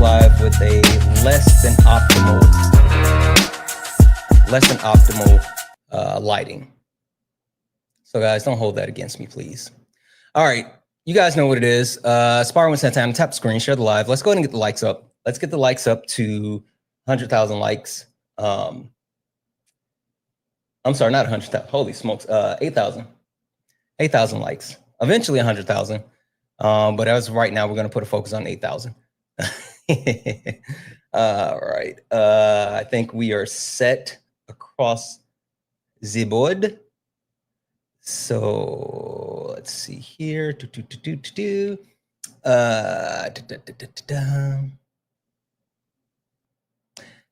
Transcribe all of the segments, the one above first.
live with a less than optimal lighting. So guys, don't hold that against me, please. All right, you guys know what it is. Sparring with Santana, tap the screen, share the live. Let's go ahead and get the likes up. Let's get the likes up to 100,000 likes. I'm sorry, not 100,000. Holy smokes, 8,000. 8,000 likes. Eventually 100,000. But as of right now, we're going to put a focus on 8,000. All right. I think we are set across the board. So let's see here.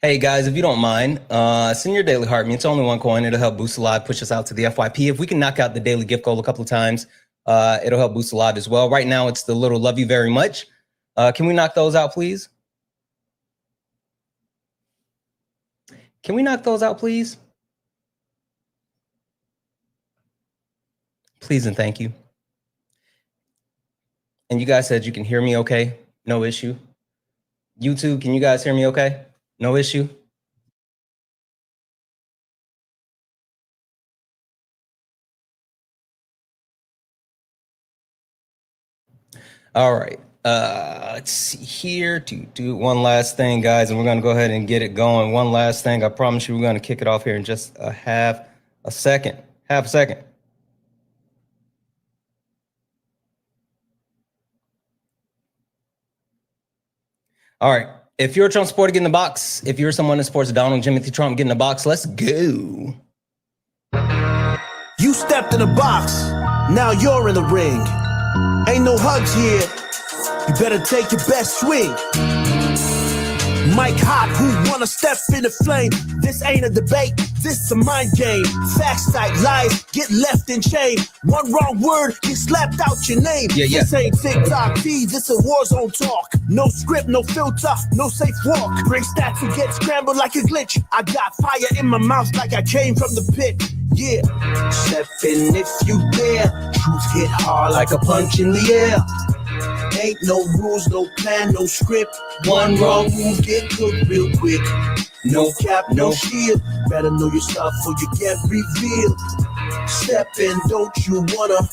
Hey guys, if you don't mind, send your daily heart. It's only 1 coin. It'll help boost the live, push us out to the FYP. If we can knock out the daily gift goal a couple of times, it'll help boost the live as well. Right now, it's the little love you very much. Can we knock those out, please? Can we knock those out, please? Please and thank you. And you guys said you can hear me okay? No issue. YouTube, can you guys hear me okay? No issue. All right. Let's see here to do one last thing, guys, and we're going to go ahead and get it going. One last thing. I promise you we're going to kick it off here in just a half a second. All right. If you're a Trump supporter, get in the box. If you're someone that supports Donald Jimothy Trump, get in the box. Let's go. You stepped in the box. Now you're in the ring. Ain't no hugs here. You better take your best swing. Mike Hot, who wanna step in the flame? This ain't a debate, this a mind game. Facts like lies get left in chain. One wrong word get slapped out your name. This ain't TikTok T, this a war zone talk. No script, no filter, no safe walk. Bring stats and get scrambled like a glitch. I got fire in my mouth like I came from the pit. Yeah, step in if you dare. Truth hit hard like a punch in the air. Ain't no rules, no plan, no script. One wrong move, get cooked real quick. No cap, no shield. Better know your stuff or you get revealed. Step in, don't you wanna?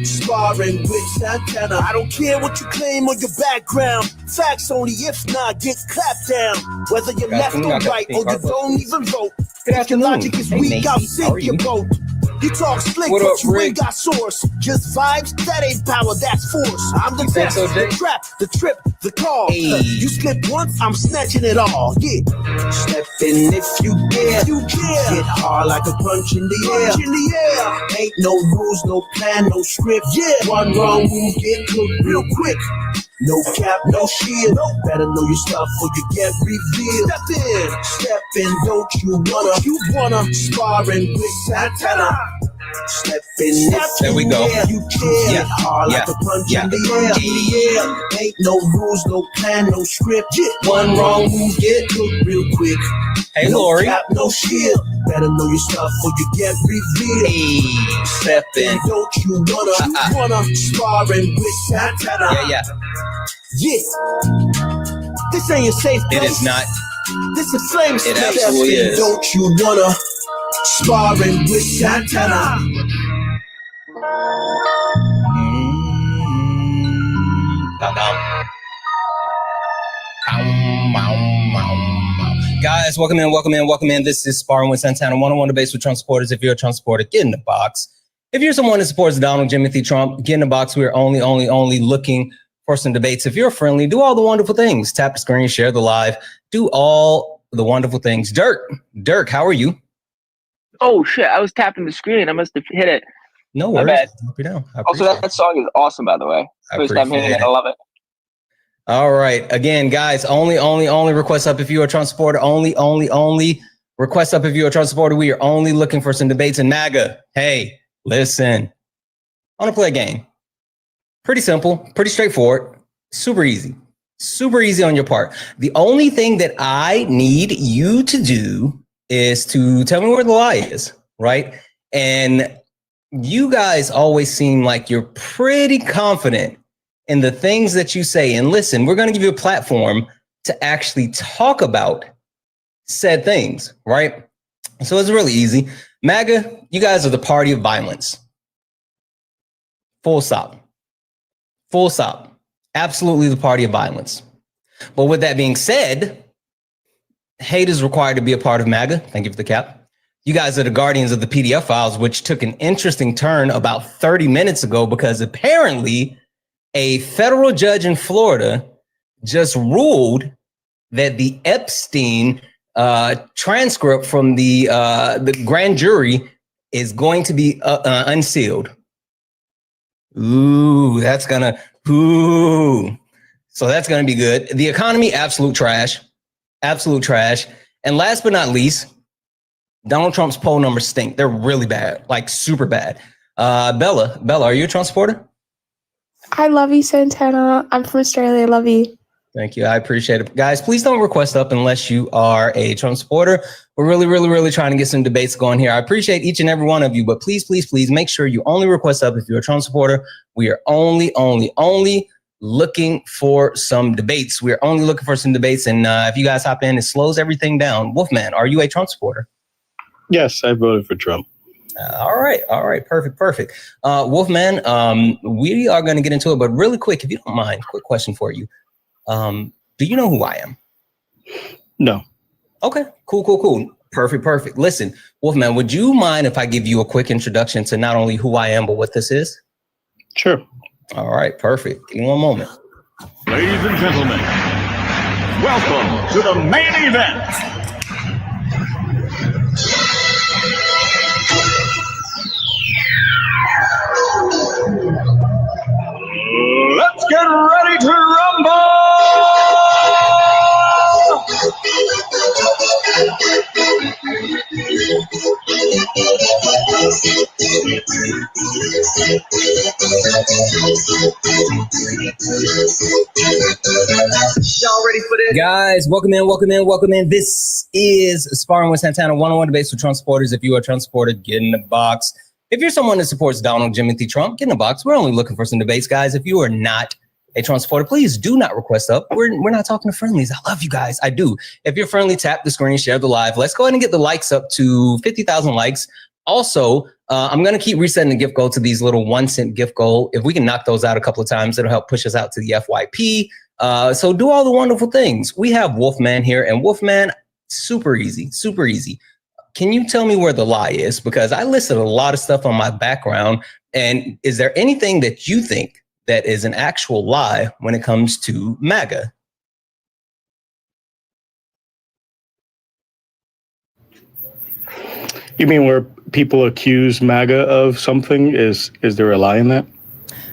Sparring with Santana. I don't care what you claim or your background. Facts only, if not, get clapped down. Whether you're left or right, or you don't even vote. If your logic is weak, I'll sink your boat. You talk slick, but you ain't got source. Just vibes, that ain't power, that's force. I'm the best, the trap, the trip, the call. You slip once, I'm snatching it all. Yeah. Step in if you dare. Hit hard like a punch in the air. Ain't no rules, no plan, no script. Yeah. One wrong move, get cooked real quick. No cap, no shield. Better know your stuff or you get revealed. Step in, don't you wanna? Sparring with Santana. Step in, there we go. You hit hard like a punch in the air. Ain't no rules, no plan, no script. One wrong move, get cooked real quick. Hey, no Lori. Cap, no shield. Better know your stuff or you get revealed. Hey, step in. Don't you wanna? Sparring with Santana. Yeah. This ain't a safe place. It is not. This is flame space. It absolutely is. Don't you wanna? Sparring with Santana. Guys, welcome in. This is Sparring with Santana, one-on-one debates with Trump supporters. If you're a Trump supporter, get in the box. If you're someone that supports Donald Jimothy Trump, get in the box. We're only looking for some debates. If you're friendly, do all the wonderful things. Tap the screen, share the live, do all the wonderful things. Dirk, how are you? Oh shit, I was tapping the screen. I must have hit it. No worries. Hope you down. Also, that song is awesome, by the way. First time hearing it, I love it. All right. Again, guys, only request up if you're a Trump supporter. Only request up if you're a Trump supporter. We are only looking for some debates in MAGA. Hey, listen. I want to play a game. Pretty simple, pretty straightforward, super easy on your part. The only thing that I need you to do is to tell me where the lie is, right? And you guys always seem like you're pretty confident in the things that you say. And listen, we're going to give you a platform to actually talk about said things, right? So it's really easy. MAGA, you guys are the party of violence. Full stop. Full stop. Absolutely the party of violence. But with that being said, hate is required to be a part of MAGA. Thank you for the cap. You guys are the guardians of the PDF files, which took an interesting turn about 30 minutes ago because apparently a federal judge in Florida just ruled that the Epstein transcript from the grand jury is going to be unsealed. Ooh, that's gonna, ooh. So that's gonna be good. The economy, absolute trash. Absolute trash. And last but not least, Donald Trump's poll numbers stink. They're really bad, like super bad. Bella, are you a Trump supporter? I love you, Santana. I'm from Australia. I love you. Thank you. I appreciate it. Guys, please don't request up unless you are a Trump supporter. We're really trying to get some debates going here. I appreciate each and every one of you, but please make sure you only request up if you're a Trump supporter. We are only looking for some debates. We're only looking for some debates. And if you guys hop in, it slows everything down. Wolfman, are you a Trump supporter? Yes, I voted for Trump. All right. Perfect. Wolfman, we are going to get into it, but really quick, if you don't mind, quick question for you. Do you know who I am? No. Okay, cool. Perfect. Listen, Wolfman, would you mind if I give you a quick introduction to not only who I am, but what this is? Sure. All right, perfect. Give me one moment. Ladies and gentlemen, welcome to the main event. Let's get ready to rumble! Y'all ready for this? Guys, welcome in. This is Sparring with Santana, one-on-one debates with Trump supporters. If you are a Trump supporter, get in the box. If you're someone that supports Donald Jimothy Trump, get in the box. We're only looking for some debates, guys. If you are not a Trump supporter, please do not request up. We're not talking to friendlies. I love you guys. I do. If you're friendly, tap the screen, share the live. Let's go ahead and get the likes up to 50,000 likes. Also, I'm going to keep resetting the gift goal to these little 1 cent gift goal. If we can knock those out a couple of times, it'll help push us out to the FYP. So do all the wonderful things. We have Wolfman here, and Wolfman, super easy. Can you tell me where the lie is? Because I listed a lot of stuff on my background. And is there anything that you think that is an actual lie when it comes to MAGA? You mean where people accuse MAGA of something? Is there a lie in that?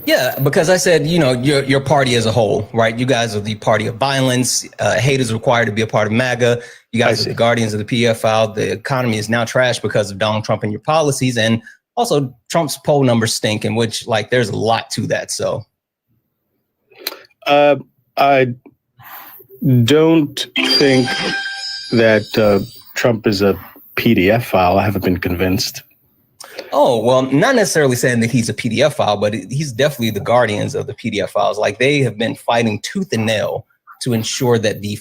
Yeah, because I said, your party as a whole, right? You guys are the party of violence. Hate is required to be a part of MAGA. You guys are the guardians of the PDF file. The economy is now trash because of Donald Trump and your policies. And also Trump's poll numbers stink, in which there's a lot to that. So I don't think that Trump is a PDF file. I haven't been convinced. Oh, well, not necessarily saying that he's a PDF file, but he's definitely the guardians of the PDF files. They have been fighting tooth and nail to ensure that the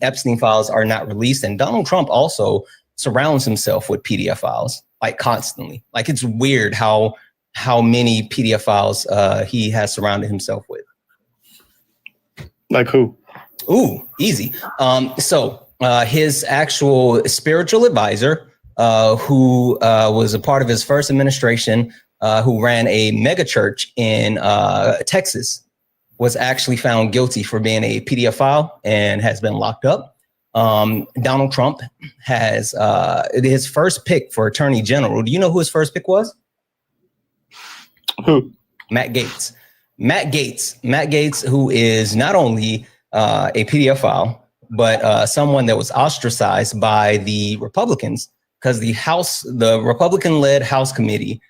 Epstein files are not released. And Donald Trump also surrounds himself with PDF files, constantly. It's weird how many PDF files he has surrounded himself with. Like who? Ooh, easy. So his actual spiritual advisor, who was a part of his first administration, who ran a mega church in Texas, was actually found guilty for being a PDF file and has been locked up. Donald Trump has his first pick for attorney general. Do you know who his first pick was? Who? Matt Gaetz. Matt Gaetz, who is not only a PDF file, but someone that was ostracized by the Republicans, because the Republican-led House committee,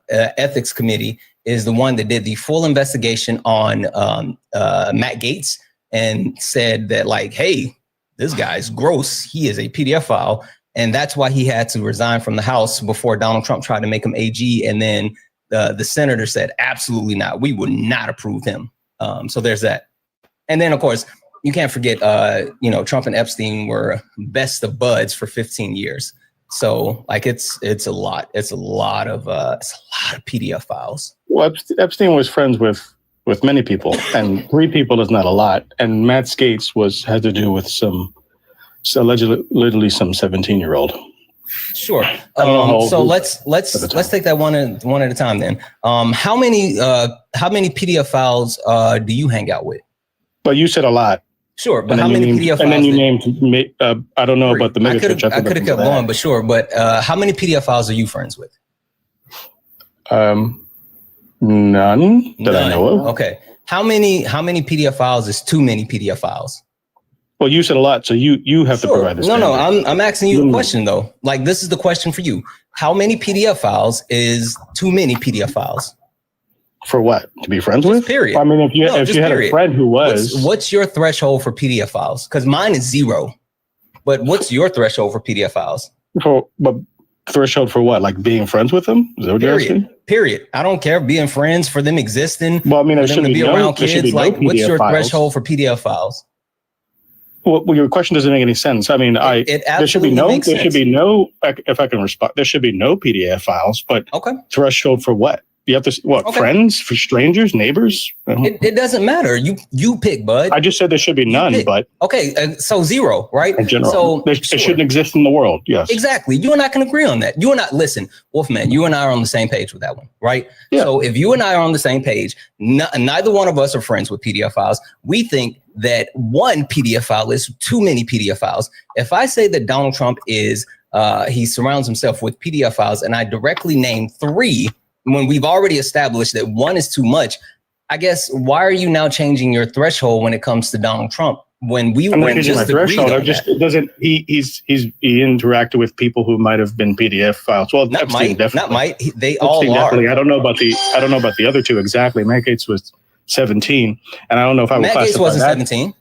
ethics committee, is the one that did the full investigation on Matt Gaetz and said that, hey, this guy's gross. He is a PDF file. And that's why he had to resign from the House before Donald Trump tried to make him AG. And then the senator said, absolutely not. We would not approve him. So there's that. And then, of course, you can't forget, Trump and Epstein were best of buds for 15 years. So like it's a lot. It's a lot of PDF files. Well, Epstein was friends with many people, and 3 people is not a lot. And Matt Gaetz had to do with allegedly some 17-year-old. Sure. So let's take that one at a time then. How many PDF files do you hang out with? But you said a lot. Sure, but how many PDF files? And then you named, I don't know about the megachurch. I could have kept going, but sure. But how many PDF files are you friends with? None that I know of. Okay. How many PDF files is too many PDF files? Well, you said a lot, so you have to provide this. No, I'm asking you a question though. Like this is the question for you. How many PDF files is too many PDF files? For what? To be friends with? Period. I mean, if you had a friend who was, what's your threshold for PDF files? Because mine is 0. But what's your threshold for PDF files? But threshold for what? Like being friends with them? Is that what you're asking? Period. I don't care being friends, for them existing. Well, I mean, for them to be around kids. Like, what's your threshold for PDF files? Well, your question doesn't make any sense. I mean, there should be no. If I can respond, there should be no PDF files. But threshold for what? You have to friends, for strangers, neighbors? It doesn't matter. You pick, bud. I just said there should be none, but so 0, right? In general, so they shouldn't exist in the world. Yes, exactly. You and I can agree on that. You and I, listen, Wolfman. You and I are on the same page with that one, right? Yeah. So if you and I are on the same page, neither one of us are friends with PDF files. We think that one PDF file is too many PDF files. If I say that Donald Trump is, he surrounds himself with PDF files, and I directly name 3. When we've already established that 1 is too much, I guess why are you now changing your threshold when it comes to Donald Trump? When we I'm not changing my threshold, he interacted with people who might have been PDF files. Well, not Epstein might, definitely. not might. They Epstein all are. Definitely. I don't know about the other 2 exactly. Matt Gaetz was 17, and I don't know if I would classify that. Matt Gaetz wasn't 17.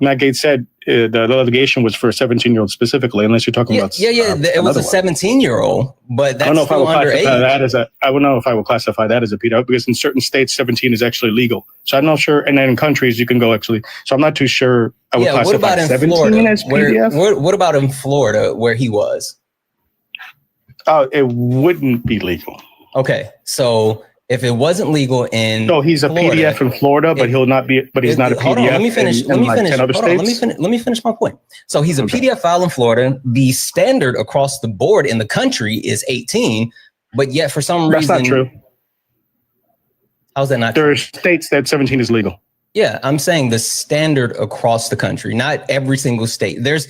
Matt Gaetz said the allegation was for a 17-year-old specifically, unless you're talking about. It was a 17-year-old, but that's still underage. I would know if I would classify that as a pedo, because in certain states, 17 is actually legal. So I'm not sure, and then in countries you can go actually. So I'm not too sure. I would classify 17 Florida, as PDF. What about in Florida, where he was? It wouldn't be legal. Okay, so. If it wasn't legal in he's a Florida, PDF in Florida, but he's not a PDF. Hold on, let me finish. Let me finish my point. So he's a PDF file in Florida. The standard across the board in the country is 18, but yet for some reason that's not true. How's that not true? There are states that 17 is legal. Yeah, I'm saying the standard across the country, not every single state. There's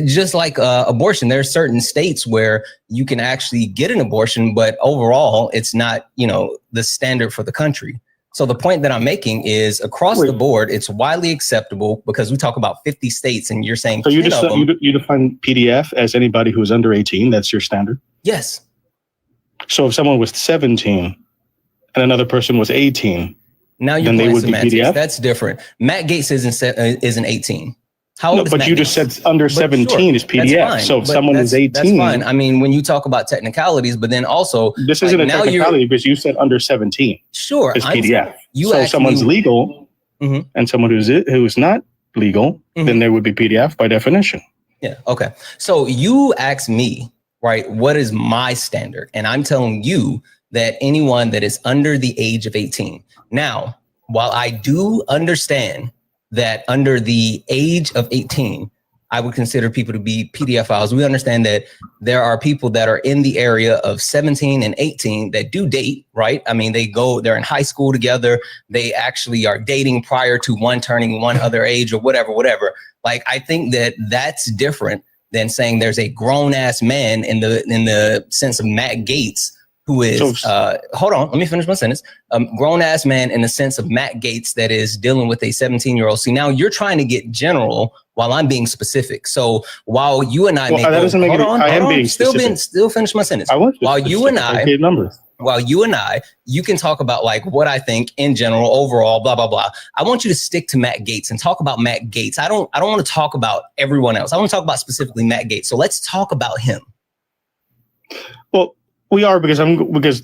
just like abortion. There are certain states where you can actually get an abortion, but overall, it's not, the standard for the country. So the point that I'm making is across the board, it's widely acceptable, because we talk about 50 states, and you're saying so you define PDF as anybody who's under 18. That's your standard. Yes. So if someone was 17 and another person was 18. Now you're playing semantics. That's different. Matt Gaetz isn't 18. How old is but Matt you Gaetz? just said under 17 is PDF. So if someone is 18, that's fine. I mean, when you talk about technicalities, but then also this isn't a technicality, because you said under 17. Sure, is PDF. So if someone's legal and someone who's not legal, then there would be PDF by definition. Yeah. Okay. So you asked me, right, what is my standard? And I'm telling you that anyone that is under the age of 18. Now, while I do understand that under the age of 18, I would consider people to be PDF files. We understand that there are people that are in the area of 17 and 18 that do date, right? I mean, they're in high school together. They actually are dating prior to one turning one other age or whatever. Like, I think that that's different than saying there's a grown ass man in the sense of Matt Gaetz, who is, hold on, let me finish my sentence. Grown ass man in the sense of Matt Gaetz that is dealing with a 17-year-old. See, now you're trying to get general while I'm being specific. So while you and I still finish my sentence. While you and I, you can talk about like what I think in general, overall, blah, blah, blah. I want you to stick to Matt Gaetz and talk about Matt Gaetz. I don't want to talk about everyone else. I want to talk about specifically Matt Gaetz. So let's talk about him. Well, we are, because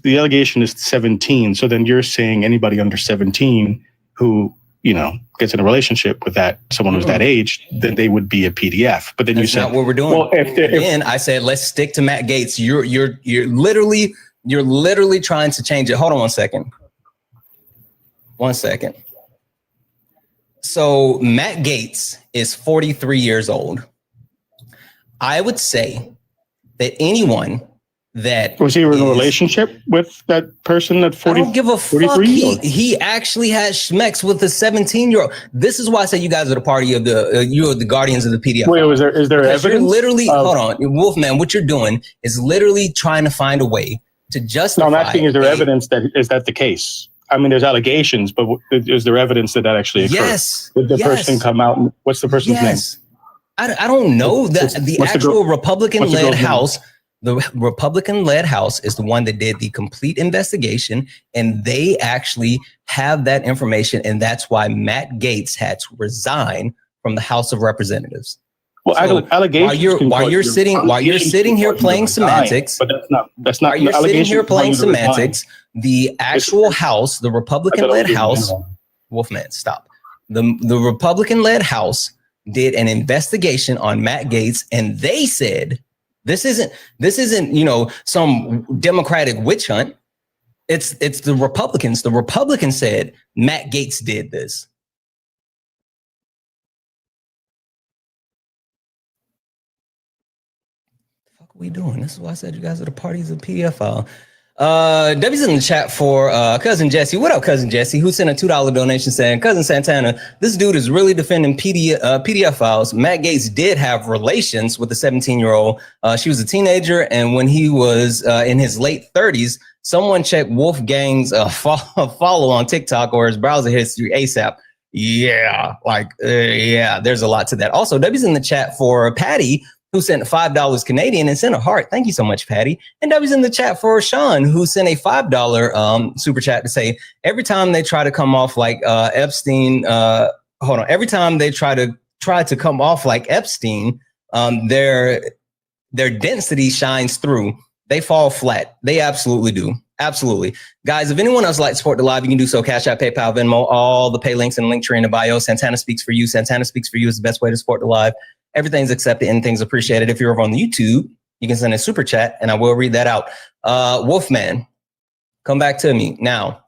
the allegation is 17. So then you're saying anybody under 17 who gets in a relationship with someone who's that age, then they would be a PDF. But then That's you said, not what we're doing. Well, again, I said, let's stick to Matt Gaetz. You're literally trying to change it. Hold on 1 second. 1 second. So Matt Gaetz is 43 years old. I would say that anyone that was he in a relationship with that person at 40? I don't give a fuck. He actually has schmecks with a 17-year-old. This is why I say you guys are the party of you are the guardians of the PDF. Wait, is there evidence? You're literally hold on, Wolfman. What you're doing is literally trying to find a way to justify. No, I'm asking: is there evidence is that the case? I mean, there's allegations, but is there evidence that actually occurred? Yes. Did the person come out? What's the person's name? I don't know. The actual Republican-led House. The Republican-led House is the one that did the complete investigation, and they actually have that information, and that's why Matt Gaetz had to resign from the House of Representatives. Well, so allegations. While you're sitting here playing semantics, but that's not. While you're sitting here playing semantics, the actual House, the Republican-led House, Wolfman, stop. The Republican-led House did an investigation on Matt Gaetz, and they said. This isn't, some Democratic witch hunt. It's the Republicans. The Republicans said Matt Gaetz did this. What the fuck are we doing? This is why I said you guys are the parties of PDF file. W's in the chat for Cousin Jesse. What up, Cousin Jesse? Who sent a $2 donation saying, Cousin Santana, this dude is really defending PDF files. Matt Gaetz did have relations with a 17-year-old. She was a teenager, and when he was in his late 30s, someone checked Wolfgang's follow on TikTok or his browser history ASAP. Yeah, there's a lot to that. Also, W's in the chat for Patty, who sent $5 Canadian and sent a heart. Thank you so much, Patty. And W's in the chat for Sean, who sent a $5 super chat to say, every time they try to come off like Epstein, every time they try to come off like Epstein, their density shines through. They fall flat. They absolutely do. Absolutely. Guys, if anyone else would like to support the live, you can do so. Cash App, PayPal, Venmo, all the pay links and link tree in the bio. Santana Speaks for You. Santana Speaks for You is the best way to support the live. Everything's accepted, anything's appreciated. If you're over on YouTube, you can send a super chat and I will read that out. Wolfman, come back to me. Now,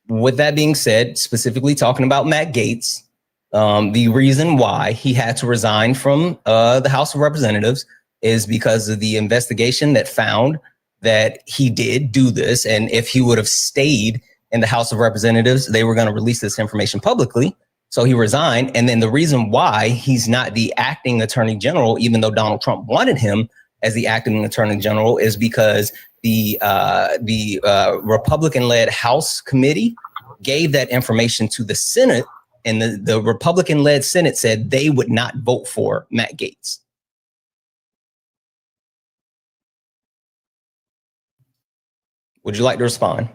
with that being said, specifically talking about Matt Gaetz, the reason why he had to resign from the House of Representatives is because of the investigation that found that he did do this. And if he would have stayed in the House of Representatives, they were going to release this information publicly. So he resigned. And then the reason why he's not the acting attorney general, even though Donald Trump wanted him as the acting attorney general, is because the Republican-led House committee gave that information to the Senate, and the Republican-led Senate said they would not vote for Matt Gaetz. Would you like to respond?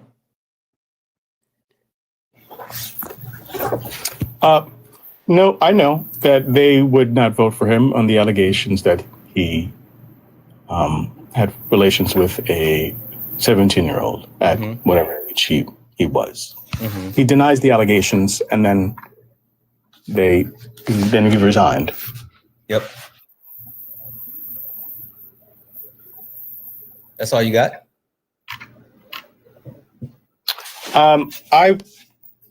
No, I know that they would not vote for him on the allegations that he had relations with a 17-year-old at whatever age he was. He denies the allegations, and then he resigned. Yep. That's all you got? I'm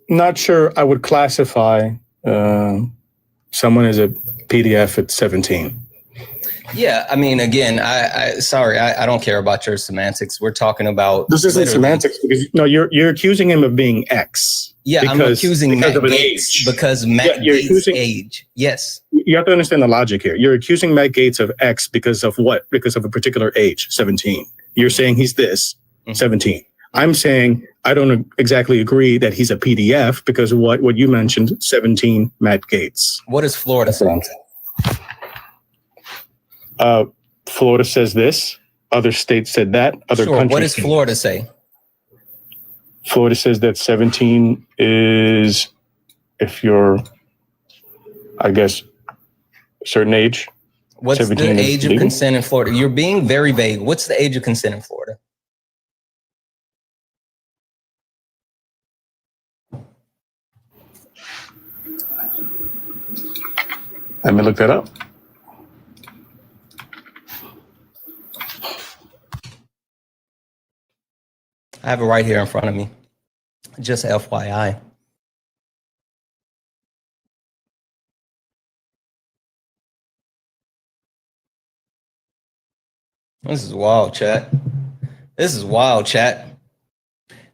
not sure I would classify someone as a PDF at 17. Yeah, I mean, again, I don't care about your semantics. We're talking about this isn't semantics because you're accusing him of being X. Yeah, I'm accusing Matt Gaetz because Matt Gaetz' age. Yes, you have to understand the logic here. You're accusing Matt Gaetz of X because of what? Because of a particular age, 17. You're saying he's this 17. I'm saying I don't exactly agree that he's a PDF because of what you mentioned, 17 Matt Gaetz. What does Florida say? Florida says this. Other states said that. Other countries. What does Florida say? Florida says that 17 is if you're, I guess, a certain age. What's the age of consent in Florida? You're being very vague. What's the age of consent in Florida? Let me look that up. I have it right here in front of me. Just FYI. This is wild, chat. This is wild, chat.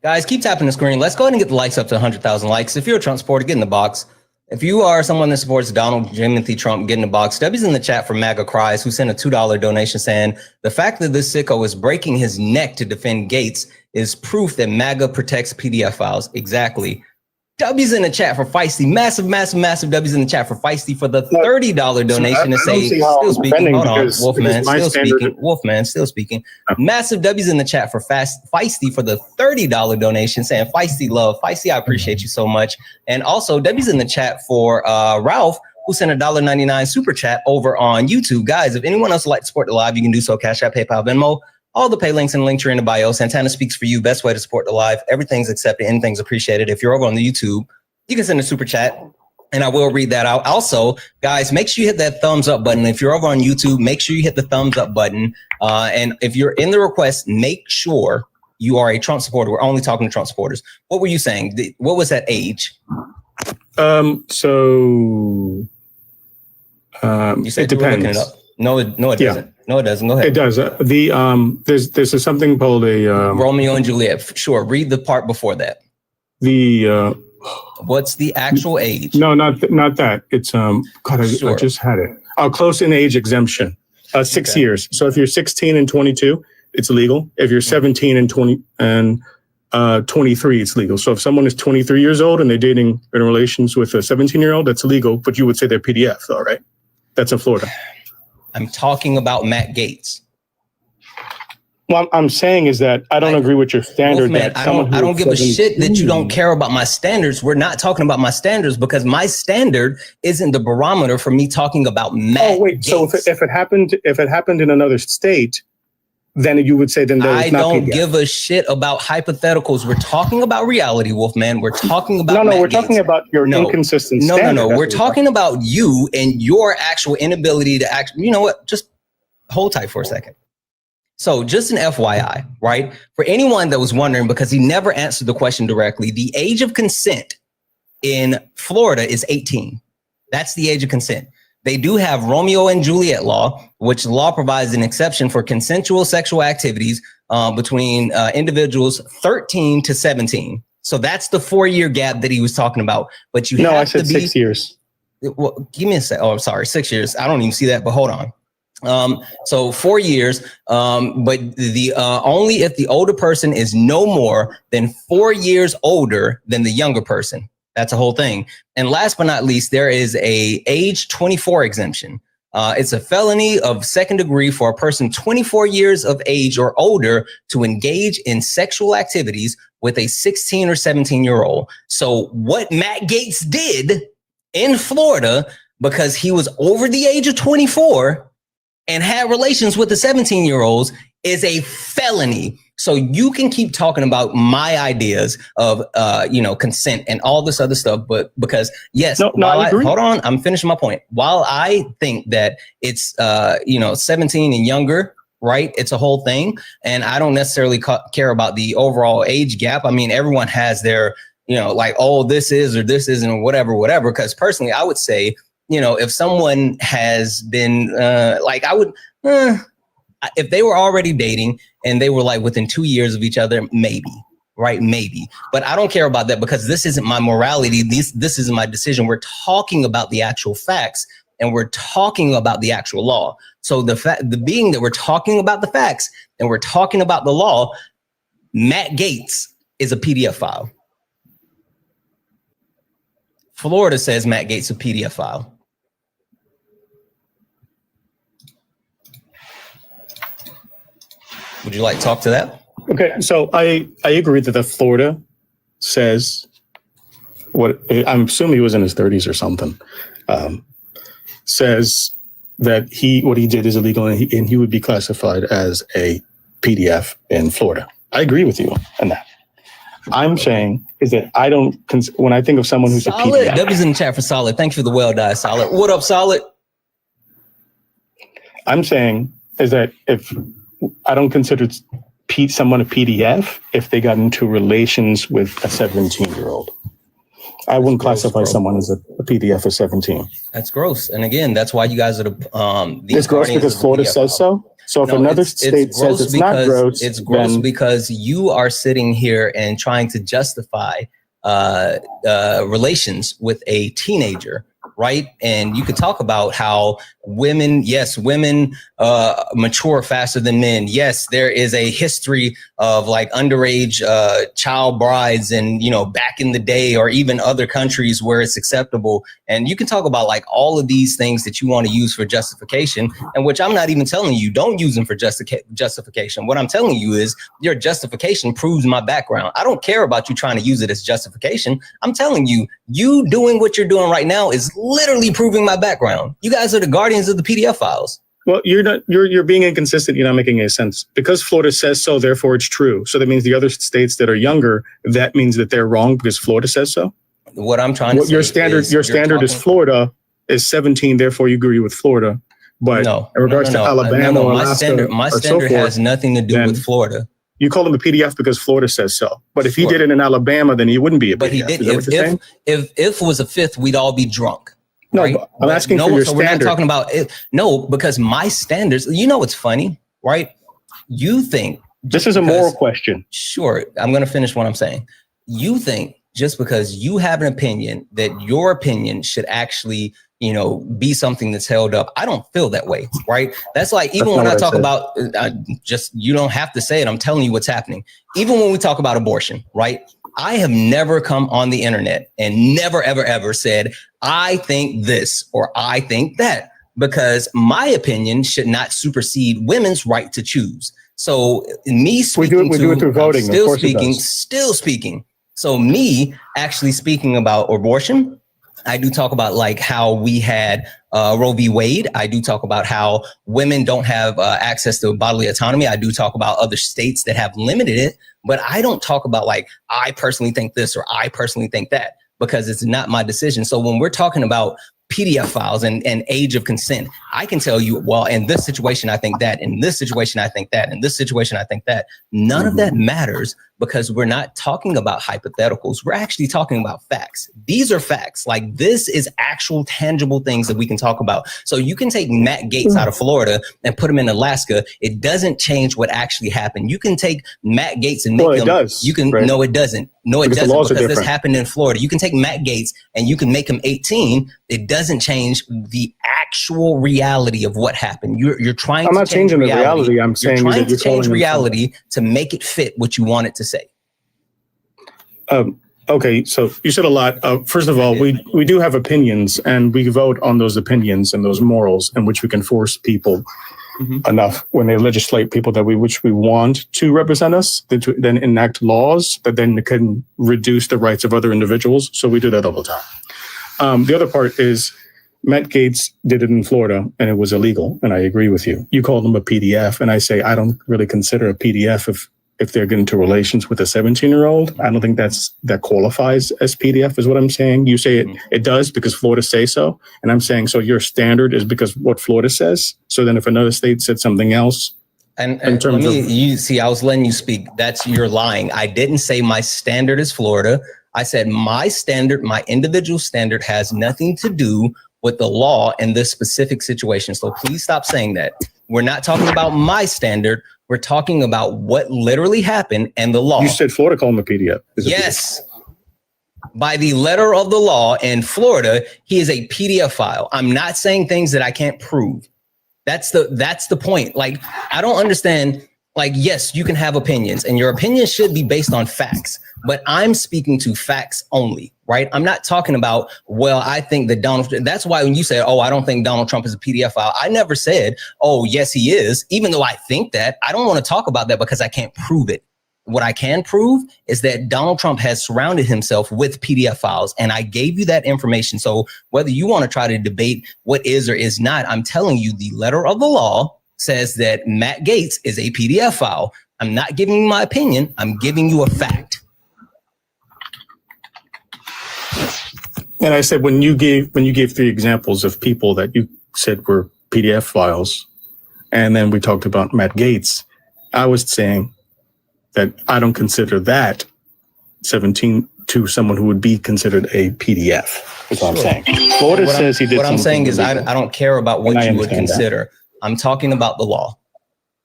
Guys, keep tapping the screen. Let's go ahead and get the likes up to 100,000 likes. If you're a Trump supporter, get in the box. If you are someone that supports Donald Timothy Trump, get in the box. W's in the chat for MAGA Cries, who sent a $2 donation saying, the fact that this sicko is breaking his neck to defend Gates is proof that MAGA protects PDF files. Exactly. W's in the chat for Feisty. Massive, massive, massive W's in the chat for Feisty for the $30 donation to say, still speaking. Hold on, Wolfman, still speaking. Wolfman, still speaking. Massive W's in the chat for Feisty for the $30 donation saying, Feisty love. Feisty, I appreciate you so much. And also W's in the chat for Ralph, who sent a $1.99 super chat over on YouTube. Guys, if anyone else would like to support the live, you can do so. Cash App, PayPal, Venmo. All the pay links and links are in the bio. Santana speaks for you. Best way to support the live. Everything's accepted. Anything's appreciated. If you're over on the YouTube, you can send a super chat and I will read that out. Also, guys, make sure you hit that thumbs up button. If you're over on YouTube, make sure you hit the thumbs up button. And if you're in the request, make sure you are a Trump supporter. We're only talking to Trump supporters. What were you saying? What was that age? You said it depends. It up. No, it doesn't. Yeah. No, it doesn't. Go ahead. It does. There's something called a Romeo and Juliet. Sure. Read the part before that. What's the actual age? No, not that. It's God. I just had it. Close in age exemption. 6 years. So if you're 16 and 22, it's legal. If you're 17 and 23, it's legal. So if someone is 23 years old and they're dating in relations with a 17-year-old, that's illegal. But you would say they're PDF, though, right? That's in Florida. I'm talking about Matt Gaetz. What I'm saying is that I don't agree with your standard. Wolfman, that I don't give a shit that you don't care about my standards. We're not talking about my standards because my standard isn't the barometer for me talking about Matt. Oh wait, Gaetz. So if it happened in another state, then you would say then I don't give a shit about hypotheticals. We're talking about reality, Wolfman. We're talking about we're talking about your inconsistent standard. No. We're talking about you and your actual inability to act. You know what? Just hold tight for a second. So just an FYI, right? For anyone that was wondering, because he never answered the question directly, the age of consent in Florida is 18. That's the age of consent. They do have Romeo and Juliet law, which the law provides an exception for consensual sexual activities between individuals 13 to 17. So that's the 4-year gap that he was talking about. But you have to be 6 years. Well, give me a sec. Oh, sorry, 6 years. I don't even see that, but hold on. So 4 years, but the only if the older person is no more than 4 years older than the younger person. That's a whole thing. And last but not least, there is a age 24 exemption. It's a felony of second degree for a person 24 years of age or older to engage in sexual activities with a 16 or 17-year-old. So what Matt Gaetz did in Florida, because he was over the age of 24 and had relations with the 17-year-olds, is a felony. So you can keep talking about my ideas of, consent and all this other stuff, but because yes, I agree. Hold on, I'm finishing my point. While I think that it's, 17 and younger, right? It's a whole thing. And I don't necessarily care about the overall age gap. I mean, everyone has their, this is, or this isn't, or whatever. Because personally, I would say, if someone has been if they were already dating and they were like within 2 years of each other, maybe, right? Maybe. But I don't care about that because this isn't my morality. This isn't my decision. We're talking about the actual facts and we're talking about the actual law. So the being that we're talking about the facts and we're talking about the law, Matt Gaetz is a PDF file. Florida says Matt Gaetz is a PDF file. Would you like to talk to that? Okay, so I agree that the Florida says what I'm assuming he was in his 30s or something. Says that what he did is illegal and he would be classified as a PDF in Florida. I agree with you on that. I'm saying is that when I think of someone who's Solid. a PDF. W's in the chat for Solid. Thanks for the well die, Solid. What up, Solid? I'm saying is that if I don't consider someone a PDF if they got into relations with a 17-year-old. I wouldn't classify someone as a PDF of 17. That's gross. And again, that's why you guys are it's gross because Florida says so. So if another state says it's not gross, it's gross because you are sitting here and trying to justify relations with a teenager, right? And you could talk about how women mature faster than men. Yes, there is a history of like underage child brides and, back in the day or even other countries where it's acceptable. And you can talk about like all of these things that you want to use for justification, and which I'm not even telling you, don't use them for justification. What I'm telling you is your justification proves my background. I don't care about you trying to use it as justification. I'm telling you, you doing what you're doing right now is literally proving my background. You guys are the guardians of the PDF files. Well, you're being inconsistent. You're not making any sense. Because Florida says so, therefore it's true. So that means the other states that are younger, that means that they're wrong because Florida says so. What I'm trying to say your standard is Florida is 17, therefore you agree with Florida. But in regards to Alabama or Alaska, my standard has nothing to do with Florida. You call him a PDF because Florida says so. But if he did it in Alabama, then he wouldn't be a PDF. But he did. If it was a fifth, we'd all be drunk. No, right? I'm asking for your standard. We're not talking about it. No, because my standards, it's funny, right? You think this is a moral question. Sure. I'm going to finish what I'm saying. You think just because you have an opinion that your opinion should actually, be something that's held up. I don't feel that way, right? That's like, even when I talk about you don't have to say it. I'm telling you what's happening. Even when we talk about abortion, right? I have never come on the internet and never, ever, ever said, I think this or I think that, because my opinion should not supersede women's right to choose. So me speaking, we do it through voting. Still speaking. So me actually speaking about abortion, I do talk about like how we had Roe v. Wade. I do talk about how women don't have access to bodily autonomy. I do talk about other states that have limited it, but I don't talk about like, I personally think this or I personally think that, because it's not my decision. So when we're talking about PDF files and age of consent, I can tell you, well, in this situation, I think that, in this situation, I think that, in this situation, I think that. None of that matters because we're not talking about hypotheticals. We're actually talking about facts. These are facts. Like, this is actual tangible things that we can talk about. So you can take Matt Gaetz out of Florida and put him in Alaska. It doesn't change what actually happened. You can take Matt Gaetz and make him. It does. You can. Right? No, it doesn't. No, it doesn't, because this happened in Florida. You can take Matt Gaetz and you can make him 18. It doesn't change the actual reality of what happened. You're trying. I'm not changing the reality. I'm saying you're trying to change reality to make it fit what you want it to say. Okay, so you said a lot. First of all, we do have opinions, and we vote on those opinions and those morals in which we can force people enough when they legislate people that which we want to represent us, then enact laws that then can reduce the rights of other individuals. So we do that all the time. The other part is Matt Gaetz did it in Florida and it was illegal. And I agree with you. You called him a PDF. And I say, I don't really consider a PDF if they're getting into relations with a 17-year-old. I don't think that qualifies as PDF is what I'm saying. You say it does because Florida say so. And I'm saying, so your standard is because what Florida says. So then if another state said something else. And you see, I was letting you speak. You're lying. I didn't say my standard is Florida. I said my standard, my individual standard has nothing to do with the law in this specific situation. So please stop saying that. We're not talking about my standard. We're talking about what literally happened and the law. You said Florida called him a PDF. Yes. By the letter of the law in Florida, he is a PDF file. I'm not saying things that I can't prove. That's the point. Like, I don't understand. Like, yes, you can have opinions and your opinion should be based on facts, but I'm speaking to facts only, right? I'm not talking about, well, I think that that's why when you said, oh, I don't think Donald Trump is a PDF file, I never said, oh, yes, he is. Even though I think that, I don't want to talk about that because I can't prove it. What I can prove is that Donald Trump has surrounded himself with PDF files, and I gave you that information. So whether you want to try to debate what is or is not, I'm telling you the letter of the law says that Matt Gaetz is a PDF file. I'm not giving you my opinion. I'm giving you a fact. And I said, when you gave 3 examples of people that you said were PDF files, and then we talked about Matt Gaetz. I was saying that I don't consider that 17 to someone who would be considered a PDF. Is what I'm saying. Florida says he did. What I'm saying is I don't care about what you would consider. I'm talking about the law.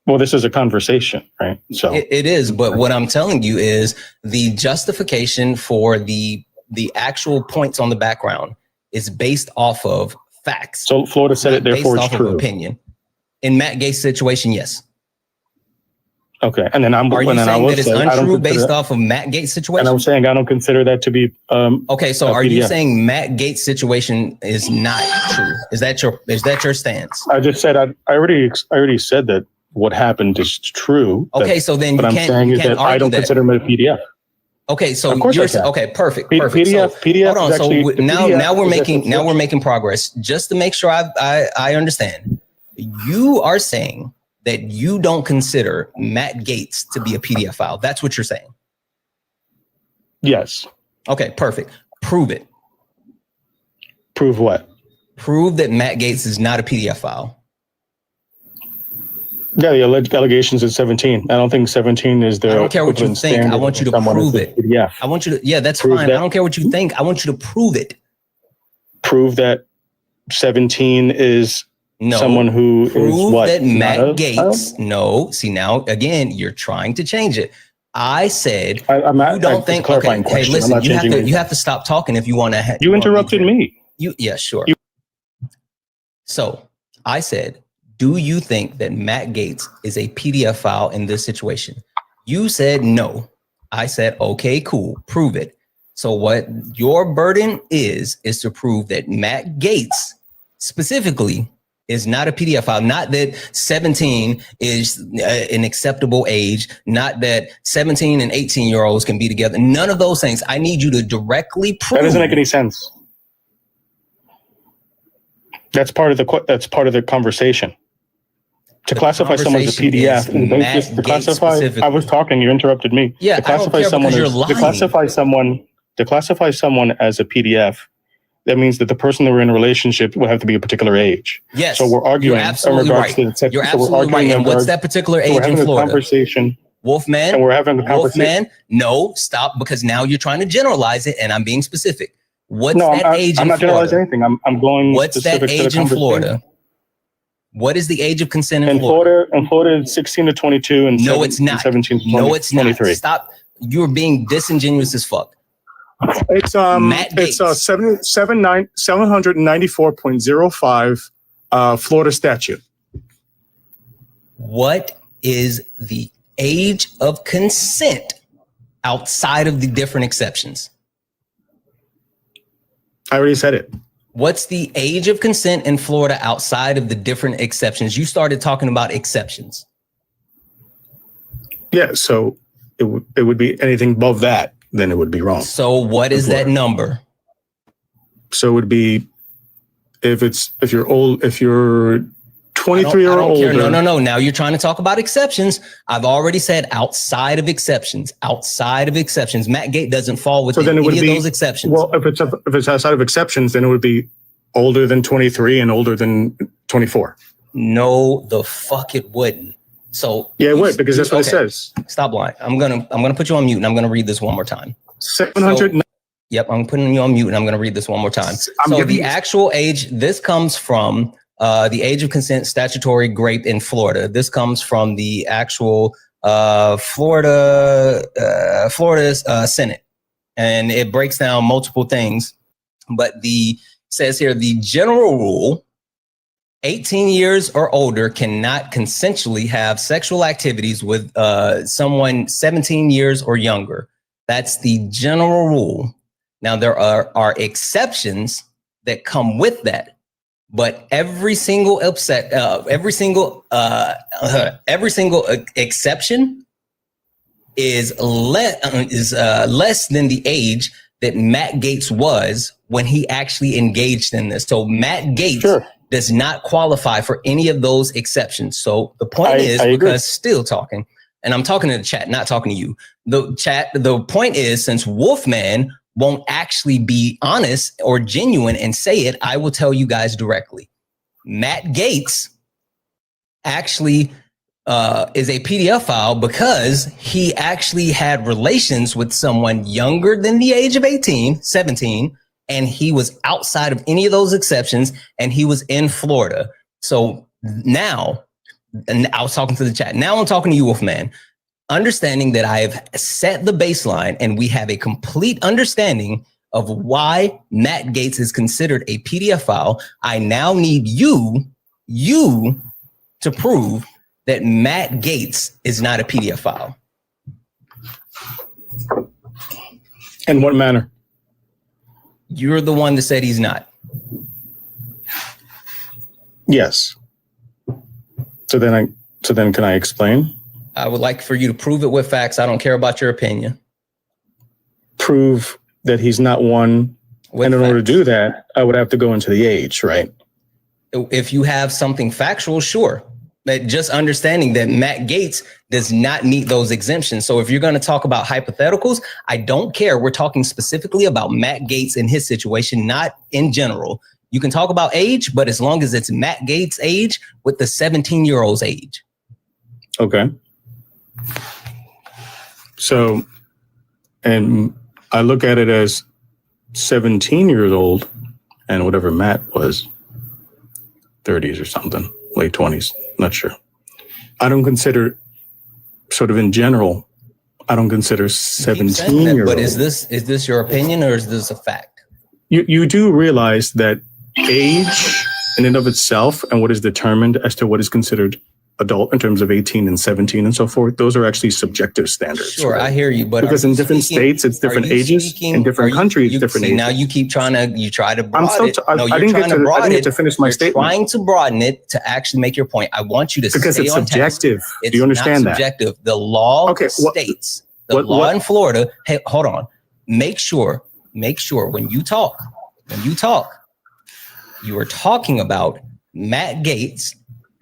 Well, this is a conversation, right? So it is, but what I'm telling you is the justification for the actual points on the background is based off of facts. So Florida said it, therefore it's true. Opinion. In Matt Gaetz' situation, yes. Okay, and then are you saying that it's untrue based off of Matt Gaetz' situation? And I'm saying I don't consider that to be. Okay, so are you saying Matt Gaetz' situation is not true? Is that your stance? I just said I already said that what happened is true. Okay, so then what I'm saying is that I don't consider him a PDF. Okay, so you're okay, perfect. PDF. Hold on. So now we're making progress. Just to make sure I understand, you are saying that you don't consider Matt Gaetz to be a PDF file. That's what you're saying. Yes. Okay, perfect. Prove it. Prove what? Prove that Matt Gaetz is not a PDF file. Yeah, the alleged allegations at 17. I don't think 17 is the. I don't care what you think. I want you to prove it. Yeah. I want you to. Yeah, that's fine. I don't care what you think. I want you to prove it. Prove that 17 is someone who is what? That Matt Gaetz. No. See, now again, you're trying to change it. I said I'm not. You don't think. Okay. Hey, listen. You have to stop talking if you want to. You interrupted me. Yeah. Sure. So I said, do you think that Matt Gaetz is a PDF file in this situation? You said no. I said, okay, cool. Prove it. So what your burden is to prove that Matt Gaetz specifically is not a PDF file. Not that 17 is an acceptable age. Not that 17 and 18-year-olds can be together. None of those things. I need you to directly prove. That doesn't make any sense. That's part of the conversation. To classify someone as a PDF, to classify. I was talking. You interrupted me. Yeah, to classify someone as a PDF. That means that the person that we're in a relationship will have to be a particular age. Yes. So we're arguing. You're absolutely right. You're absolutely right. And what's that particular age in Florida? We're having a conversation. Wolfman. And we're having a conversation. Wolfman. No, stop, because now you're trying to generalize it, and I'm being specific. What's that age in Florida? I'm not generalizing anything. I'm going. What's that age in Florida? What is the age of consent in Florida? In Florida, it's 16 to 22, and no, it's not. 17 to 20, no, it's 23. Not. Stop. You're being disingenuous as fuck. It's 794.05 Florida statute. What is the age of consent outside of the different exceptions? I already said it. What's the age of consent in Florida outside of the different exceptions? You started talking about exceptions. Yeah, so it would be anything above that, then it would be wrong. So what is that number? So it would be if you're old, if you're 23 or older. No. Now you're trying to talk about exceptions. I've already said outside of exceptions. Outside of exceptions. Matt Gaetz doesn't fall within any of those exceptions. Well, if it's outside of exceptions, then it would be older than 23 and older than 24. No, the fuck it wouldn't. So yeah, it would, because that's what it says. Stop lying. I'm gonna put you on mute and I'm gonna read this one more time. 700. Yep, I'm putting you on mute and I'm gonna read this one more time. So the actual age, this comes from the age of consent statutory grape in Florida. This comes from the actual Florida's Senate, and it breaks down multiple things. But says here the general rule: 18 years or older cannot consensually have sexual activities with someone 17 years or younger. That's the general rule. Now there are exceptions that come with that. But every single exception is less than the age that Matt Gaetz was when he actually engaged in this. So Matt Gaetz does not qualify for any of those exceptions. So the point is, because still talking, and I'm talking to the chat, not talking to you. The point is, since Wolfman won't actually be honest or genuine and say it, I will tell you guys directly. Matt Gaetz actually is a pedophile because he actually had relations with someone younger than the age of 18, 17, and he was outside of any of those exceptions, and he was in Florida. So now, and I was talking to the chat. Now I'm talking to you, Wolfman. Understanding that I have set the baseline and we have a complete understanding of why Matt Gaetz is considered a pedophile, I now need you to prove that Matt Gaetz is not a pedophile. In what manner? You're the one that said he's not. Yes. So then can I explain? I would like for you to prove it with facts. I don't care about your opinion. Prove that he's not one. With and in facts. order to do that, I would have to go into the age, right? If you have something factual, sure. But just understanding that Matt Gaetz does not meet those exemptions. So if you're going to talk about hypotheticals, I don't care. We're talking specifically about Matt Gaetz and his situation, not in general. You can talk about age, but as long as it's Matt Gaetz' age with the 17-year-old's age. Okay. So, and I look at it as 17 years old and whatever Matt was, 30s or something, late 20s, not sure. I don't consider, sort of in general, I don't consider 17-year-old. But is this your opinion or is this a fact? You do realize that age in and of itself and what is determined as to what is considered adult in terms of 18 and 17 and so forth, those are actually subjective standards. Sure, right? I hear you, but because in different states, it's different ages. In different countries, different ages. Now you keep trying to, try to broaden it. I didn't get to finish my statement. You're trying to broaden it to actually make your point. I want you to because stay it's on subjective. task. It's do you understand not subjective. The law states, the law in Florida, hey, hold on. Make sure when you talk, you are talking about Matt Gaetz,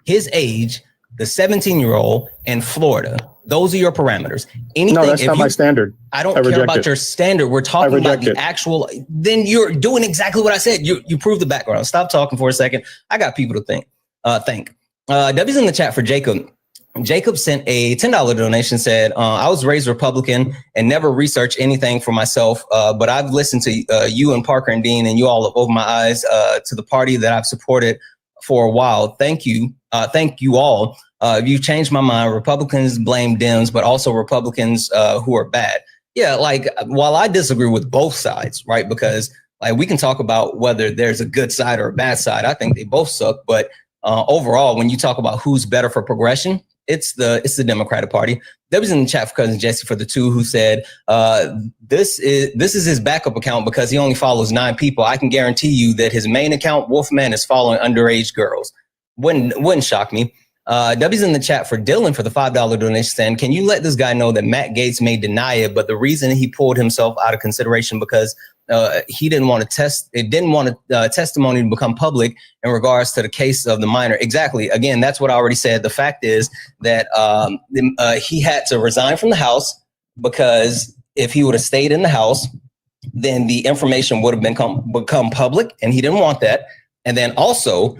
his age, the 17-year-old in Florida. Those are your parameters. Anything, no, that's not my standard. I don't care about your standard. We're talking about the actual. Then you're doing exactly what I said. You prove the background. Stop talking for a second. I got people to thank. W's in the chat for Jacob. Jacob sent a $10 donation, said, I was raised Republican and never researched anything for myself, but I've listened to you and Parker and Dean and you all have opened my eyes to the party that I've supported for a while. Thank you. Thank you all. You've changed my mind. Republicans blame Dems, but also Republicans who are bad. Yeah, like while I disagree with both sides, right? Because like we can talk about whether there's a good side or a bad side. I think they both suck. But overall, when you talk about who's better for progression, it's the Democratic Party. There was in the chat for Cousin Jesse for the two who said this is his backup account because he only follows 9 people. I can guarantee you that his main account, Wolfman, is following underage girls. Wouldn't shock me. W's in the chat for Dylan for the $5 donation stand. Can you let this guy know that Matt Gaetz may deny it, but the reason he pulled himself out of consideration because he didn't want testimony to become public in regards to the case of the minor. Exactly. Again, that's what I already said. The fact is that he had to resign from the House because if he would have stayed in the House, then the information would have become public, and he didn't want that. And then also,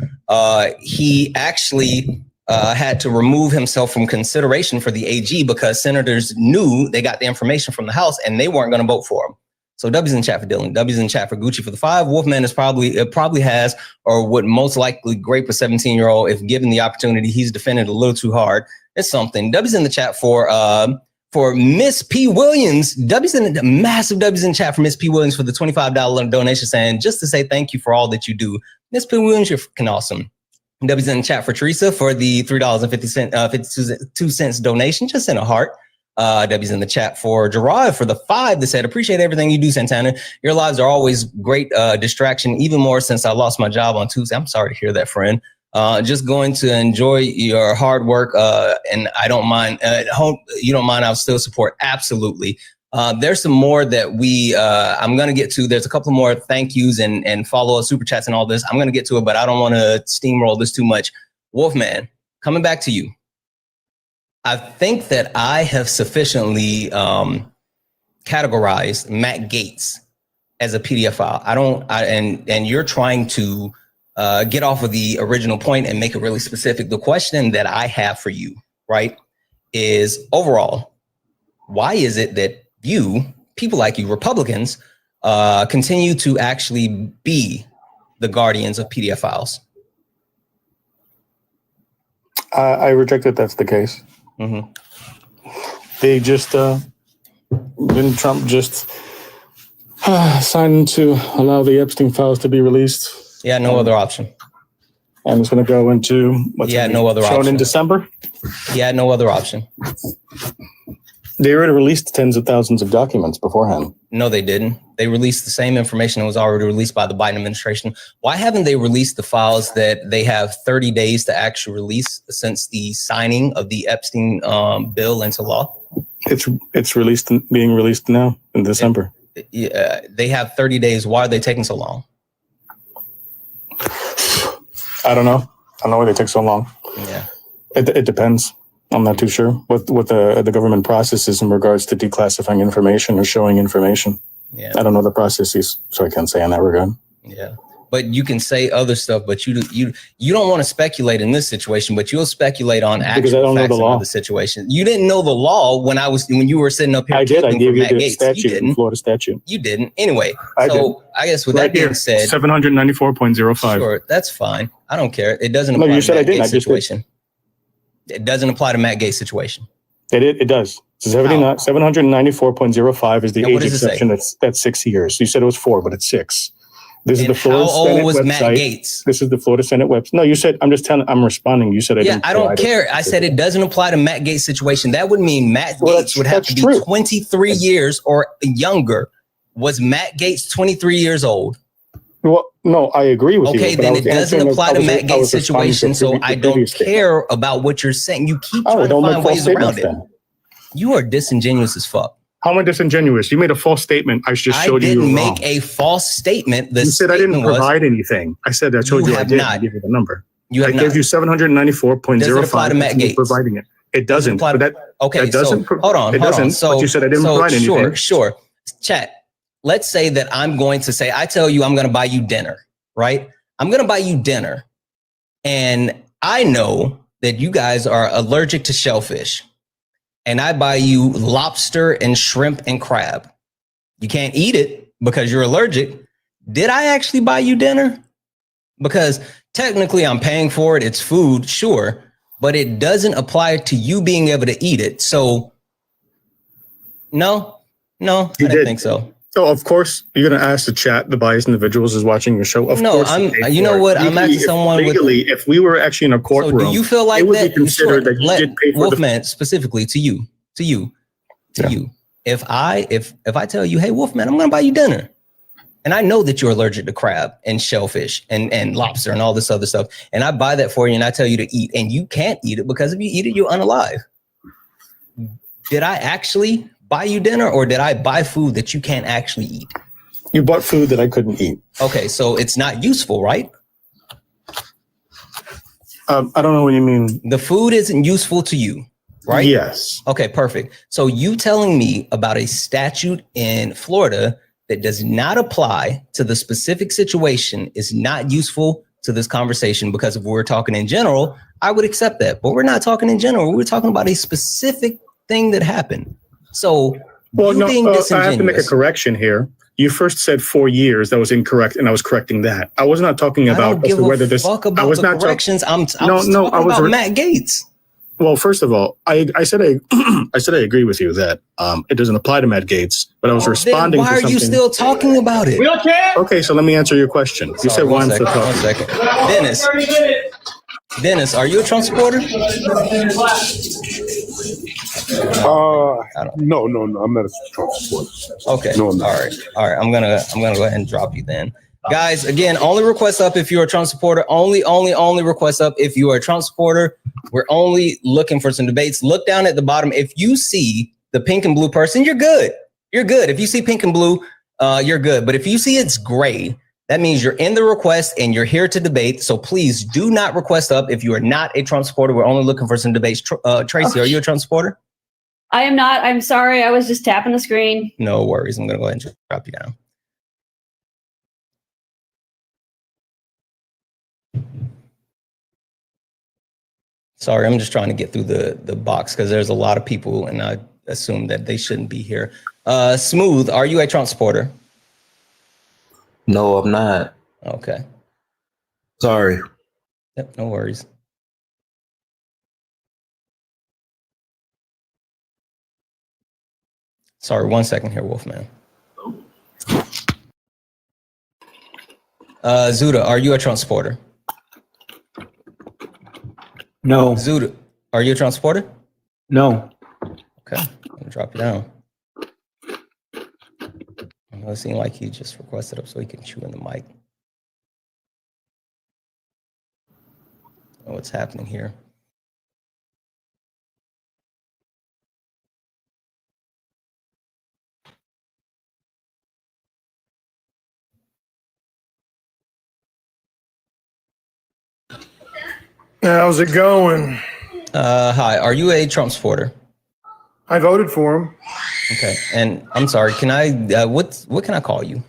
he actually had to remove himself from consideration for the AG because senators knew they got the information from the House and they weren't going to vote for him. So W's in chat for Dylan. W's in chat for Gucci for the 5. Wolfman is probably has or would most likely grape a 17-year-old if given the opportunity. He's defended a little too hard. It's something. W's in the chat for Miss P. Williams. Massive W's in chat for Miss P. Williams for the $25 donation, saying just to say thank you for all that you do. Miss P. Williams, you're freaking awesome. W's in the chat for Teresa for the $3.52 donation, just in a heart. W's in the chat for Gerard for the 5 that said, appreciate everything you do, Santana. Your lives are always great distraction, even more since I lost my job on Tuesday. I'm sorry to hear that, friend. Just going to enjoy your hard work, and I don't mind. Hope you don't mind. I'll still support. Absolutely. There's some more that I'm going to get to. There's a couple more thank yous and follow-up super chats and all this. I'm going to get to it, but I don't want to steamroll this too much. Wolfman, coming back to you. I think that I have sufficiently categorized Matt Gaetz as a pedophile. And you're trying to get off of the original point and make it really specific. The question that I have for you, right, is overall, why is it that people like you, Republicans, continue to actually be the guardians of PDF files? I reject that that's the case. Mm-hmm. They just, didn't Trump just sign to allow the Epstein files to be released? Yeah, no other option. And it's going to go into no other option. Shown in December? Yeah, no other option. They already released tens of thousands of documents beforehand. No, they didn't. They released the same information that was already released by the Biden administration. Why haven't they released the files that they have 30 days to actually release since the signing of the Epstein bill into law? It's being released now in December. They have 30 days. Why are they taking so long? I don't know. I don't know why they take so long. Yeah, it depends. I'm not too sure what the government processes in regards to declassifying information or showing information. Yeah, I don't know the processes, so I can't say in that regard. Yeah, but you can say other stuff, but you don't want to speculate in this situation, but you'll speculate on actual because I don't know the law. The situation. You didn't know the law when you were sitting up here. I did. I gave you the statute, the Florida statute. You didn't. Anyway, I guess with that being said, 794.05. Sure, that's fine. I don't care. It doesn't apply to Matt Gaetz situation. It doesn't apply to Matt Gaetz situation. It does. 794.05 is the age exception. That's 6 years. You said it was 4, but it's 6. This is the Florida Senate website. How old was Matt Gaetz? This is the Florida Senate website. No, you said, I'm responding. You said I didn't. Yeah, I don't care. I said it doesn't apply to Matt Gaetz situation. That would mean Matt Gaetz would have to be 23 years or younger. Was Matt Gaetz 23 years old? Well, no, I agree with you. Okay, then it doesn't apply to Matt Gaetz situation, so I don't care about what you're saying. You keep trying to find ways around it. You are disingenuous as fuck. How am I disingenuous? You made a false statement. I just showed you. I didn't make a false statement. You said I didn't provide anything. I said I told you I did. I gave you the number. I gave you 794.05. Does it apply to Matt Gaetz? Providing it. It doesn't. Okay, that doesn't. Hold on. It doesn't. So, but you said I didn't provide anything. Sure. Chat. Let's say that I'm going to say, I tell you I'm going to buy you dinner, right? I'm going to buy you dinner. And I know that you guys are allergic to shellfish. And I buy you lobster and shrimp and crab. You can't eat it because you're allergic. Did I actually buy you dinner? Because technically I'm paying for it. It's food, sure. But it doesn't apply to you being able to eat it. So no, I didn't think so. So of course you're going to ask the chat, the biased individuals is watching your show. Of course, you know what? I'm asking someone legally, if we were actually in a courtroom, do you feel like it would that? be considered that you did pay for Wolfman, specifically to you. If I tell you, hey, Wolfman, I'm going to buy you dinner. And I know that you're allergic to crab and shellfish and lobster and all this other stuff. And I buy that for you and I tell you to eat and you can't eat it because if you eat it, you're unalive. Did I actually buy you dinner or did I buy food that you can't actually eat? You bought food that I couldn't eat. Okay, so it's not useful, right? I don't know what you mean. The food isn't useful to you, right? Yes. Okay, perfect. So you telling me about a statute in Florida that does not apply to the specific situation is not useful to this conversation because if we're talking in general, I would accept that. But we're not talking in general. We're talking about a specific thing that happened. So, I have to make a correction here. You first said 4 years. That was incorrect, and I was correcting that. I was not talking about whether this. I was not corrections. I was talking about Matt Gaetz. Well, first of all, I said I agree with you that it doesn't apply to Matt Gaetz, but I was responding. Why are you still talking about it? Okay, so let me answer your question. You said why I'm still talking. 1 second, Dennis, are you a Trump supporter? No, I'm not a Trump supporter. Okay. No, all right. I'm gonna go ahead and drop you then. Guys, again, only request up if you're a Trump supporter. Only request up if you are a Trump supporter. We're only looking for some debates. Look down at the bottom. If you see the pink and blue person, you're good. You're good. If you see pink and blue, you're good. But if you see it's gray, that means you're in the request and you're here to debate. So please do not request up if you are not a Trump supporter. We're only looking for some debates. Tracy, are you a Trump supporter? I am not. I'm sorry. I was just tapping the screen. No worries. I'm going to go ahead and drop you down. Sorry, I'm just trying to get through the box because there's a lot of people and I assume that they shouldn't be here. Smooth, are you a Trump supporter? No, I'm not. Okay. Sorry. Yep, no worries. Sorry, 1 second here, Wolfman. Zuda, are you a Trump supporter? No. Zuda, are you a Trump supporter? No. Okay, I'm gonna drop you down. It seemed like he just requested up so he can chew in the mic. Oh, what's happening here? How's it going? Hi, are you a Trump supporter? I voted for him. Okay, and I'm sorry, can I, what can I call you?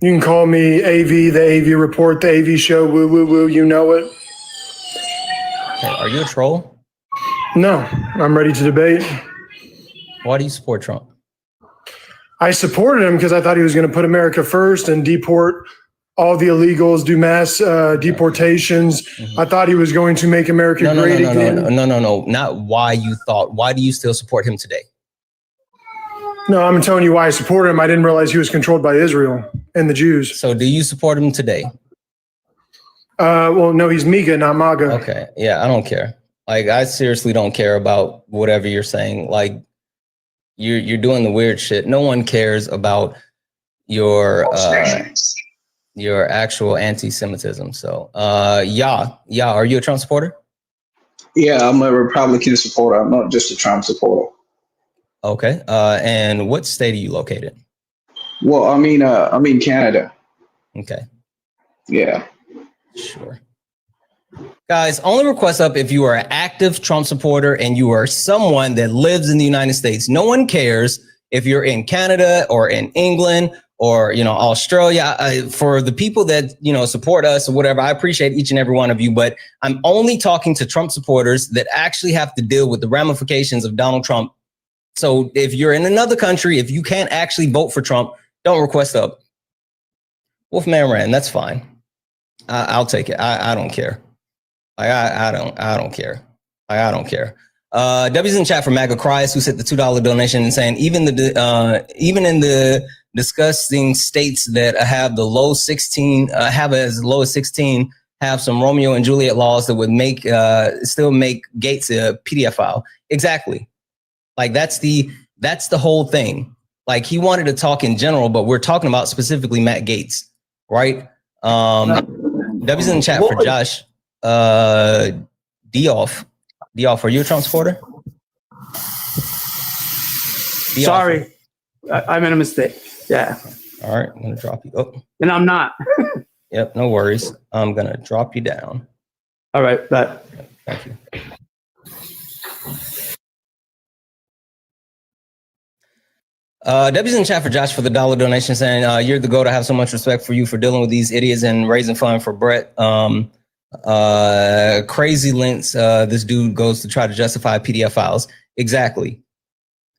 You can call me AV, the AV Report, the AV Show, woo, woo, woo, you know it. Okay, are you a troll? No, I'm ready to debate. Why do you support Trump? I supported him because I thought he was going to put America first and deport all the illegals, do mass deportations. Mm-hmm. I thought he was going to make America great again. No, not why you thought. Why do you still support him today? No, I'm telling you why I support him. I didn't realize he was controlled by Israel and the Jews. So do you support him today? Well, no, he's MAGA, not MAGA. Okay, yeah, I don't care. Like, I seriously don't care about whatever you're saying. Like, you're doing the weird shit. No one cares about your actual anti-Semitism. So, yeah, are you a Trump supporter? Yeah, I'm a Republican supporter. I'm not just a Trump supporter. Okay, and what state are you located? Well, I'm in Canada. Okay. Yeah. Sure. Guys, only request up if you are an active Trump supporter and you are someone that lives in the United States. No one cares if you're in Canada or in England or, Australia. For the people that, support us or whatever, I appreciate each and every one of you, but I'm only talking to Trump supporters that actually have to deal with the ramifications of Donald Trump. So if you're in another country, if you can't actually vote for Trump, don't request up. Wolfman ran, that's fine. I'll take it. I don't care. I don't care. I don't care. W's in chat for MAGA Cries, who sent the $2 donation and saying even in the disgusting states that have the low 16, have as low as 16, have some Romeo and Juliet laws that would make still make Gates a PDF file. Exactly. Like that's the whole thing. Like he wanted to talk in general, but we're talking about specifically Matt Gaetz, right? W's in the chat for Josh. Dioff, are you a Trump supporter? Dioff. Sorry, I made a mistake. Yeah. All right, I'm gonna drop you up. And I'm not. Yep, no worries. I'm gonna drop you down. All right, bye. Thank you. W's in chat for Josh for the $1 donation saying, you're the go to have so much respect for you for dealing with these idiots and raising fund for Brett. Crazy lengths. This dude goes to try to justify PDF files. Exactly.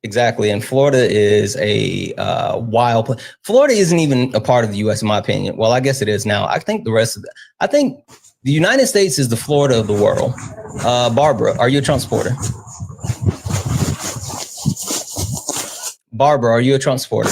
And Florida is a wild place. Florida isn't even a part of the U.S. in my opinion. Well, I guess it is now. I think the United States is the Florida of the world. Barbara, are you a Trump supporter? Barbara, are you a Trump supporter?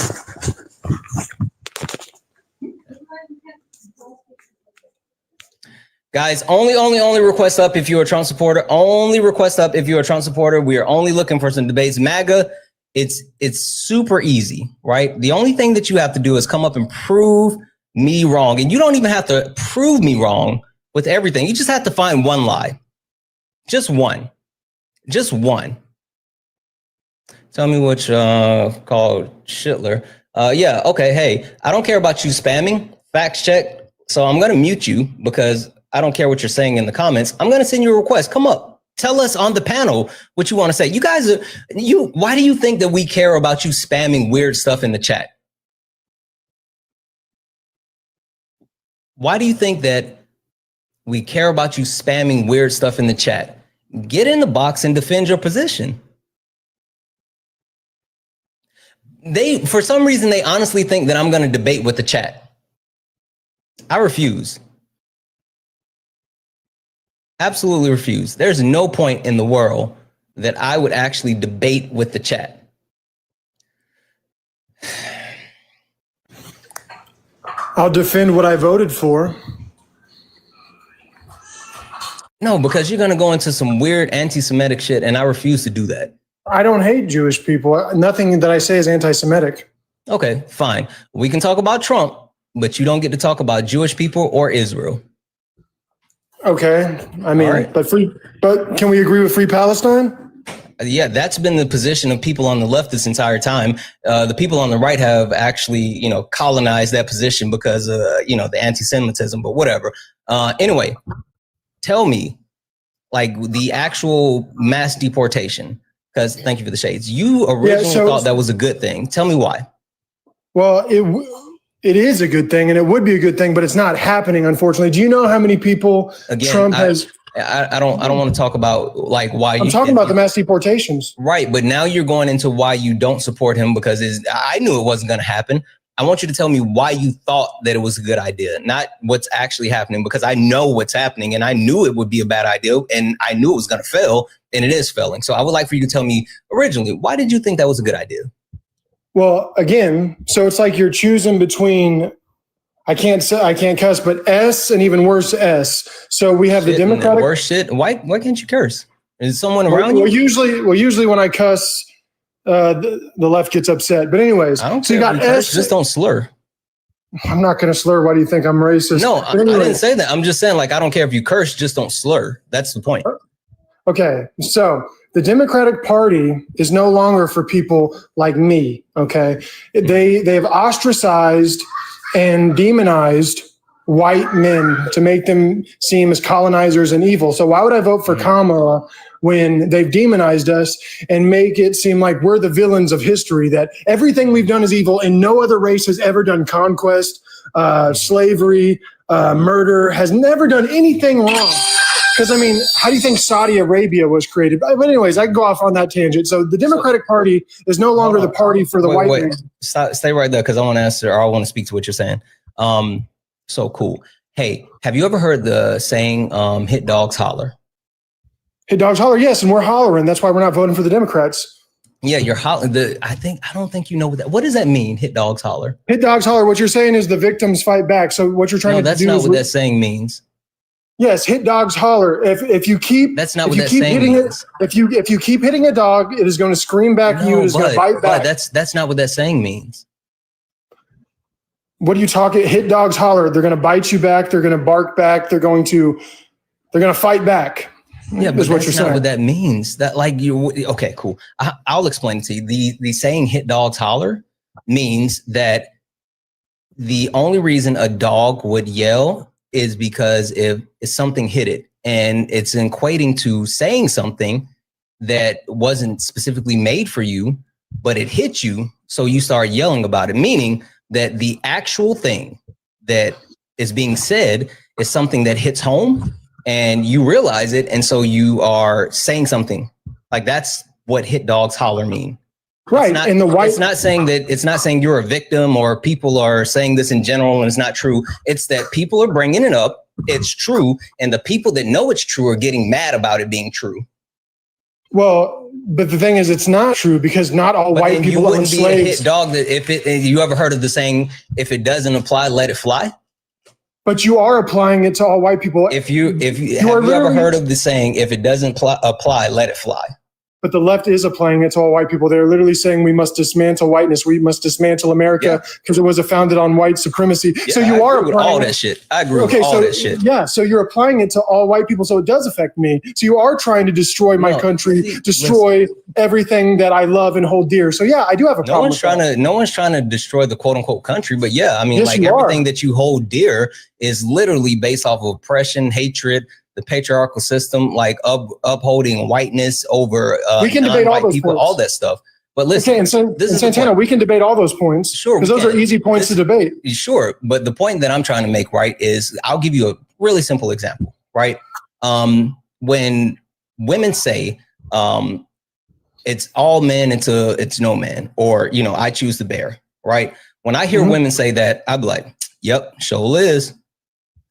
Guys, only request up if you're a Trump supporter. Only request up if you're a Trump supporter. We are only looking for some debates. MAGA, it's super easy, right? The only thing that you have to do is come up and prove me wrong. And you don't even have to prove me wrong with everything. You just have to find one lie. Just one. Tell me which called Shitler. Yeah, okay, hey, I don't care about you spamming, fact check. So I'm gonna mute you because I don't care what you're saying in the comments. I'm gonna send you a request. Come up, tell us on the panel what you wanna say. You guys why do you think that we care about you spamming weird stuff in the chat? Why do you think that we care about you spamming weird stuff in the chat? Get in the box and defend your position. For some reason, they honestly think that I'm going to debate with the chat. I refuse. Absolutely refuse. There's no point in the world that I would actually debate with the chat. I'll defend what I voted for. No, because you're going to go into some weird anti-Semitic shit, and I refuse to do that. I don't hate Jewish people. Nothing that I say is anti-Semitic. Okay, fine. We can talk about Trump, but you don't get to talk about Jewish people or Israel. Okay, I mean, right. but can we agree with Free Palestine? Yeah, that's been the position of people on the left this entire time. The people on the right have actually, colonized that position because, the anti-Semitism, but whatever. Anyway, tell me, like, the actual mass deportation, because thank you for the shades. You originally thought that was a good thing. Tell me why. Well, it is a good thing, and it would be a good thing, but it's not happening, unfortunately. Do you know how many people Trump has? I don't want to talk about like why. I'm talking about the mass deportations. Right, but now you're going into why you don't support him because I knew it wasn't going to happen. I want you to tell me why you thought that it was a good idea, not what's actually happening, because I know what's happening and I knew it would be a bad idea and I knew it was going to fail and it is failing. So I would like for you to tell me originally, why did you think that was a good idea? Well, again, so it's like you're choosing between, I can't cuss, but S and even worse S. So we have the Democratic worse shit. Why can't you curse? Is someone around you? Usually when I cuss, the left gets upset. But anyways, I don't care. You got S. Just don't slur. I'm not going to slur. Why do you think I'm racist? No, I didn't say that. I'm just saying, like, I don't care if you curse, just don't slur. That's the point. Okay, so the Democratic Party is no longer for people like me. Okay, they've ostracized and demonized white men to make them seem as colonizers and evil. So why would I vote for Kamala when they've demonized us and make it seem like we're the villains of history, that everything we've done is evil and no other race has ever done conquest, slavery, murder, has never done anything wrong. Because, I mean, how do you think Saudi Arabia was created? But anyways, I can go off on that tangent. So the Democratic Party is no longer the party for the white man. Stay right there because I want to answer, or I want to speak to what you're saying. So cool. Hey, have you ever heard the saying, hit dogs holler? Hit dogs holler, yes, and we're hollering. That's why we're not voting for the Democrats. Yeah, you're hollering. I don't think you know what does that mean? Hit dogs holler. Hit dogs holler. What you're saying is the victims fight back. So what you're trying to do is that's not what that saying means. Yes, hit dogs holler. If you keep that's not what that saying means. If you keep hitting a dog, it is going to scream back at you. It is going to bite back. That's not what that saying means. What are you talking? Hit dogs holler. They're going to bite you back. They're going to bark back. They're going to fight back. Yeah, but that's not what that means. That okay, cool. I'll explain it to you. The saying hit dogs holler means that the only reason a dog would yell is because if something hit it, and it's equating to saying something that wasn't specifically made for you, but it hit you, so you start yelling about it, meaning that the actual thing that is being said is something that hits home and you realize it. And so you are saying something like that's what hit dogs holler mean. Right. It's not saying you're a victim or people are saying this in general and it's not true. It's that people are bringing it up. It's true. And the people that know it's true are getting mad about it being true. Well, but the thing is, it's not true because not all white people own slaves. You wouldn't be a hit dog that you ever heard of the saying, if it doesn't apply, let it fly? But you are applying it to all white people. Have you ever heard of the saying, if it doesn't apply, let it fly? But the left is applying it to all white people. They're literally saying we must dismantle whiteness. We must dismantle America because it was founded on white supremacy. Yeah, so you are applying all that shit. I agree with all that shit. Yeah, so you're applying it to all white people. So it does affect me. So you are trying to destroy my country, destroy everything that I love and hold dear. So yeah, I do have a problem. No one's trying to destroy the quote unquote country. But yeah, I mean, everything that you hold dear is literally based off of oppression, hatred, the patriarchal system, like upholding whiteness over we can debate all those people, points. all that stuff. But listen, okay, and Santana, we can debate all those points. Sure, because those are easy points to debate. Sure, but the point that I'm trying to make, right, is I'll give you a really simple example, right? When women say it's all men until it's no man, or, you know, I choose the bear, right? When I hear women say that, I'd be like, yep, sure is.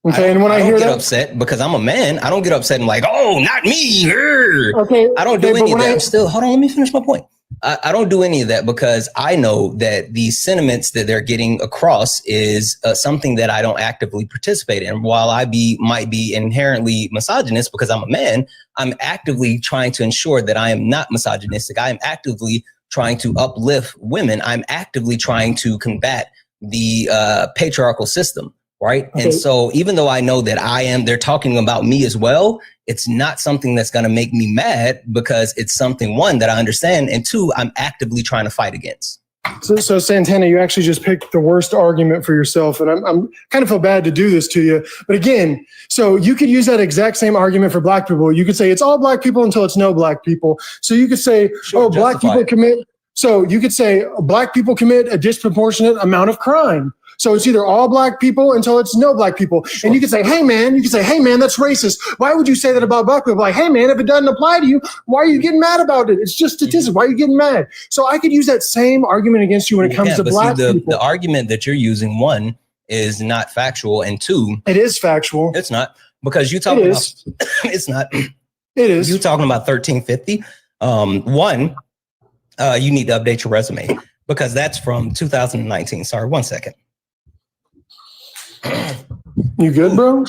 Okay, and when I hear get that, upset because I'm a man. I don't get upset and like, oh, not me. Okay, I don't do any of that. I'm still, hold on, let me finish my point. I don't do any of that because I know that the sentiments that they're getting across is something that I don't actively participate in. While I might be inherently misogynist because I'm a man, I'm actively trying to ensure that I am not misogynistic. I am actively trying to uplift women. I'm actively trying to combat the patriarchal system. Right. Okay. And so even though I know that they're talking about me as well, it's not something that's going to make me mad because it's something, one, that I understand, and two, I'm actively trying to fight against. So Santana, you actually just picked the worst argument for yourself. And I'm kind of feel bad to do this to you. But again, so you could use that exact same argument for black people. You could say it's all black people until it's no black people. So you could say, black people commit. So you could say black people commit a disproportionate amount of crime. So it's either all black people until it's no black people. Sure. And you can say, hey, man, that's racist. Why would you say that about black people? Like, hey, man, if it doesn't apply to you, why are you getting mad about it? It's just statistics. Why are you getting mad? So I could use that same argument against you when it comes to black people. The argument that you're using, one, is not factual, and two, it is factual. It's not, because you're talking about, it's not. It is. You're talking about 1350. One, you need to update your resume because that's from 2019. Sorry, 1 second. You good, bro?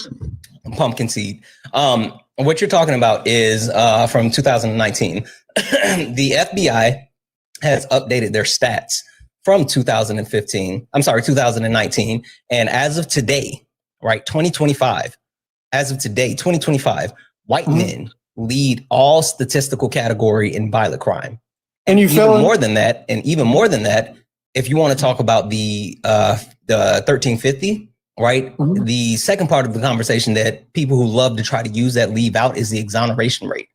Pumpkin seed. What you're talking about is from 2019. The FBI has updated their stats from 2019. And as of today, right, 2025, white men lead all statistical category in violent crime. And you even more than that, if you want to talk about the 1350, right? The second part of the conversation that people who love to try to use that leave out is the exoneration rate.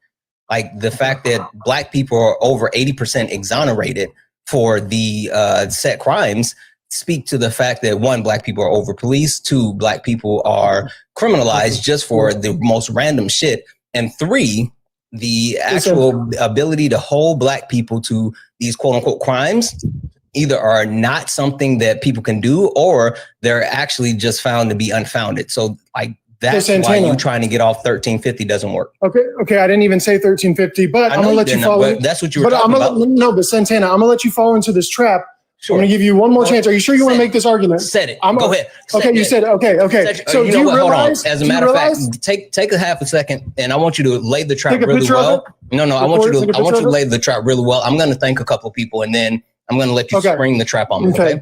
Like the fact that black people are over 80% exonerated for the set crimes speak to the fact that, one, black people are over policed, two, black people are criminalized just for the most random shit, and three, the actual ability to hold black people to these quote unquote crimes either are not something that people can do, or they're actually just found to be unfounded. So like that's why you trying to get off 1350 doesn't work. Okay. I didn't even say 1350, but I'm gonna let you fall. That's what you were talking about. No, but Santana, I'm gonna let you fall into this trap. Sure. I'm gonna give you one more chance. Are you sure you want to make this argument? Said it. Go ahead. Okay, you said it. Okay. So you know what? Hold on. As a matter of fact, take a half a second, and I want you to lay the trap really well. No, I want you to lay the trap really well. I'm gonna thank a couple of people, and then I'm going to let you spring the trap on me. Okay.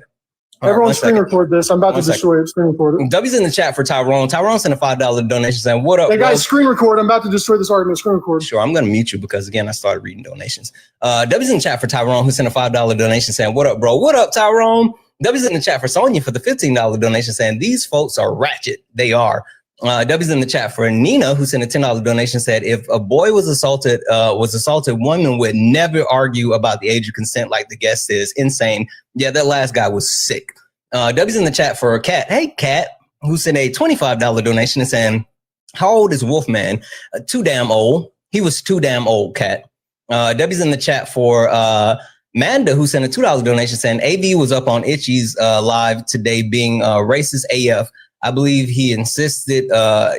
Everyone screen record this. I'm about to destroy it. Screen record it. W's in the chat for Tyrone. Tyrone sent a $5 donation saying, what up, Hey guys, screen record. I'm about to destroy this argument. Screen record. Sure. I'm going to mute you because, again, I started reading donations. W's in the chat for Tyrone, who sent a $5 donation saying, what up, bro? What up, Tyrone? W's in the chat for Sonia for the $15 donation saying, these folks are ratchet. They are. W's in the chat for Nina, who sent a $10 donation, said, if a boy was assaulted, women would never argue about the age of consent like the guest is. Insane. Yeah, that last guy was sick. W's in the chat for Kat. Hey, Kat, who sent a $25 donation and saying, how old is Wolfman? Too damn old. He was too damn old, Kat. W's in the chat for Manda, who sent a $2 donation saying, AV was up on Itchy's live today being racist AF. I believe he insisted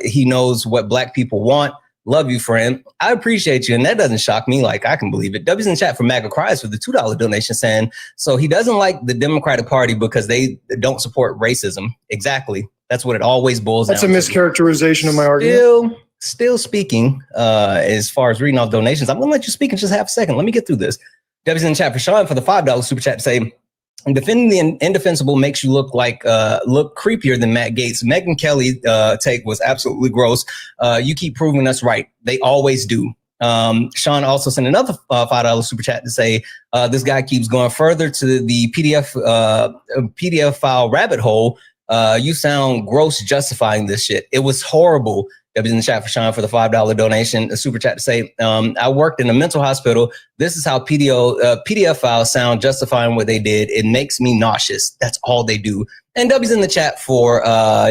he knows what black people want. Love you, friend. I appreciate you. And that doesn't shock me. Like, I can believe it. W's in the chat for MAGA Cries for the $2 donation saying, so he doesn't like the Democratic Party because they don't support racism. Exactly. That's what it always boils down to. That's a mischaracterization of my argument. Still speaking, as far as reading off donations, I'm going to let you speak in just half a second. Let me get through this. W's in the chat for Sean for the $5 super chat to say, defending the indefensible makes you look creepier than Matt Gaetz. Megyn Kelly take was absolutely gross. You keep proving us right. They always do. Sean also sent another $5 super chat to say, this guy keeps going further to the PDF file rabbit hole. You sound gross justifying this shit. It was horrible. W's in the chat for Sean for the $5 donation. A super chat to say, I worked in a mental hospital. This is how PDF files sound justifying what they did. It makes me nauseous. That's all they do. And W's in the chat for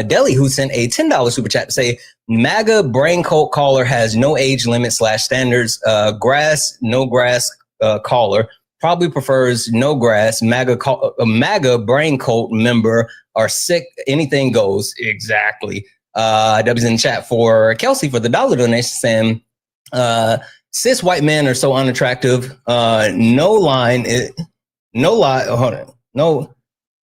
Deli, who sent a $10 super chat to say, MAGA brain cult caller has no age limit / standards. No grass caller probably prefers no grass. MAGA brain cult member are sick. Anything goes. Exactly. W's in the chat for Kelsey for the $1 donation saying, cis white men are so unattractive. No lie. Hold on. No,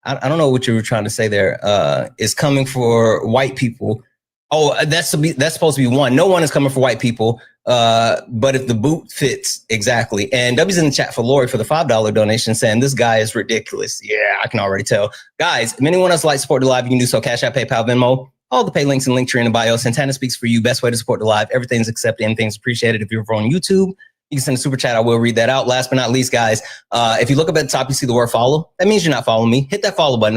I don't know what you were trying to say there. Is coming for white people. Oh, that's supposed to be one. No one is coming for white people. But if the boot fits, exactly. And W's in the chat for Lori for the $5 donation saying this guy is ridiculous. Yeah, I can already tell. Guys, if anyone else like to support the live, you can do so. Cash App, PayPal, Venmo. All the pay links and link tree in the bio. Santana speaks for you. Best way to support the live. Everything's accepted. Anything's appreciated. If you're over on YouTube, you can send a super chat. I will read that out. Last but not least, guys, if you look up at the top, you see the word follow. That means you're not following me. Hit that follow button.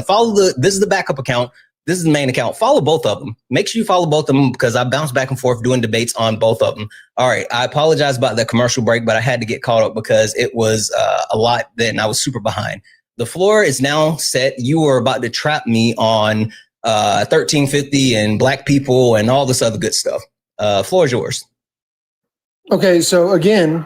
This is the backup account. This is the main account. Follow both of them. Make sure you follow both of them because I bounce back and forth doing debates on both of them. All right. I apologize about that commercial break, but I had to get caught up because it was a lot then. I was super behind. The floor is now set. You were about to trap me on 1350 and black people and all this other good stuff. Floor is yours. Okay, so again,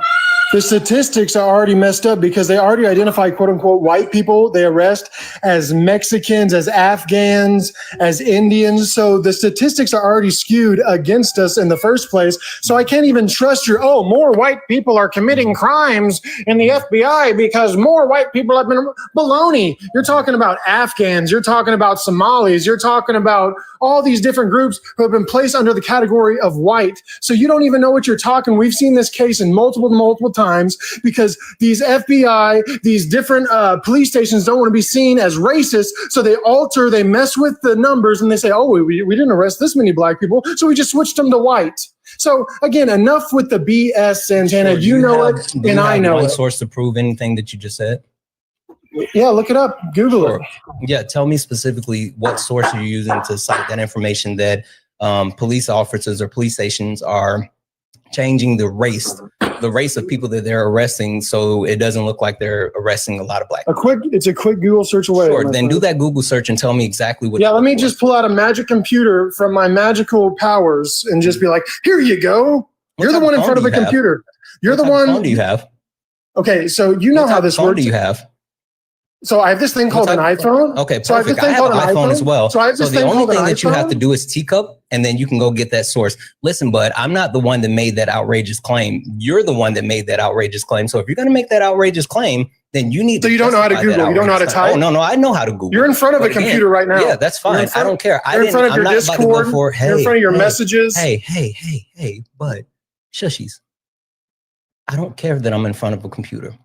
the statistics are already messed up because they already identify quote unquote white people they arrest as Mexicans, as Afghans, as Indians. So the statistics are already skewed against us in the first place. So I can't even trust more white people are committing crimes in the FBI because more white people have been baloney. You're talking about Afghans, you're talking about Somalis, you're talking about all these different groups who have been placed under the category of white. So you don't even know what you're talking. We've seen this case in multiple times because these FBI, these different police stations don't want to be seen as racist. So they mess with the numbers and they say, oh, we didn't arrest this many black people. So we just switched them to white. So again, enough with the BS, Santana. You know it and I know it. One source to prove anything that you just said? Yeah, look it up. Google it. Yeah, tell me specifically what source you're using to cite that information that police officers or police stations are changing the race of people that they're arresting so it doesn't look like they're arresting a lot of black people. It's a quick Google search away. Sure, then do that Google search and tell me exactly what. Yeah, let me just pull out a magic computer from my magical powers and just be like, here you go. You're the one in front of a computer. You're the one. What phone do you have? Okay, so you know how this works. What do you have? So I have this thing called an iPhone. Okay, perfect. So I have, I have an iPhone as well. So the only thing that you have to do is teacup, and then you can go get that source. Listen, bud, I'm not the one that made that outrageous claim. You're the one that made that outrageous claim. So if you're going to make that outrageous claim, then you need to. So you don't know how to Google. You don't know how to type. Oh no, I know how to Google. You're in front of a computer right now. Yeah, that's fine. I don't care. You're in front of your Discord. You're in front of your messages. Hey, bud, shushies. I don't care that I'm in front of a computer.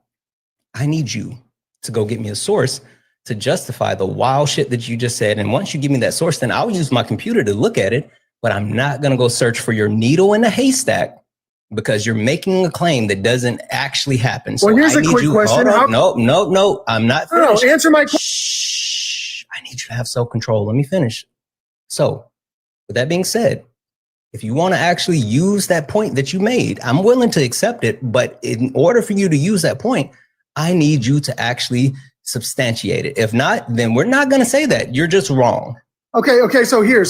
I need you to go get me a source to justify the wild shit that you just said. And once you give me that source, then I'll use my computer to look at it, but I'm not going to go search for your needle in a haystack because you're making a claim that doesn't actually happen. So well, here's a quick question. No, I'm not finished. No, answer my question. Shh, I need you to have self-control. Let me finish. So with that being said, if you want to actually use that point that you made, I'm willing to accept it. But in order for you to use that point, I need you to actually substantiate it. If not, then we're not going to say that. You're just wrong. Okay. So here,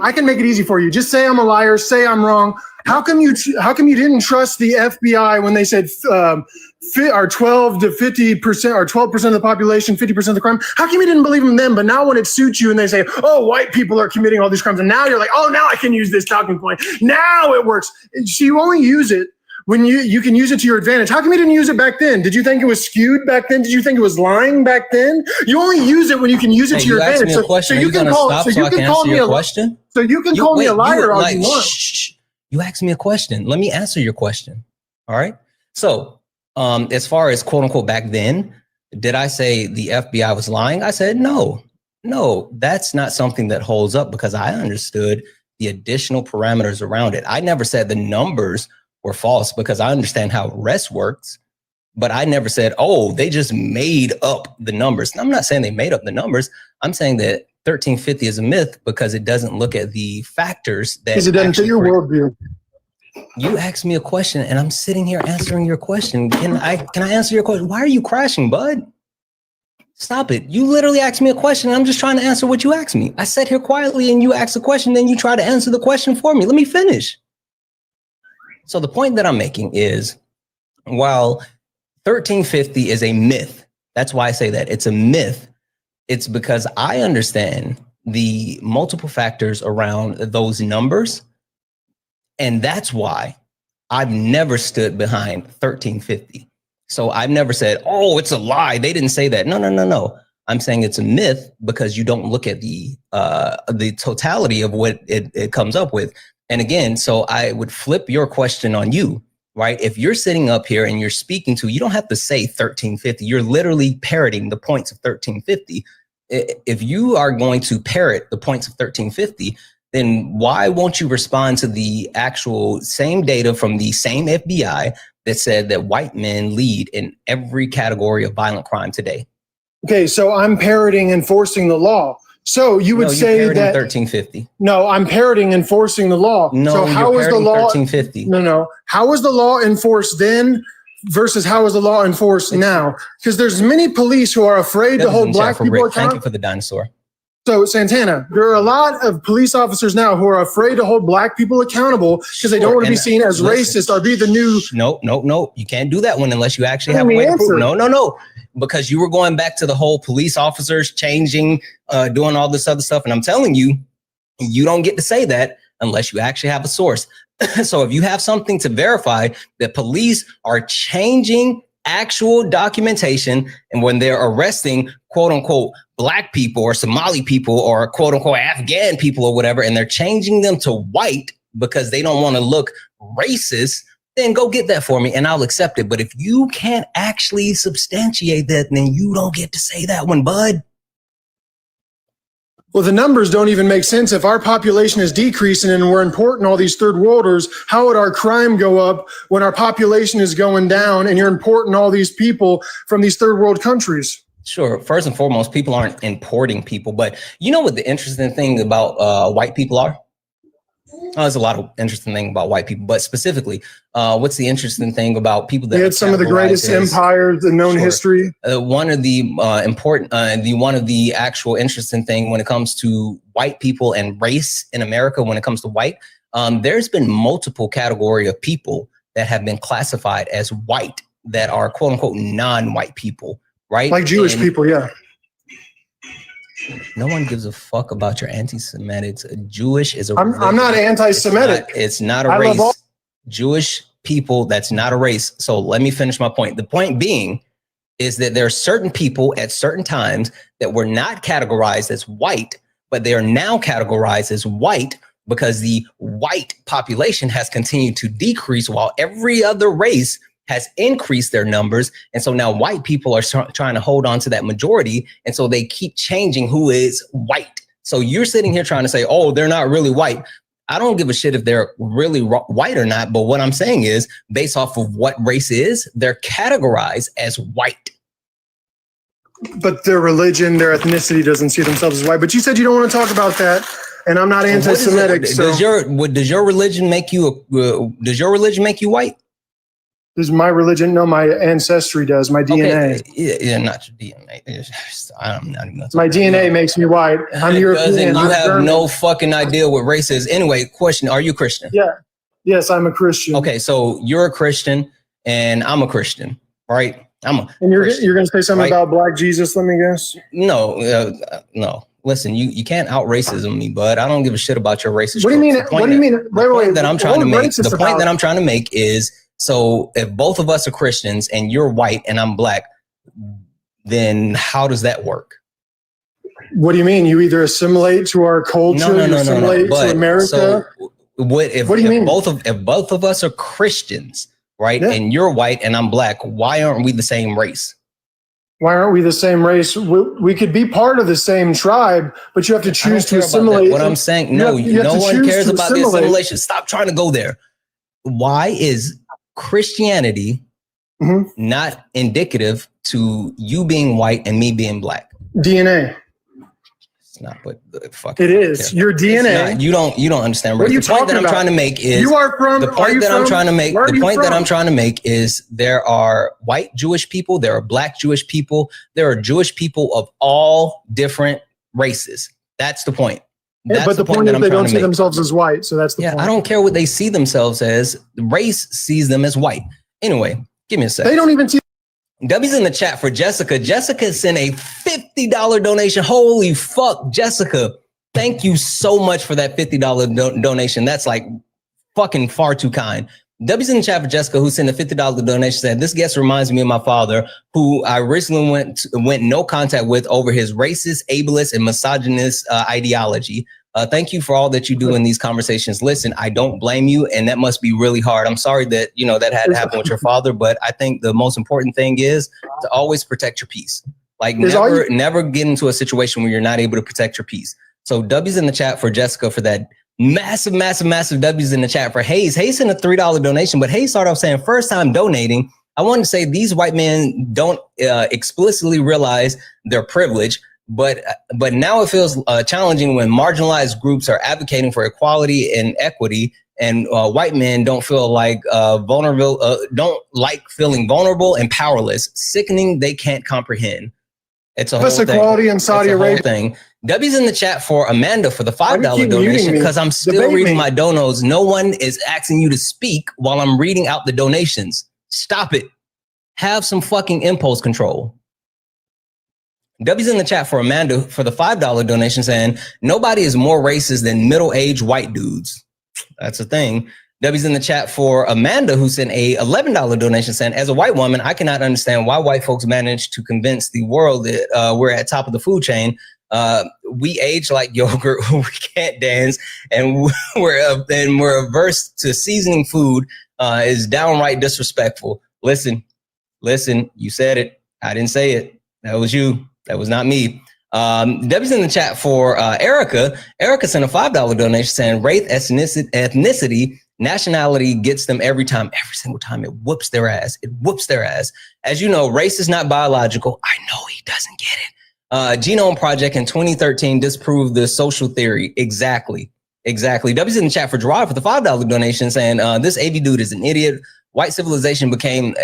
I can make it easy for you. Just say I'm a liar. Say I'm wrong. How come you didn't trust the FBI when they said are 12 to 50% or 12% of the population, 50% of the crime? How come you didn't believe them then? But now when it suits you and they say, oh, white people are committing all these crimes, and now you're like, oh, now I can use this talking point. Now it works. So you only use it when you can use it to your advantage. How come you didn't use it back then? Did you think it was skewed back then? Did you think it was lying back then? You only use it when you can use it to your advantage. So you can call me a question. So you can call me a liar all you want. You asked me a question. Let me answer your question. All right. So as far as quote unquote back then, did I say the FBI was lying? I said no, that's not something that holds up because I understood the additional parameters around it. I never said the numbers were false because I understand how arrest works, but I never said, oh, they just made up the numbers. And I'm not saying they made up the numbers. I'm saying that 1350 is a myth because it doesn't look at the factors that. Because it doesn't fit your worldview. You asked me a question and I'm sitting here answering your question. Can I answer your question? Why are you crashing, bud? Stop it. You literally asked me a question and I'm just trying to answer what you asked me. I sat here quietly and you asked a question, then you try to answer the question for me. Let me finish. So the point that I'm making is, while 1350 is a myth, that's why I say that it's a myth. It's because I understand the multiple factors around those numbers. And that's why I've never stood behind 1350. So I've never said, oh, it's a lie. They didn't say that. No. I'm saying it's a myth because you don't look at the totality of what it comes up with. And again, so I would flip your question on you, right? If you're sitting up here and you're speaking to, you don't have to say 1350. You're literally parroting the points of 1350. If you are going to parrot the points of 1350, then why won't you respond to the actual same data from the same FBI that said that white men lead in every category of violent crime today? Okay, so I'm parroting enforcing the law. So you would say that 1350. No, I'm parroting enforcing the law. No, so how is the law 1350? No. How was the law enforced then versus how is the law enforced now? Because there's many police who are afraid to hold black people accountable. Thank you for the dinosaur. So Santana, there are a lot of police officers now who are afraid to hold black people accountable because they don't want to be seen as racist or be the new. No. You can't do that one unless you actually have a way to prove. No. Because you were going back to the whole police officers changing, doing all this other stuff. And I'm telling you, you don't get to say that unless you actually have a source. So if you have something to verify that police are changing actual documentation, and when they're arresting quote unquote black people or Somali people or quote unquote Afghan people or whatever, and they're changing them to white because they don't want to look racist, then go get that for me and I'll accept it. But if you can't actually substantiate that, then you don't get to say that one, bud. Well, the numbers don't even make sense. If our population is decreasing and we're importing all these third worlders, how would our crime go up when our population is going down and you're importing all these people from these third world countries? Sure. First and foremost, people aren't importing people, but you know what the interesting thing about white people are? There's a lot of interesting thing about white people, but specifically, what's the interesting thing about people that we had some of the greatest empires in known history? One of the one of the actual interesting thing when it comes to white people and race in America, when it comes to white, there's been multiple category of people that have been classified as white that are quote unquote non-white people, right? Like Jewish people, yeah. No one gives a fuck about your anti-Semitic. Jewish is a I'm not anti-Semitic. It's not a race. Jewish people, that's not a race. So let me finish my point. The point being is that there are certain people at certain times that were not categorized as white, but they are now categorized as white because the white population has continued to decrease while every other race has increased their numbers. And so now white people are trying to hold on to that majority. And so they keep changing who is white. So you're sitting here trying to say, oh, they're not really white. I don't give a shit if they're really white or not. But what I'm saying is, based off of what race is, they're categorized as white. But their religion, their ethnicity doesn't see themselves as white. But you said you don't want to talk about that. And I'm not anti-Semitic. Does your religion make you white? Does my religion? No, my ancestry does. My DNA. Yeah, not your DNA. I'm not even gonna talk my DNA makes me white. I'm European. You have no fucking idea what race is. Anyway, question: are you Christian? Yeah. Yes, I'm a Christian. Okay, so you're a Christian, and I'm a Christian, right? And you're gonna say something about Black Jesus? Let me guess. No. Listen, you can't out racism me, bud. I don't give a shit about your racist. What do you mean? What do you mean? The point that I'm trying to make is. So if both of us are Christians and you're white and I'm black, then how does that work? What do you mean? You either assimilate to our culture, you assimilate to America. So what do you mean? If both of us are Christians, right? Yeah. And you're white and I'm black, why aren't we the same race? Why aren't we the same race? We could be part of the same tribe, but you have to choose to assimilate. What I'm saying, no one cares about the assimilation. Stop trying to go there. Why is Christianity not indicative to you being white and me being black? DNA. not, but fuck it is. Your DNA. You don't understand. What are you the point that I'm trying to make is you are from. The point that I'm trying to make. The point that I'm trying to make is there are white Jewish people, there are black Jewish people, there are Jewish people of all different races. That's the point. Yeah, but the point is they don't see themselves as white, so that's the point. I don't care what they see themselves as. Race sees them as white. Anyway, give me a second. They don't even see. W's in the chat for Jessica. Jessica sent a $50 donation. Holy fuck, Jessica. Thank you so much for that $50 donation. That's like fucking far too kind. W's in the chat for Jessica, who sent a $50 donation, said, this guest reminds me of my father, who I recently went no contact with over his racist, ableist, and misogynist ideology. Thank you for all that you do in these conversations. Listen, I don't blame you, and that must be really hard. I'm sorry that, that had to happen with your father, but I think the most important thing is to always protect your peace. Like never get into a situation where you're not able to protect your peace. So W's in the chat for Jessica for that. Massive W's in the chat for Hayes. Hayes sent a $3 donation, but Hayes started off saying first time donating. I wanted to say these white men don't explicitly realize their privilege, but now it feels challenging when marginalized groups are advocating for equality and equity, and white men don't feel like don't like feeling vulnerable and powerless. Sickening, they can't comprehend. It's a whole thing. Equality in Saudi Arabia. W's in the chat for Amanda for the $5 donation because I'm still reading my donos. No one is asking you to speak while I'm reading out the donations. Stop it. Have some fucking impulse control. W's in the chat for Amanda for the $5 donation saying nobody is more racist than middle-aged white dudes. That's a thing. W's in the chat for Amanda, who sent a $11 donation saying, as a white woman, I cannot understand why white folks manage to convince the world that we're at top of the food chain. We age like yogurt, we can't dance, and we're averse to seasoning food is downright disrespectful. Listen, you said it. I didn't say it. That was you. That was not me. Debbie's in the chat for Erica. Erica sent a $5 donation saying race, ethnicity, nationality gets them every single time. It whoops their ass. As you know, race is not biological. I know he doesn't get it. Genome Project in 2013 disproved the social theory. Exactly. W's in the chat for Gerard for the $5 donation saying this AV dude is an idiot. White civilization became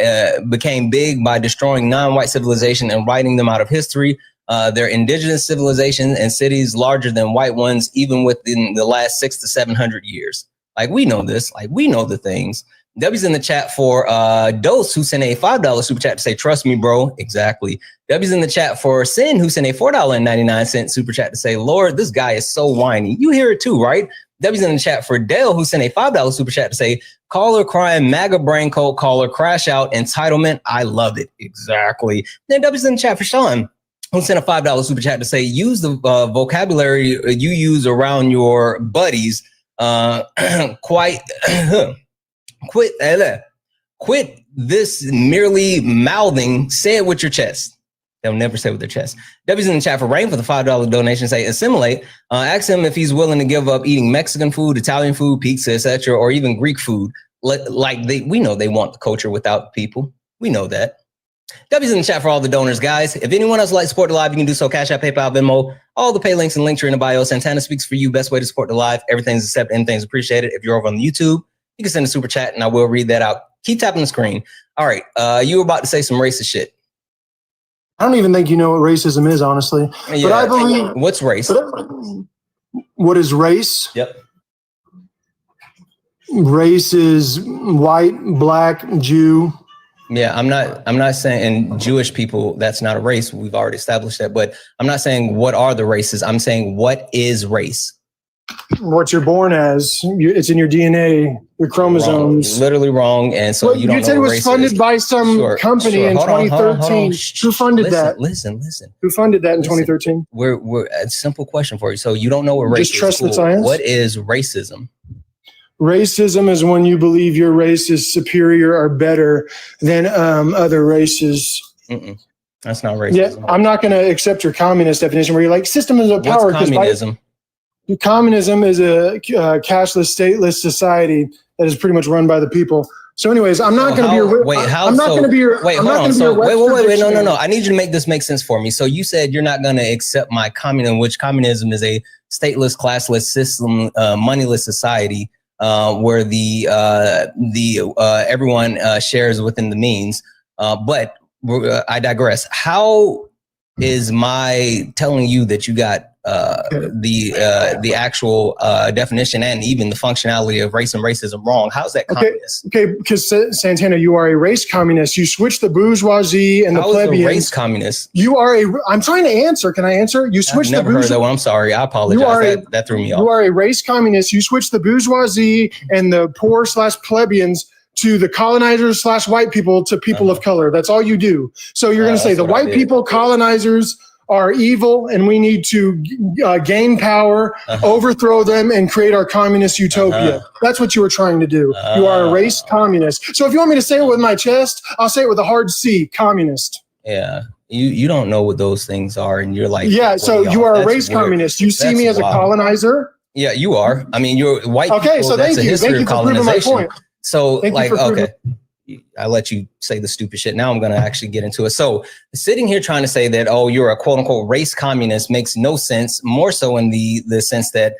big by destroying non-white civilization and writing them out of history. They're indigenous civilization and cities larger than white ones, even within the last 600 to 700 years. Like, we know this. Like, we know the things. W's in the chat for Dose, who sent a $5 super chat to say, trust me, bro. Exactly. W's in the chat for Sin, who sent a $4.99 super chat to say, Lord, this guy is so whiny. You hear it too, right? W's in the chat for Dale, who sent a $5 super chat to say, caller crying, MAGA brain code caller, crash out, entitlement. I love it. Exactly. Then W's in the chat for Sean, who sent a $5 super chat to say, use the vocabulary you use around your buddies. Quit this merely mouthing. Say it with your chest. They'll never say it with their chest. W's in the chat for Rain for the $5 donation say assimilate. Ask him if he's willing to give up eating Mexican food, Italian food, pizza, etc., or even Greek food. We know they want the culture without people. We know that. W's in the chat for all the donors, guys. If anyone else would like to support the live, you can do so. Cash App, PayPal, Venmo. All the pay links and links are in the bio. Santana speaks for you. Best way to support the live. Everything's accepted. Anything's appreciated. If you're over on YouTube, you can send a super chat and I will read that out. Keep tapping the screen. All right. You were about to say some racist shit. I don't even think you know what racism is, honestly. Yeah, but I believe. What's race? What is race? Yep. Race is white, black, Jew. Yeah, I'm not saying Jewish people, that's not a race. We've already established that. But I'm not saying what are the races. I'm saying what is race? What you're born as. It's in your DNA, your chromosomes. Wrong. Literally wrong. And so you don't know. You said it was funded by some company in 2013. Who funded that? Listen. Who funded that in 2013? We're a simple question for you. So you don't know what race is. Just trust the science. What is racism? Racism is when you believe your race is superior or better than other races. That's not racism. Yeah, I'm not going to accept your communist definition where you're like, system is a power. What's communism? Communism is a cashless, stateless society that is pretty much run by the people. So, anyways, I'm not going to be your. Wait, how? I'm not going to be your. Wait, I'm hold not on. gonna be your Wait. No. I need you to make this make sense for me. So you said you're not going to accept my communism, which communism is a stateless, classless system, moneyless society, where the everyone shares within the means. But I digress. How is my telling you that you got the actual definition and even the functionality of race and racism wrong? How's that communist? Okay, because Santana, you are a race communist. You switch the bourgeoisie and the plebeians. Race communist? You are a. I'm trying to answer. Can I answer? You switch the bourgeoisie. Never heard that one. I'm sorry. I apologize. That threw me off. You are a race communist. You switch the bourgeoisie and the poor / plebeians to the colonizers / white people to people of color. That's all you do. So you're going to say the white people, colonizers, are evil and we need to gain power, overthrow them, and create our communist utopia. That's what you were trying to do. You are a race communist. So if you want me to say it with my chest, I'll say it with a hard C, communist. Yeah. You don't know what those things are, and you're like, yeah, so you are a race communist. You see me as a colonizer? Yeah, you are. I mean, you're white people. Okay, so thank you. Thank you for proving my point. So, like, okay, I let you say the stupid shit. Now I'm going to actually get into it. So sitting here trying to say that, oh, you're a quote unquote race communist makes no sense, more so in the sense that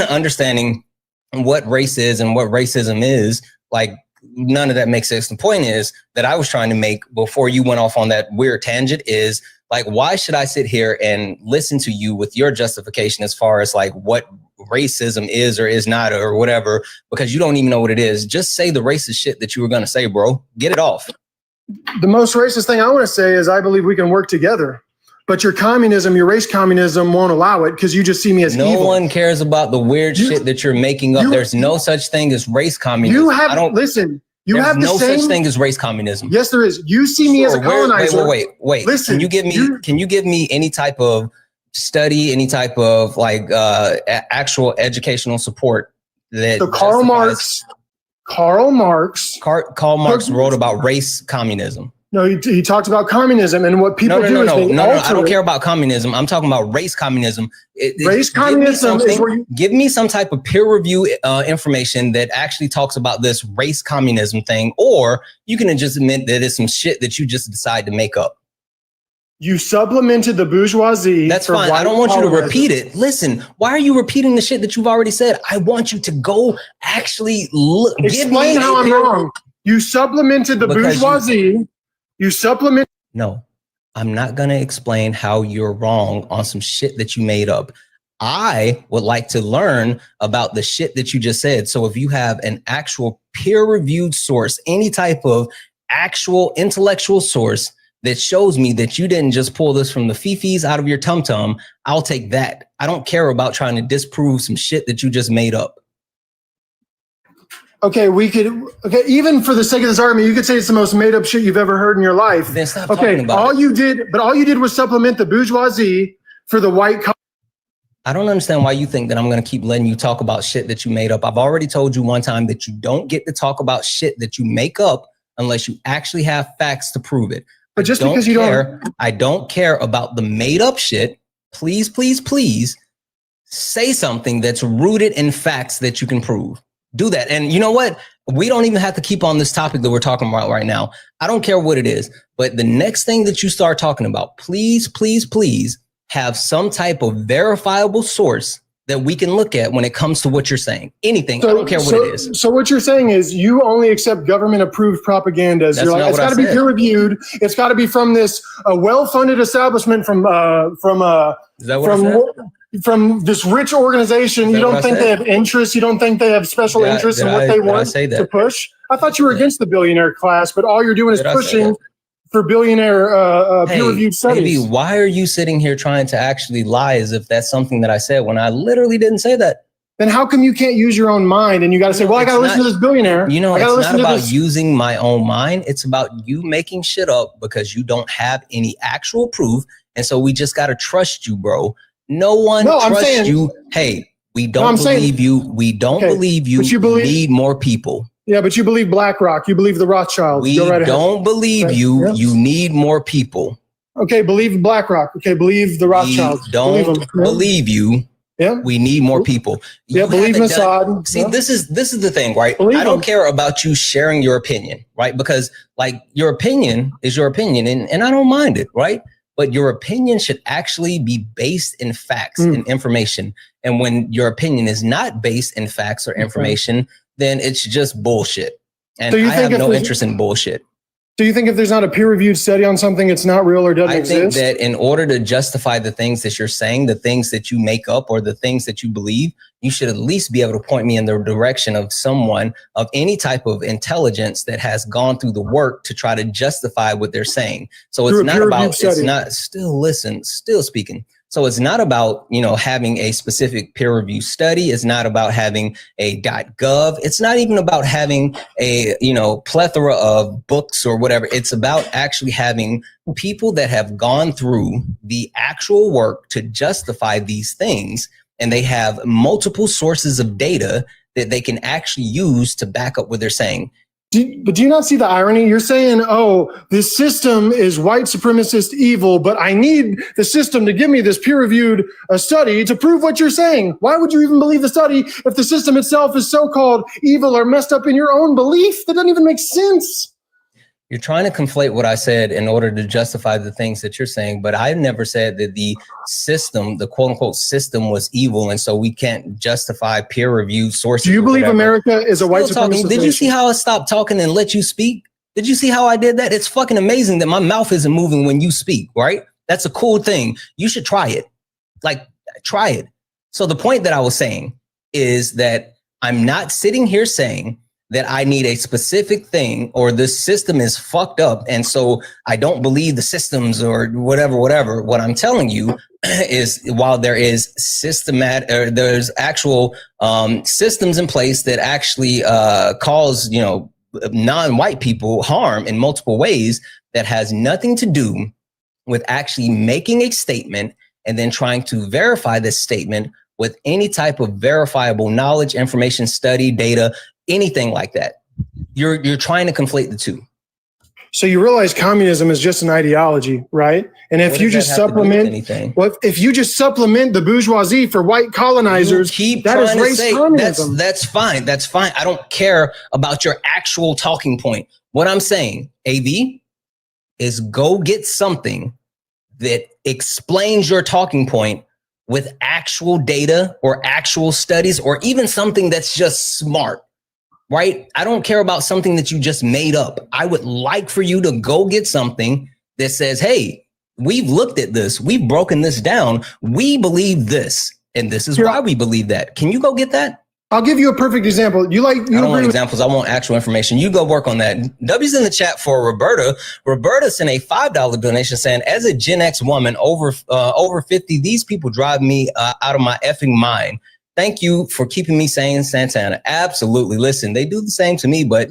understanding what race is and what racism is, like, none of that makes sense. The point is that I was trying to make before you went off on that weird tangent is, like, why should I sit here and listen to you with your justification as far as like what racism is or is not or whatever, because you don't even know what it is. Just say the racist shit that you were going to say, bro. Get it off. The most racist thing I want to say is I believe we can work together. But your communism, your race communism won't allow it because you just see me as evil. No one cares about the weird shit that you're making up. There's no such thing as race communism. You have, listen, you have the same. There's no such thing as race communism. Yes, there is. You see me as a colonizer. Wait. Listen, can you give me any type of study, any type of like actual educational support that Karl Marx wrote about race communism? No, he talked about communism and what people do. No, I don't care about communism. I'm talking about race communism. Race communism is where you give me some type of peer review information that actually talks about this race communism thing, or you can just admit that it's some shit that you just decide to make up. You supplemented the bourgeoisie. That's fine. I don't want you to repeat it. Listen, why are you repeating the shit that you've already said? I want you to go actually look. Explain how I'm wrong. You supplemented the bourgeoisie. You supplement. No, I'm not going to explain how you're wrong on some shit that you made up. I would like to learn about the shit that you just said. So if you have an actual peer-reviewed source, any type of actual intellectual source that shows me that you didn't just pull this from the fifis out of your tum-tum, I'll take that. I don't care about trying to disprove some shit that you just made up. Okay, even for the sake of this argument, you could say it's the most made up shit you've ever heard in your life. Then stop talking about all you did was supplement the bourgeoisie for the white. I don't understand why you think that I'm going to keep letting you talk about shit that you made up. I've already told you one time that you don't get to talk about shit that you make up unless you actually have facts to prove it. But just because you don't, I don't care about the made up shit. Please, please, please say something that's rooted in facts that you can prove. Do that. And you know what? We don't even have to keep on this topic that we're talking about right now. I don't care what it is, but the next thing that you start talking about, please, please, please have some type of verifiable source that we can look at when it comes to what you're saying. Anything. I don't care what it is. So what you're saying is you only accept government-approved propaganda. You're like, it's got to be peer-reviewed. It's got to be from this well-funded establishment from this rich organization. You don't think they have interests. You don't think they have special interests in what they want to push. I thought you were against the billionaire class, but all you're doing is pushing for billionaire peer-reviewed studies. Baby, why are you sitting here trying to actually lie as if that's something that I said when I literally didn't say that? Then how come you can't use your own mind and you got to say, well, I got to listen to this billionaire. You know, it's not about using my own mind. It's about you making shit up because you don't have any actual proof. And so we just got to trust you, bro. No one trusts you. Hey, we don't believe you. We don't believe you. You need more people. Yeah, but you believe BlackRock. You believe the Rothschilds. We don't believe you. Yes. You need more people. Okay, believe BlackRock. Okay, believe the Rothschilds. We don't believe you. Yeah. We need more people. Yeah, believe Mossad. See, this is the thing, right? Believe I don't him. care about you sharing your opinion, right? Because like your opinion is your opinion, and I don't mind it, right? But your opinion should actually be based in facts and information. And when your opinion is not based in facts or information, then it's just bullshit. And I have no interest in bullshit. Do you think if there's not a peer-reviewed study on something, it's not real or doesn't exist? I think that in order to justify the things that you're saying, the things that you make up or the things that you believe, you should at least be able to point me in the direction of someone of any type of intelligence that has gone through the work to try to justify what they're saying. So it's not about, still speaking. So it's not about, having a specific peer review study. It's not about having a .gov. It's not even about having a, plethora of books or whatever. It's about actually having people that have gone through the actual work to justify these things. And they have multiple sources of data that they can actually use to back up what they're saying. But do you not see the irony? You're saying, oh, this system is white supremacist evil, but I need the system to give me this peer-reviewed study to prove what you're saying. Why would you even believe the study if the system itself is so-called evil or messed up in your own belief? That doesn't even make sense. You're trying to conflate what I said in order to justify the things that you're saying, but I never said that the system, the quote unquote system, was evil, and so we can't justify peer-reviewed sources. Do you believe America is a white supremacist? Did you see how I stopped talking and let you speak? Did you see how I did that? It's fucking amazing that my mouth isn't moving when you speak, right? That's a cool thing. You should try it. Like, try it. So the point that I was saying is that I'm not sitting here saying that I need a specific thing or the system is fucked up. And so I don't believe the systems or whatever. What I'm telling you is while there is there's actual systems in place that actually cause, non-white people harm in multiple ways, that has nothing to do with actually making a statement and then trying to verify this statement with any type of verifiable knowledge, information, study, data, anything like that. You're trying to conflate the two. So you realize communism is just an ideology, right? And if you just supplement, if you just supplement the bourgeoisie for white colonizers, that is race communism. That's fine. That's fine. I don't care about your actual talking point. What I'm saying, AV, is go get something that explains your talking point with actual data or actual studies, or even something that's just smart. Right? I don't care about something that you just made up. I would like for you to go get something that says, hey, we've looked at this. We've broken this down. We believe this. And this is why we believe that. Can you go get that? I'll give you a perfect example. I don't want examples. I want actual information. You go work on that. W's in the chat for Roberta. Roberta sent a $5 donation saying, as a Gen X woman over 50, these people drive me out of my effing mind. Thank you for keeping me sane, Santana. Absolutely. Listen, they do the same to me, but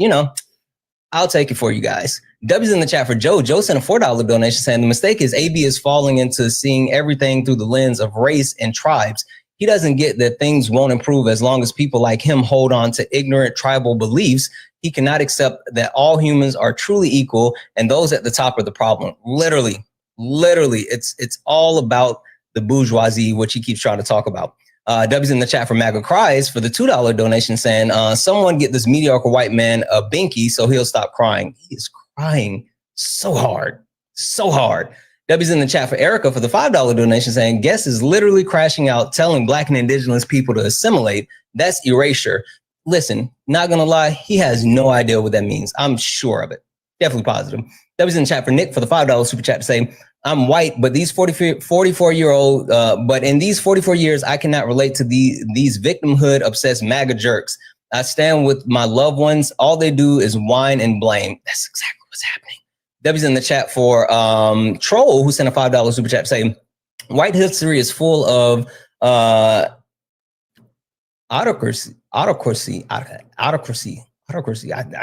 I'll take it for you guys. W's in the chat for Joe. Joe sent a $4 donation saying the mistake is AB is falling into seeing everything through the lens of race and tribes. He doesn't get that things won't improve as long as people like him hold on to ignorant tribal beliefs. He cannot accept that all humans are truly equal and those at the top are the problem. Literally, it's all about the bourgeoisie, which he keeps trying to talk about. W's in the chat for MAGA cries for the $2 donation saying, someone get this mediocre white man a binky so he'll stop crying. He is crying so hard. W's in the chat for Erica for the $5 donation saying, guess is literally crashing out, telling Black and Indigenous people to assimilate. That's erasure. Listen, not gonna lie, he has no idea what that means. I'm sure of it. Definitely positive. W's in the chat for Nick for the $5 super chat to say, I'm white, but these 44-year-old, but in these 44 years, I cannot relate to these victimhood obsessed MAGA jerks. I stand with my loved ones. All they do is whine and blame. That's exactly what's happening. W's in the chat for Troll, who sent a $5 super chat saying, white history is full of autocracy. I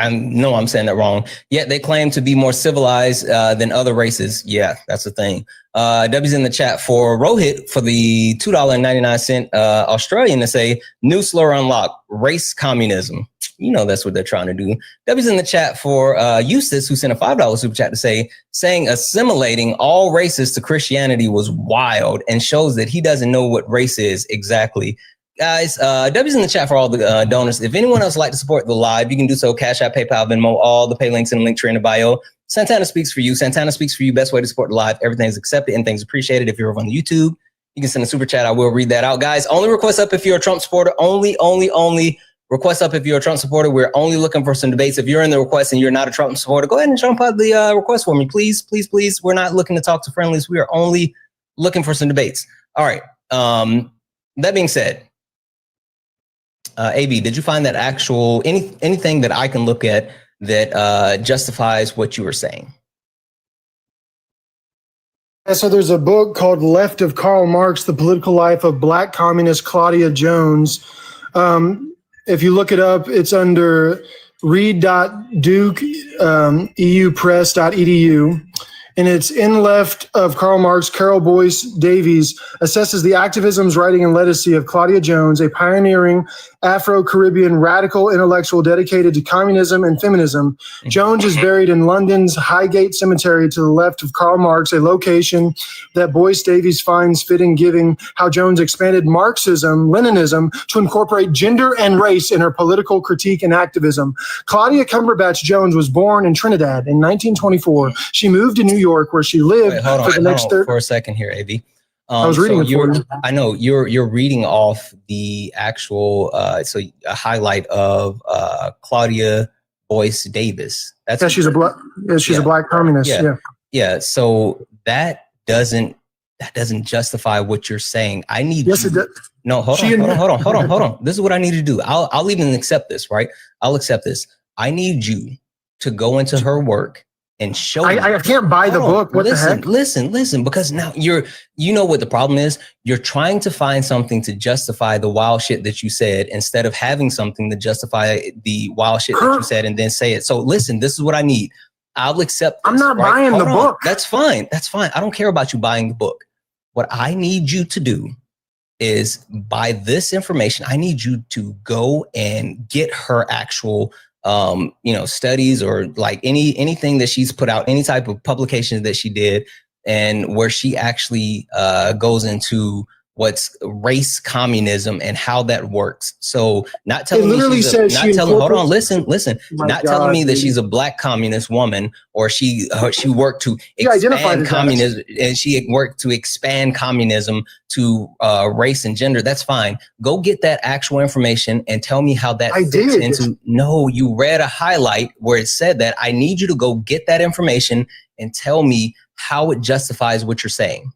know I'm saying that wrong. Yet they claim to be more civilized than other races. Yeah, that's the thing. W's in the chat for Rohit for the $2.99 Australian to say, new slur unlocked, race communism. You know that's what they're trying to do. W's in the chat for Eustace, who sent a $5 super chat to saying assimilating all races to Christianity was wild and shows that he doesn't know what race is exactly. Guys, W's in the chat for all the donors. If anyone else would like to support the live, you can do so. Cash App, PayPal, Venmo, all the pay links in the link tree in the bio. Santana speaks for you. Santana speaks for you. Best way to support the live. Everything's accepted and things appreciated. If you're over on YouTube, you can send a super chat. I will read that out. Guys, only request up if you're a Trump supporter. Only request up if you're a Trump supporter. We're only looking for some debates. If you're in the request and you're not a Trump supporter, go ahead and jump out the request for me. Please, please, please. We're not looking to talk to friendlies. We are only looking for some debates. All right. That being said, AB, did you find that actual anything that I can look at that justifies what you were saying? So there's a book called Left of Karl Marx, The Political Life of Black Communist Claudia Jones. If you look it up, it's under read.duke.eupress.edu. And it's in Left of Karl Marx. Carol Boyce Davies assesses the activisms, writing, and legacy of Claudia Jones, a pioneering Afro-Caribbean radical intellectual dedicated to communism and feminism. Jones is buried in London's Highgate Cemetery to the left of Karl Marx, a location that Boyce Davies finds fitting, given how Jones expanded Marxism, Leninism to incorporate gender and race in her political critique and activism. Claudia Cumberbatch Jones was born in Trinidad in 1924. She moved to New York, where she lived for the next for a second here, AV. I was reading it for you. I know you're reading off the actual so a highlight of Claudia Boyce Davis. That's she's a black a black communist. Yeah. So that doesn't justify what you're saying. I need it does. No, hold on. This is what I need to do. I'll even accept this, right? I'll accept this. I need you to go into her work and show me. I can't buy the book. What the heck? Listen, because now you know what the problem is? You're trying to find something to justify the wild shit that you said instead of having something to justify the wild shit that you said and then say it. So listen, this is what I need. I'll accept this, I'm not buying the book. That's fine. I don't care about you buying the book. What I need you to do is buy this information. I need you to go and get her actual studies or like anything that she's put out, any type of publications that she did, and where she actually goes into what's race communism and how that works. So not telling me telling me that she's a black communist woman, or she worked to expand communism, and she worked to expand communism to race and gender. That's fine. Go get that actual information and tell me how that fits into. No, you read a highlight where it said that. I need you to go get that information and tell me how it justifies what you're saying.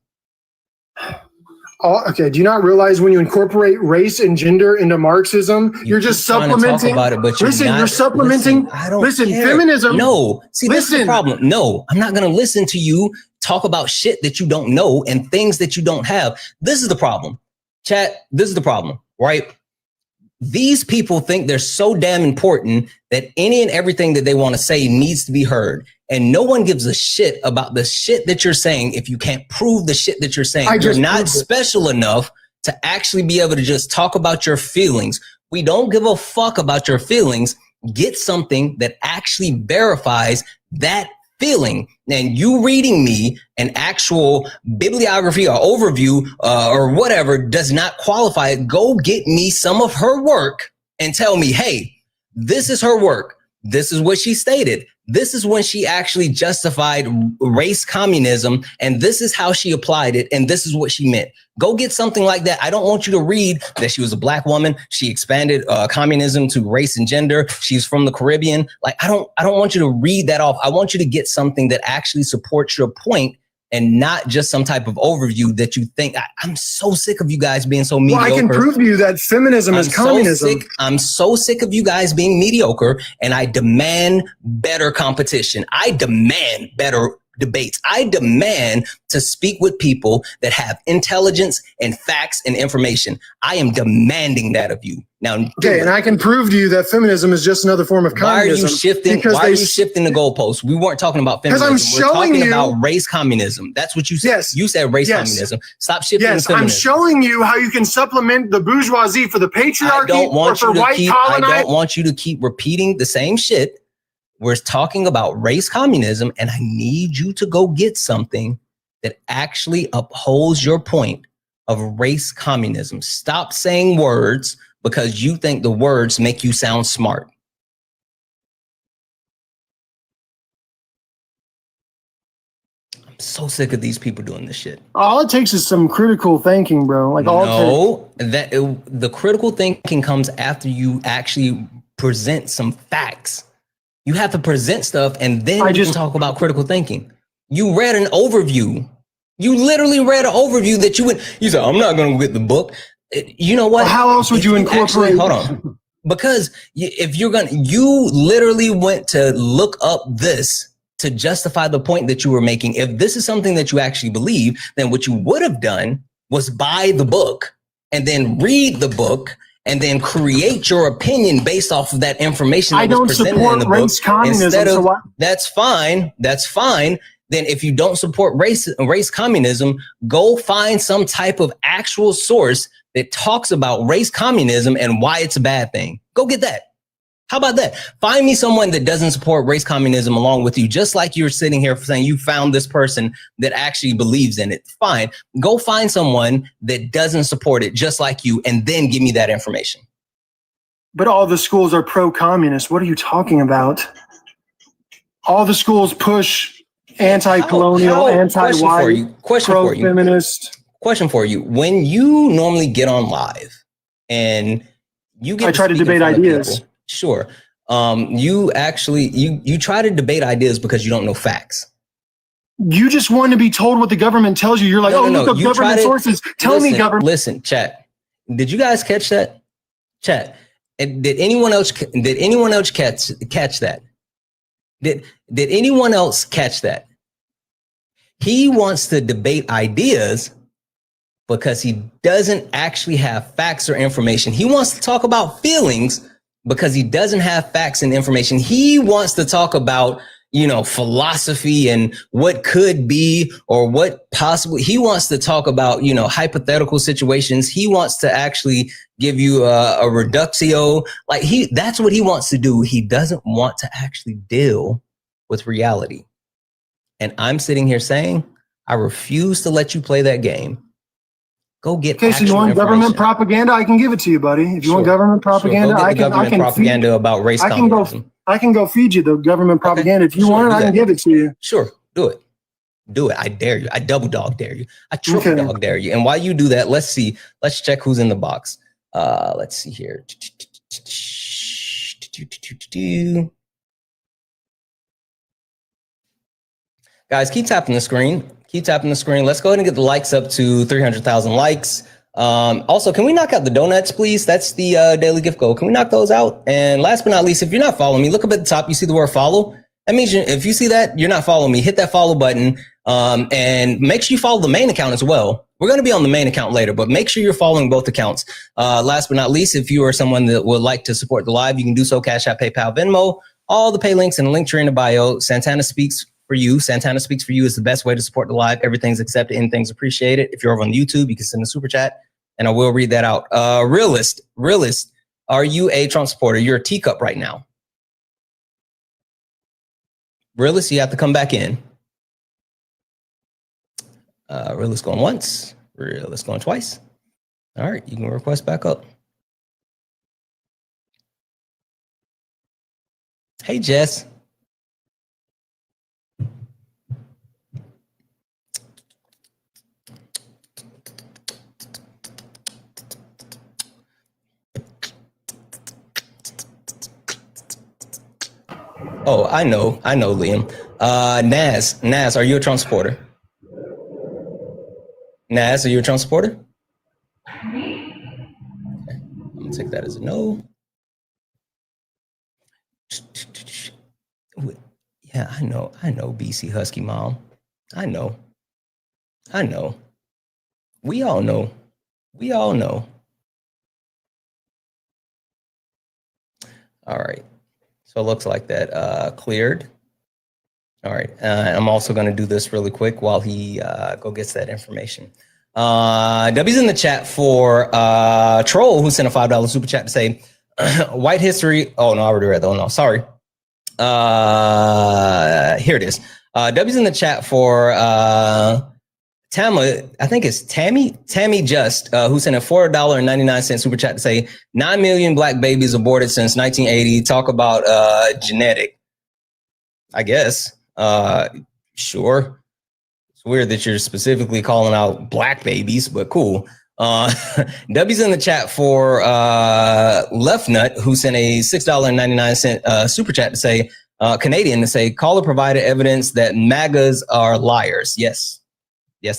Okay, do you not realize when you incorporate race and gender into Marxism, you're just supplementing? You're supplementing. I don't listen, care. feminism. No, see, this is the problem. No, I'm not going to listen to you talk about shit that you don't know and things that you don't have. This is the problem, chat. This is the problem, right? These people think they're so damn important that any and everything that they want to say needs to be heard. And no one gives a shit about the shit that you're saying if you can't prove the shit that you're saying. You're not special enough to actually be able to just talk about your feelings. We don't give a fuck about your feelings. Get something that actually verifies that feeling. And you reading me an actual bibliography or overview or whatever does not qualify it. Go get me some of her work and tell me, hey, this is her work. This is what she stated. This is when she actually justified race communism, and this is how she applied it, and this is what she meant. Go get something like that. I don't want you to read that she was a black woman. She expanded communism to race and gender. She's from the Caribbean. Like, I don't want you to read that off. I want you to get something that actually supports your point, and not just some type of overview that you think. I'm so sick of you guys being so mediocre. Well, I can prove to you that feminism is communism. I'm so sick of you guys being mediocre, and I demand better competition. I demand better debates. I demand to speak with people that have intelligence and facts and information. I am demanding that of you. Now, okay, and I can prove to you that feminism is just another form of communism. Why are you shifting the goalposts? We weren't talking about feminism. Because I'm showing you about race communism. That's what you said. Yes. You said race communism. Stop shifting to feminism. I'm showing you how you can supplement the bourgeoisie for the patriarchy or for white colonizers. I don't want you to keep repeating the same shit. We're talking about race communism, and I need you to go get something that actually upholds your point of race communism. Stop saying words because you think the words make you sound smart. I'm so sick of these people doing this shit. All it takes is some critical thinking, bro. The critical thinking comes after you actually present some facts. You have to present stuff and then you can talk about critical thinking. You read an overview. You literally read an overview that you said, I'm not going to get the book. You know what? Well, how else would you incorporate? Hold on. Because if you literally went to look up this to justify the point that you were making. If this is something that you actually believe, then what you would have done was buy the book and then read the book and then create your opinion based off of that information. I don't support race communism. That's fine. That's fine. Then if you don't support race communism, go find some type of actual source that talks about race communism and why it's a bad thing. Go get that. How about that? Find me someone that doesn't support race communism along with you, just like you're sitting here saying you found this person that actually believes in it. Fine. Go find someone that doesn't support it just like you, and then give me that information. But all the schools are pro-communist. What are you talking about? All the schools push anti-colonial, anti-white, pro-feminist. Question for you. When you normally get on live and you get I try to debate ideas. People, sure. You actually, you try to debate ideas because you don't know facts. You just want to be told what the government tells you. You're like, look up government sources. Tell me, government. Listen, chat. Did you guys catch that? Chat. And did anyone else catch that? Did anyone else catch that? He wants to debate ideas because he doesn't actually have facts or information. He wants to talk about feelings because he doesn't have facts and information. He wants to talk about, philosophy and what could be or what possibly. He wants to talk about, hypothetical situations. He wants to actually give you a reductio. That's what he wants to do. He doesn't want to actually deal with reality. And I'm sitting here saying, I refuse to let you play that game. Go get. Okay, so you want government propaganda? I can give it to you, buddy. If you want government propaganda, I can propaganda about race communism. I can go feed you the government propaganda. If you want it, I can give it to you. Sure, do it. Do it. I dare you. I double dog dare you. I triple dog dare you. And while you do that, let's see. Let's check who's in the box. Let's see here. Guys, keep tapping the screen. Keep tapping the screen. Let's go ahead and get the likes up to 300,000 likes. Also, can we knock out the donuts, please? That's the daily gift goal. Can we knock those out? And last but not least, if you're not following me, look up at the top. You see the word follow. That means if you see that, you're not following me. Hit that follow button and make sure you follow the main account as well. We're going to be on the main account later, but make sure you're following both accounts. Last but not least, if you are someone that would like to support the live, you can do so. Cash App, PayPal, Venmo, all the pay links and the link tree in the bio. Santana Speaks for You. Santana Speaks for You is the best way to support the live. Everything's accepted, anything's appreciated. If you're over on YouTube, you can send a super chat and I will read that out. Realist, are you a Trump supporter? You're a teacup right now. Realist, you have to come back in. Realist going once, realist going twice. All right, you can request back up. Hey, Jess. Oh, I know, Liam. Naz, are you a Trump supporter? Naz, are you a Trump supporter? Okay. I'm gonna take that as a no. Yeah, Yeah, I know, BC Husky Mom. I know. We all know. All right. So it looks like that cleared. All right. I'm also going to do this really quick while he go gets that information. W's in the chat for Troll, who sent a $5 super chat to say, white history. Oh, no, I already read that one. No, sorry. Here it is. W's in the chat for Tama, I think it's Tammy Just, who sent a $4.99 super chat to say 9 million black babies aborted since 1980. Talk about genetic. I guess. Sure. It's weird that you're specifically calling out black babies, but cool. W's in the chat for Left Nut, who sent a $6.99 super chat to say Canadian to say caller provided evidence that MAGAs are liars. Yes,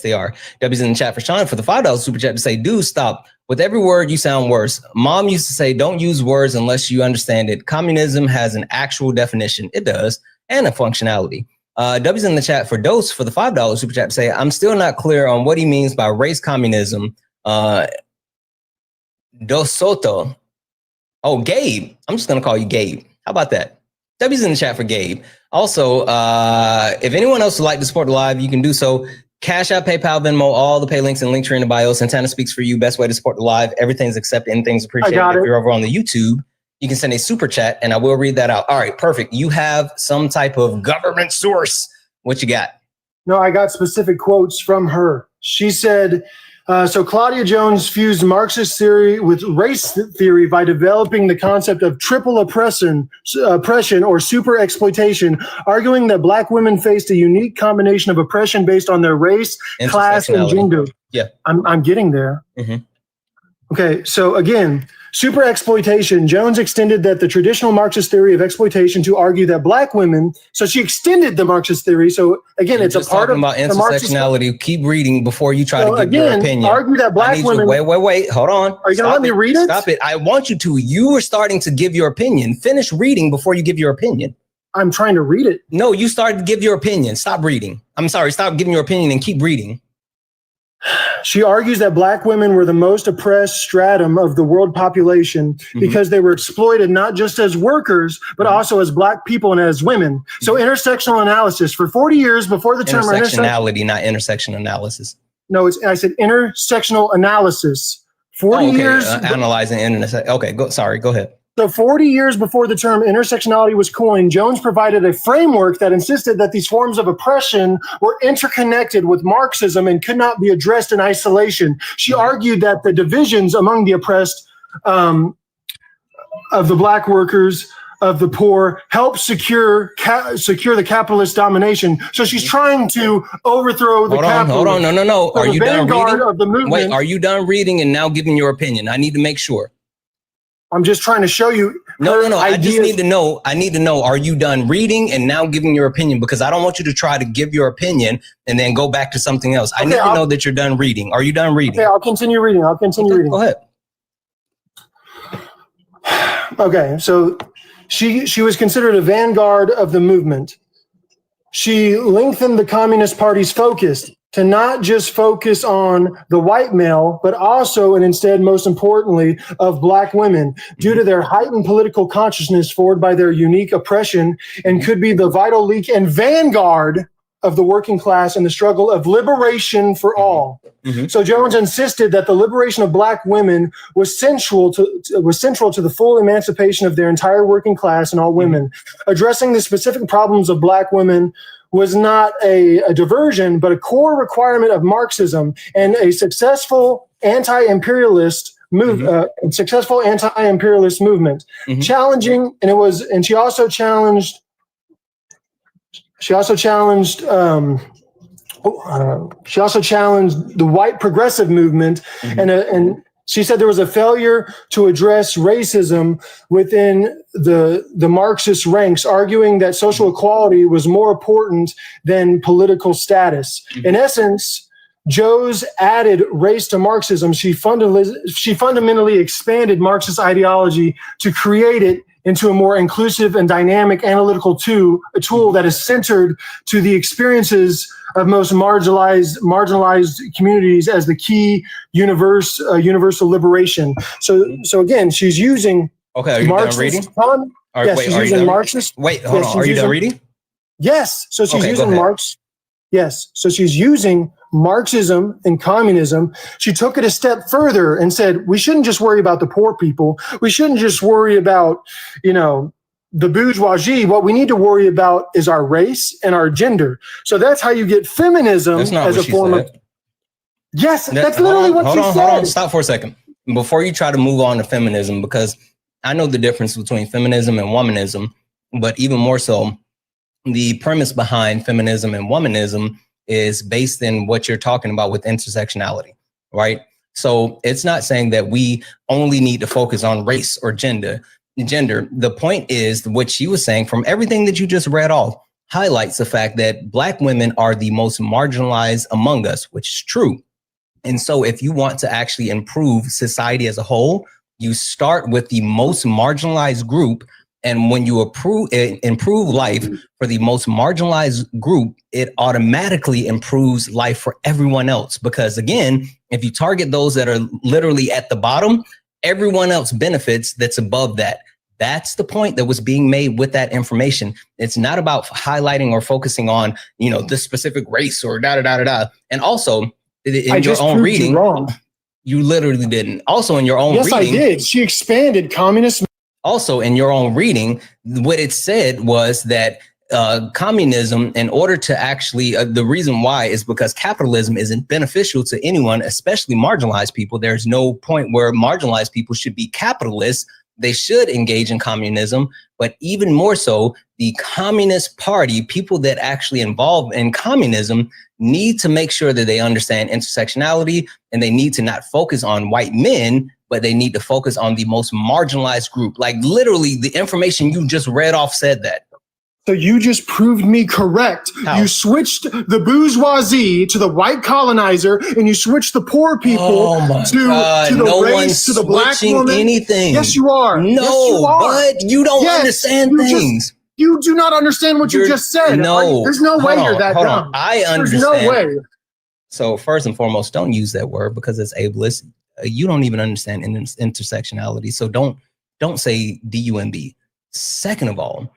they are. W's in the chat for Sean for the $5 super chat to say, dude, stop. With every word, you sound worse. Mom used to say, don't use words unless you understand it. Communism has an actual definition. It does, and a functionality. W's in the chat for Dose for the $5 super chat to say, I'm still not clear on what he means by race communism. Dos Soto. Oh, Gabe. I'm just going to call you Gabe. How about that? W's in the chat for Gabe. Also, if anyone else would like to support the live, you can do so. Cash App, PayPal, Venmo, all the pay links and links are in the bio. Santana speaks for you. Best way to support the live. Everything's accepted. Anything's appreciated. If you're over on the YouTube, you can send a super chat and I will read that out. All right, perfect. You have some type of government source. What you got? No, I got specific quotes from her. She said, so Claudia Jones fused Marxist theory with race theory by developing the concept of triple oppression or super exploitation, arguing that black women faced a unique combination of oppression based on their race, class, and gender. Yeah, I'm getting there. Mm-hmm. Okay, so again, super exploitation. Jones extended that the traditional Marxist theory of exploitation to argue that black women. So she extended the Marxist theory. So again, it's a part of about intersectionality. Keep reading before you try to give your opinion. Argue that black women. Wait. Hold on. Are you gonna let me read it? Stop it. I want you to. You were starting to give your opinion. Finish reading before you give your opinion. I'm trying to read it. No, you started to give your opinion. Stop reading. I'm sorry. Stop giving your opinion and keep reading. She argues that black women were the most oppressed stratum of the world population because they were exploited not just as workers, but also as black people and as women. So intersectional analysis for 40 years before the term intersectionality, not intersection analysis. No, I said intersectional analysis. 40 years analyzing intersection. Okay, go ahead. So 40 years before the term intersectionality was coined, Jones provided a framework that insisted that these forms of oppression were interconnected with Marxism and could not be addressed in isolation. She argued that the divisions among the oppressed of the black workers, of the poor, help secure the capitalist domination. So she's trying to overthrow the capitalists. Hold on. No. So are you done reading? Of the movement, wait, are you done reading and now giving your opinion? I need to make sure. I'm just trying to show you. No. I just need to know. I need to know, are you done reading and now giving your opinion? Because I don't want you to try to give your opinion and then go back to something else. I need to know that you're done reading. Are you done reading? Okay, I'll continue reading. Reading. Go ahead. Okay, so she was considered a vanguard of the movement. She lengthened the Communist Party's focus to not just focus on the white male, but also, and instead, most importantly, of black women, due to their heightened political consciousness forward by their unique oppression, and could be the vital link and vanguard of the working class in the struggle of liberation for all. So Jones insisted that the liberation of black women was central to the full emancipation of their entire working class and all women. Addressing the specific problems of black women was not a diversion, but a core requirement of Marxism and a successful anti-imperialist movement. Challenging, and she also challenged the white progressive movement, and she said there was a failure to address racism within the Marxist ranks, arguing that social equality was more important than political status. In essence, Jones added race to Marxism. She fundamentally expanded Marxist ideology to create it into a more inclusive and dynamic analytical tool that is centered to the experiences of most marginalized communities as the key universal liberation. So again, she's using Okay, are you done reading? Yes, she's using Marxist. Wait, hold on. Are you done reading? Yes. So she's using Marx. Yes. So she's using Marxism and communism. She took it a step further and said, we shouldn't just worry about the poor people. We shouldn't just worry about, the bourgeoisie. What we need to worry about is our race and our gender. So that's how you get feminism as a form of. Yes, that's literally what she said. Hold on. Stop for a second. Before you try to move on to feminism, because I know the difference between feminism and womanism, but even more so, the premise behind feminism and womanism is based in what you're talking about with intersectionality, right? So it's not saying that we only need to focus on race or gender. The point is what she was saying from everything that you just read off highlights the fact that Black women are the most marginalized among us, which is true. And so if you want to actually improve society as a whole, you start with the most marginalized group. And when you improve life for the most marginalized group, it automatically improves life for everyone else. Because again, if you target those that are literally at the bottom, everyone else benefits that's above that. That's the point that was being made with that information. It's not about highlighting or focusing on, this specific race or da-da-da-da-da. And also, in your own reading, you literally didn't. Also, in your own reading. Yes, I did. She expanded communist. Also, in your own reading, what it said was that communism, in order to actually, the reason why is because capitalism isn't beneficial to anyone, especially marginalized people. There's no point where marginalized people should be capitalists. They should engage in communism, but even more so, the Communist Party, people that actually involve in communism need to make sure that they understand intersectionality, and they need to not focus on white men, but they need to focus on the most marginalized group. Like literally the information you just read off said that. So you just proved me correct. How? You switched the bourgeoisie to the white colonizer, and you switched the poor people to the race, to the Black woman. Anything. Yes, you are. No, yes, you are. But you don't understand things. You do not understand what you just said. No. There's no way you're that dumb. I understand. There's no way. So first and foremost, don't use that word because it's ableist. You don't even understand intersectionality. So don't say DUMB. Second of all,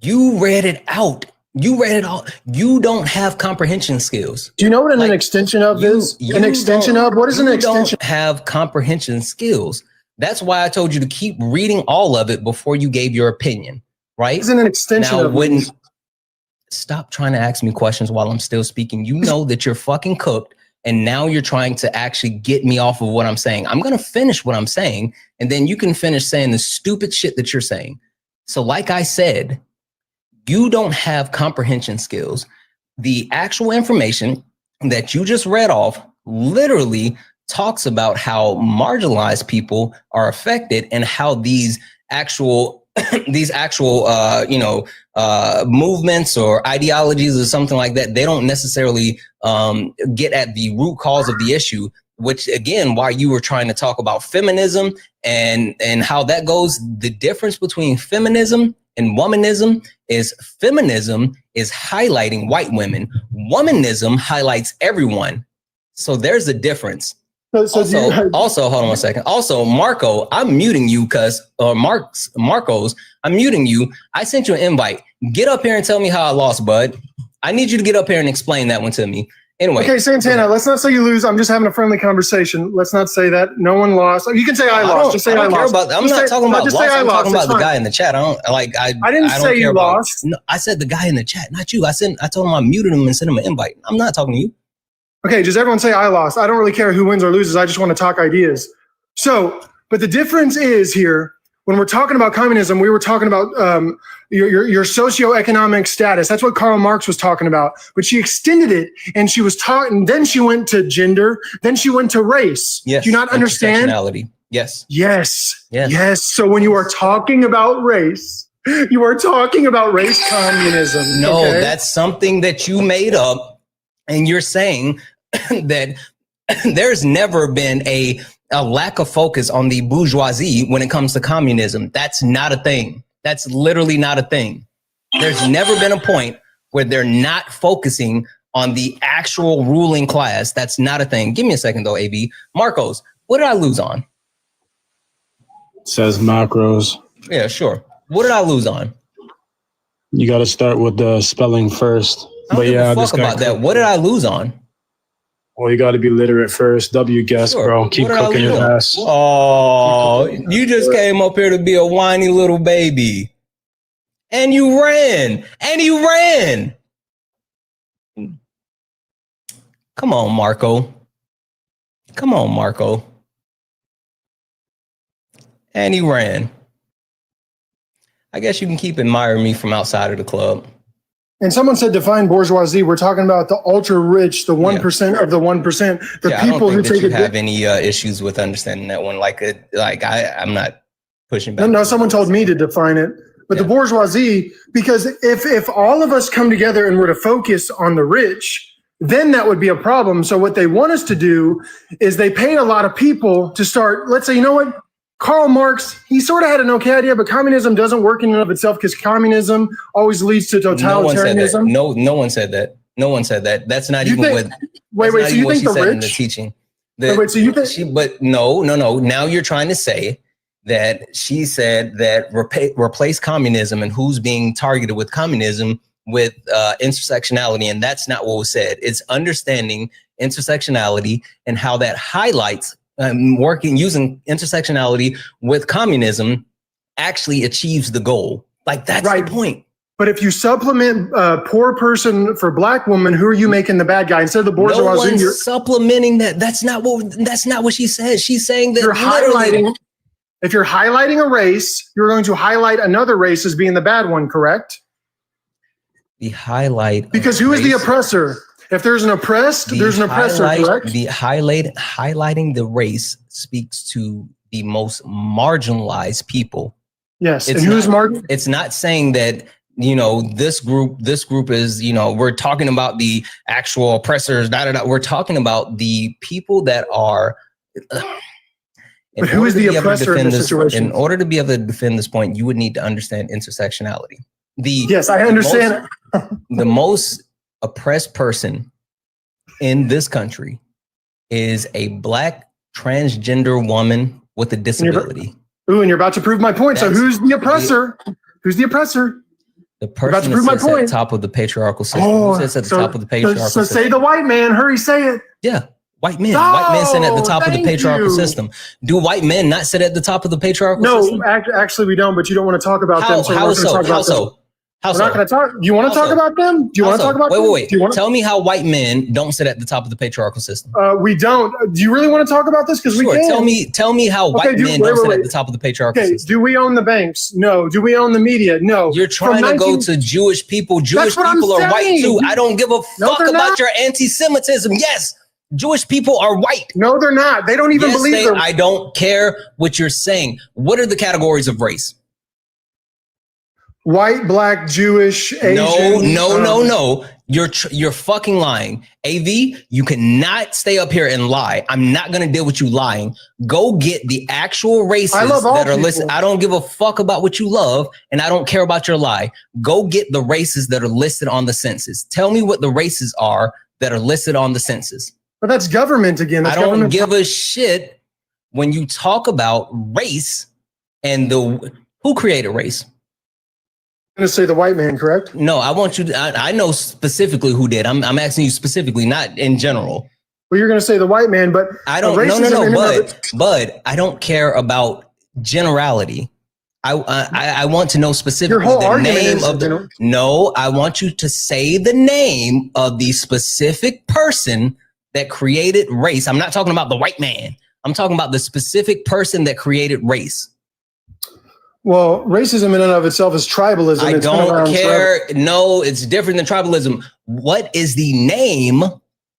you read it out. You read it all. You don't have comprehension skills. Do you know what an extension of is? An extension of? What is an extension? You don't have comprehension skills. That's why I told you to keep reading all of it before you gave your opinion, right? Isn't an extension now, of stop trying to ask me questions while I'm still speaking. You know that you're fucking cooked, and now you're trying to actually get me off of what I'm saying. I'm going to finish what I'm saying, and then you can finish saying the stupid shit that you're saying. So like I said, you don't have comprehension skills. The actual information that you just read off literally talks about how marginalized people are affected and how these actual movements or ideologies or something like that, they don't necessarily get at the root cause of the issue, which again, why you were trying to talk about feminism and how that goes. The difference between feminism and womanism is feminism is highlighting white women. Womanism highlights everyone. So there's a difference. Also, hold on a second. Also, Marco, I'm muting you Marcos, I'm muting you. I sent you an invite. Get up here and tell me how I lost, bud. I need you to get up here and explain that one to me. Anyway. Okay, Santana, let's not say you lose. I'm just having a friendly conversation. Let's not say that. No one lost. You can say I lost. Just say I lost. I'm not talking about loss. I'm talking about the guy in the chat. I didn't say you lost. No, I said the guy in the chat, not you. I told him I muted him and sent him an invite. I'm not talking to you. Okay, just everyone say I lost. I don't really care who wins or loses. I just want to talk ideas. So, but the difference is here, when we're talking about communism, we were talking about your socioeconomic status. That's what Karl Marx was talking about. But she extended it, and she was talking. Then she went to gender. Then she went to race. Yes. Do you not understand? Intersectionality. Yes. Yes. Yes. Yes. So when you are talking about race, you are talking about race communism. No, that's something that you made up, and you're saying that there's never been a a lack of focus on the bourgeoisie when it comes to communism. That's not a thing. That's literally not a thing. There's never been a point where they're not focusing on the actual ruling class. That's not a thing. Give me a second though, AV. Marcos, what did I lose on? Says macros. Yeah, sure. What did I lose on? You got to start with the spelling first. But yeah, fuck about that. What did I lose on? Well, you got to be literate first. W guess, Sure. bro. Keep cooking your ass. Oh, you just came up here to be a whiny little baby. And you ran. And you ran. Come on, Marco. Come on, Marco. And he ran. I guess you can keep admiring me from outside of the club. And someone said define bourgeoisie. We're talking about the ultra rich, the 1% of the 1%, the people who take you have any issues with understanding that one. I'm not pushing back. No, someone told me to define it. But the bourgeoisie, because if all of us come together and were to focus on the rich, then that would be a problem. So what they want us to do is they paid a lot of people to start, let's say, you know what? Karl Marx, he sort of had an okay idea, but communism doesn't work in and of itself because communism always leads to totalitarianism. No one said that. No one said that. That's not You even think- what. Wait, that's so not you even think what she the said in the rich? teaching? Wait, so you think? But no. Now you're trying to say that she said that replace communism, and who's being targeted with communism with intersectionality, and that's not what was said. It's understanding intersectionality and how that highlights using intersectionality with communism actually achieves the goal. Like that's the point. But if you supplement poor person for black woman, who are you making the bad guy instead of the bourgeoisie? No one's supplementing that. That's not what she said. She's saying that You're highlighting. If you're highlighting a race, you're going to highlight another race as being the bad one, correct? The highlight. Because who is the oppressor? If there's an oppressed, there's an oppressor, correct? The highlighting the race speaks to the most marginalized people. Yes, and who's marginalized? It's not saying that, this group is, we're talking about the actual oppressors. We're talking about the people that are. But who is the oppressor in this situation? In order to be able to defend this point, you would need to understand intersectionality. Yes, I understand. The most oppressed person in this country is a black transgender woman with a disability. And you're about to prove my point. So who's the oppressor? Who's the oppressor? The person that sits at the top of the patriarchal system. Who sits at the top of the patriarchal system? So say the white man. Hurry, say it. Yeah. White men. White men sit at the top of the patriarchal system. Do white men not sit at the top of the patriarchal system? No, actually we don't, but you don't want to talk about them. So How so? We're not going to talk. Do you want to talk about them? Do you want to talk about them? Wait. Tell me how white men don't sit at the top of the patriarchal system. We don't. Do you really want to talk about this? Because we can. Tell me how white men don't sit at the top of the patriarchal system. Do we own the banks? No. Do we own the media? No. You're trying to go to Jewish people. Jewish people are white too. I don't give a fuck about your anti-Semitism. Yes. Jewish people are white. No, they're not. They don't even believe them. I don't care what you're saying. What are the categories of race? White, black, Jewish, Asian. No. You're fucking lying. AV, you cannot stay up here and lie. I'm not going to deal with you lying. Go get the actual races that are listed. I don't give a fuck about what you love, and I don't care about your lie. Go get the races that are listed on the census. Tell me what the races are that are listed on the census. But that's government again. I don't give a shit when you talk about race and who created race. I'm going to say the white man, correct? No, I want you to, I know specifically who did. I'm asking you specifically, not in general. Well, you're going to say the white man, but I don't, but I don't care about generality. I want to know specifically the name of the, no, I want you to say the name of the specific person that created race. I'm not talking about the white man. I'm talking about the specific person that created race. Well, racism in and of itself is tribalism. I don't care. No, it's different than tribalism. What is the name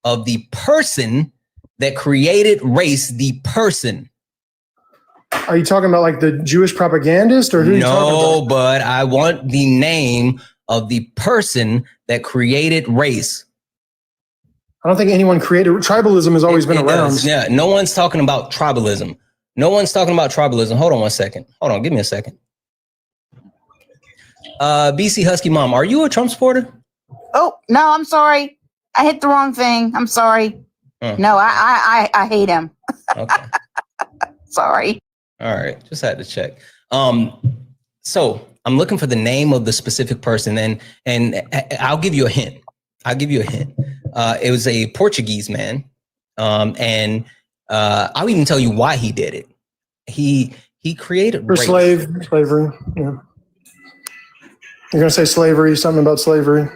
of the person that created race? The person. Are you talking about like the Jewish propagandist or who? No, but I want the name of the person that created race. I don't think anyone created tribalism. Has always been around. Does. Yeah, no one's talking about tribalism. No one's talking about tribalism. Hold on 1 second. Hold on, give me a second. BC Husky Mom, are you a Trump supporter? Oh no, I'm sorry. I hit the wrong thing. I'm sorry. No, I hate him. Okay. Sorry. All right, just had to check. So I'm looking for the name of the specific person, and I'll give you a hint. It was a Portuguese man, and I'll even tell you why he did it. He created for slavery. Yeah. You're gonna say slavery? Something about slavery?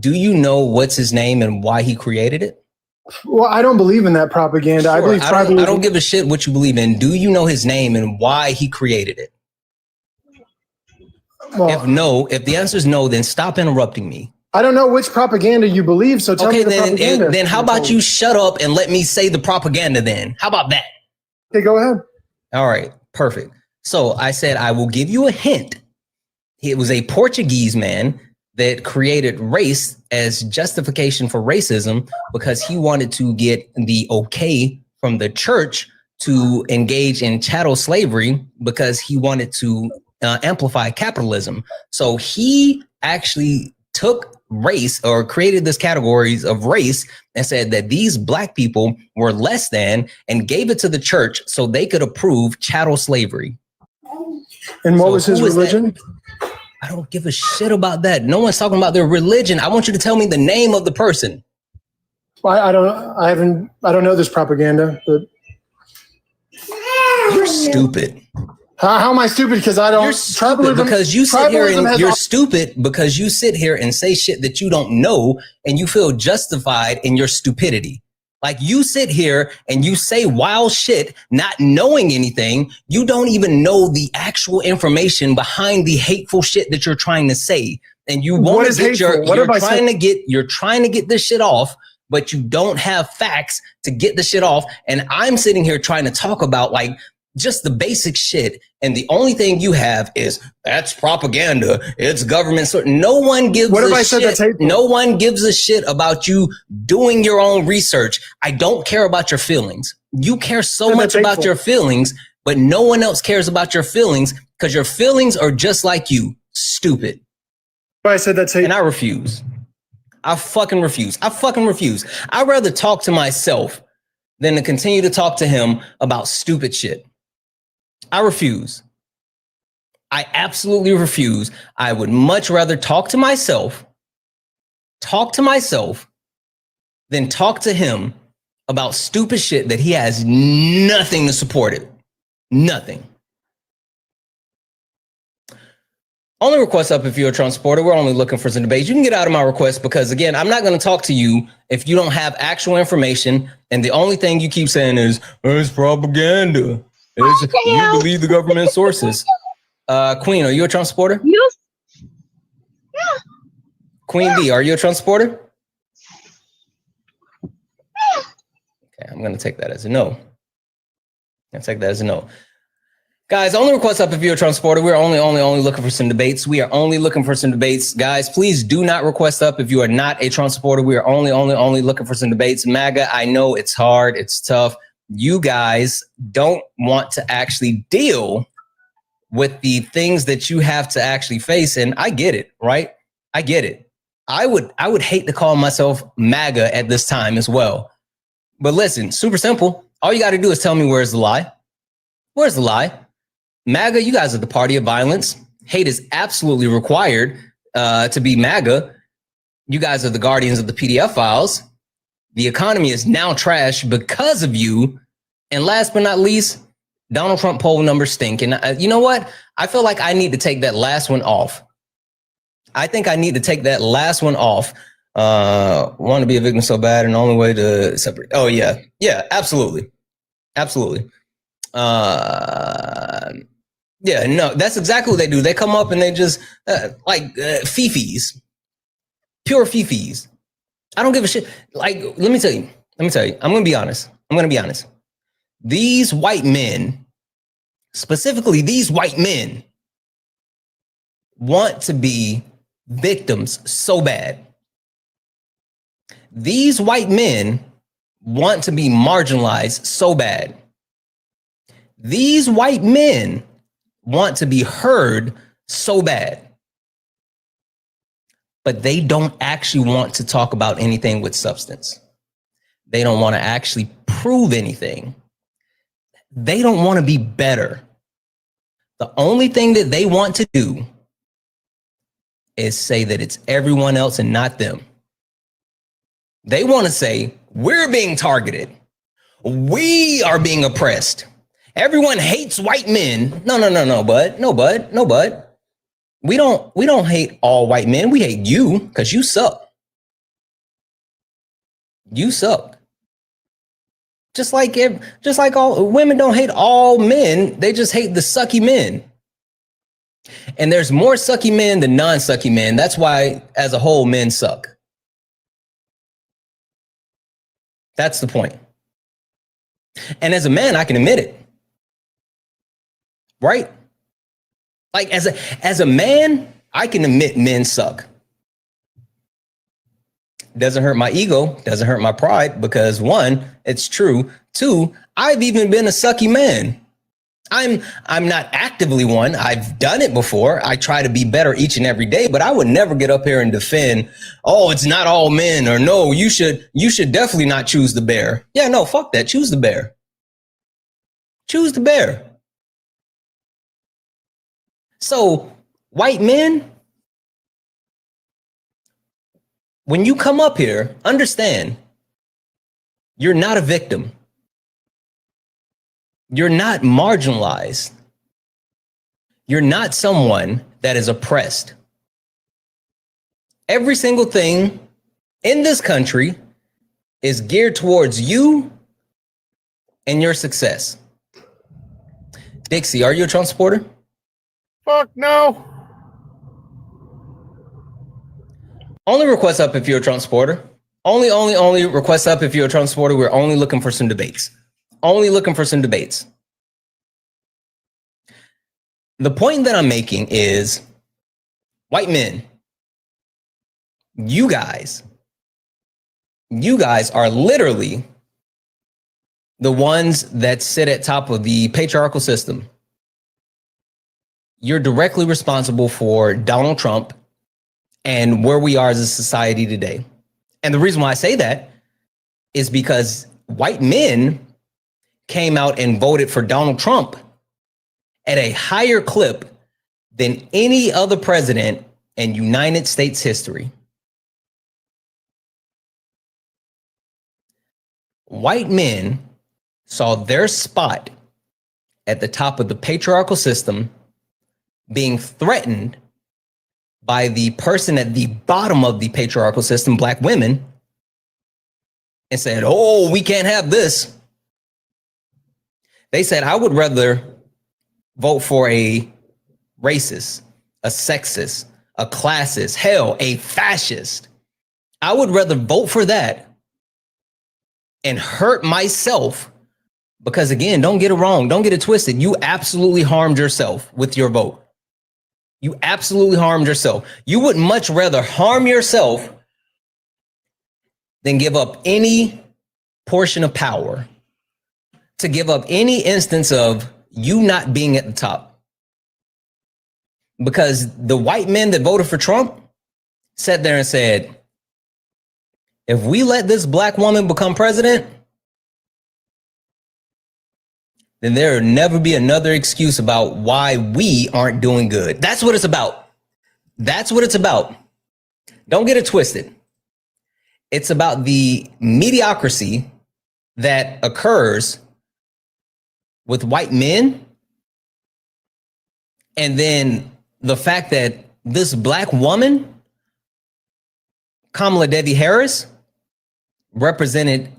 Do you know what's his name and why he created it? Well, I don't believe in that propaganda. Sure, I believe I don't give a shit what you believe in. Do you know his name and why he created it? Well, if the answer is no, then stop interrupting me. I don't know which propaganda you believe, so tell me the propaganda. Then how about you shut up and let me say the propaganda then? How about that? Okay, go ahead. All right, perfect. So I said I will give you a hint. It was a Portuguese man that created race as justification for racism because he wanted to get the okay from the church to engage in chattel slavery because he wanted to amplify capitalism. So he actually took race or created this categories of race and said that these black people were less than and gave it to the church so they could approve chattel slavery. And what was his religion? I don't give a shit about that. No one's talking about their religion. I want you to tell me the name of the person. Well, I don't know this propaganda, but you're stupid. How am I stupid? Because I don't. You're stupid because you sit here and you're stupid because you sit here and say shit that you don't know and you feel justified in your stupidity. Like you sit here and you say wild shit, not knowing anything. You don't even know the actual information behind the hateful shit that you're trying to say. And you want to get you're trying to get this shit off, but you don't have facts to get the shit off. And I'm sitting here trying to talk about like just the basic shit. And the only thing you have is that's propaganda. It's government. So no one gives a shit. No one gives a shit about you doing your own research. I don't care about your feelings. You care so much about your feelings, but no one else cares about your feelings because your feelings are just like you. Stupid. But I said that's hateful. And I refuse. I fucking refuse. I'd rather talk to myself than to continue to talk to him about stupid shit. I refuse. I absolutely refuse. I would much rather talk to myself than talk to him about stupid shit that he has nothing to support it. Nothing. Only request up if you're a Trump supporter. We're only looking for some debates. You can get out of my request because, again, I'm not going to talk to you if you don't have actual information. And the only thing you keep saying is, it's propaganda. You believe the government sources. Queen, are you a Trump supporter? Yes. Queen B, are you a Trump supporter? Okay, I'm going to take that as a no. Guys, only request up if you're a Trump supporter. We're only looking for some debates. We are only looking for some debates. Guys, please do not request up if you are not a Trump supporter. We are only looking for some debates. MAGA, I know it's hard. It's tough. You guys don't want to actually deal with the things that you have to actually face. And I get it, right? I get it. I would hate to call myself MAGA at this time as well. But listen, super simple. All you got to do is tell me where's the lie. Where's the lie? MAGA, you guys are the party of violence. Hate is absolutely required to be MAGA. You guys are the guardians of the PDF files. The economy is now trash because of you. And last but not least, Donald Trump poll numbers stink. And you know what? I feel like I need to take that last one off. Want to be a victim so bad and the only way to separate. Oh, yeah. Yeah, absolutely. Yeah, no, that's exactly what they do. They come up and they just fifis, pure fifis. I don't give a shit. Like, let me tell you, I'm going to be honest. These white men, specifically these white men, want to be victims so bad. These white men want to be marginalized so bad. These white men want to be heard so bad. But they don't actually want to talk about anything with substance. They don't want to actually prove anything. They don't want to be better. The only thing that they want to do is say that it's everyone else and not them. They want to say, we're being targeted. We are being oppressed. Everyone hates white men. No, bud. We don't hate all white men. We hate you because you suck. You suck. Just like all women don't hate all men. They just hate the sucky men. And there's more sucky men than non-sucky men. That's why, as a whole, men suck. That's the point. And as a man, I can admit it. Right? Like as a man, I can admit men suck. Doesn't hurt my ego, doesn't hurt my pride, because one, it's true. Two, I've even been a sucky man. I'm not actively one. I've done it before. I try to be better each and every day, but I would never get up here and defend, oh, it's not all men, or no, you should definitely not choose the bear. Yeah, no, fuck that. Choose the bear. Choose the bear. So, white men, when you come up here, understand, you're not a victim. You're not marginalized. You're not someone that is oppressed. Every single thing in this country is geared towards you and your success. Dixie, are you a Trump supporter? Fuck no. Only request up if you're a Trump supporter. Only request up if you're a Trump supporter. We're only looking for some debates. Only looking for some debates. The point that I'm making is, white men, you guys are literally the ones that sit at top of the patriarchal system. You're directly responsible for Donald Trump and where we are as a society today. And the reason why I say that is because white men came out and voted for Donald Trump at a higher clip than any other president in United States history. White men saw their spot at the top of the patriarchal system being threatened by the person at the bottom of the patriarchal system, black women, and said, oh, we can't have this. They said, I would rather vote for a racist, a sexist, a classist, hell, a fascist. I would rather vote for that and hurt myself because, again, don't get it wrong. Don't get it twisted. You absolutely harmed yourself with your vote. You absolutely harmed yourself. You would much rather harm yourself than give up any portion of power, to give up any instance of you not being at the top. Because the white men that voted for Trump sat there and said, if we let this black woman become president, then there will never be another excuse about why we aren't doing good. That's what it's about. That's what it's about. Don't get it twisted. It's about the mediocrity that occurs with white men. And then the fact that this black woman, Kamala Devi Harris, represented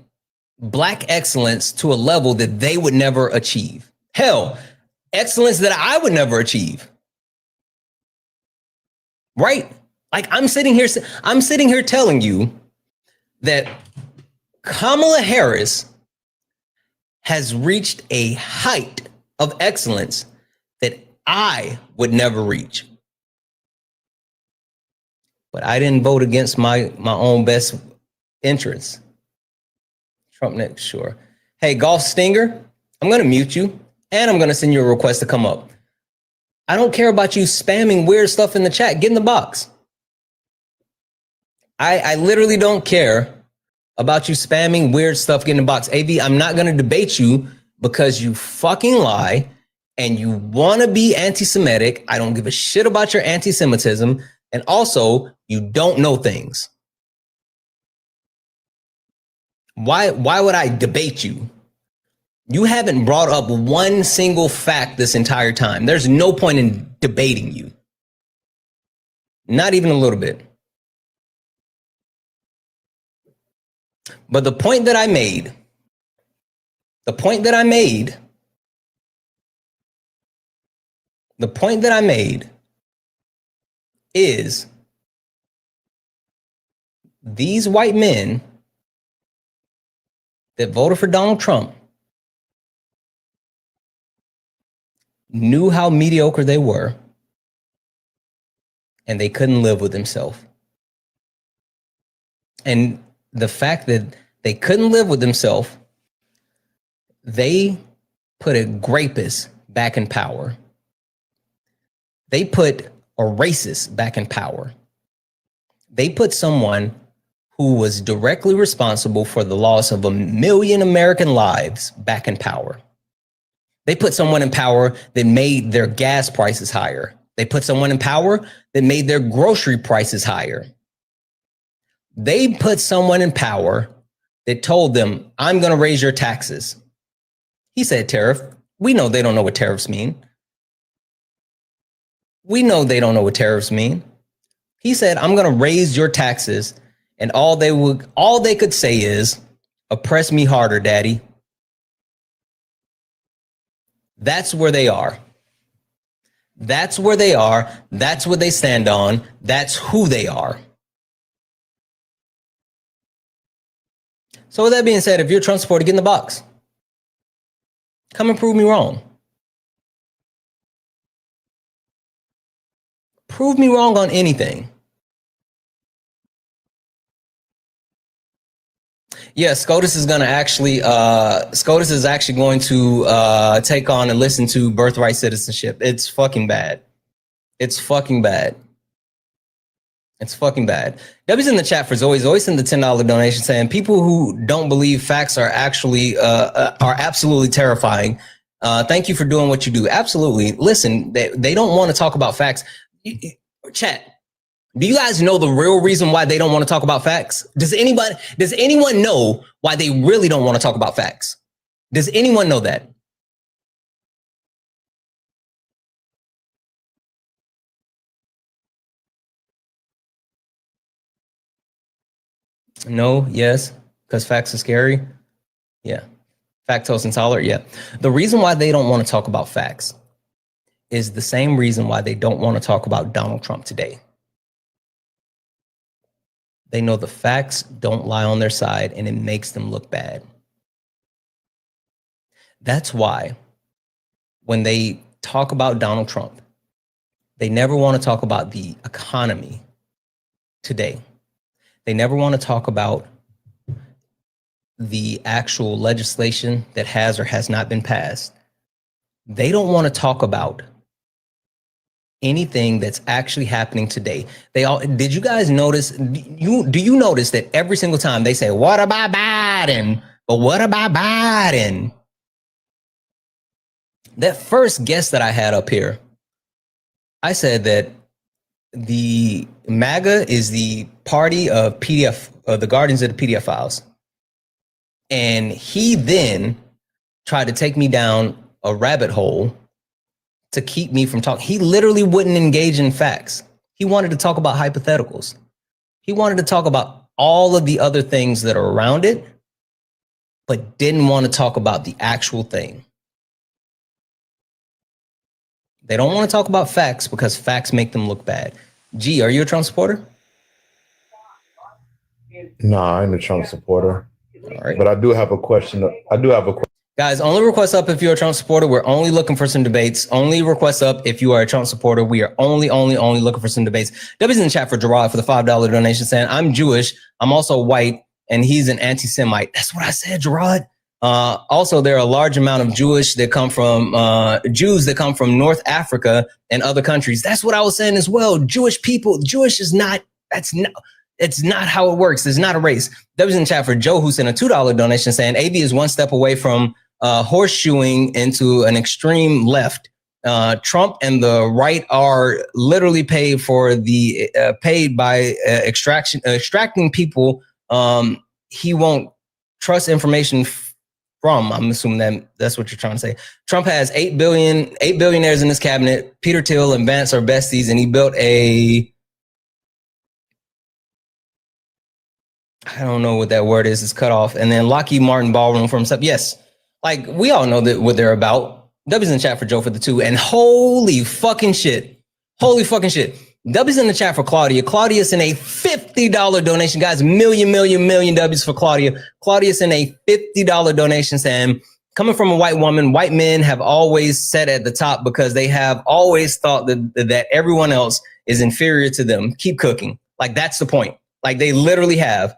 black excellence to a level that they would never achieve. Hell, excellence that I would never achieve. Right? Like I'm sitting here telling you that Kamala Harris has reached a height of excellence that I would never reach. But I didn't vote against my own best entrance. Trump next, sure. Hey, Golf Stinger, I'm going to mute you and I'm going to send you a request to come up. I don't care about you spamming weird stuff in the chat. Get in the box. I literally don't care about you spamming weird stuff. Get in the box. AV, I'm not going to debate you because you fucking lie and you want to be anti-Semitic. I don't give a shit about your anti-Semitism. And also, you don't know things. Why would I debate you? You haven't brought up one single fact this entire time. There's no point in debating you. Not even a little bit. But the point that I made is these white men that voted for Donald Trump knew how mediocre they were, and they couldn't live with themselves. And the fact that they couldn't live with themselves, they put a rapist back in power. They put a racist back in power. They put someone who was directly responsible for the loss of 1 million American lives back in power. They put someone in power that made their gas prices higher. They put someone in power that made their grocery prices higher. They put someone in power that told them, I'm going to raise your taxes. He said tariff. We know they don't know what tariffs mean. We know they don't know what tariffs mean. He said, I'm going to raise your taxes. And all they could say is, oppress me harder, daddy. That's where they are. That's where they are. That's what they stand on. That's who they are. So with that being said, if you're a Trump supporter, get in the box. Come and prove me wrong. Prove me wrong on anything. Yeah, SCOTUS is going to actually, SCOTUS is actually going to take on and listen to birthright citizenship. It's fucking bad. It's fucking bad. It's fucking bad. W's in the chat for Zoe. Zoe sent the $10 donation saying people who don't believe facts are actually, are absolutely terrifying. Thank you for doing what you do. Absolutely. Listen, they don't want to talk about facts. Chat. Do you guys know the real reason why they don't want to talk about facts? Does anyone know why they really don't want to talk about facts? Does anyone know that? No, yes, because facts are scary. Yeah. Lactose intolerant. Yeah. The reason why they don't want to talk about facts is the same reason why they don't want to talk about Donald Trump today. They know the facts don't lie on their side and it makes them look bad. That's why when they talk about Donald Trump, they never want to talk about the economy today. They never want to talk about the actual legislation that has or has not been passed. They don't want to talk about anything that's actually happening today. Did you guys notice? Do you notice that every single time they say, what about Biden? But what about Biden? That first guest that I had up here, I said that the MAGA is the party of PDF, of the guardians of the PDF files. And he then tried to take me down a rabbit hole to keep me from talking. He literally wouldn't engage in facts. He wanted to talk about hypotheticals. He wanted to talk about all of the other things that are around it, but didn't want to talk about the actual thing. They don't want to talk about facts because facts make them look bad. G, are you a Trump supporter? No, I'm a Trump supporter. All right. But I do have a question. Guys, only request up if you're a Trump supporter. We're only looking for some debates. Only request up if you are a Trump supporter. We are only looking for some debates. W's in the chat for Gerard for the $5 donation saying, I'm Jewish. I'm also white and he's an anti-Semite. That's what I said, Gerard. Also, there are a large amount of Jews that come from North Africa and other countries. That's what I was saying as well. Jewish people, Jewish is not, it's not how it works. It's not a race. That was in chat for Joe, who sent a $2 donation saying AB is one step away from horseshoeing into an extreme left. Trump and the right are literally paid by extracting people. He won't trust information from. I'm assuming that's what you're trying to say. Trump has 8 billionaires in his cabinet. Peter Thiel and Vance are besties, and he built I don't know what that word is. It's cut off. And then Lockheed Martin ballroom for himself. Yes, like we all know what they're about. W's in the chat for Joe for the 2. And holy fucking shit. W's in the chat for Claudia. Claudia sent a $50 donation. Guys, million W's for Claudia. Claudia sent a $50 donation saying, coming from a white woman, white men have always sat at the top because they have always thought that everyone else is inferior to them. Keep cooking. Like, that's the point. Like, they literally have.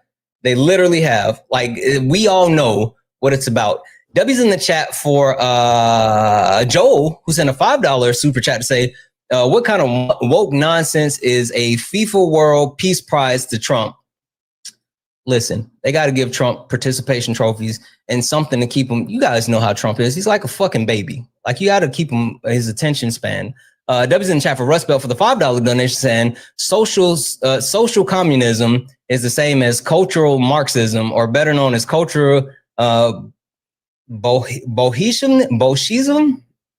Like, we all know what it's about. W's in the chat for Joel, who sent a $5 super chat to say, what kind of woke nonsense is a FIFA World Peace Prize to Trump? Listen, they got to give Trump participation trophies and something to keep him. You guys know how Trump is. He's like a fucking baby. Like, you got to keep him his attention span. W's in the chat for Rust Belt for the $5 donation saying social communism is the same as cultural Marxism, or better known as cultural Bolshevism.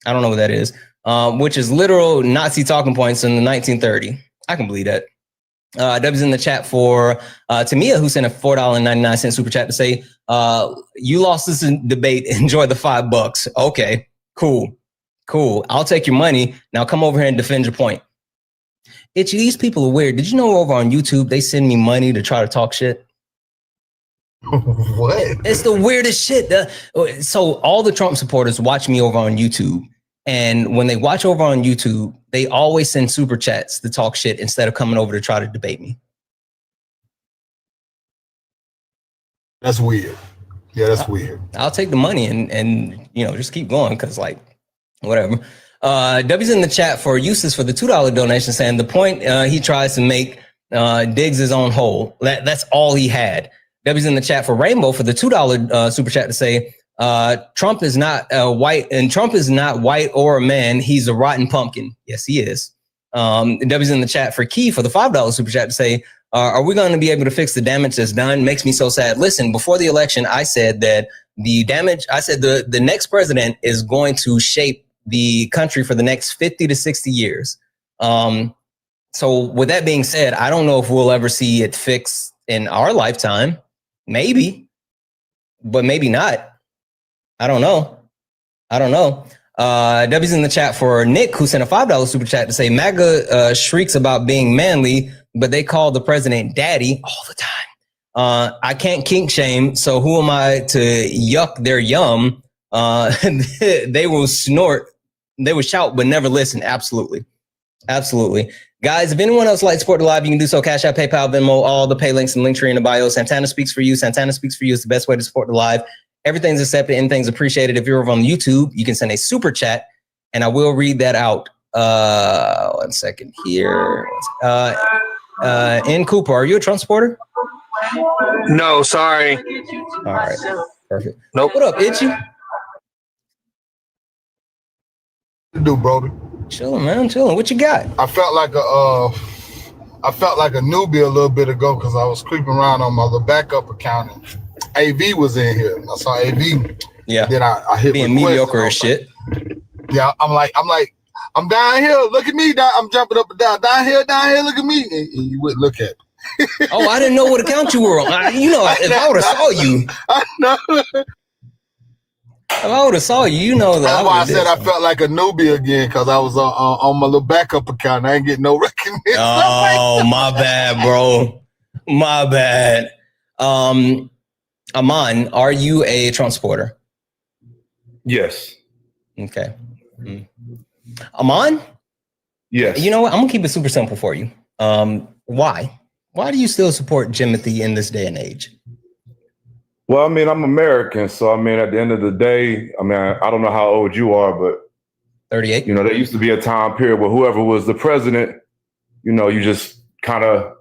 I don't know what that is. Which is literal Nazi talking points in the 1930s. I can believe that. W's in the chat for Tamia, who sent a $4.99 super chat to say, you lost this debate. Enjoy the $5. Okay, cool. I'll take your money. Now come over here and defend your point. Itchy, these people are weird. Did you know over on YouTube, they send me money to try to talk shit? What? It's the weirdest shit. So all the Trump supporters watch me over on YouTube. And when they watch over on YouTube, they always send super chats to talk shit instead of coming over to try to debate me. That's weird. Yeah, that's weird. I'll take the money and just keep going, because like, whatever. W's in the chat for Eustace for the $2 donation saying the point he tries to make digs his own hole. That's all he had. W's in the chat for Rainbow for the $2 super chat to say, Trump is not white, and Trump is not white or a man. He's a rotten pumpkin. Yes, he is. W's in the chat for Key for the $5 super chat to say, are we going to be able to fix the damage that's done? Makes me so sad. Listen, before the election, I said that the next president is going to shape the country for the next 50 to 60 years. So with that being said, I don't know if we'll ever see it fixed in our lifetime. Maybe, but maybe not. I don't know. W's in the chat for Nick, who sent a $5 super chat to say MAGA shrieks about being manly, but they call the president daddy all the time. I can't kink shame, so who am I to yuck their yum? They will snort, they will shout, but never listen. Absolutely. Guys, if anyone else likes support the live, you can do so. Cash App, PayPal, Venmo, all the pay links and Linktree in the bio. Santana speaks for you. Santana speaks for you is the best way to support the live. Everything's accepted, anything's appreciated. If you're over on YouTube, you can send a super chat and I will read that out. 1 second here. N Cooper, are you a Trump supporter? No, sorry. All right, perfect. Nope. What up, Itchy? Do, brother? Chilling, man. Chilling. What you got? I felt like a newbie a little bit ago because I was creeping around on my little backup account and AV was in here. I saw AV. Yeah. Then I hit being mediocre as shit. Yeah, I'm like, I'm down here. Look at me. I'm jumping up and down. Down here. Look at me. And you wouldn't look at me. Oh, I didn't know what account you were on. If I would have saw you. I know. If I would have saw you, you know that. That's why I said I felt like a newbie again, because I was on my little backup account. I ain't getting no recognition. Oh, my bad, bro. My bad. Aman, are you a Trump supporter? Yes. Okay. Aman? Yes. You know what? I'm gonna keep it super simple for you. Why? Why do you still support Jimothy in this day and age? Well, I mean, I'm American, so I mean, at the end of the day, I mean, I don't know how old you are, but 38. You know, there used to be a time period where whoever was the president, you know, you just kind of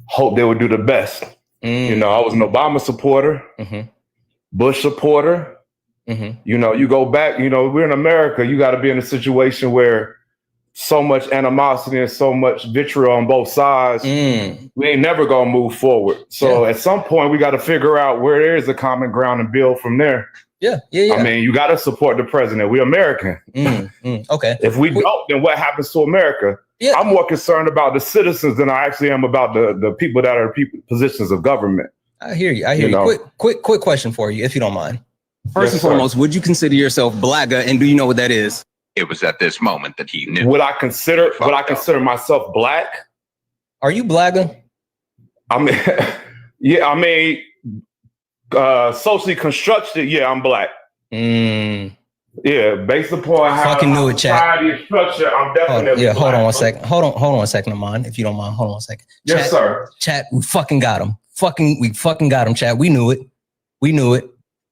hope they would do the best. You know, I was an Obama supporter, Bush supporter. You know, you go back, you know, we're in America, you got to be in a situation where so much animosity and so much vitriol on both sides, we ain't never gonna move forward. So at some point, we got to figure out where there is a common ground and build from there. Yeah. I mean, you got to support the president. We're American. Okay. If we don't, then what happens to America? Yeah. I'm more concerned about the citizens than I actually am about the people that are positions of government. I hear you. I hear you. Quick question for you, if you don't mind. First and foremost, would you consider yourself blaga, and do you know what that is? It was at this moment that he knew. Would I consider myself black? Are you blaga? I mean, yeah. I mean, socially constructed. Yeah, I'm black. Yeah, based upon how fucking knew it, society is structured, I'm definitely black. Hold on one second. Hold on one second, Amon, if you don't mind. Hold on one second. Yes, sir. Chat, we fucking got him. We fucking got him, chat. We knew it.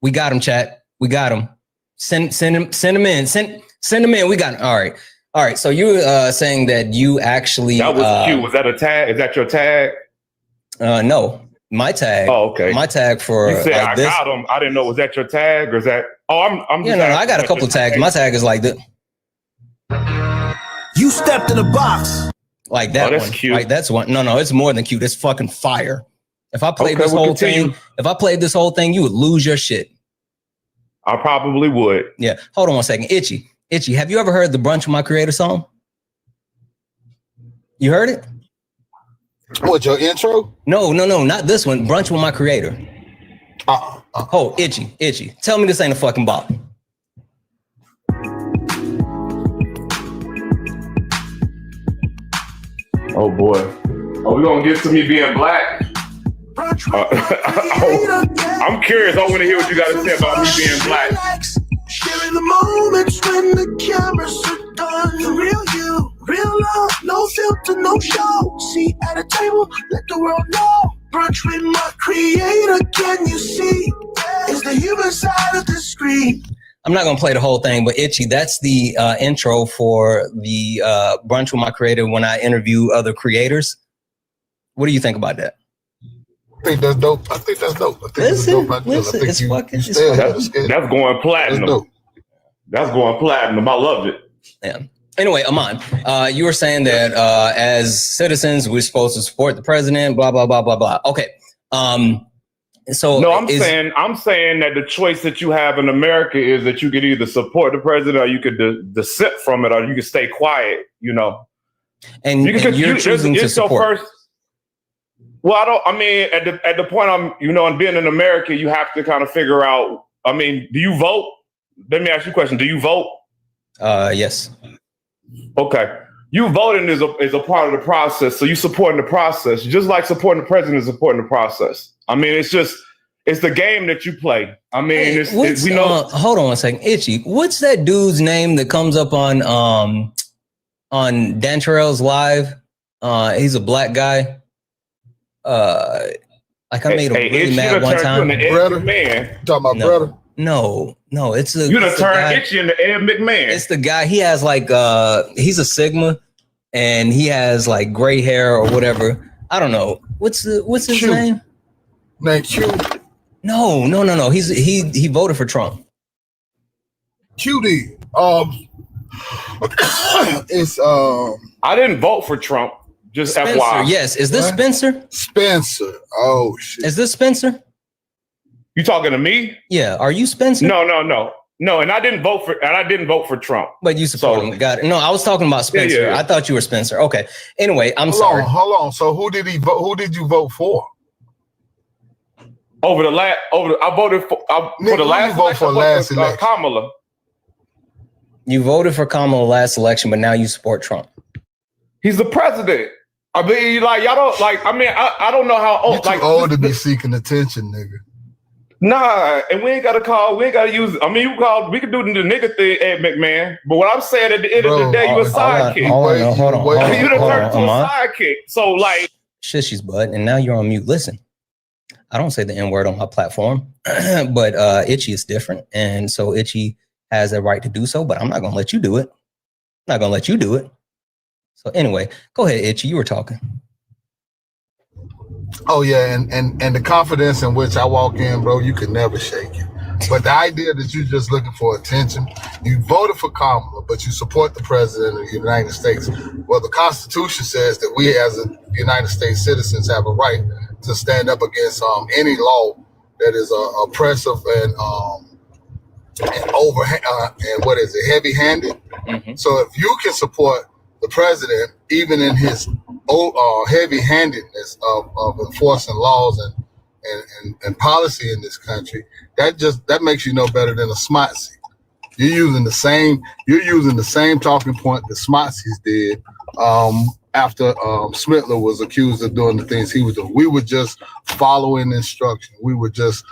We got him, chat. We got him. Send him in. Send him in. We got him. All right. So you were saying that you actually that was cute. Was that a tag? Is that your tag? No. My tag. Oh, okay. My tag for you said I got him. I didn't know. Was that your tag or is that? Oh, I'm. Yeah, no. I got a couple tags. My tag is like this. You stepped in a box. Like that. That's one. cute. Like that's one. No. It's more than cute. It's fucking fire. If I played this whole thing, you would lose your shit. I probably would. Yeah. Hold on one second. Itchy. Have you ever heard the Brunch with My Creator song? You heard it? What, your intro? No, not this one. Brunch with My Creator. Oh, Itchy. Tell me this ain't a fucking bop. Oh boy. Are we gonna get to me being black? I'm curious. I want to hear what you got to say about me being black. Sharing the moments when the cameras are done. The real you, real love, no filter, no show. See at a table, let the world know. Brunch with my creator, can you see? Is the human side of the screen. I'm not going to play the whole thing, but Itchy, that's the intro for the Brunch with My Creator when I interview other creators. What do you think about that? I think that's dope. That's going platinum. That's going platinum. I love it. Yeah. Anyway, Amon, you were saying that as citizens, we're supposed to support the president, blah, blah, blah, blah, blah. Okay. So no, I'm saying that the choice that you have in America is that you could either support the president or you could dissent from it or you could stay quiet, you know. And you're choosing to support. Well, at the point I'm being in America, you have to kind of figure out, do you vote? Let me ask you a question. Do you vote? Yes. Okay. You voting is a part of the process. So you supporting the process, just like supporting the president is supporting the process. It's the game that you play. Hold on a second. Itchy. What's that dude's name that comes up on Dan Terrell's live? He's a black guy. I made him really mad one time. Man. Talking about brother? No, it's a. You done turned Itchy into Ed McMahon. It's the guy. He has like he's a Sigma, and he has like gray hair or whatever. I don't know. What's his name? Name Q. No. He voted for Trump. QD. It's I didn't vote for Trump. Just Spencer, FYI. yes. Is this Spencer? Spencer. Oh shit. Is this Spencer? You talking to me? Yeah. Are you Spencer? No. And I didn't vote for Trump. But you support him. Got it. No, I was talking about Spencer. Yeah. I thought you were Spencer. Okay. Anyway, sorry. Hold on. So who did he vote? Who did you vote for? I voted for the last election. Kamala. You voted for Kamala last election, but now you support Trump. He's the president. I don't know how old. You're too old to be seeking attention, nigga. Nah, and we ain't gotta use. We can do the nigga thing, Ed McMahon. But what I'm saying at the end of the day, you a sidekick. Hold on. You done turned to a sidekick. So shishies, bud, and now you're on mute. Listen, I don't say the N word on my platform, but Itchy is different. And so Itchy has a right to do so, but I'm not going to let you do it. I'm not going to let you do it. So anyway, go ahead, Itchy. You were talking. Oh yeah, and the confidence in which I walk in, bro, you could never shake it. But the idea that you're just looking for attention, you voted for Kamala, but you support the president of the United States. Well, the Constitution says that we as United States citizens have a right to stand up against any law that is oppressive and heavy-handed. Mm-hmm. So if you can support the president, even in his heavy-handedness of enforcing laws and policy in this country, that makes you no better than a SMOTSI. You're using the same talking point that SMOTSIs did after Smitler was accused of doing the things he was doing. We were just following instruction. We were just,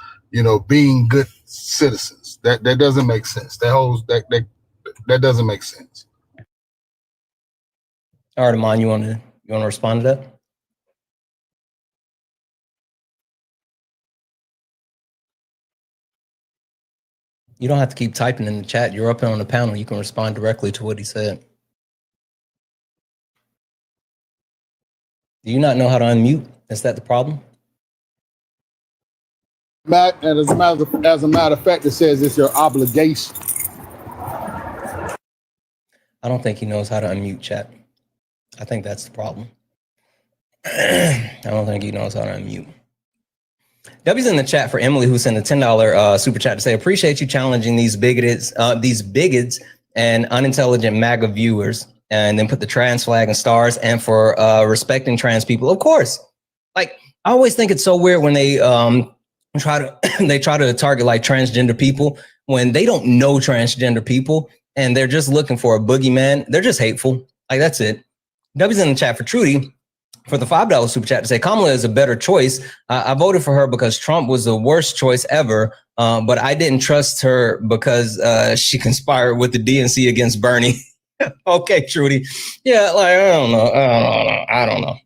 being good citizens. That doesn't make sense. That doesn't make sense. All right, Amon, you want to respond to that? You don't have to keep typing in the chat. You're up on the panel. You can respond directly to what he said. Do you not know how to unmute? Is that the problem? Matt, and as a matter of fact, it says it's your obligation. I don't think he knows how to unmute chat. I think that's the problem. I don't think he knows how to unmute. W's in the chat for Emily, who sent a $10 super chat to say, appreciate you challenging these bigots and unintelligent MAGA viewers, and then put the trans flag and stars, and for respecting trans people. Of course, like I always think it's so weird when they try to target like transgender people when they don't know transgender people and they're just looking for a boogeyman. They're just hateful. Like that's it. W's in the chat for Trudy for the $5 super chat to say Kamala is a better choice. I voted for her because Trump was the worst choice ever, but I didn't trust her because she conspired with the DNC against Bernie. Okay, Trudy. Yeah, like I don't know.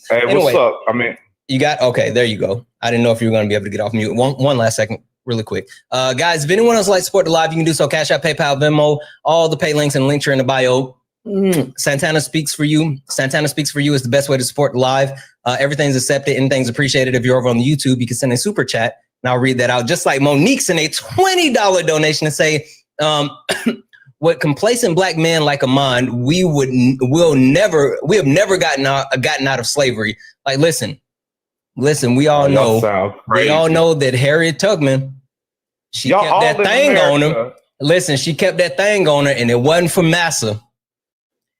Hey, anyway, what's up? I mean, you got okay. There you go. I didn't know if you were going to be able to get off mute. One last second, really quick, guys. If anyone else would like to support the live, you can do so. Cash App, PayPal, Venmo, all the pay links and links are in the bio. Santana speaks for you. Santana speaks for you is the best way to support the live. Everything's accepted. Anything's appreciated. If you're over on the YouTube, you can send a super chat and I'll read that out. Just like Monique sent a $20 donation to say, what complacent black men like Amon, we have never gotten out of slavery. Like, listen, we all know that Harriet Tubman, she kept that thing on her. Listen, she kept that thing on her and it wasn't for massa.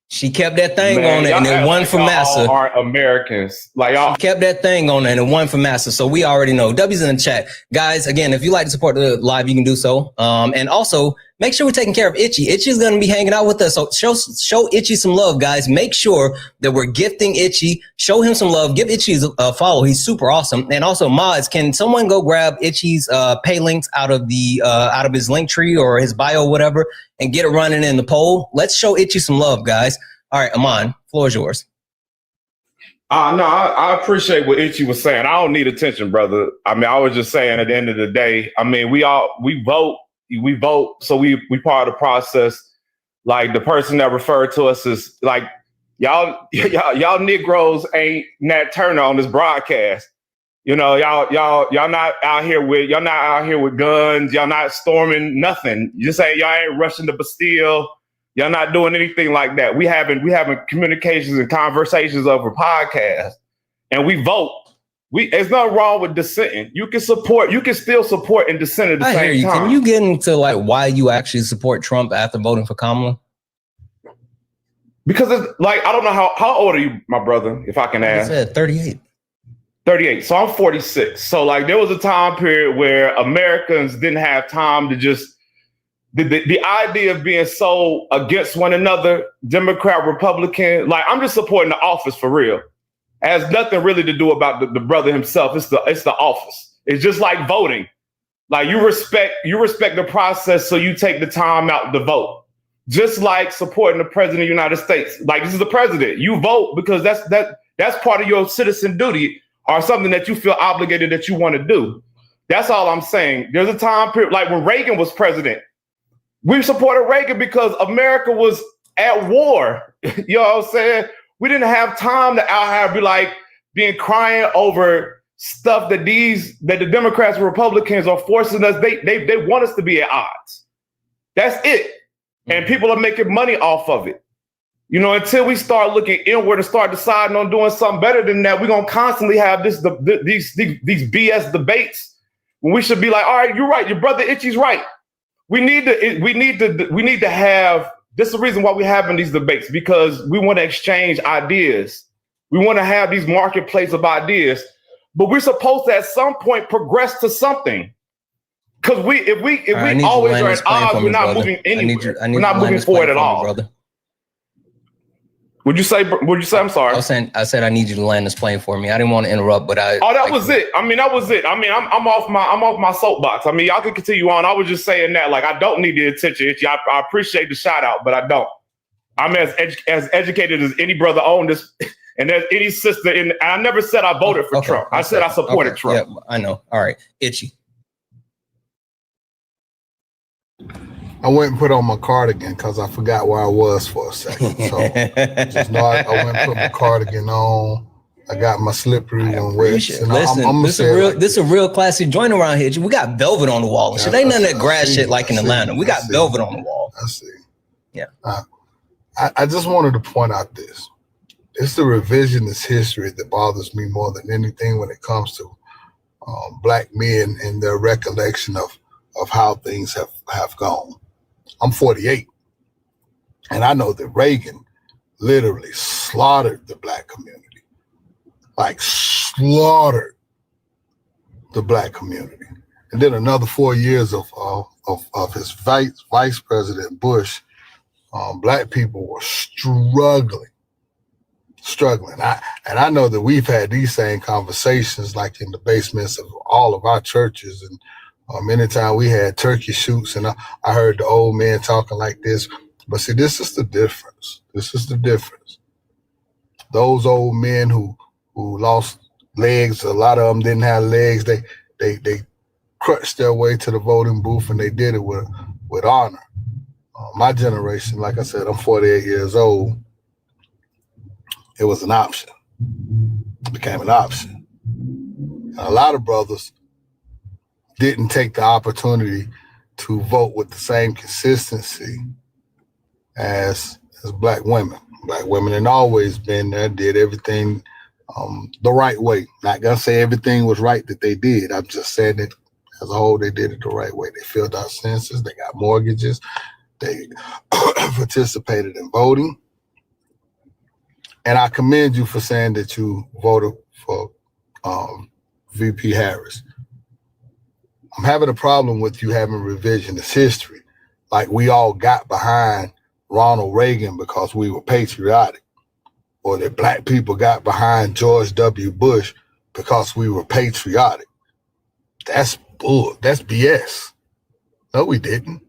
She kept that thing on it and it wasn't for massa. Aren't Americans. Like y'all she kept that thing on it and it wasn't for massa. So we already know. W's in the chat. Guys, again, if you like to support the live, you can do so. And also make sure we're taking care of Itchy. Itchy's going to be hanging out with us. So show Itchy some love, guys. Make sure that we're gifting Itchy. Show him some love. Give Itchy a follow. He's super awesome. And also, mods, can someone go grab Itchy's pay links out of his link tree or his bio, whatever, and get it running in the poll? Let's show Itchy some love, guys. All right, Amon, floor is yours. No, I appreciate what Itchy was saying. I don't need attention, brother. I mean, I was just saying at the end of the day, I mean, we vote, so we part of the process. Like the person that referred to us is like, y'all Negroes ain't Nat Turner on this broadcast. You know, y'all not out here with guns. Y'all not storming nothing. You say y'all ain't rushing the Bastille. Y'all not doing anything like that. We having communications and conversations over podcasts, and we vote. There's nothing wrong with dissenting. You can still support and dissent at the same time. Can you get into like why you actually support Trump after voting for Kamala? Because it's like, I don't know how old are you, my brother, if I can ask? I said 38. 38. So I'm 46. So like there was a time period where Americans didn't have time to just the idea of being so against one another, Democrat, Republican, like I'm just supporting the office for real. It has nothing really to do about the brother himself. It's the office. It's just like voting. Like you respect the process, so you take the time out to vote. Just like supporting the president of the United States. Like this is the president. You vote because that's part of your citizen duty. or something that you feel obligated that you want to do. That's all I'm saying. There's a time period, like when Reagan was president, we supported Reagan because America was at war. You know what I'm saying? We didn't have time to out here be like being crying over stuff that the Democrats and Republicans are forcing us. They want us to be at odds. That's it. And people are making money off of it. You know, until we start looking inward and start deciding on doing something better than that, we're gonna constantly have these BS debates when we should be like, all right, you're right, your brother Itchy's right. We need to have. This is the reason why we're having these debates, because we want to exchange ideas. We want to have these marketplace of ideas, but we're supposed to at some point progress to something. Because if we always are at odds, we're not moving anywhere. We're not moving forward at all. Brother. Would you say? I'm sorry. I said I need you to land this plane for me. I didn't want to interrupt, but that was it. I mean, that was it. I mean, I'm off my soapbox. I mean, y'all can continue on. I was just saying that, like, I don't need the attention. I appreciate the shout out, but I don't. I'm as educated as any brother on this, and as any sister. And I never said I voted for Trump. I said I supported Trump. Yeah, I know. All right, Itchy. I went and put on my cardigan because I forgot where I was for a second. So just know I went and put my cardigan on. I got my slippery and wet. Listen, this is a real classy joint around here. We got velvet on the wall. Shit ain't none of that grass shit like in Atlanta. We got velvet on the wall. I see. Yeah. I just wanted to point out this. It's the revisionist history that bothers me more than anything when it comes to black men and their recollection of how things have gone. I'm 48, and I know that Reagan literally slaughtered the black community, like slaughtered the black community. And then another 4 years of his vice president Bush, black people were struggling. I know that we've had these same conversations, like in the basements of all of our churches, and anytime we had turkey shoots, and I heard the old men talking like this. But see, this is the difference. Those old men who lost legs, a lot of them didn't have legs. They crushed their way to the voting booth, and they did it with honor. My generation, like I said, I'm 48 years old. It was an option. It became an option. And a lot of brothers didn't take the opportunity to vote with the same consistency as black women. Black women had always been there, did everything the right way. Not gonna say everything was right that they did. I'm just saying that as a whole, they did it the right way. They filled out census, they got mortgages, they participated in voting. And I commend you for saying that you voted for VP Harris. I'm having a problem with you having revisionist history. Like we all got behind Ronald Reagan because we were patriotic, or that black people got behind George W. Bush because we were patriotic. That's bull. That's BS. No, we didn't.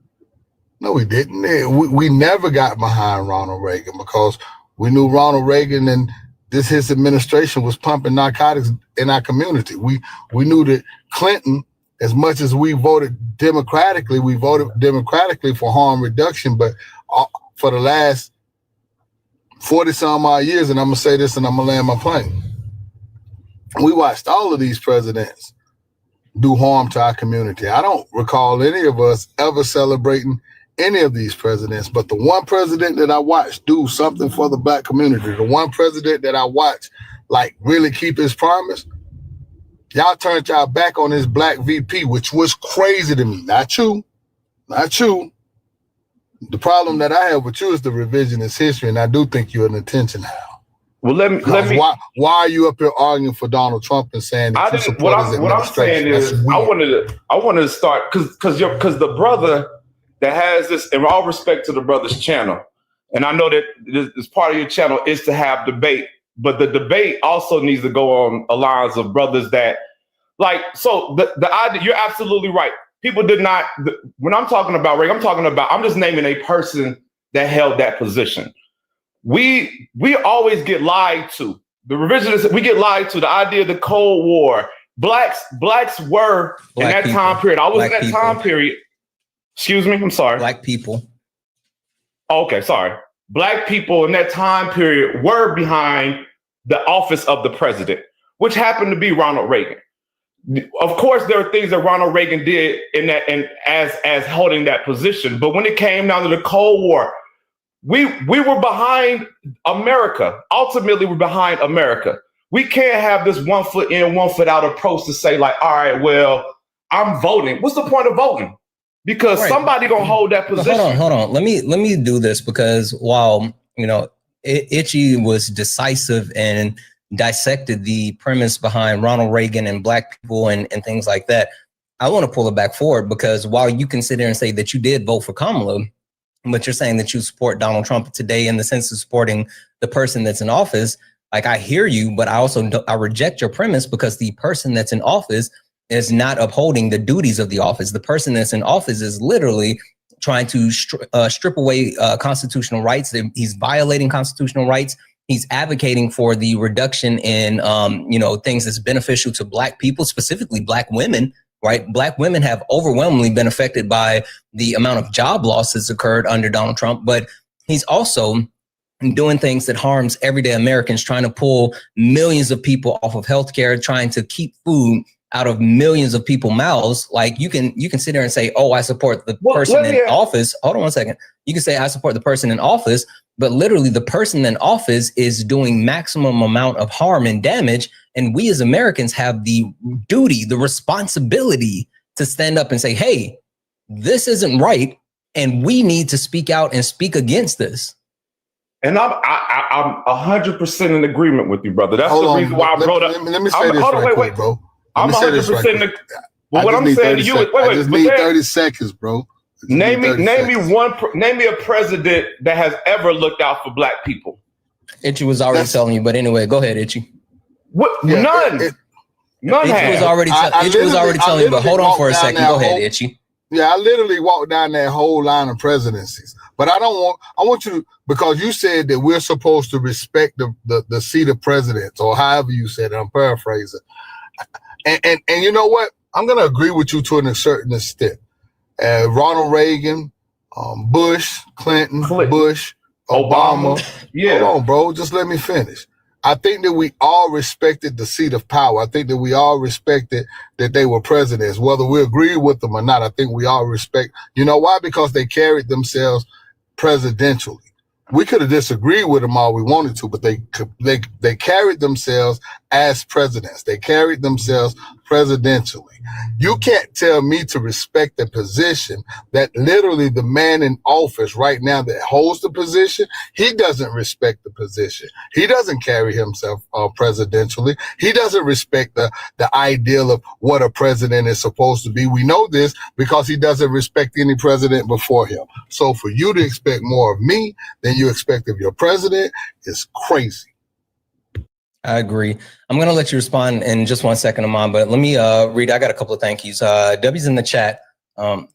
We never got behind Ronald Reagan because we knew Ronald Reagan and his administration was pumping narcotics in our community. We knew that Clinton, as much as we voted democratically for harm reduction, but for the last 40 some odd years, and I'm gonna say this and I'm gonna land my plane, we watched all of these presidents do harm to our community. I don't recall any of us ever celebrating any of these presidents, but the one president that I watched do something for the black community, the one president that I watched like really keep his promise, y'all turned y'all back on this black VP, which was crazy to me. Not you. The problem that I have with you is the revisionist history, and I do think you're an attention hound. Well, let me. Why are you up here arguing for Donald Trump and saying that you support his administration? What I'm saying is, I wanted to start because the brother that has this, in all respect to the brother's channel, and I know that this part of your channel is to have debate, but the debate also needs to go on the lines of brothers that, like, so the idea, you're absolutely right. People did not, when I'm talking about Reagan, I'm just naming a person that held that position. We always get lied to The revisionist, we get lied to. The idea of the Cold War. Blacks were in that time period. I was in that time period. Excuse me, I'm sorry. Black people. Okay, sorry. Black people in that time period were behind the office of the president, which happened to be Ronald Reagan. Of course, there are things that Ronald Reagan did in that and as holding that position. But when it came down to the Cold War, we were behind America. Ultimately, we're behind America. We can't have this 1 foot in, 1 foot out approach to say like, all right, well, I'm voting. What's the point of voting? Because somebody gonna hold that position. Hold on. Let me do this, because while Itchy was decisive and dissected the premise behind Ronald Reagan and black people and things like that, I want to pull it back forward, because while you can sit there and say that you did vote for Kamala, but you're saying that you support Donald Trump today in the sense of supporting the person that's in office. Like, I hear you, but I reject your premise, because the person that's in office is not upholding the duties of the office. The person that's in office is literally trying to strip away constitutional rights. He's violating constitutional rights. He's advocating for the reduction in, things that's beneficial to black people, specifically black women, right? Black women have overwhelmingly been affected by the amount of job losses occurred under Donald Trump, but he's also doing things that harms everyday Americans, trying to pull millions of people off of healthcare, trying to keep food out of millions of people's mouths. Like, you can sit there and say, oh, I support the person in office. Hold on 1 second. You can say I support the person in office, but literally the person in office is doing maximum amount of harm and damage. And we as Americans have the duty, the responsibility to stand up and say, hey, this isn't right. And we need to speak out and speak against this. And I'm 100% in agreement with you, brother. That's the reason why I brought up. Let me say this right quick, bro. I'm 100%. What I'm saying to you is, I just need 30 seconds, bro. Name me a president that has ever looked out for black people. Itchy was already telling you, but anyway, go ahead, Itchy. What? Yeah, none. None. Itchy was already telling you, but hold on for a second. Go ahead, Itchy. Yeah, I literally walked down that whole line of presidencies. But I want you to, because you said that we're supposed to respect the seat of presidents, or however you said it. I'm paraphrasing. And you know what? I'm going to agree with you to a certain extent. Ronald Reagan, Bush, Clinton, Bush, Obama. Yeah. Hold on, bro. Just let me finish. I think that we all respected the seat of power. I think that we all respected that they were presidents, whether we agree with them or not. I think we all respect. You know why? Because they carried themselves presidentially. We could have disagreed with them all we wanted to, but they carried themselves as presidents. They carried themselves presidentially. You can't tell me to respect the position that literally the man in office right now that holds the position, he doesn't respect the position. He doesn't carry himself presidentially. He doesn't respect the ideal of what a president is supposed to be. We know this because he doesn't respect any president before him. So for you to expect more of me than you expect of your president is crazy. I agree. I'm going to let you respond in just 1 second, Amon, but let me read. I got a couple of thank yous. W's in the chat. Hold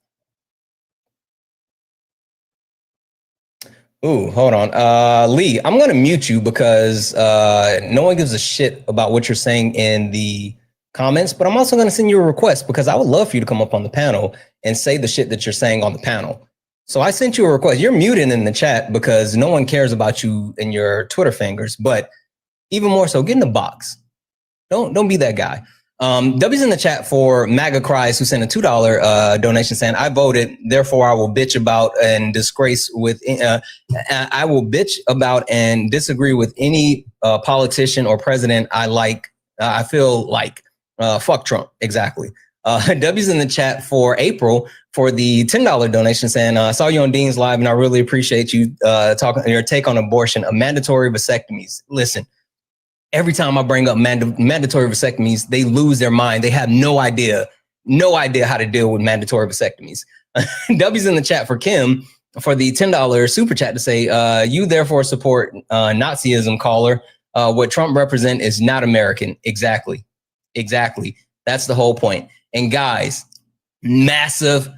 on. Lee, I'm going to mute you because no one gives a shit about what you're saying in the comments, but I'm also going to send you a request because I would love for you to come up on the panel and say the shit that you're saying on the panel. So I sent you a request. You're muted in the chat because no one cares about you and your Twitter fingers, but even more so, get in the box. Don't be that guy. W's in the chat for MAGA Cries, who sent a $2 donation saying, I voted, therefore I will bitch about and disgrace with, I will bitch about and disagree with any politician or president I like. I feel like, fuck Trump, exactly. W's in the chat for April for the $10 donation saying, I saw you on Dean's Live and I really appreciate you talking your take on abortion, a mandatory vasectomies. Listen. Every time I bring up mandatory vasectomies, they lose their mind. They have no idea how to deal with mandatory vasectomies. W's in the chat for Kim for the $10 super chat to say, you therefore support Nazism, caller. What Trump represent is not American. Exactly. That's the whole point. And guys, massive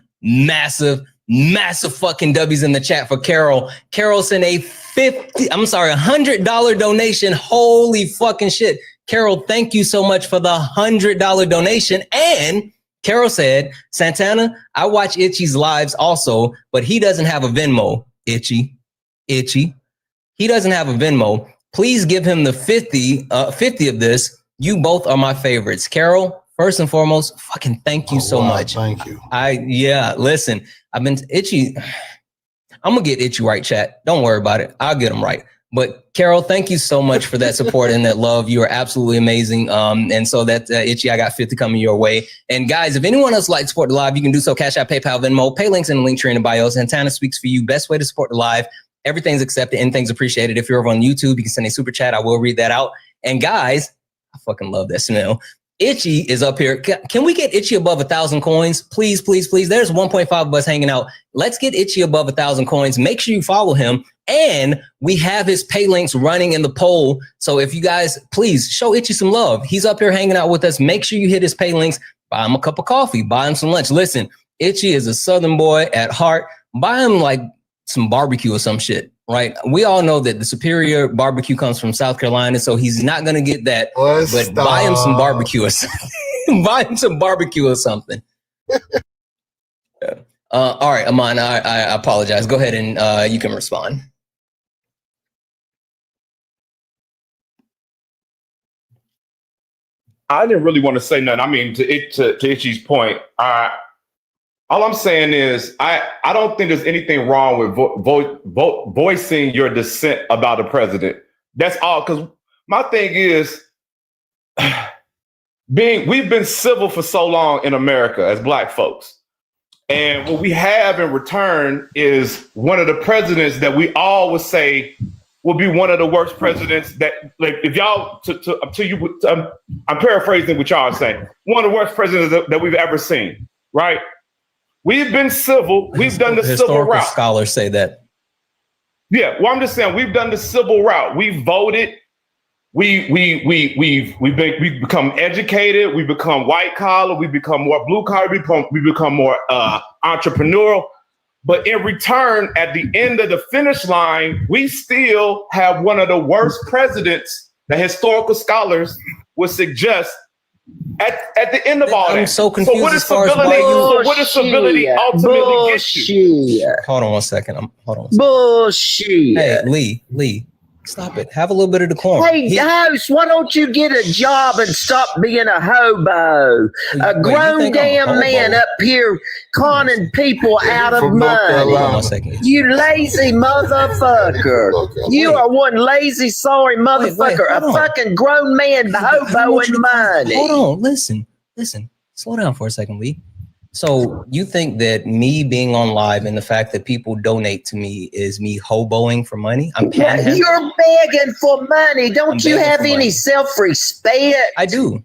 Massive fucking W's in the chat for Carol. Carol sent a $100 donation. Holy fucking shit. Carol, thank you so much for the $100 donation. And Carol said, Santana, I watch Itchy's lives also, but he doesn't have a Venmo. Itchy. He doesn't have a Venmo. Please give him the 50 of this. You both are my favorites. Carol, first and foremost, fucking thank you so much. Thank you. Listen, I've been Itchy. I'm going to get Itchy right, chat. Don't worry about it. I'll get him right. But Carol, thank you so much for that support and that love. You are absolutely amazing. And so that Itchy, I got 50 coming your way. And guys, if anyone else would like to support the live, you can do so. Cash App, PayPal, Venmo, pay links in the link tree in the bio. Santana speaks for you. Best way to support the live. Everything's accepted. Anything's appreciated. If you're over on YouTube, you can send a super chat. I will read that out. And guys, I fucking love that smell. Itchy is up here. Can we get Itchy above 1,000 coins? Please, please, please. There's 1.5 of us hanging out. Let's get Itchy above 1,000 coins. Make sure you follow him. And we have his pay links running in the poll. So if you guys, please show Itchy some love. He's up here hanging out with us. Make sure you hit his pay links. Buy him a cup of coffee. Buy him some lunch. Listen, Itchy is a Southern boy at heart. Buy him like some barbecue or some shit, right? We all know that the superior barbecue comes from South Carolina, so he's not going to get that. But buy him some barbecue or something. Buy him some barbecue or something. All right, Aman, I apologize. Go ahead and you can respond. I didn't really want to say nothing. I mean, to Itchy's point, all I'm saying is I don't think there's anything wrong with voicing your dissent about the president. That's all. Because my thing is, we've been civil for so long in America as Black folks. And what we have in return is one of the presidents that we all would say will be one of the worst presidents that, like, if y'all, I'm paraphrasing what y'all are saying, one of the worst presidents that we've ever seen, right? We've been civil. We've done the civil route. Scholars say that. Yeah, well, I'm just saying we've done the civil route. We voted. We've become educated. We become white collar. We become more blue collar. We become more entrepreneurial. But in return, at the end of the finish line, we still have one of the worst presidents that historical scholars would suggest. At the end of all that, I'm so confused. So what is civility ultimately get you? Hold on one second. Bullshit. Hey, Lee, stop it. Have a little bit of decorum. Hey, host, why don't you get a job and stop being a hobo? A grown damn man up here conning people out of money. You lazy motherfucker. You are one lazy, sorry motherfucker. A fucking grown man hoboing money. Hold on, listen. Slow down for a second, Lee. So you think that me being on live and the fact that people donate to me is me hoboing for money? I'm panhandling. You're begging for money. Don't you have any self-respect? I do.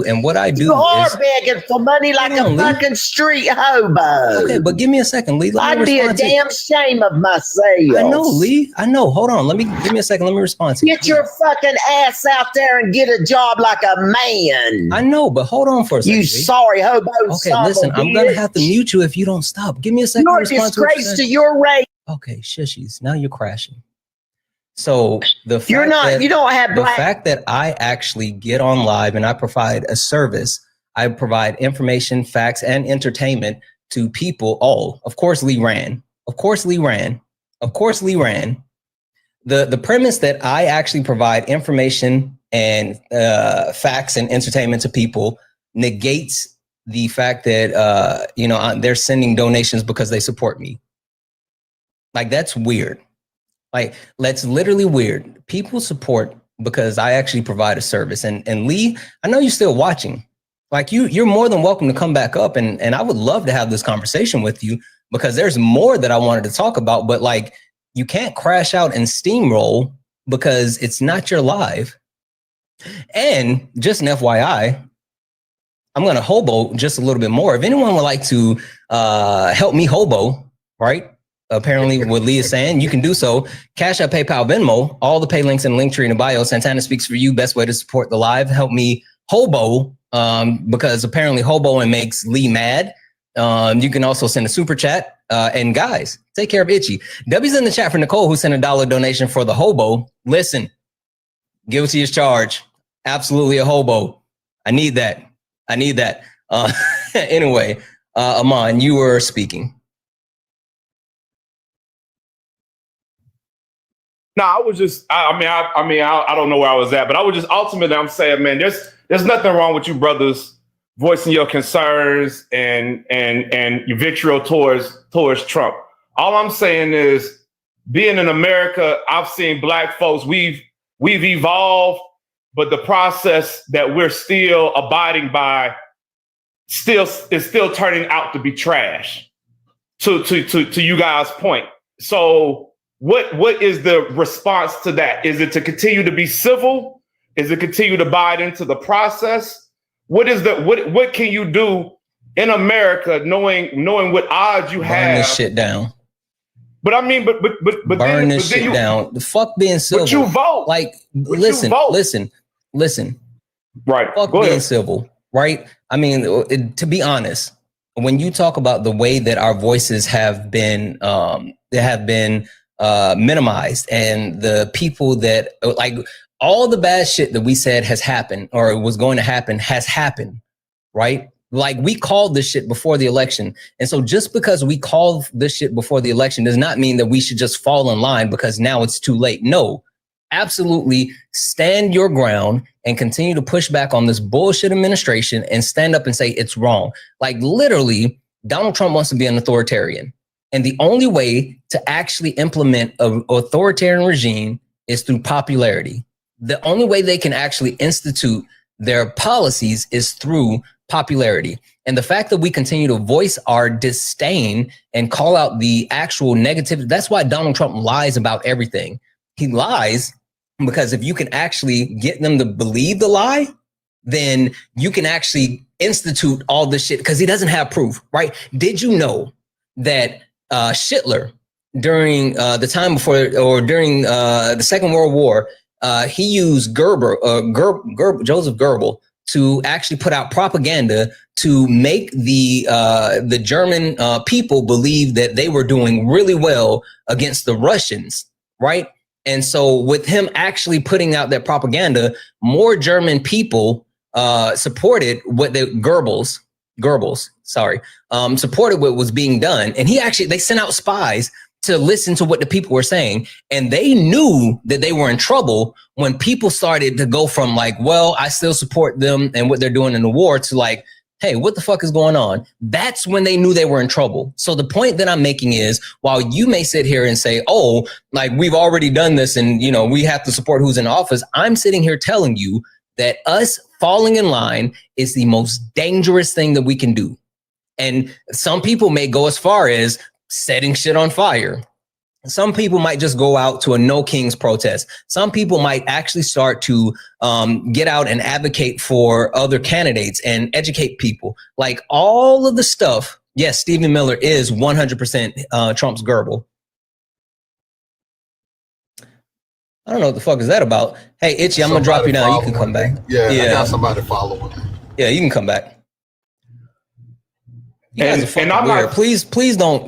And what I do you are begging for money like a fucking street hobo. Okay, but give me a second, Lee. I'd be a damn shame of myself. I know, Lee. I know. Hold on. Give me a second. Let me respond to you. Get your fucking ass out there and get a job like a man. I know, but hold on for a second. You sorry hobo. Okay, listen. I'm gonna have to mute you if you don't stop. Give me a second. You're a disgrace to your race. Okay, shushies. Now you're crashing. So the fact the fact that I actually get on live and I provide a service, I provide information, facts, and entertainment to people. Of course, Lee ran. The premise that I actually provide information and facts and entertainment to people negates the fact that they're sending donations because they support me. Like, that's weird. Like, that's literally weird. People support because I actually provide a service. And Lee, I know you're still watching. Like, you're more than welcome to come back up. And I would love to have this conversation with you because there's more that I wanted to talk about. But, like, you can't crash out and steamroll because it's not your live. And just an FYI, I'm going to hobo just a little bit more. If anyone would like to help me hobo, right? Apparently what Lee is saying, you can do so. Cash App, PayPal, Venmo, all the pay links in the link tree in the bio. Santana speaks for you. Best way to support the live. Help me hobo because apparently hoboing makes Lee mad. You can also send a super chat. And guys, take care of Itchy. W's in the chat for Nicole, who sent a $1 donation for the hobo. Listen, guilty as charged. Absolutely a hobo. I need that. Anyway, Amon, you were speaking. No, I was just, I don't know where I was at, but I was just ultimately, I'm saying, man, there's nothing wrong with you brothers voicing your concerns and your vitriol towards Trump. All I'm saying is, being in America, I've seen black folks, we've evolved, but the process that we're still abiding by is still turning out to be trash. To you guys' point. So what is the response to that? Is it to continue to be civil? Is it continue to buy into the process? What can you do in America, knowing what odds you have? Burn this shit down. But I mean, but burn this shit down. The fuck being civil. But you vote. Like, listen. Right. Fuck being civil. Right. I mean, to be honest, when you talk about the way that our voices have been minimized, and the people that, like, all the bad shit that we said has happened or was going to happen has happened, right? Like, we called this shit before the election. And so just because we called this shit before the election does not mean that we should just fall in line because now it's too late. No, absolutely stand your ground and continue to push back on this bullshit administration and stand up and say it's wrong. Like, literally, Donald Trump wants to be an authoritarian. And the only way to actually implement an authoritarian regime is through popularity. The only way they can actually institute their policies is through popularity. And the fact that we continue to voice our disdain and call out the actual negativity, that's why Donald Trump lies about everything. He lies because if you can actually get them to believe the lie, then you can actually institute all this shit because he doesn't have proof, right? Did you know that Hitler, during the time before or during the Second World War, he used Joseph Goebbels to actually put out propaganda to make the German people believe that they were doing really well against the Russians, right? And so with him actually putting out that propaganda, more German people supported what the Goebbels, supported what was being done. And they sent out spies to listen to what the people were saying. And they knew that they were in trouble when people started to go from like, well, I still support them and what they're doing in the war to like, hey, what the fuck is going on? That's when they knew they were in trouble. So the point that I'm making is, while you may sit here and say, oh, like, we've already done this and, you know, we have to support who's in office, I'm sitting here telling you that us falling in line is the most dangerous thing that we can do. And some people may go as far as setting shit on fire. Some people might just go out to a No Kings protest. Some people might actually start to get out and advocate for other candidates and educate people. Like, all of the stuff. Yes, Stephen Miller is 100% Trump's Goebbels. I don't know what the fuck is that about. Hey, Itchy, I'm gonna drop you down. You can come back. Yeah, I got somebody following. Yeah, you can come back. You guys are fucking I'm weird. not,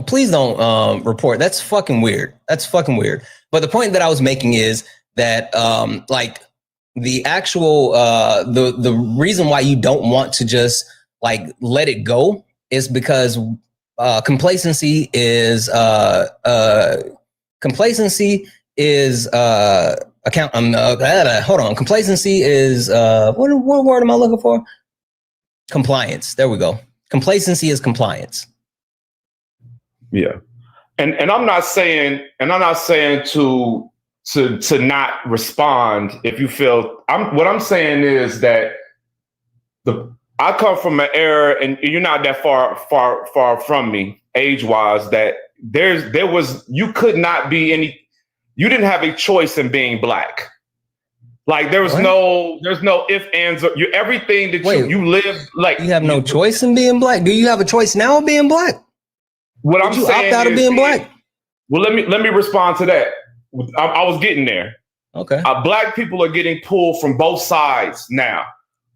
please don't report. That's fucking weird. But the point that I was making is that like, the actual the reason why you don't want to just like let it go is because complacency is complacency is what word am I looking for? Compliance. There we go. Complacency is compliance. Yeah. And I'm not saying to not respond if you feel. What I'm saying is that I come from an era, and you're not that far from me age-wise, that you could not be you didn't have a choice in being black. Like, there's no if, ands, or everything that you live, like, you have no choice in being black. Do you have a choice now of being black? What I'm saying, opt out of being black? Well, let me respond to that. I was getting there. Okay. Black people are getting pulled from both sides now,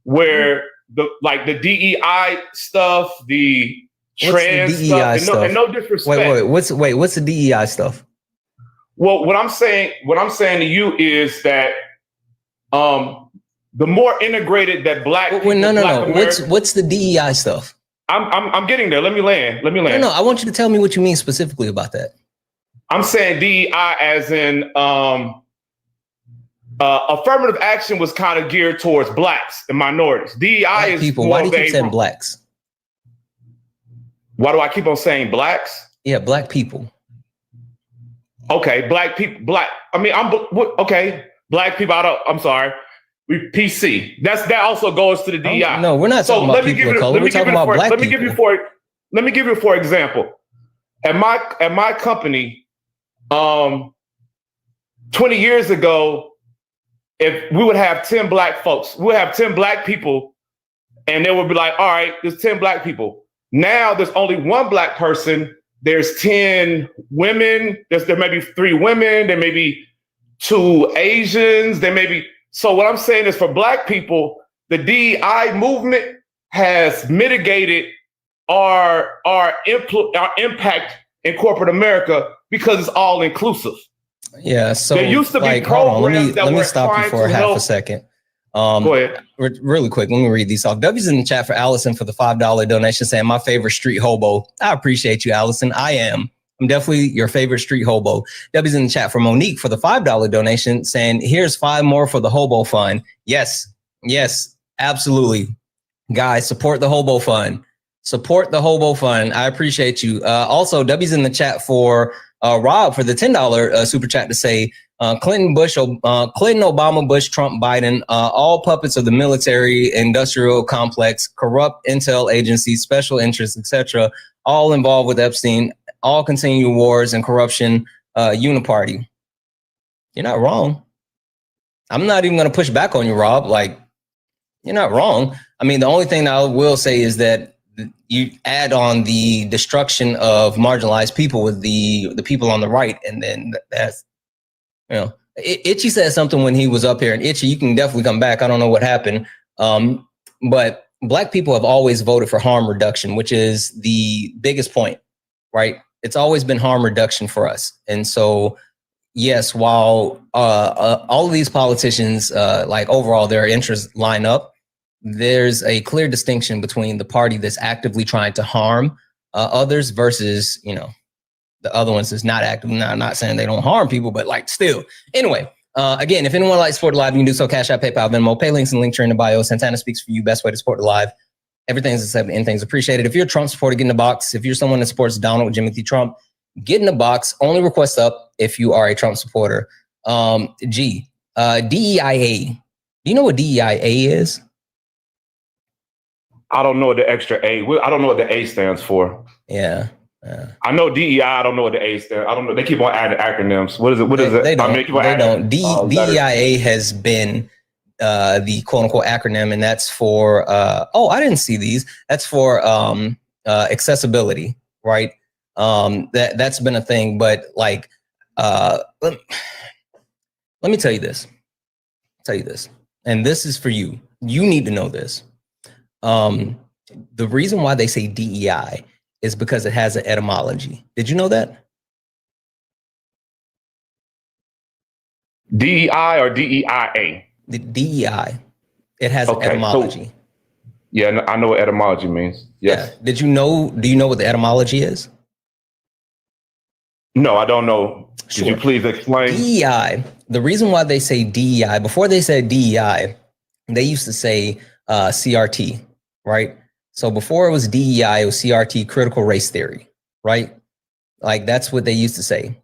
where the DEI stuff, the trans the DEI stuff, and stuff? and no disrespect. What's the DEI stuff? Well, what I'm saying to you is that the more integrated that black people, no. America, What's the DEI stuff? I'm getting there. Let me land. No, I want you to tell me what you mean specifically about that. I'm saying DEI as in affirmative action was kind of geared towards blacks and minorities. DEI black is people. more Why do you keep saying blacks? Why do I keep on saying blacks? Yeah, black people. Okay, black people. Okay, black people. I'm sorry. We PC. That also goes to the DEI. No, we're not talking about people of color. We're talking about black people. Let me give you for example. At my company, 20 years ago, if we would have 10 black folks, we would have 10 black people, and they would be like, all right, there's 10 black people. Now there's only one black person. There's 10 women. There may be 3 women. There may be 2 Asians. There may be. So what I'm saying is, for black people, the DEI movement has mitigated our impact in corporate America because it's all inclusive. Yeah. So there used to be programs that let me were stop you for half a second. Go ahead. Really quick, let me read these off. W's in the chat for Allison for the $5 donation, saying my favorite street hobo. I appreciate you, Allison. I'm definitely your favorite street hobo. W's in the chat for Monique for the $5 donation, saying here's 5 more for the hobo fund. Yes, absolutely. Guys, support the hobo fund. Support the hobo fund. I appreciate you. Also, W's in the chat for Rob for the $10 super chat to say Clinton, Obama, Bush, Trump, Biden, all puppets of the military industrial complex, corrupt intel agencies, special interests, etc., all involved with Epstein, all continue wars and corruption, uniparty. You're not wrong. I'm not even going to push back on you, Rob. Like, you're not wrong. I mean, the only thing I will say is that you add on the destruction of marginalized people with the people on the right, and then that's, Itchy said something when he was up here, and Itchy, you can definitely come back. I don't know what happened, but black people have always voted for harm reduction, which is the biggest point, right? It's always been harm reduction for us. And so, yes, while all of these politicians, like overall their interests line up, there's a clear distinction between the party that's actively trying to harm others versus, the other ones is not active. I'm not saying they don't harm people, but like still. Anyway, again, if anyone likes support live, you can do so. Cash App, PayPal, Venmo, pay links and link in the bio. Santana speaks for you. Best way to support the live. Everything's accepted, anything's appreciated. If you're a Trump supporter, get in the box. If you're someone that supports Donald Jimothy Trump, get in the box. Only request up if you are a Trump supporter. DEIA. Do you know what DEIA is? I don't know what the extra A. I don't know what the A stands for. Yeah. I know DEI. I don't know what the A stands. I don't know. They keep on adding acronyms. What is it? What is it? They don't. DEIA has been the quote unquote acronym, and that's for I didn't see these. That's for accessibility, right? That's been a thing, but like let me tell you this. And this is for you. You need to know this. The reason why they say DEI is because it has an etymology. Did you know that? DEI or DEIA? The DEI. It has an etymology. So, yeah, I know what etymology means. Yes. Yeah. Do you know what the etymology is? No, I don't know. Sure. Could you please explain? DEI, the reason why they say DEI, before they said DEI, they used to say CRT, right? So before it was DEI, it was CRT, critical race theory, right? Like that's what they used to say.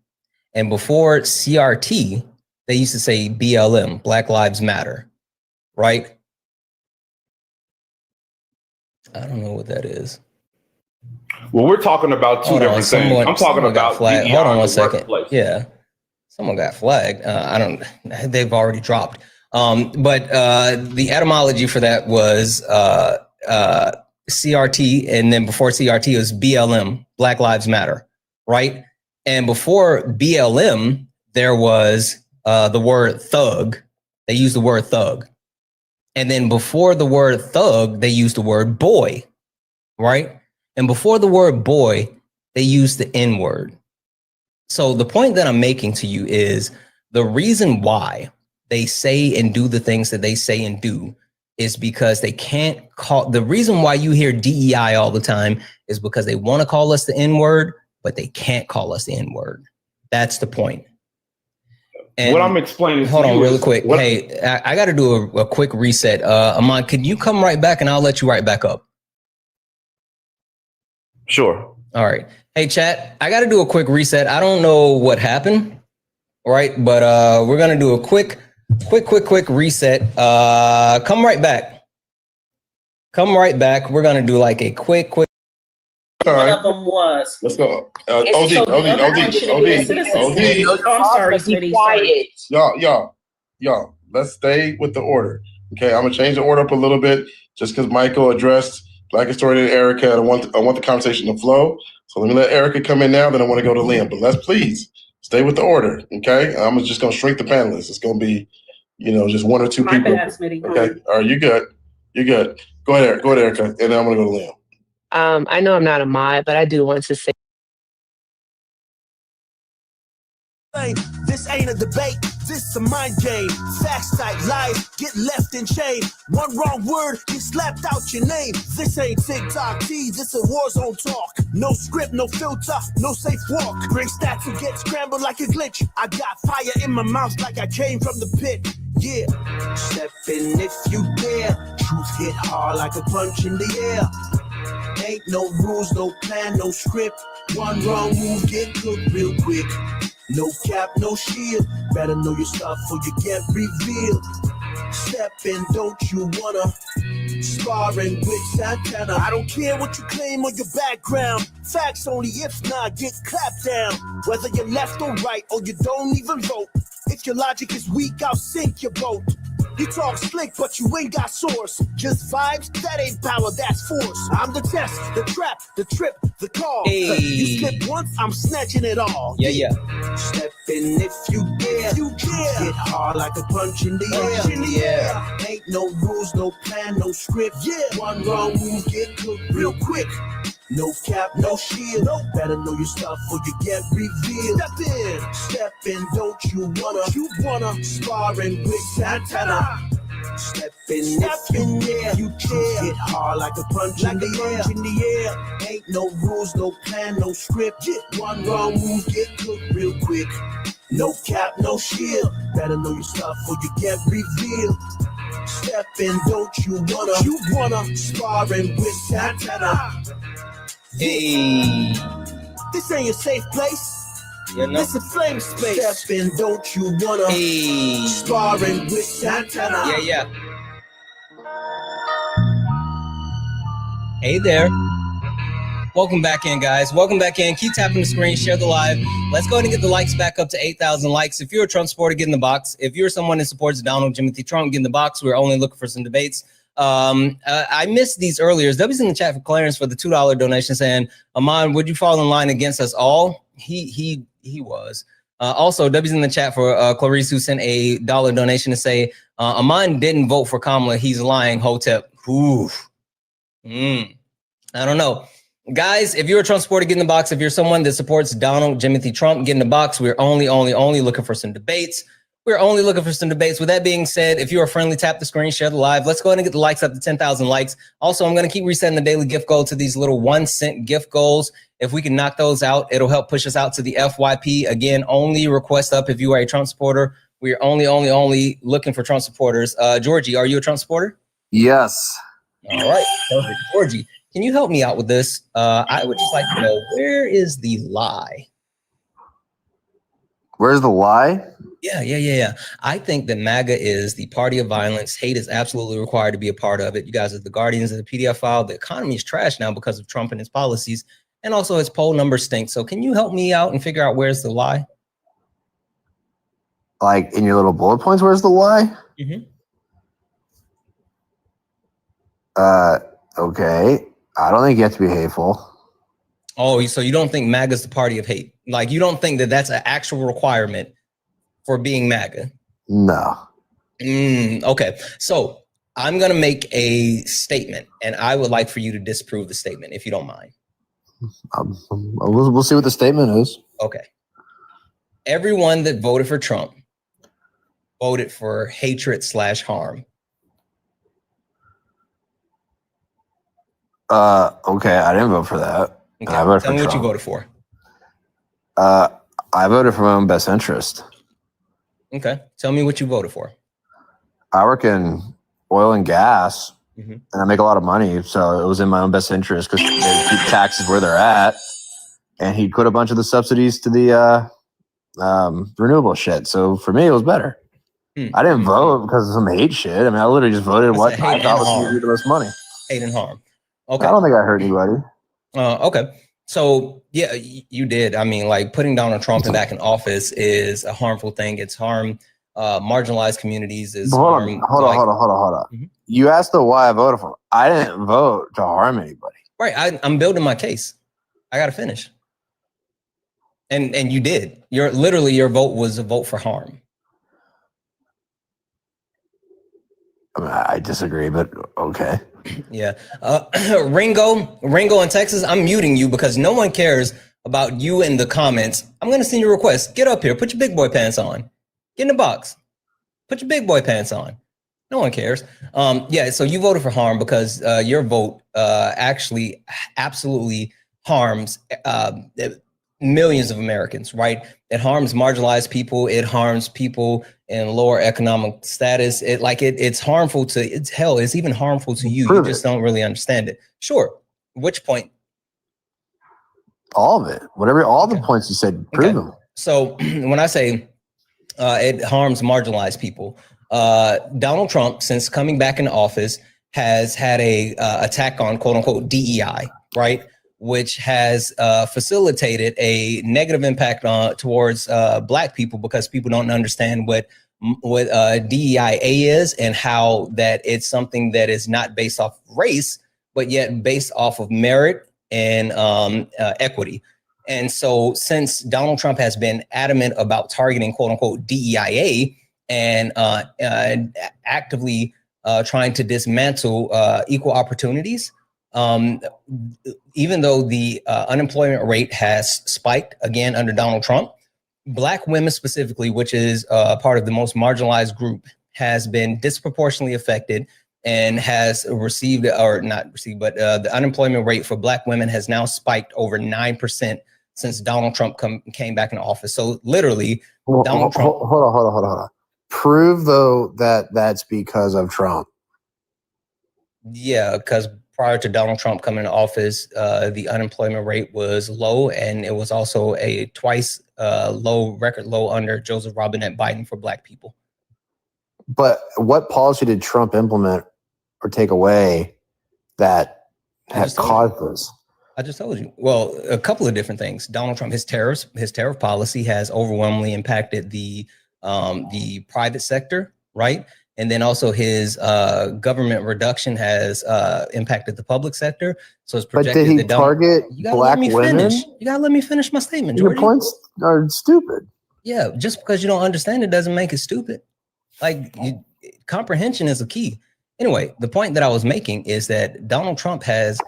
And before CRT, they used to say BLM, Black Lives Matter, right? I don't know what that is. Well, we're talking about two different things. I'm talking about DEI. Hold on one second. Workplace. Yeah, someone got flagged. They've already dropped. But the etymology for that was CRT, and then before CRT was BLM, Black Lives Matter, right? And before BLM, there was the word thug. They used the word thug. And then before the word thug, they used the word boy, right? And before the word boy, they use the N word. So the point that I'm making to you is the reason why they say and do the things that they say and do is because they can't call. The reason why you hear DEI all the time is because they want to call us the N word, but they can't call us the N word. That's the point. And what I'm explaining. Hold on, really quick. Hey, I got to do a quick reset. Amon, can you come right back and I'll let you right back up? Sure. All right. Hey, chat, I got to do a quick reset. I don't know what happened. All right. But we're going to do a quick reset. Come right back. Come right back. We're going to do like a quick. One of them was. Let's go. OD. I'm sorry, be quiet. Y'all, let's stay with the order. Okay, I'm gonna change the order up a little bit just because Michael addressed Black historian Erica. I want the conversation to flow. So let me let Erica come in now, then I want to go to Liam. But let's please stay with the order. Okay, I'm just gonna shrink the panelists. It's gonna be, just one or two people. Okay, all right, you good. Go ahead, Erica, and then I'm gonna go to Liam. I know I'm not a mod, but I do want to say. This ain't a debate, this a mind game. Facts type lies, get left in chain. One wrong word, get slapped out your name. This ain't TikTok T, this a war zone talk. No script, no filter, no safe walk. Bring stats and get scrambled like a glitch. I got fire in my mouth like I came from the pit. Yeah, step in if you dare. Truth hit hard like a punch in the air. Ain't no rules, no plan, no script. One wrong move, get cooked real quick. No cap, no shield. Better know your stuff or you get revealed. Step in, don't you wanna? Sparring with Santana. I don't care what you claim or your background. Facts only, if not, get clapped down. Whether you're left or right or you don't even vote. If your logic is weak, I'll sink your boat. You talk slick, but you ain't got source. Just vibes, that ain't power, that's force. I'm the test, the trap, the trip, the call. Hey. You slip once, I'm snatching it all. Yeah. Step in if you dare. Hit hard like a punch in the air. Ain't no rules, no plan, no script. One wrong move, get cooked real quick. No cap, no shield. Better know your stuff or you get revealed. Step in, don't you wanna? Sparring with Santana. Step in if you dare. You hit hard like a punch in the air. Ain't no rules, no plan, no script. One wrong move, get cooked real quick. No cap, no shield. Better know your stuff or you get revealed. Step in, don't you wanna? Sparring with Santana. Hey. This ain't a safe place. Yeah, no. This a flame space. Step in, don't you wanna? Hey. Sparring with Santana. Yeah. Hey there. Welcome back in, guys. Welcome back in. Keep tapping the screen, share the live. Let's go ahead and get the likes back up to 8,000 likes. If you're a Trump supporter, get in the box. If you're someone that supports Donald Timothy Trump, get in the box. We're only looking for some debates. I missed these earlier. W's in the chat for Clarence for the $2 donation saying, Amon, would you fall in line against us all? He was. Also, W's in the chat for Clarice, who sent a $1 donation to say, Amon didn't vote for Kamala. He's lying. Hotep. Ooh. I don't know. Guys, if you're a Trump supporter, get in the box. If you're someone that supports Donald Timothy Trump, get in the box. We're only looking for some debates. We're only looking for some debates. With that being said, if you are friendly, tap the screen, share the live. Let's go ahead and get the likes up to 10,000 likes. Also, I'm going to keep resetting the daily gift goal to these little 1-cent gift goals. If we can knock those out, it'll help push us out to the FYP. Again, only request up if you are a Trump supporter. We're only looking for Trump supporters. Georgie, are you a Trump supporter? Yes. All right, perfect. Georgie, can you help me out with this? I would just like to know, where is the lie? Where's the lie? Yeah. I think that MAGA is the party of violence. Hate is absolutely required to be a part of it. You guys are the guardians of the PDF file. The economy is trash now because of Trump and his policies. And also his poll numbers stink. So can you help me out and figure out where's the lie? Like in your little bullet points, where's the lie? Okay. I don't think you have to be hateful. Oh, so you don't think MAGA is the party of hate? Like, you don't think that that's an actual requirement for being MAGA? No. Okay. So I'm going to make a statement, and I would like for you to disprove the statement, if you don't mind. We'll see what the statement is. Okay. Everyone that voted for Trump voted for hatred/harm. Okay, I didn't vote for that. Okay. I voted Tell for me what Trump. you voted for. I voted for my own best interest. Okay. Tell me what you voted for. I work in oil and gas, and I make a lot of money, so it was in my own best interest because they keep taxes where they're at, and he put a bunch of the subsidies to the renewable shit. So for me, it was better. I didn't vote because of some hate shit. I mean, I literally just voted what I thought was going to do the most money. Hate and harm. Okay. I don't think I hurt anybody. Okay. So yeah, you did. I mean, like putting Donald Trump back in office is a harmful thing. It's harm marginalized communities. Is Hold on. You asked the why I voted for him. I didn't vote to harm anybody. Right. I'm building my case. I got to finish. And you did. Your vote was a vote for harm. I mean, I disagree, but okay. Yeah. Ringo in Texas, I'm muting you because no one cares about you in the comments. I'm going to send you a request. Get up here. Put your big boy pants on. Get in the box. Put your big boy pants on. No one cares. Yeah, so you voted for harm because your vote actually absolutely harms millions of Americans, right? It harms marginalized people. It harms people in lower economic status. It's harmful to, it's even harmful to you. You just don't really understand it. Sure. Which point? All of it. All the points you said, prove them. So when I say it harms marginalized people, Donald Trump, since coming back into office, has had a attack on quote unquote DEI, right? Which has facilitated a negative impact towards Black people because people don't understand what DEIA is and how that it's something that is not based off race, but yet based off of merit and equity. And so since Donald Trump has been adamant about targeting quote unquote DEIA and actively trying to dismantle equal opportunities, even though the unemployment rate has spiked again under Donald Trump, Black women specifically, which is part of the most marginalized group, has been disproportionately affected and has received, or not received, but the unemployment rate for Black women has now spiked over 9% since Donald Trump came back into office. So literally, Donald Trump. Hold on. Prove though that that's because of Trump. Yeah, because prior to Donald Trump coming into office, the unemployment rate was low, and it was also a twice record low under Joseph Robinette Biden for Black people. But what policy did Trump implement or take away that has caused this? I just told you. Well, a couple of different things. Donald Trump, his tariff policy has overwhelmingly impacted the private sector, right? And then also his government reduction has impacted the public sector. So it's projected. But did he target Black women? You gotta let me finish my statement, Your Georgie. points are stupid. Yeah, just because you don't understand it doesn't make it stupid. Comprehension is a key. Anyway, the point that I was making is that Donald Trump has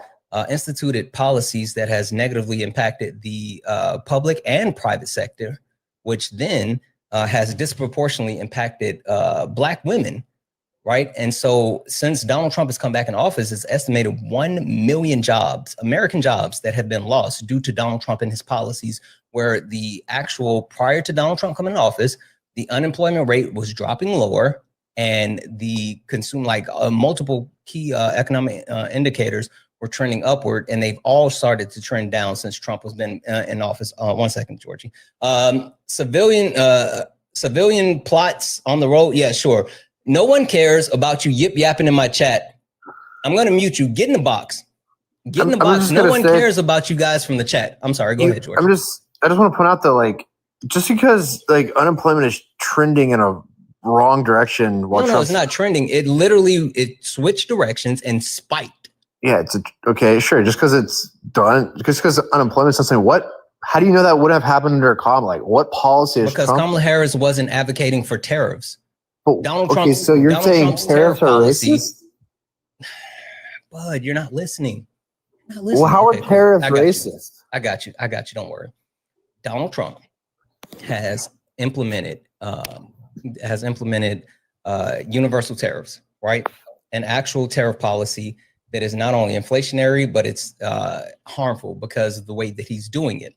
instituted policies that has negatively impacted the public and private sector, which then has disproportionately impacted Black women, right? And so since Donald Trump has come back in office, it's estimated 1 million jobs, American jobs, that have been lost due to Donald Trump and his policies, where the actual, prior to Donald Trump coming in office, the unemployment rate was dropping lower and the multiple key economic indicators were trending upward, and they've all started to trend down since Trump has been in office. 1 second, Georgie. Civilian plots on the road. Yeah, sure. No one cares about you yip yapping in my chat. I'm going to mute you. Get in the box. Get in the box. No one cares about you guys from the chat. I'm sorry. Go ahead, George. I just want to point out that just because unemployment is trending in a wrong direction. No, it's not trending. It switched directions and spiked. Yeah, okay, sure. Just because it's done, just because unemployment is something. How do you know that wouldn't have happened under Kamala? What policy is because Trump? Kamala Harris wasn't advocating for tariffs. Donald Trump. Okay, so you're saying tariffs are racist? Bud, you're not listening. Well, how are tariffs racist? I got you. Don't worry. Donald Trump has implemented universal tariffs, right? An actual tariff policy that is not only inflationary, but it's harmful because of the way that he's doing it.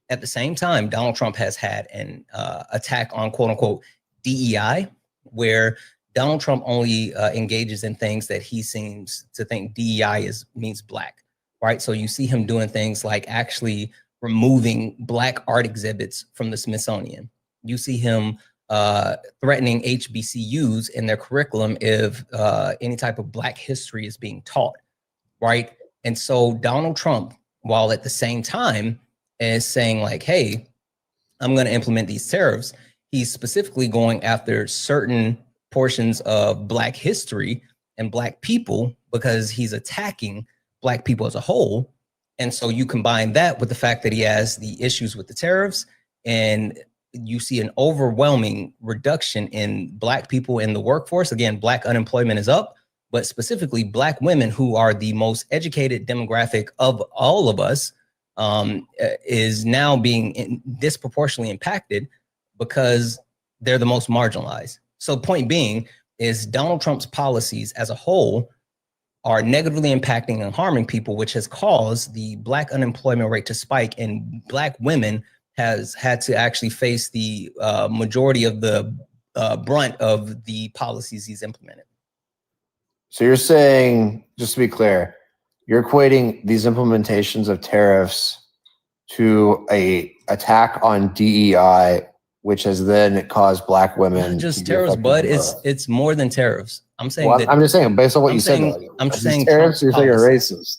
At the same time, Donald Trump has had an attack on quote unquote DEI, where Donald Trump only engages in things that he seems to think DEI means black, right? So you see him doing things like actually removing black art exhibits from the Smithsonian. You see him threatening HBCUs in their curriculum if any type of black history is being taught, right? And so Donald Trump, while at the same time is saying like, hey, I'm going to implement these tariffs, he's specifically going after certain portions of black history and black people because he's attacking black people as a whole. And so you combine that with the fact that he has the issues with the tariffs, and you see an overwhelming reduction in black people in the workforce. Again, black unemployment is up, but specifically black women, who are the most educated demographic of all of us, is now being disproportionately impacted because they're the most marginalized. So point being is Donald Trump's policies as a whole are negatively impacting and harming people, which has caused the black unemployment rate to spike, and black women has had to actually face the majority of the brunt of the policies he's implemented. So you're saying, just to be clear, you're equating these implementations of tariffs to a attack on DEI, which has then caused black women. Not just tariffs, but it's more than tariffs. I'm saying that. I'm just saying, based on what you said, I'm saying tariffs. You're saying you're racist.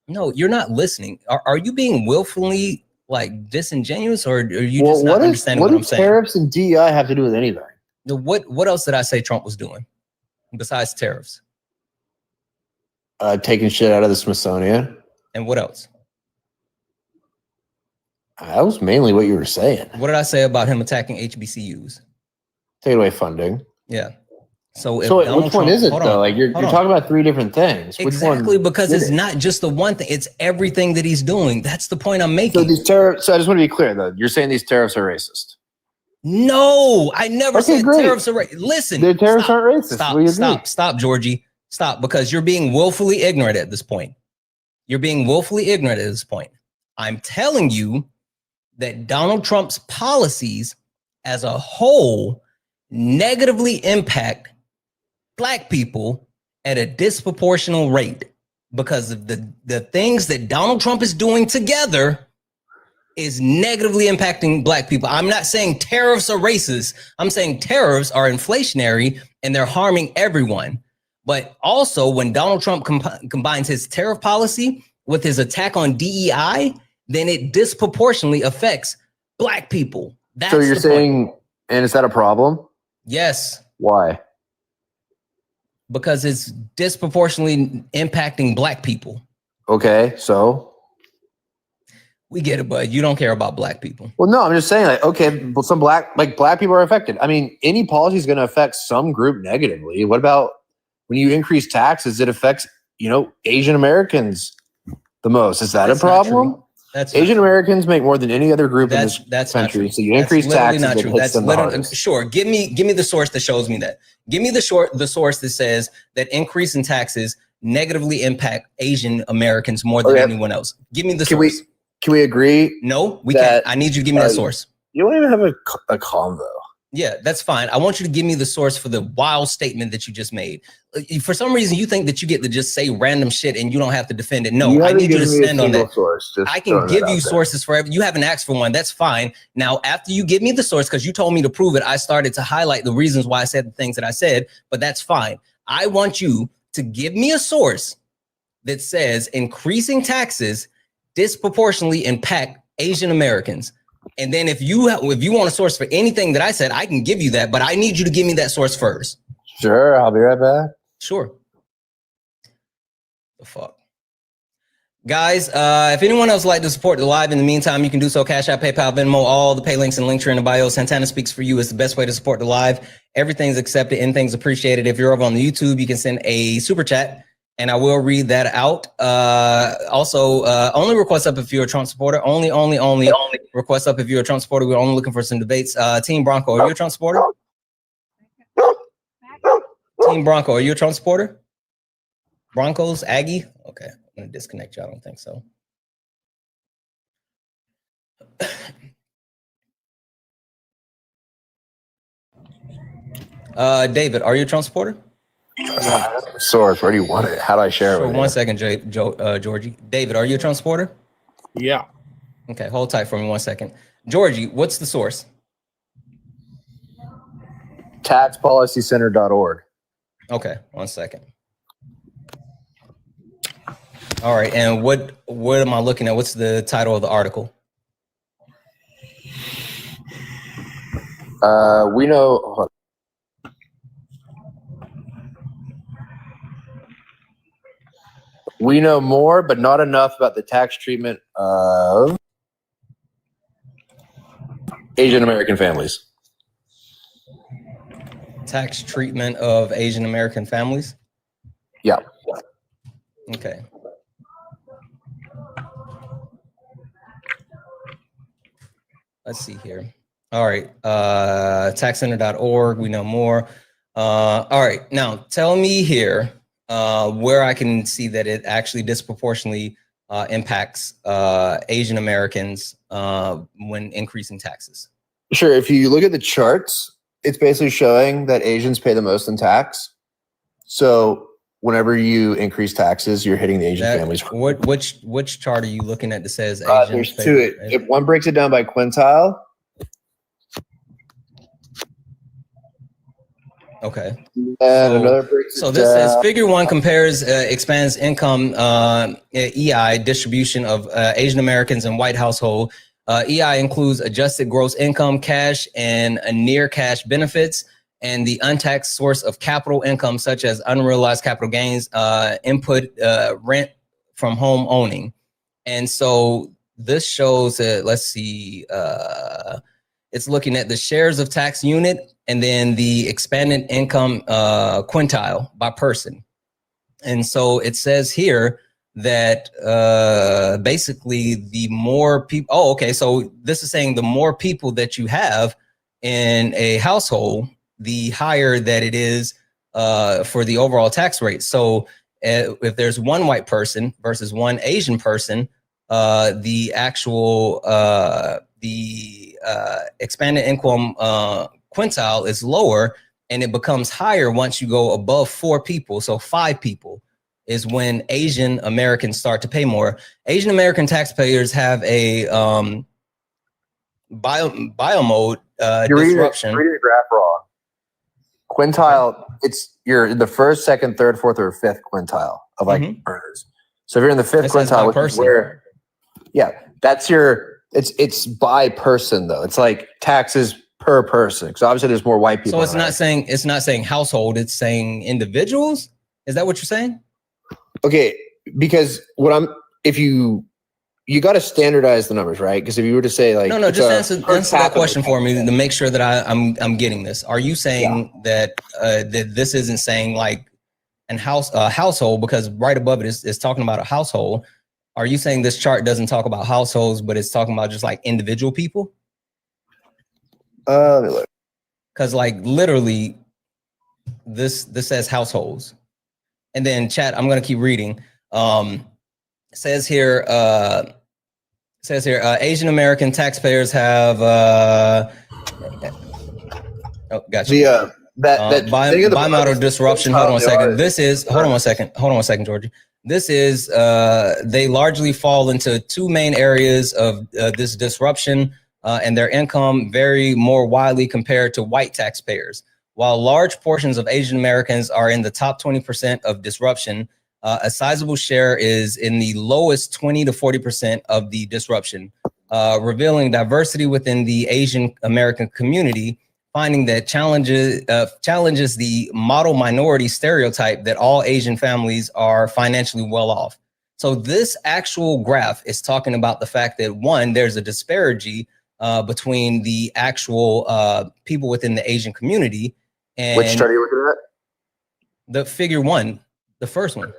No, you're not listening. Are you being willfully like disingenuous, or are you just not understanding what I'm saying? What do tariffs and DEI have to do with anything? What else did I say Trump was doing besides tariffs? Taking shit out of the Smithsonian. And what else? That was mainly what you were saying. What did I say about him attacking HBCUs? Take away funding. Yeah. So which one is it though? Like you're talking about three different things. Exactly, because it's not just the one thing; it's everything that he's doing. That's the point I'm making. So these tariffs. So I just want to be clear though. You're saying these tariffs are racist? No, I never said tariffs are racist. Listen, the tariffs aren't racist. Stop, Georgie. Stop, because you're being willfully ignorant at this point. You're being willfully ignorant at this point. I'm telling you that Donald Trump's policies as a whole negatively impact black people at a disproportional rate because of the things that Donald Trump is doing together is negatively impacting black people. I'm not saying tariffs are racist. I'm saying tariffs are inflationary and they're harming everyone. But also when Donald Trump combines his tariff policy with his attack on DEI, then it disproportionately affects black people. That's so you're saying, and is that a problem? Yes. Why? Because it's disproportionately impacting black people. Okay, so we get it, but you don't care about black people. Well, no, I'm just saying, like, okay, well, some black people are affected. I mean, any policy is going to affect some group negatively. What about when you increase taxes? It affects, Asian Americans the most. Is that a problem? Asian Americans make more than any other group in this country. So you increase taxes. Not true. That's literally sure. Give me the source that shows me that. Give me the source that says that increase in taxes negatively impact Asian Americans more than anyone else. Give me the source. Can we agree? No, we can't. I need you to give me that source. You don't even have a convo. Yeah, that's fine. I want you to give me the source for the wild statement that you just made. For some reason, you think that you get to just say random shit and you don't have to defend it. No, I need you to stand on that. I can give you sources for every. You haven't asked for one. That's fine. Now, after you give me the source, because you told me to prove it, I started to highlight the reasons why I said the things that I said, but that's fine. I want you to give me a source that says increasing taxes disproportionately impact Asian Americans. And then if you want a source for anything that I said, I can give you that, but I need you to give me that source first. Sure, I'll be right back. Sure. The fuck. Guys, if anyone else would like to support the live in the meantime, you can do so. Cash App, PayPal, Venmo, all the pay links and links are in the bio. Santana Speaks For You is the best way to support the live. Everything's accepted, anything's appreciated. If you're over on the YouTube, you can send a super chat. and I will read that out. Also, only request up if you're a Trump supporter. Only request up if you're a Trump supporter. We're only looking for some debates. Team Bronco, are you a Trump supporter? Team Bronco, are you a Trump supporter? Broncos, Aggie? Okay, I'm gonna disconnect you. I don't think so. David, are you a Trump supporter? Source, where do you want it? How do I share it For with 1 you? second, Georgie. David, are you a Trump supporter? Yeah. Okay, hold tight for me 1 second. Georgie, what's the source? Taxpolicycenter.org. Okay, 1 second. All right, and what am I looking at? What's the title of the article? We know. We know more, but not enough about the tax treatment of Asian American families. Tax treatment of Asian American families? Yeah. Okay. Let's see here. All right. Taxcenter.org. We know more. All right. Now tell me here where I can see that it actually disproportionately impacts Asian Americans when increasing taxes. Sure. If you look at the charts, it's basically showing that Asians pay the most in tax. So whenever you increase taxes, you're hitting the Asian families. Which chart are you looking at that says Asians? There's two. If one breaks it down by quintile. Okay. So this says figure 1 compares expands income EI distribution of Asian Americans in white household. EI includes adjusted gross income, cash, and near cash benefits, and the untaxed source of capital income, such as unrealized capital gains, input, rent from home owning. And so this shows that, let's see, it's looking at the shares of tax unit and then the expanded income quintile by person. And so it says here that basically the more people, so this is saying the more people that you have in a household, the higher that it is for the overall tax rate. So if there's one white person versus one Asian person, the actual expanded income quintile is lower, and it becomes higher once you go above 4 people. So 5 people is when Asian Americans start to pay more. Asian American taxpayers have a biomode disruption. You're reading the graph wrong. Quintile, it's you're the first, second, third, fourth, or fifth quintile of earners. So if you're in the fifth quintile, which is where, that's your. It's by person though. It's like taxes per person. Because obviously there's more white people. So it's not saying household. It's saying individuals. Is that what you're saying? Okay, because if you got to standardize the numbers, right? Because if you were to say like just answer that question for me to make sure that I'm getting this. Are you saying that that this isn't saying like household, because right above it is talking about a household? Are you saying this chart doesn't talk about households, but it's talking about just like individual people? Because like literally this says households. And then chat, I'm going to keep reading. Says here, Asian American taxpayers have, gotcha. Bimodal disruption. Hold on a second. Hold on one second, Georgie. This is, they largely fall into 2 main areas of this disruption, and their income vary more widely compared to white taxpayers. While large portions of Asian Americans are in the top 20% of disruption, a sizable share is in the lowest 20 to 40% of the disruption, revealing diversity within the Asian American community, finding that challenges the model minority stereotype that all Asian families are financially well off. So this actual graph is talking about the fact that, one, there's a disparity between the actual people within the Asian community. And which chart are you looking at? The figure 1, the first one.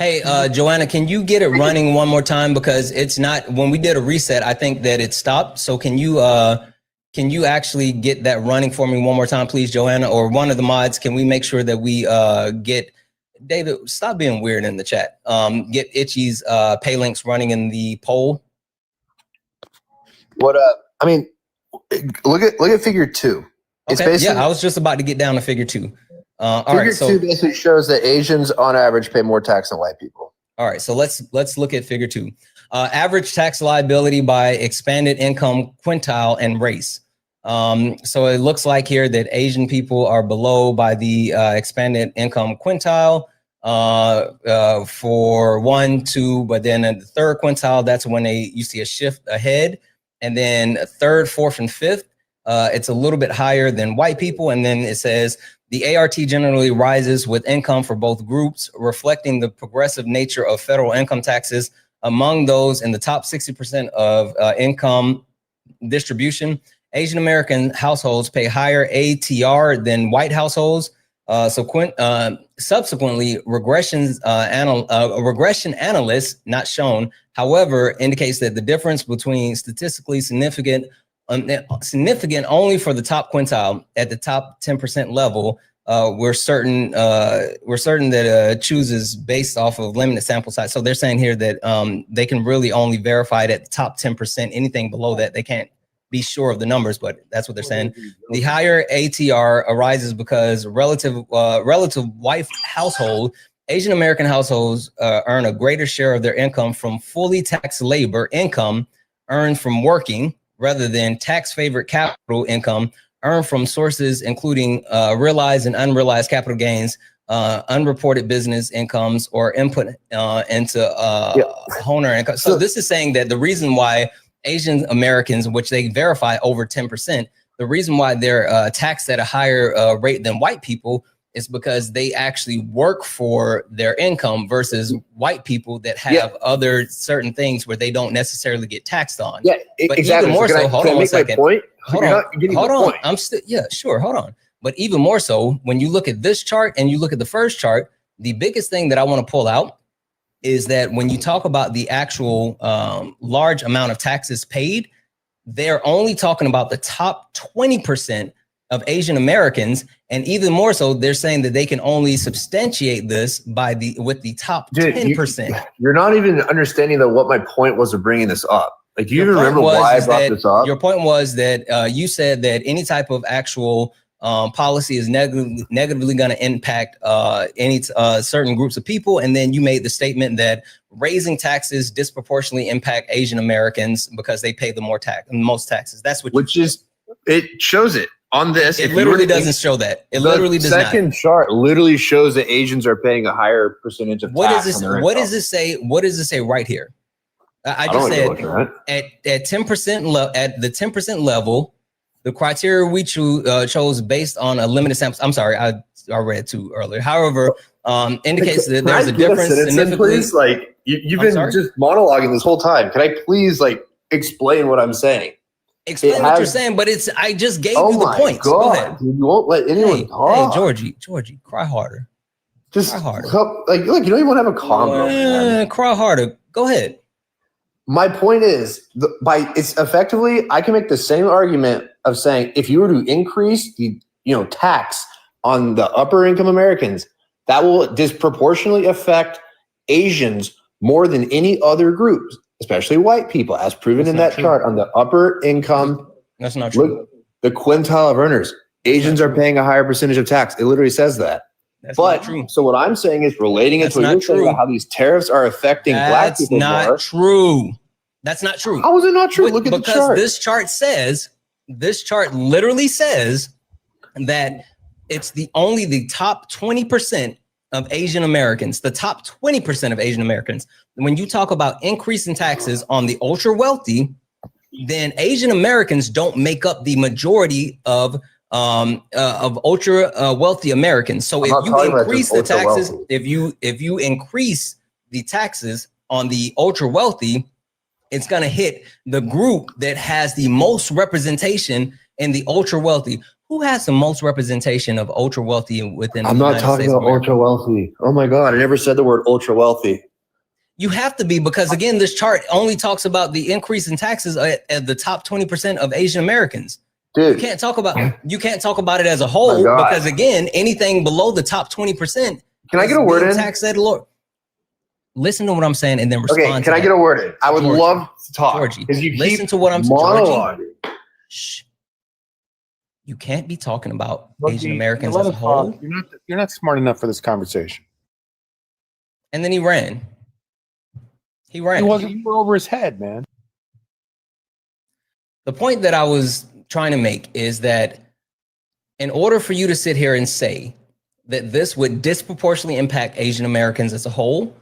Hey, Joanna, can you get it running one more time? Because it's not, when we did a reset, I think that it stopped. So can you actually get that running for me one more time, please, Joanna, or one of the mods? Can we make sure that we get, David, stop being weird in the chat. Get Itchy's pay links running in the poll. What I mean, look at figure 2. It's Okay, basically, yeah, I was just about to get down to figure 2. All figure right, so 2 basically shows that Asians on average pay more tax than white people. all right, so let's look at figure 2. Average tax liability by expanded income quintile and race. So it looks like here that Asian people are below by the expanded income quintile for 1, 2, but then in the third quintile, that's when you see a shift ahead, and then third, fourth, and fifth, it's a little bit higher than white people, and then it says the ART generally rises with income for both groups, reflecting the progressive nature of federal income taxes. Among those in the top 60% of income distribution, Asian American households pay higher ATR than white households. Subsequently, regression analysts, not shown, however, indicates that the difference between statistically significant only for the top quintile. At the top 10% level, we're certain that chooses based off of limited sample size. So they're saying here that they can really only verify it at the top 10%. Anything below that, they can't be sure of the numbers, but that's what they're saying. The higher ATR arises because relative white household, Asian American households earn a greater share of their income from fully taxed labor income earned from working, rather than tax favored capital income earned from sources including realized and unrealized capital gains, unreported business incomes, or input into owner income. So this is saying that the reason why Asian Americans, which they verify over 10%, the reason why they're taxed at a higher rate than white people is because they actually work for their income versus white people that have other certain things where they don't necessarily get taxed on. Yeah, but exactly. Even more so, hold on one second. Point? Hold on. I'm still, yeah, sure. Hold on. But even more so, when you look at this chart and you look at the first chart, the biggest thing that I want to pull out is that when you talk about the actual large amount of taxes paid, they're only talking about the top 20% of Asian Americans, and even more so, they're saying that they can only substantiate this with the top 10%. You're not even understanding what my point was of bringing this up. Like, do you even remember why I brought this up? Your point was that you said that any type of actual policy is negatively going to impact any certain groups of people, and then you made the statement that raising taxes disproportionately impact Asian Americans because they pay the most taxes. That's what. It shows it. On this, it literally doesn't show that. It literally does not. The second chart literally shows that Asians are paying a higher percentage of tax. What does this say? What does it say right here? I just said at 10% at the 10% level, the criteria we chose based on a limited sample. I'm sorry, I read too earlier. However, indicates that there's a difference significantly. Please? Like you've been just monologuing this whole time. Can I please explain what I'm saying? Explain what you're saying, but I just gave you the points. God, go ahead. Dude, you won't let anyone talk. Hey, Georgie, cry harder. Just cry harder. Look, you don't even want to have a convo. Cry harder. Go ahead. My point is, it's effectively, I can make the same argument of saying if you were to increase the tax on the upper income Americans, that will disproportionately affect Asians more than any other groups, especially white people, as proven in that chart on the upper income. That's not true. Look, the quintile of earners, Asians are paying a higher percentage of tax. It literally says that. That's not true. So what I'm saying is relating it to what you're saying about how these tariffs are affecting black people more. That's not true. That's not true. How is it not true? Look at the chart. Because this chart literally says that it's only the top 20% of Asian Americans, the top 20% of Asian Americans. When you talk about increasing taxes on the ultra wealthy, then Asian Americans don't make up the majority of ultra wealthy Americans. So if you increase the taxes, if you increase the taxes on the ultra wealthy, it's going to hit the group that has the most representation in the ultra wealthy. Who has the most representation of ultra wealthy within? I'm not talking about ultra wealthy. Oh my God, I never said the word ultra wealthy. You have to be, because again, this chart only talks about the increase in taxes at the top 20% of Asian Americans. Dude, you can't talk about it as a whole, because again, anything below the top 20%. Can I get a word in? Taxed at lower. Listen to what I'm saying and then respond. Okay, can I get a word in? I would love to talk. Georgie, you listen to what I'm saying. Shh. You can't be talking about Look, Asian Americans as a whole. You're not smart enough for this conversation. And then he ran. He ran. You were over his head, man. The point that I was trying to make is that in order for you to sit here and say that this would disproportionately impact Asian Americans as a whole,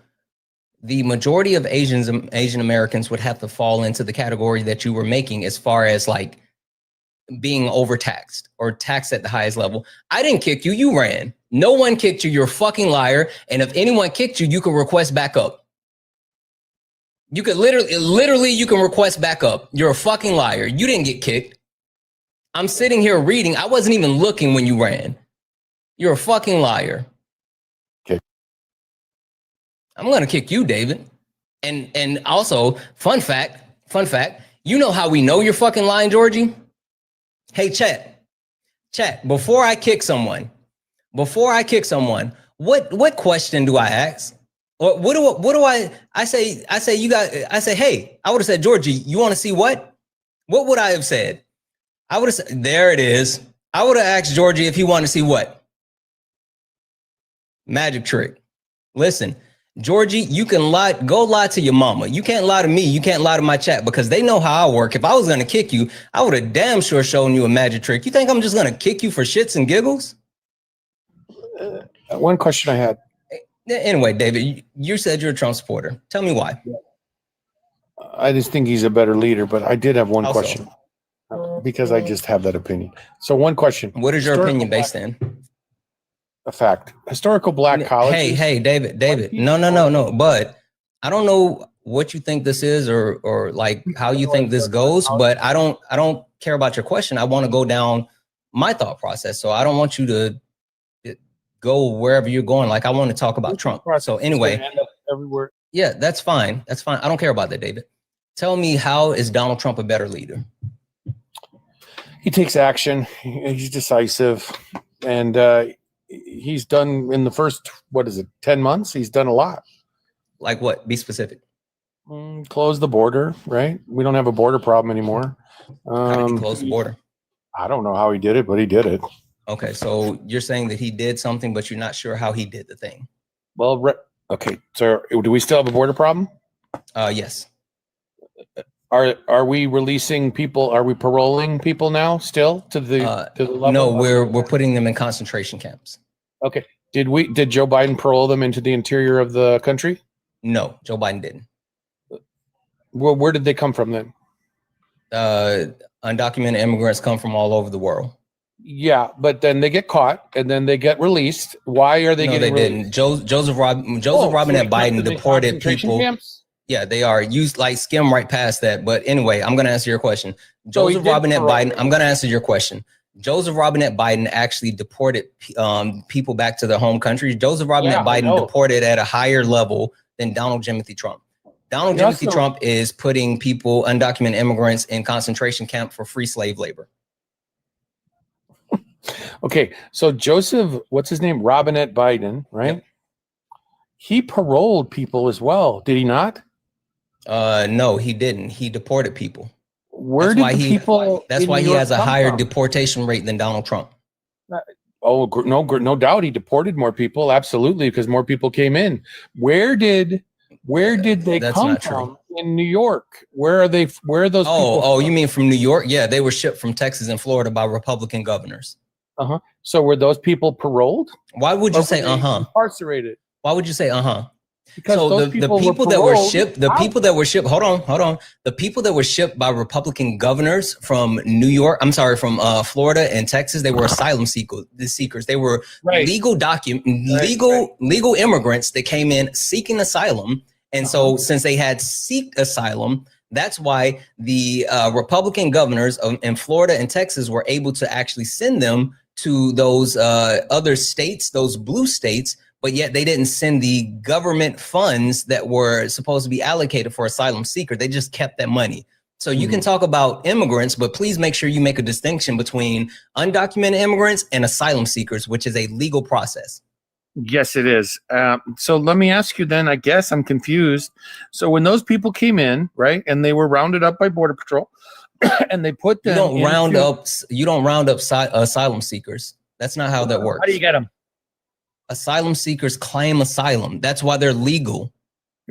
the majority of Asian Americans would have to fall into the category that you were making as far as like being overtaxed or taxed at the highest level. I didn't kick you. You ran. No one kicked you. You're a fucking liar. And if anyone kicked you, you can request backup. You could literally, you can request backup. You're a fucking liar. You didn't get kicked. I'm sitting here reading. I wasn't even looking when you ran. You're a fucking liar. Okay. I'm going to kick you, David. And also, fun fact, you know how we know you're fucking lying, Georgie? Hey, chat, before I kick someone, what question do I ask? Or what do I say, hey, I would have said, Georgie, you want to see what? What would I have said? I would have said, there it is. I would have asked Georgie if he wanted to see what? Magic trick. Listen, Georgie, you can go lie to your mama. You can't lie to me. You can't lie to my chat, because they know how I work. If I was going to kick you, I would have damn sure shown you a magic trick. You think I'm just going to kick you for shits and giggles? One question I had. Anyway, David, you said you're a Trump supporter. Tell me why. I just think he's a better leader, but I did have one question because I just have that opinion. So one question. What is your opinion based in? A fact. Historical black colleges. Hey, David. No. But I don't know what you think this is or like how you think this goes, but I don't care about your question. I want to go down my thought process. So I don't want you to go wherever you're going. Like, I want to talk about Trump. So anyway, everywhere. Yeah, that's fine. That's fine. I don't care about that, David. Tell me, how is Donald Trump a better leader? He takes action. He's decisive. And he's done in the first, 10 months? He's done a lot. Like what? Be specific. Close the border, right? We don't have a border problem anymore. How did he close the border? I don't know how he did it, but he did it. Okay, so you're saying that he did something, but you're not sure how he did the thing. Well, okay. So do we still have a border problem? Yes. Are we releasing people? Are we paroling people now still to the level? No, we're putting them in concentration camps. Okay. Did Joe Biden parole them into the interior of the country? No, Joe Biden didn't. Well, where did they come from then? Undocumented immigrants come from all over the world. Yeah, but then they get caught and then they get released. Why are they getting released? Didn't. Joseph Robinette Biden deported people. Camps? Yeah, they are. Used like skim right past that. But anyway, I'm going to answer your question. Joseph Robinette Biden. I'm going to answer your question. Joseph Robinette Biden actually deported people back to their home country. Joseph Robinette Biden deported at a higher level than Donald Timothy Trump. Donald Timothy Trump is putting people, undocumented immigrants, in concentration camp for free slave labor. Okay, so Joseph, what's his name? Robinette Biden, right? Yep. He paroled people as well, did he not? No, he didn't. He deported people. That's why he has a higher deportation rate than Donald Trump. Oh, no doubt he deported more people. Absolutely, because more people came in. Where did they come from in New York? Where are those people? Oh, you mean from New York? Yeah, they were shipped from Texas and Florida by Republican governors. So were those people paroled? Why would you say incarcerated? Why would you say Because so the people that were shipped, hold on. The people that were shipped by Republican governors from from Florida and Texas, they were asylum seekers. They were legal immigrants that came in seeking asylum. And so since they had seeked asylum, That's why the Republican governors in Florida and Texas were able to actually send them to those other states, those blue states, but yet they didn't send the government funds that were supposed to be allocated for asylum seeker. They just kept that money. So you can talk about immigrants, but please make sure you make a distinction between undocumented immigrants and asylum seekers, which is a legal process. Yes, it is. So let me ask you then, I guess I'm confused. So when those people came in, right, and they were rounded up by Border Patrol and they put them you don't round up asylum seekers. That's not how that works. How do you get them? Asylum seekers claim asylum. That's why they're legal.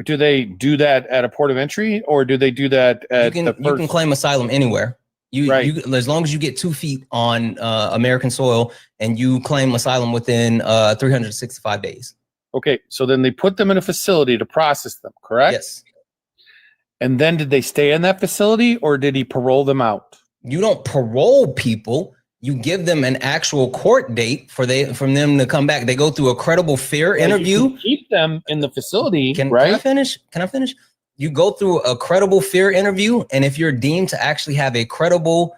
Do they do that at a port of entry, or do they do that at you can claim asylum anywhere. You as long as you get 2 feet on American soil and you claim asylum within 365 days. Okay, so then they put them in a facility to process them, correct? Yes. And then did they stay in that facility, or did he parole them out? You don't parole people. You give them an actual court date from them to come back. They go through a credible fear interview. You can keep them in the facility, Can right? I finish? Can I finish? You go through a credible fear interview, and if you're deemed to actually have a credible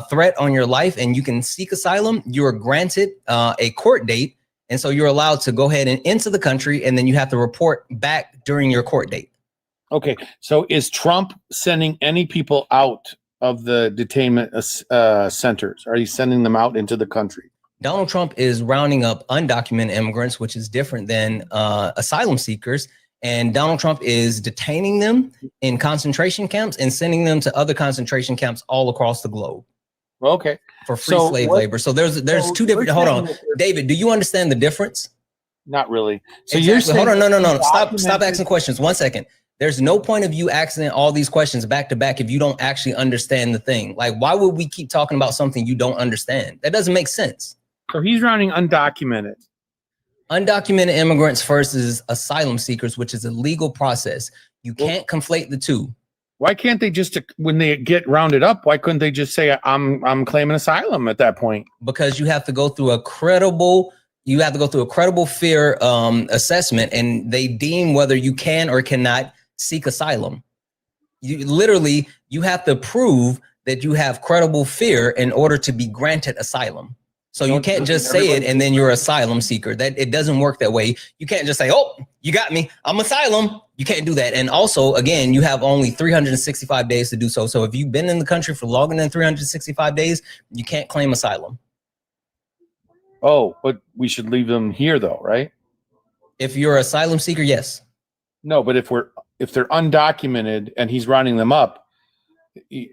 threat on your life and you can seek asylum, you are granted a court date, and so you're allowed to go ahead and enter the country, and then you have to report back during your court date. Okay, so is Trump sending any people out of the detainment centers? Are you sending them out into the country? Donald Trump is rounding up undocumented immigrants, which is different than asylum seekers. And Donald Trump is detaining them in concentration camps and sending them to other concentration camps all across the globe. Okay. For free slave labor. So there's two different. Hold on, David. Do you understand the difference? Not really. So you're saying, hold on. No. Stop asking questions. 1 second. There's no point of you asking all these questions back to back if you don't actually understand the thing. Like, why would we keep talking about something you don't understand? That doesn't make sense. So he's rounding undocumented. Undocumented immigrants versus asylum seekers, which is a legal process. You can't conflate the two. Why can't they just, when they get rounded up, why couldn't they just say, I'm claiming asylum at that point? Because you have to go through a credible fear assessment, and they deem whether you can or cannot seek asylum. You have to prove that you have credible fear in order to be granted asylum. So you can't just say it and then you're an asylum seeker. That it doesn't work that way. You can't just say, "Oh, you got me. I'm asylum." You can't do that. And also, again, you have only 365 days to do so. So if you've been in the country for longer than 365 days, you can't claim asylum. Oh, but we should leave them here though, right? If you're an asylum seeker, yes. No, but if they're undocumented and he's rounding them up,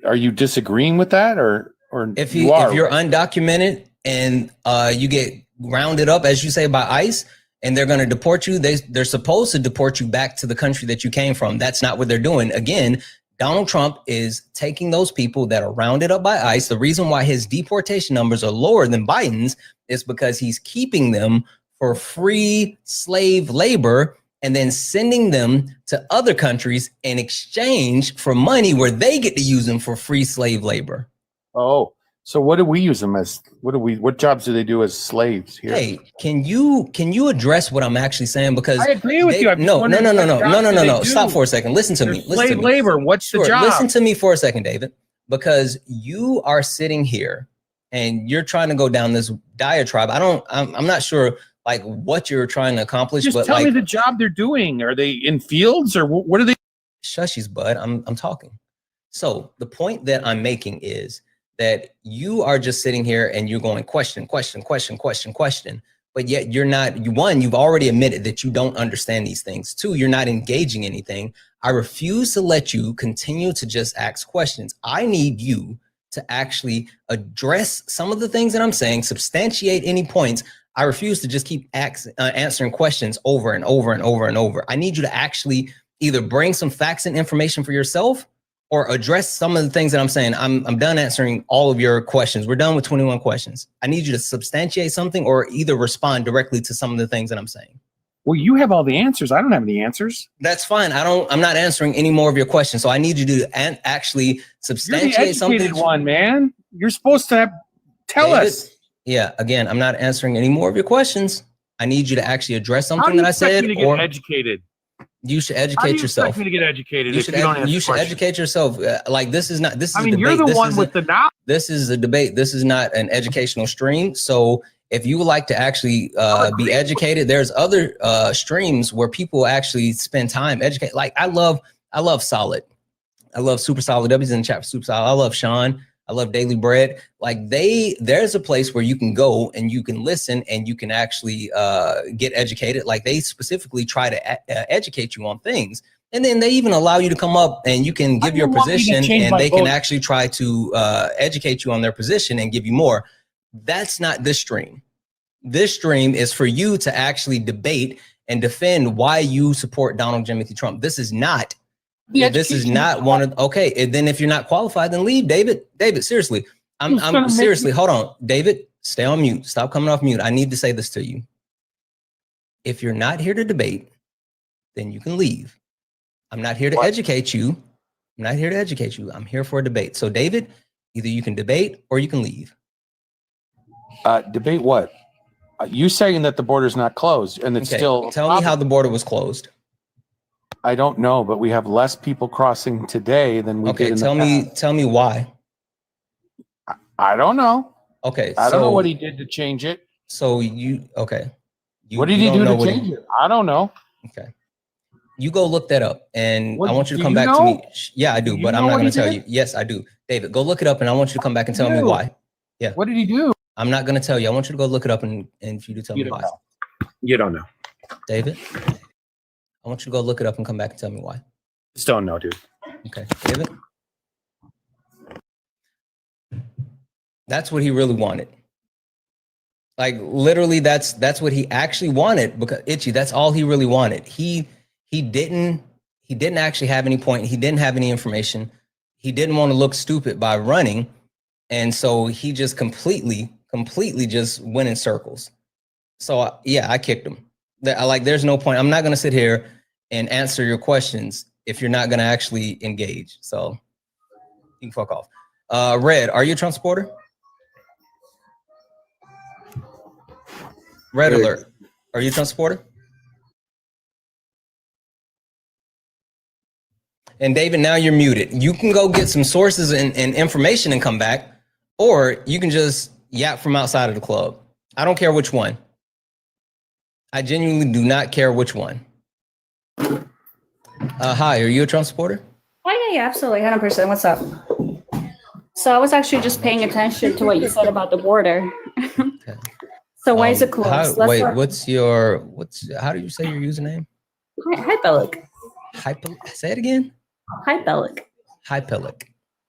are you disagreeing with that, or if you're undocumented and you get rounded up, as you say, by ICE, and they're going to deport you, they're supposed to deport you back to the country that you came from. That's not what they're doing. Again, Donald Trump is taking those people that are rounded up by ICE. The reason why his deportation numbers are lower than Biden's is because he's keeping them for free slave labor and then sending them to other countries in exchange for money where they get to use them for free slave labor. Oh, so what do we use them as? What jobs do they do as slaves here? Hey, can you address what I'm actually saying? Because I agree with you. No. Stop for a second. Listen to me. Slave labor. What's the job? Listen to me for a second, David, because you are sitting here and you're trying to go down this diatribe. I'm not sure like what you're trying to accomplish. Just but tell like, me the job they're doing. Are they in fields or what are they? Shushies, bud. I'm talking. So the point that I'm making is that you are just sitting here and you're going question, but yet you're not, you've already admitted that you don't understand these things. Two, you're not engaging anything. I refuse to let you continue to just ask questions. I need you to actually address some of the things that I'm saying, substantiate any points. I refuse to just keep answering questions over and over and over and over. I need you to actually either bring some facts and information for yourself or address some of the things that I'm saying. I'm done answering all of your questions. We're done with 21 questions. I need you to substantiate something or either respond directly to some of the things that I'm saying. Well, you have all the answers. I don't have any answers. That's fine. I'm not answering any more of your questions. So I need you to actually substantiate something. You're the educated one, man. You're supposed to tell us. Yeah. Again, I'm not answering any more of your questions. I need you to actually address something that I said. How do you expect me to get educated? You should educate How do you yourself. expect me to get educated You if should, you don't answer you should questions? educate yourself. Like this is not. This is. I a mean, you're debate. the This one is with the knowledge. This is a debate. This is not an educational stream. So if you would like to actually be educated, there's other streams where people actually spend time educate. Like I love Solid. I love Super Solid. W's in the chat for Super Solid. I love Sean. I love Daily Bread. Like there's a place where you can go and you can listen and you can actually get educated. Like they specifically try to educate you on things. And then they even allow you to come up and you can give your position and they can actually try to educate you on their position and give you more. That's not this stream. This stream is for you to actually debate and defend why you support Donald Timothy Trump. This is not. This is not one of. Okay, and then if you're not qualified, then leave, David. David, seriously, I'm seriously. Hold on, David. Stay on mute. Stop coming off mute. I need to say this to you. If you're not here to debate, then you can leave. I'm not here to educate you. I'm not here to educate you. I'm here for a debate. So, David, either you can debate or you can leave. Debate what? You saying that the border's not closed and it's still. Tell me how the border was closed. I don't know, but we have less people crossing today than we did in the past. Tell me why. I don't know. Okay. I don't know what he did to change it. So okay. What did he do to change it? I don't know. Okay. You go look that up and I want you to come back know? to me. Yeah, I do, but I'm not going to tell you. Yes, I do. David, go look it up and I want you to come back and tell me why. Yeah. What did he do? I'm not going to tell you. I want you to go look it up and for you to tell me why. You don't know. David, I want you to go look it up and come back and tell me why. Just don't know, dude. Okay. David? That's what he really wanted. Like literally that's what he actually wanted because Itchy, that's all he really wanted. He didn't actually have any point. He didn't have any information. He didn't want to look stupid by running. And so he just completely just went in circles. So yeah, I kicked him. There's no point. I'm not going to sit here and answer your questions if you're not going to actually engage. So you can fuck off. Red, are you a Trump supporter? Red alert. Are you a Trump supporter? And David, now you're muted. You can go get some sources and information and come back, or you can just yap from outside of the club. I don't care which one. I genuinely do not care which one. Hi, are you a Trump supporter? Oh, yeah, absolutely. 100%. What's up? So I was actually just paying attention to what you said about the border. Okay. So why is it closed? How do you say your username? Hypelic. Say it again. Hypelic. Hypelic.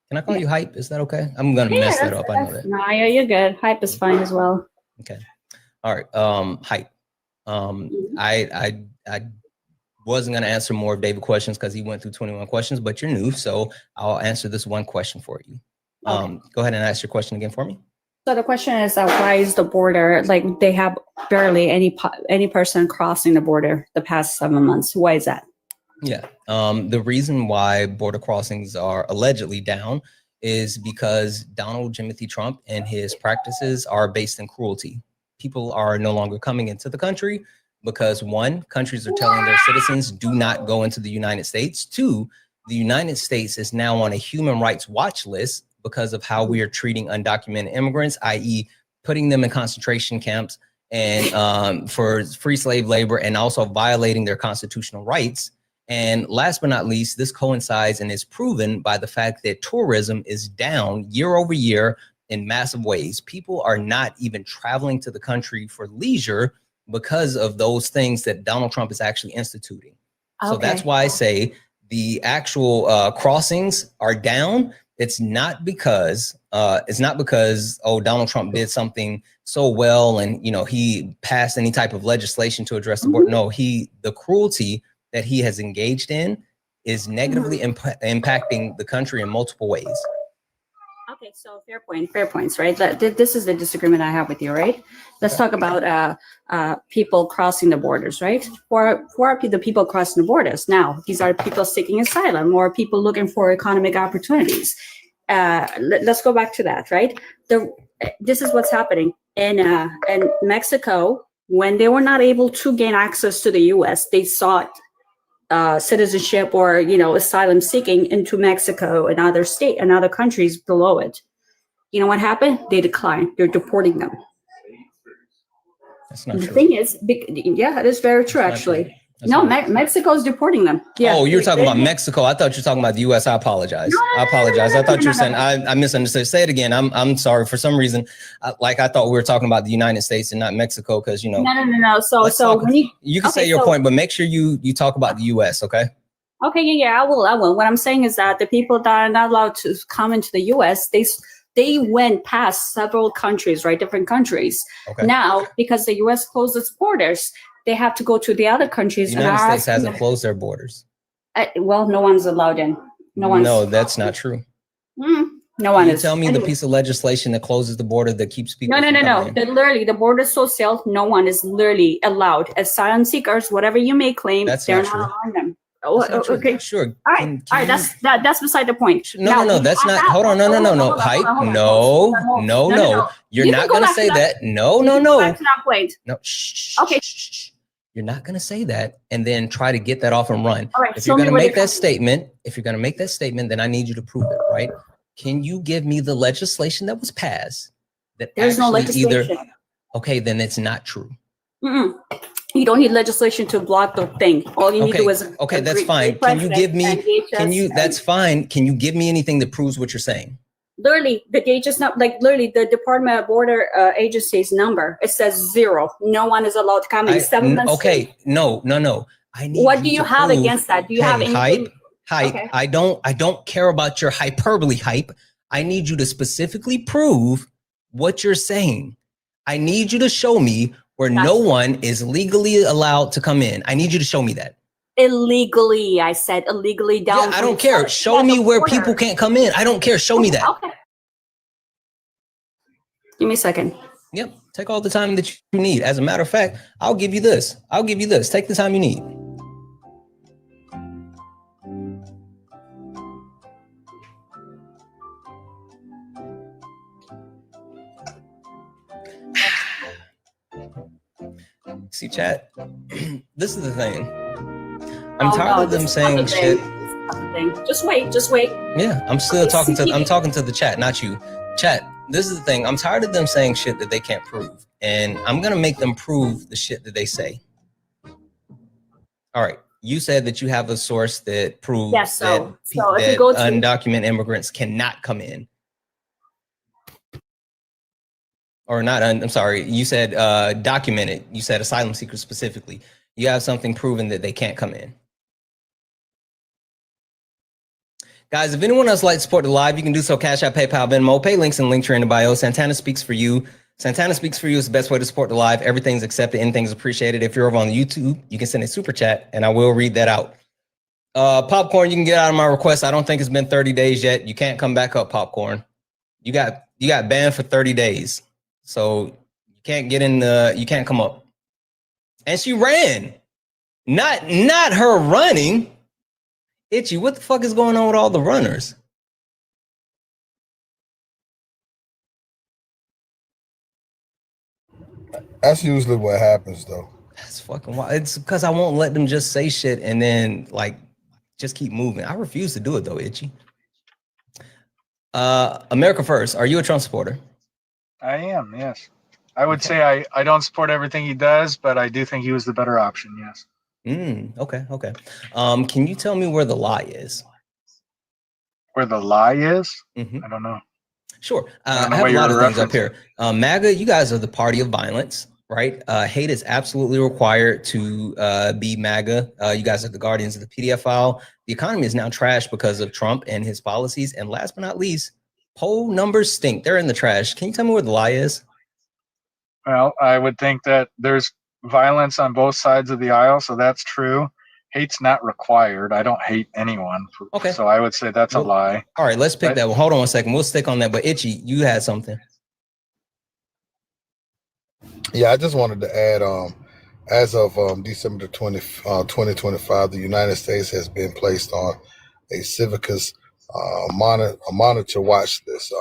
Can I call you Hype? Is that okay? I'm gonna mess that up. I know that. No, yeah, you're good. Hype is fine as well. Okay. All right. Hype. I wasn't gonna answer more of David's questions because he went through 21 questions, but you're new, so I'll answer this one question for you. Go ahead and ask your question again for me. So the question is, why is the border, like they have barely any person crossing the border the past 7 months? Why is that? Yeah. The reason why border crossings are allegedly down is because Donald Timothy Trump and his practices are based in cruelty. People are no longer coming into the country because one, countries are telling their citizens do not go into the United States. Two, the United States is now on a human rights watch list because of how we are treating undocumented immigrants, i.e. putting them in concentration camps and for free slave labor and also violating their constitutional rights. And last but not least, this coincides and is proven by the fact that tourism is down year over year in massive ways. People are not even traveling to the country for leisure because of those things that Donald Trump is actually instituting. So that's why I say the actual crossings are down. It's not because Donald Trump did something so well and he passed any type of legislation to address the border. No, the cruelty that he has engaged in is negatively impacting the country in multiple ways. Okay, so fair points, right? This is the disagreement I have with you, right? Let's talk about people crossing the borders, right? Who are the people crossing the borders? Now, these are people seeking asylum or people looking for economic opportunities. Let's go back to that, right? This is what's happening in Mexico. When they were not able to gain access to the U.S., they sought citizenship or asylum seeking into Mexico and other state and other countries below it. You know what happened? They declined. They're deporting them. That's not the true. thing is, yeah, it is very true, actually. No, Mexico's deporting them. Yeah. Oh, you're talking about Mexico. I thought you were talking about the U.S. I apologize. I apologize. I thought you were saying, I misunderstood. Say it again. I'm sorry. For some reason, I thought we were talking about the United States and not Mexico because, No. So when you can say your point, but make sure you talk about the U.S., okay? Okay, yeah, I will. What I'm saying is that the people that are not allowed to come into the U.S., they went past several countries, right? Different countries. Okay. Now, because the U.S. closed its borders, they have to go to the other countries. The United States hasn't closed their borders. Well, no one's allowed in. No, that's not true. No one is. Tell me the piece of legislation that closes the border that keeps people. No. Literally, the border is so sealed. No one is literally allowed. Asylum seekers, whatever you may claim, they're not allowing them. Oh, okay, sure. All right. That's beside the point. No, that's not. Hold on. No. Hype. No. You're not gonna say that. No. No. Okay. You're not gonna say that and then try to get that off and run. All right, if you're gonna make that statement, then I need you to prove it, right? Can you give me the legislation that was passed? There's no legislation. Okay, then it's not true. You don't need legislation to block the thing. All you need to do is that's fine. Can you give me? That's fine. Can you give me anything that proves what you're saying? Literally, the DHS not like literally the Department of Border Agency's number. It says 0. No one is allowed to come in 7 months. Okay, no. I need. What do you have against that? Do you have anything? Hype. Okay. I don't care about your hyperbole hype. I need you to specifically prove what you're saying. I need you to show me where no one is legally allowed to come in. I need you to show me that. Illegally, I said illegally down. Yeah, I don't care. Show me where people can't come in. I don't care. Show me that. Okay. Give me a second. Yep. Take all the time that you need. As a matter of fact, I'll give you this. Take the time you need. See, chat, this is the thing. I'm tired of them saying shit. Just wait. Yeah, I'm still talking to the chat, not you. Chat, this is the thing. I'm tired of them saying shit that they can't prove. And I'm going to make them prove the shit that they say. All right. You said that you have a source that proves that undocumented immigrants cannot come in. Or not, I'm sorry, you said documented. You said asylum seekers specifically. You have something proven that they can't come in. Guys, if anyone else would like to support the live, you can do so. Cash App, PayPal, Venmo, pay links in link tree in the bio. Santana Speaks For You. Santana Speaks For You is the best way to support the live. Everything's accepted. Anything's appreciated. If you're over on YouTube, you can send a super chat and I will read that out. Popcorn, you can get out of my request. I don't think it's been 30 days yet. You can't come back up, Popcorn. You got banned for 30 days. So you can't get in you can't come up. And she ran. Not her running. Itchy, what the fuck is going on with all the runners? That's usually what happens though. That's fucking wild. It's because I won't let them just say shit and then like just keep moving. I refuse to do it though, Itchy. America First, are you a Trump supporter? I am, yes. I would say I don't support everything he does, but I do think he was the better option, yes. Okay. Can you tell me where the lie is? Where the lie is? I don't know. Sure. I have a lot of things up here. MAGA, you guys are the party of violence, right? Hate is absolutely required to be MAGA. You guys are the guardians of the PDF file. The economy is now trashed because of Trump and his policies. And last but not least, poll numbers stink. They're in the trash. Can you tell me where the lie is? Well, I would think that there's violence on both sides of the aisle, so that's true. Hate's not required. I don't hate anyone. Okay. So I would say that's a lie. All right, let's pick that one. Hold on a second. We'll stick on that. But Itchy, you had something. Yeah, I just wanted to add, as of December 20, 2025, the United States has been placed on a Civicus monitor watch list.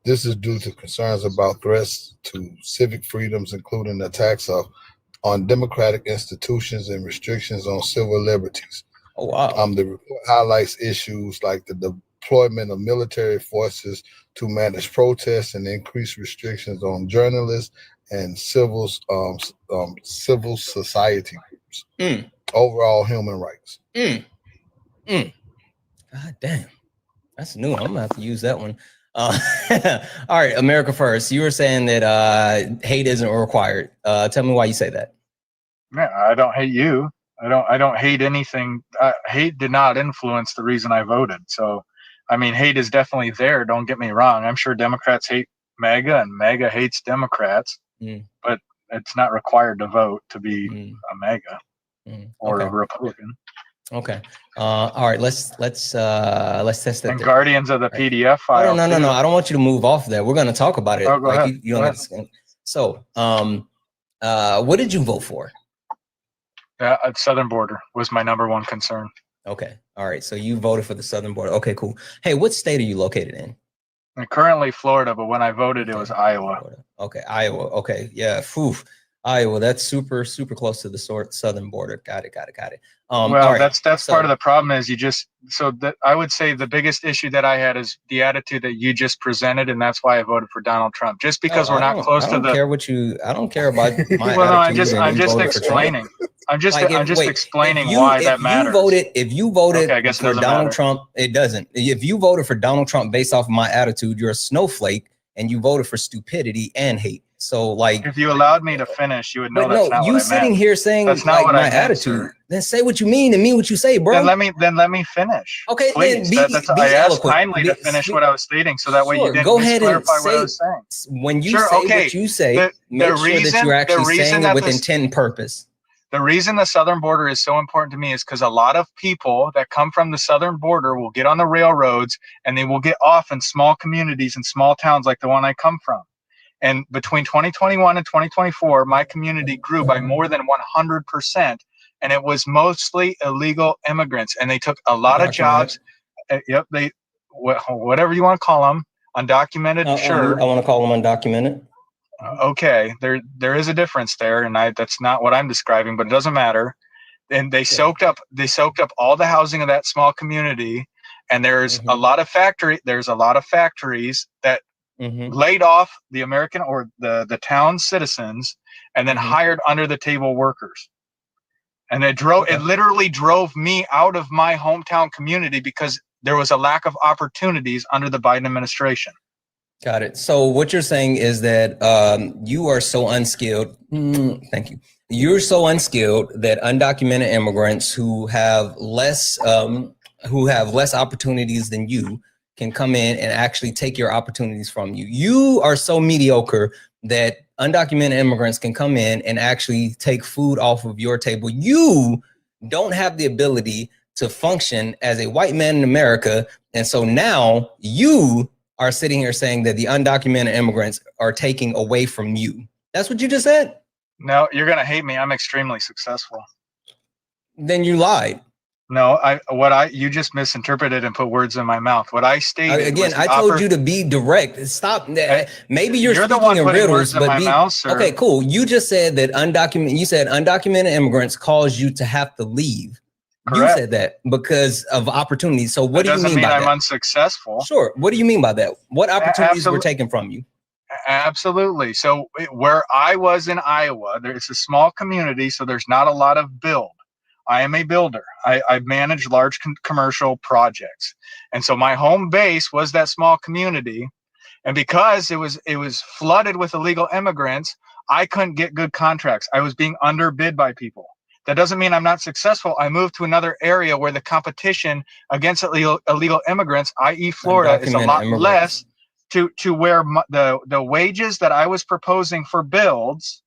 This is due to concerns about threats to civic freedoms, including attacks of on democratic institutions and restrictions on civil liberties. Oh, wow. The report highlights issues like the deployment of military forces to manage protests and increase restrictions on journalists and civil society groups. Overall human rights. God damn. That's new. I'm gonna have to use that one. All right, America First. You were saying that hate isn't required. Tell me why you say that. Man, I don't hate you. I don't hate anything. Hate did not influence the reason I voted. So, I mean, hate is definitely there. Don't get me wrong. I'm sure Democrats hate MAGA and MAGA hates Democrats, but it's not required to vote to be a MAGA or a Republican. Okay. All right. Let's test that. And Guardians of the PDF file. Oh, no. I don't want you to move off that. We're going to talk about it. Oh, go ahead. You don't So, what did you vote for? Southern border was my #1 concern. Okay. All right. So you voted for the southern border. Okay, cool. Hey, what state are you located in? I'm currently Florida, but when I voted, it was Iowa. Okay, Iowa. Okay, yeah. Phew. Iowa. That's super close to the southern border. Got it. Well, right. that's part of the problem is I would say the biggest issue that I had is the attitude that you just presented, and that's why I voted for Donald Trump. Just because we're not close to the. I don't care about my. Well, no, I'm just explaining. I'm just explaining why that matters. If you voted okay, I guess for Donald Trump, it doesn't. If you voted for Donald Trump based off of my attitude, you're a snowflake, and you voted for stupidity and hate. So, like, if you allowed me to finish, you would know that's not you what I sitting meant. here saying that's not like what my I meant, attitude. sir. Then say what you mean and mean what you say, bro. Then let me finish. Okay, please. Then I asked kindly to finish what I was stating, so that way you didn't go ahead and clarify what I say was saying. when you say what you say. Make sure that you're actually saying it with intent and purpose. The reason the southern border is so important to me is because a lot of people that come from the southern border will get on the railroads and they will get off in small communities and small towns like the one I come from. And between 2021 and 2024, my community grew by more than 100%. And it was mostly illegal immigrants. And they took a lot of jobs. Yep, whatever you want to call them, undocumented, sure. I want to call them undocumented. Okay, there is a difference there, and that's not what I'm describing, but it doesn't matter. And they soaked up all the housing of that small community, and there's a lot of factories that laid off the American or the town citizens and then hired under the table workers. And it literally drove me out of my hometown community because there was a lack of opportunities under the Biden administration. Got it. So what you're saying is that you are so unskilled. Thank you. You're so unskilled that undocumented immigrants who have less opportunities than you can come in and actually take your opportunities from you. You are so mediocre that undocumented immigrants can come in and actually take food off of your table. You don't have the ability to function as a white man in America. And so now you are sitting here saying that the undocumented immigrants are taking away from you. That's what you just said? No, you're going to hate me. I'm extremely successful. Then you lied. No, you just misinterpreted and put words in my mouth. What I stated again, I told you to be direct. Stop. Maybe you're speaking the one in riddles, but mouth, okay, cool. You just said that undocumented immigrants caused you to have to leave. Correct. You said that because of opportunities. So what do you mean by that? I'm unsuccessful. Sure. What do you mean by that? What opportunities were taken from you? Absolutely. So where I was in Iowa, it's a small community, so there's not a lot of build. I am a builder. I manage large commercial projects. And so my home base was that small community. And because it was flooded with illegal immigrants, I couldn't get good contracts. I was being underbid by people. That doesn't mean I'm not successful. I moved to another area where the competition against illegal immigrants, i.e. Florida, is a lot less to where the wages that I was proposing for builds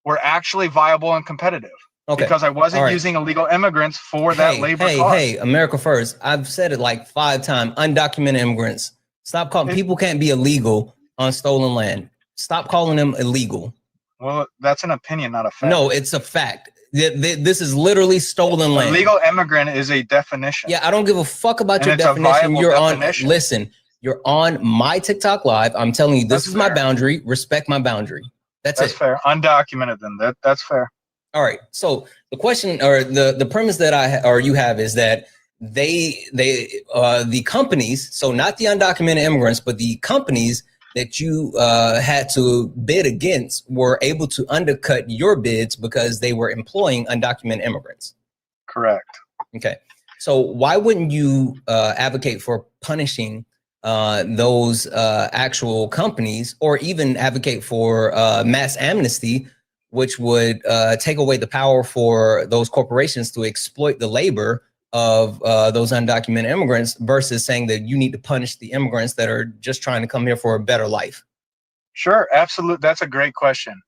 were actually viable and competitive. Okay. Because I wasn't using illegal immigrants for that labor cost. Hey, America First. I've said it like 5 times. Undocumented immigrants. Stop calling people can't be illegal on stolen land. Stop calling them illegal. Well, that's an opinion, not a fact. No, it's a fact. This is literally stolen land. Illegal immigrant is a definition. Yeah, I don't give a fuck about your definition. Listen, you're on my TikTok live. I'm telling you, this is my boundary. Respect my boundary. That's it. Fair. Undocumented then. That's fair. All right. So the question or the premise that you have is that the companies, so not the undocumented immigrants, but the companies that you had to bid against were able to undercut your bids because they were employing undocumented immigrants. Correct. Okay. So why wouldn't you advocate for punishing those actual companies, or even advocate for mass amnesty, which would take away the power for those corporations to exploit the labor of those undocumented immigrants, versus saying that you need to punish the immigrants that are just trying to come here for a better life? Sure, absolutely. That's a great question.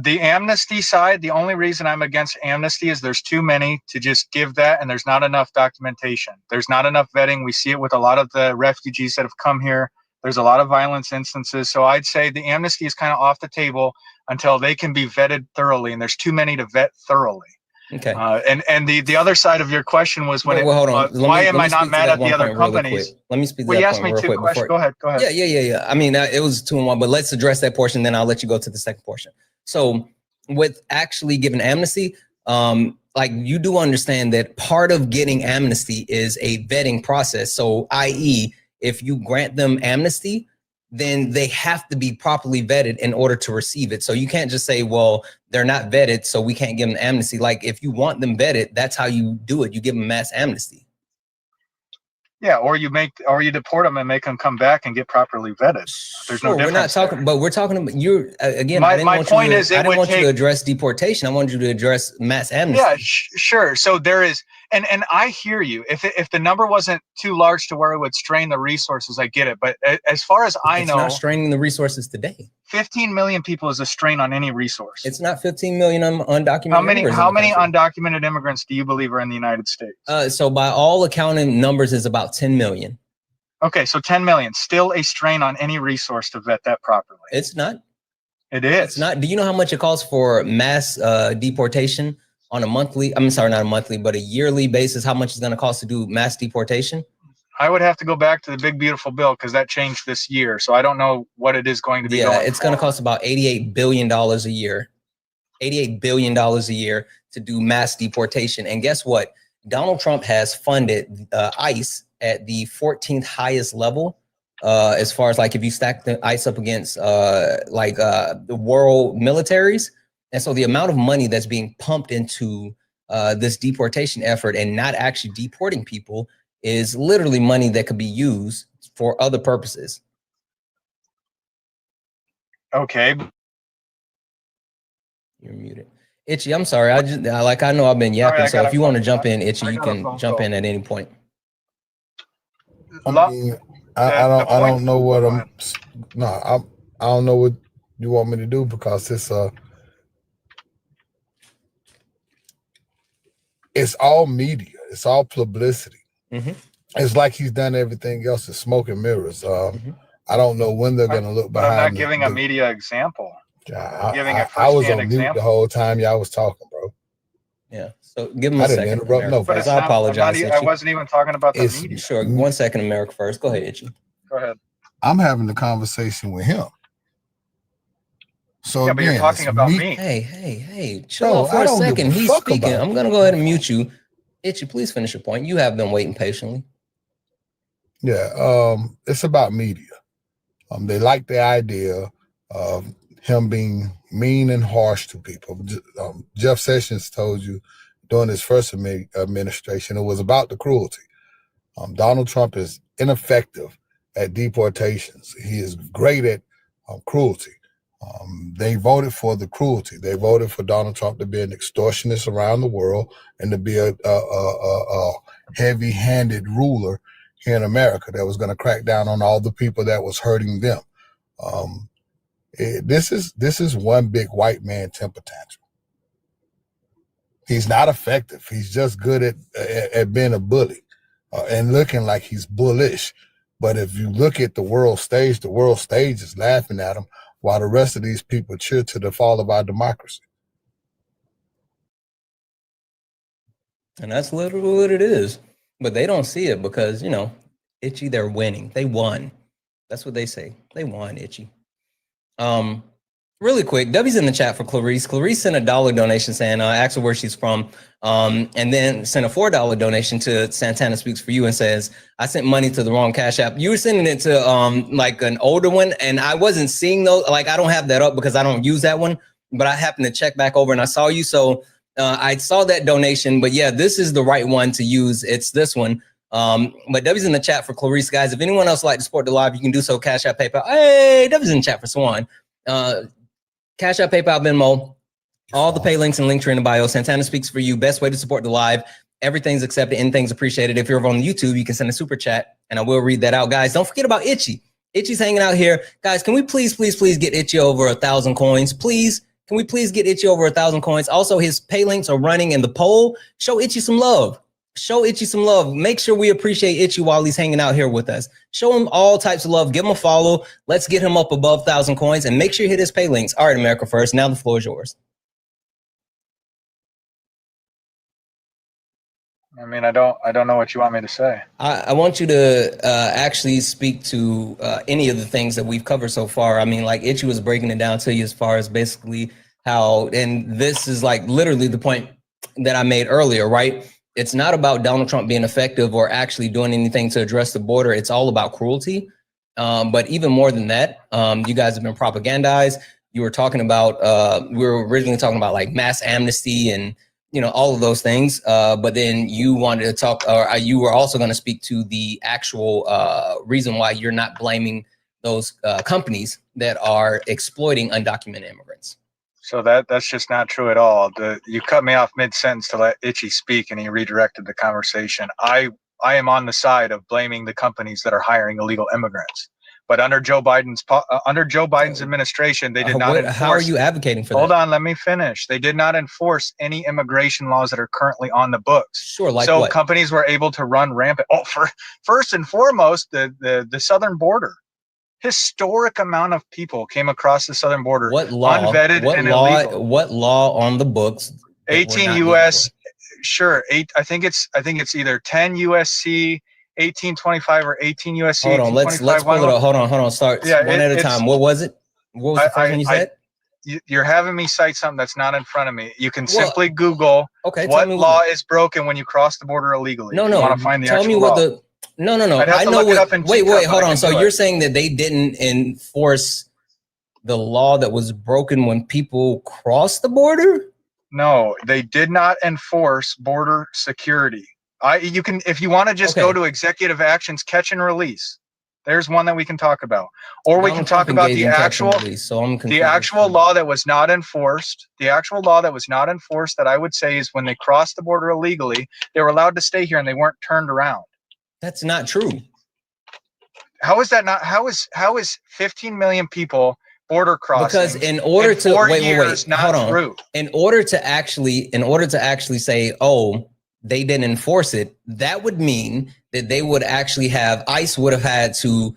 The amnesty side, the only reason I'm against amnesty is there's too many to just give that, and there's not enough documentation. There's not enough vetting. We see it with a lot of the refugees that have come here. There's a lot of violence instances. So I'd say the amnesty is kind of off the table until they can be vetted thoroughly, and there's too many to vet thoroughly. Okay. And the other side of your question was when hold on. why am I not mad at the other companies? Let me speak to Well, you that asked point me real two quick. questions. Go ahead. Yeah. I mean, it was 2 and 1, but let's address that portion. Then I'll let you go to the second portion. So with actually giving amnesty, like, you do understand that part of getting amnesty is a vetting process. So, i.e., if you grant them amnesty, then they have to be properly vetted in order to receive it. So you can't just say, well, they're not vetted, so we can't give them amnesty. Like, if you want them vetted, that's how you do it. You give them mass amnesty. Yeah, or you deport them and make them come back and get properly vetted. There's no difference. We're not talking, there. But we're talking about again. My point is, I didn't want you to address deportation. I wanted you to address mass amnesty. Yeah, sure. So there is, and I hear you. If the number wasn't too large to where it would strain the resources, I get it. But as far as I know, it's not straining the resources today. 15 million people is a strain on any resource. It's not 15 million undocumented. How many undocumented immigrants do you believe are in the United States? So by all accounting numbers, is about 10 million. Okay, so 10 million, still a strain on any resource to vet that properly. It's not. It is. It's not. Do you know how much it costs for mass deportation on a monthly? I'm sorry, not a monthly, but a yearly basis? How much it's going to cost to do mass deportation? I would have to go back to the big beautiful bill, because that changed this year. So I don't know what it is going to be. Yeah, it's going to cost about $88 billion a year. $88 billion a year to do mass deportation. And guess what? Donald Trump has funded ICE at the 14th highest level, as far as, like, if you stack the ICE up against the world militaries. And so the amount of money that's being pumped into this deportation effort and not actually deporting people is literally money that could be used for other purposes. Okay. You're muted. Itchy, I'm sorry. I know I've been yapping. So if you want to jump in, Itchy, you can jump in at any point. I mean, I don't know what I don't know what you want me to do, because it's all media. It's all publicity. Mm-hmm. It's like he's done everything else. It's smoke and mirrors. I don't know when they're going to look behind. But I'm not giving a media example. I was on mute the whole time y'all was talking, bro. Yeah. So give him a second. Interrupt no, I apologize. I wasn't even talking about the media. Sure. 1 second, America first. Go ahead, Itchy. Go ahead. I'm having the conversation with him. So yeah, but you're talking about me. Hey, chill out for a second. He's speaking. I'm gonna go ahead and mute you. Itchy, please finish your point. You have been waiting patiently. Yeah, it's about media. They like the idea of him being mean and harsh to people. Jeff Sessions told you during his first administration, it was about the cruelty. Donald Trump is ineffective at deportations. He is great at cruelty. They voted for the cruelty. They voted for Donald Trump to be an extortionist around the world and to be a heavy-handed ruler here in America that was going to crack down on all the people that was hurting them. This is one big white man temper tantrum. He's not effective. He's just good at being a bully and looking like he's bullish. But if you look at the world stage is laughing at him while the rest of these people cheer to the fall of our democracy. And that's literally what it is. But they don't see it because, Itchy, they're winning. They won. That's what they say. They won, Itchy. Really quick, W's in the chat for Clarice. Clarice sent a $1 donation saying, ask her where she's from, and then sent a $4 donation to Santana Speaks for You and says, I sent money to the wrong Cash App. You were sending it to like an older one, and I wasn't seeing those. Like, I don't have that up because I don't use that one, but I happened to check back over and I saw you. So I saw that donation, but yeah, this is the right one to use. It's this one. But W's in the chat for Clarice, guys. If anyone else would like to support the live, you can do so. Cash App, PayPal. Hey, W's in the chat for Swan. Cash App, PayPal, Venmo, all the pay links and link tree in the bio. Santana Speaks for You. Best way to support the live. Everything's accepted. Anything's appreciated. If you're over on YouTube, you can send a super chat and I will read that out. Guys, don't forget about Itchy. Itchy's hanging out here. Guys, can we please get Itchy over 1,000 coins? Please. Can we please get Itchy over 1,000 coins? Also, his pay links are running in the poll. Show Itchy some love. Show Itchy some love. Make sure we appreciate Itchy while he's hanging out here with us. Show him all types of love. Give him a follow. Let's get him up above 1,000 coins and make sure you hit his pay links. All right, America First. Now the floor is yours. I mean, I don't know what you want me to say. I want you to actually speak to any of the things that we've covered so far. I mean, like Itchy was breaking it down to you as far as basically how, and this is like literally the point that I made earlier, right? It's not about Donald Trump being effective or actually doing anything to address the border. It's all about cruelty. But even more than that, you guys have been propagandized. You were talking about, we were originally talking about like mass amnesty and, you know, all of those things. But then you wanted to talk, or you were also going to speak to the actual reason why you're not blaming those companies that are exploiting undocumented immigrants. So that's just not true at all. You cut me off mid-sentence to let Itchy speak, and he redirected the conversation. I am on the side of blaming the companies that are hiring illegal immigrants. But under Joe Biden's administration, they did not enforce. How are you advocating for that? Hold on, let me finish. They did not enforce any immigration laws that are currently on the books. Sure, like so what? Companies were able to run rampant. Oh, first and foremost, the southern border. Historic amount of people came across the southern border. What law? Unvetted and illegal. What law on the books? 18 U.S. Sure, I think it's either 10 USC 1825 or 18 USC. Hold on, let's pull it up. Hold on. Start one at a time. What was it? What was the first one you said? You're having me cite something that's not in front of me. You can simply Google what law is broken when you cross the border illegally. No. You want to find the tell me what the. No. I know what. Wait. Hold on. So you're saying that they didn't enforce the law that was broken when people crossed the border? No, they did not enforce border security. You can, if you want to just go to executive actions, catch and release. There's one that we can talk about, or we can talk about the actual law that was not enforced. The actual law that was not enforced that I would say is when they crossed the border illegally, they were allowed to stay here and they weren't turned around. That's not true. How is that not? How is 15 million people border crossing? Because in order to wait, hold on. In order to actually say, oh, they didn't enforce it, that would mean that they would actually have, ICE would have had to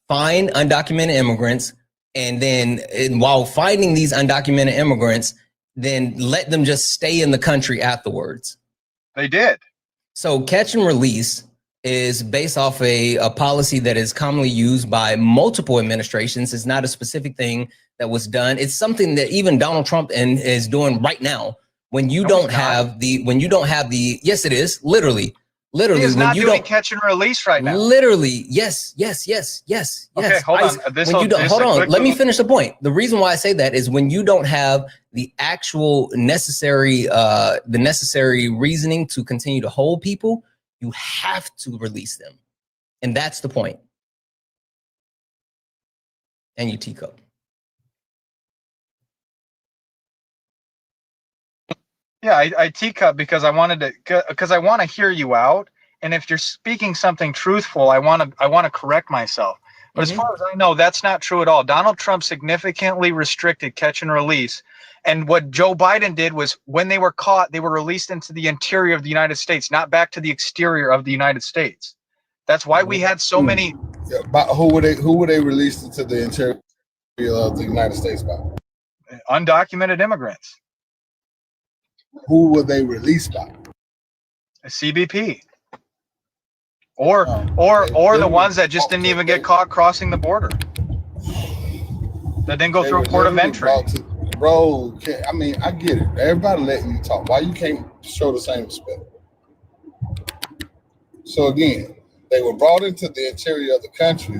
find undocumented immigrants, and then while finding these undocumented immigrants, then let them just stay in the country afterwards. They did. So catch and release is based off a policy that is commonly used by multiple administrations. It's not a specific thing that was done. It's something that even Donald Trump is doing right now. When you don't have the, yes, it is literally. He is not doing catch and release right now. Literally, yes. Okay, hold on. Hold on. Let me finish the point. The reason why I say that is when you don't have the actual necessary reasoning to continue to hold people, you have to release them, and that's the point. And you teacup. Yeah, I teacup because I want to hear you out, and if you're speaking something truthful, I want to correct myself. But as far as I know, that's not true at all. Donald Trump significantly restricted catch and release, and what Joe Biden did was when they were caught, they were released into the interior of the United States, not back to the exterior of the United States. That's why we had so many. Yeah, but who were they released into the interior of the United States by? Undocumented immigrants. Who were they released by? A CBP. Or the ones that just didn't even get caught crossing the border. That didn't go through a port of entry. Bro, I mean, I get it. Everybody letting you talk. Why you can't show the same respect? So again, they were brought into the interior of the country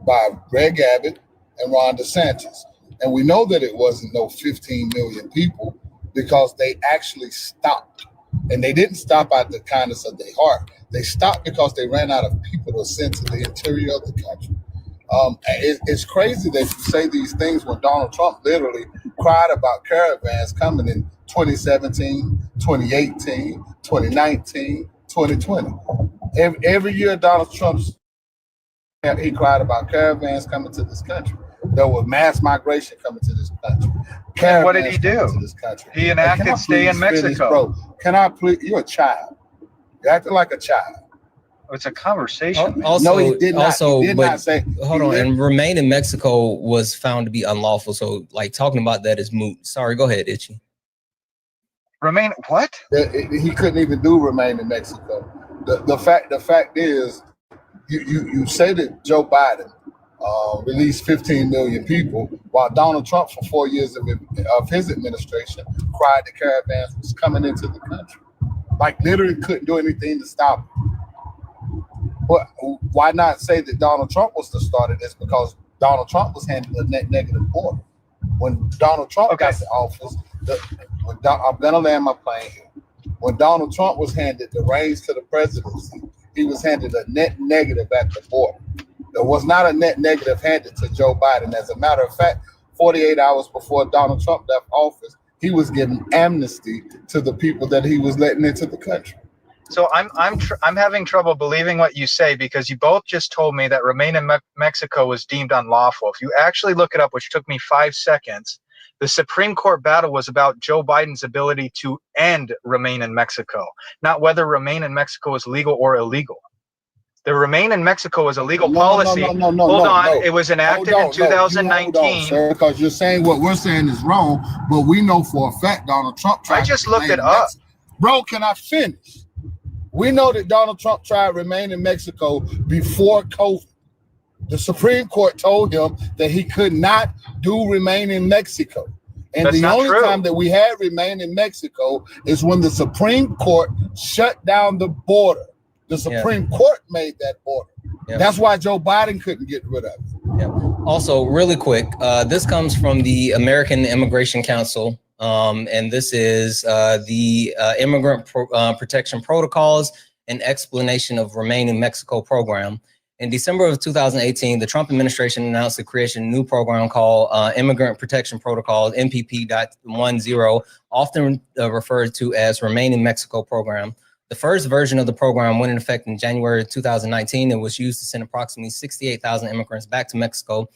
by Greg Abbott and Ron DeSantis. And we know that it wasn't no 15 million people because they actually stopped. And they didn't stop out the kindness of their heart. They stopped because they ran out of people to send to the interior of the country. It's crazy that you say these things when Donald Trump literally cried about caravans coming in 2017, 2018, 2019, 2020. Every year Donald Trump's he cried about caravans coming to this country. There was mass migration coming to this country. And what did he do? He enacted stay in Mexico. Finish, bro? Can I please? You're a child. You're acting like a child. It's a conversation. Also, no, he did not. Also, he did not say. Hold on. And remain in Mexico was found to be unlawful. So, like, talking about that is moot. Sorry, go ahead, Itchy. Remain what? He couldn't even do remain in Mexico. The fact is, you say that Joe Biden released 15 million people, while Donald Trump, for 4 years of his administration, cried the caravans was coming into the country. Like, literally couldn't do anything to stop it. But why not say that Donald Trump was the start of this? Because Donald Trump was handling a net negative border. When Donald Trump got to office, I'm going to land my plane here. When Donald Trump was handed the reins to the presidency, he was handed a net negative at the border. There was not a net negative handed to Joe Biden. As a matter of fact, 48 hours before Donald Trump left office, he was giving amnesty to the people that he was letting into the country. So I'm having trouble believing what you say, because you both just told me that remain in Mexico was deemed unlawful. If you actually look it up, which took me 5 seconds, the Supreme Court battle was about Joe Biden's ability to end remain in Mexico, not whether remain in Mexico is legal or illegal. The remain in Mexico is a legal policy. Hold on. It was enacted in 2019. Sir, because you're saying what we're saying is wrong, but we know for a fact Donald Trump tried. I just looked it up. Bro, can I finish? We know that Donald Trump tried to remain in Mexico before COVID. The Supreme Court told him that he could not do remain in Mexico. And the only time that we had remain in Mexico is when the Supreme Court shut down the border. The Supreme Court made that border. That's why Joe Biden couldn't get rid of it. Also, really quick, this comes from the American Immigration Council. And this is the Immigrant Protection Protocols and Explanation of Remain in Mexico program. In December of 2018, the Trump administration announced the creation of a new program called Immigrant Protection Protocol, MPP.10, often referred to as Remain in Mexico program. The first version of the program went into effect in January 2019 and was used to send approximately 68,000 immigrants back to Mexico,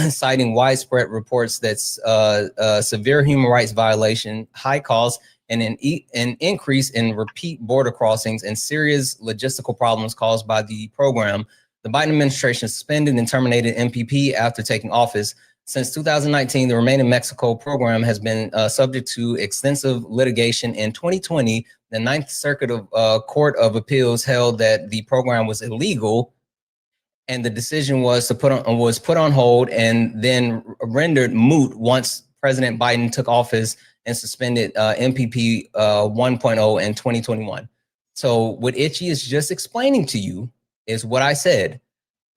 citing widespread reports that severe human rights violation, high costs, and an increase in repeat border crossings and serious logistical problems caused by the program. The Biden administration suspended and terminated MPP after taking office. Since 2019, the Remain in Mexico program has been subject to extensive litigation. In 2020, the Ninth Circuit of Court of Appeals held that the program was illegal, and the decision was put on hold and then rendered moot once President Biden took office and suspended MPP 1.0 in 2021. So what Itchy is just explaining to you is what I said,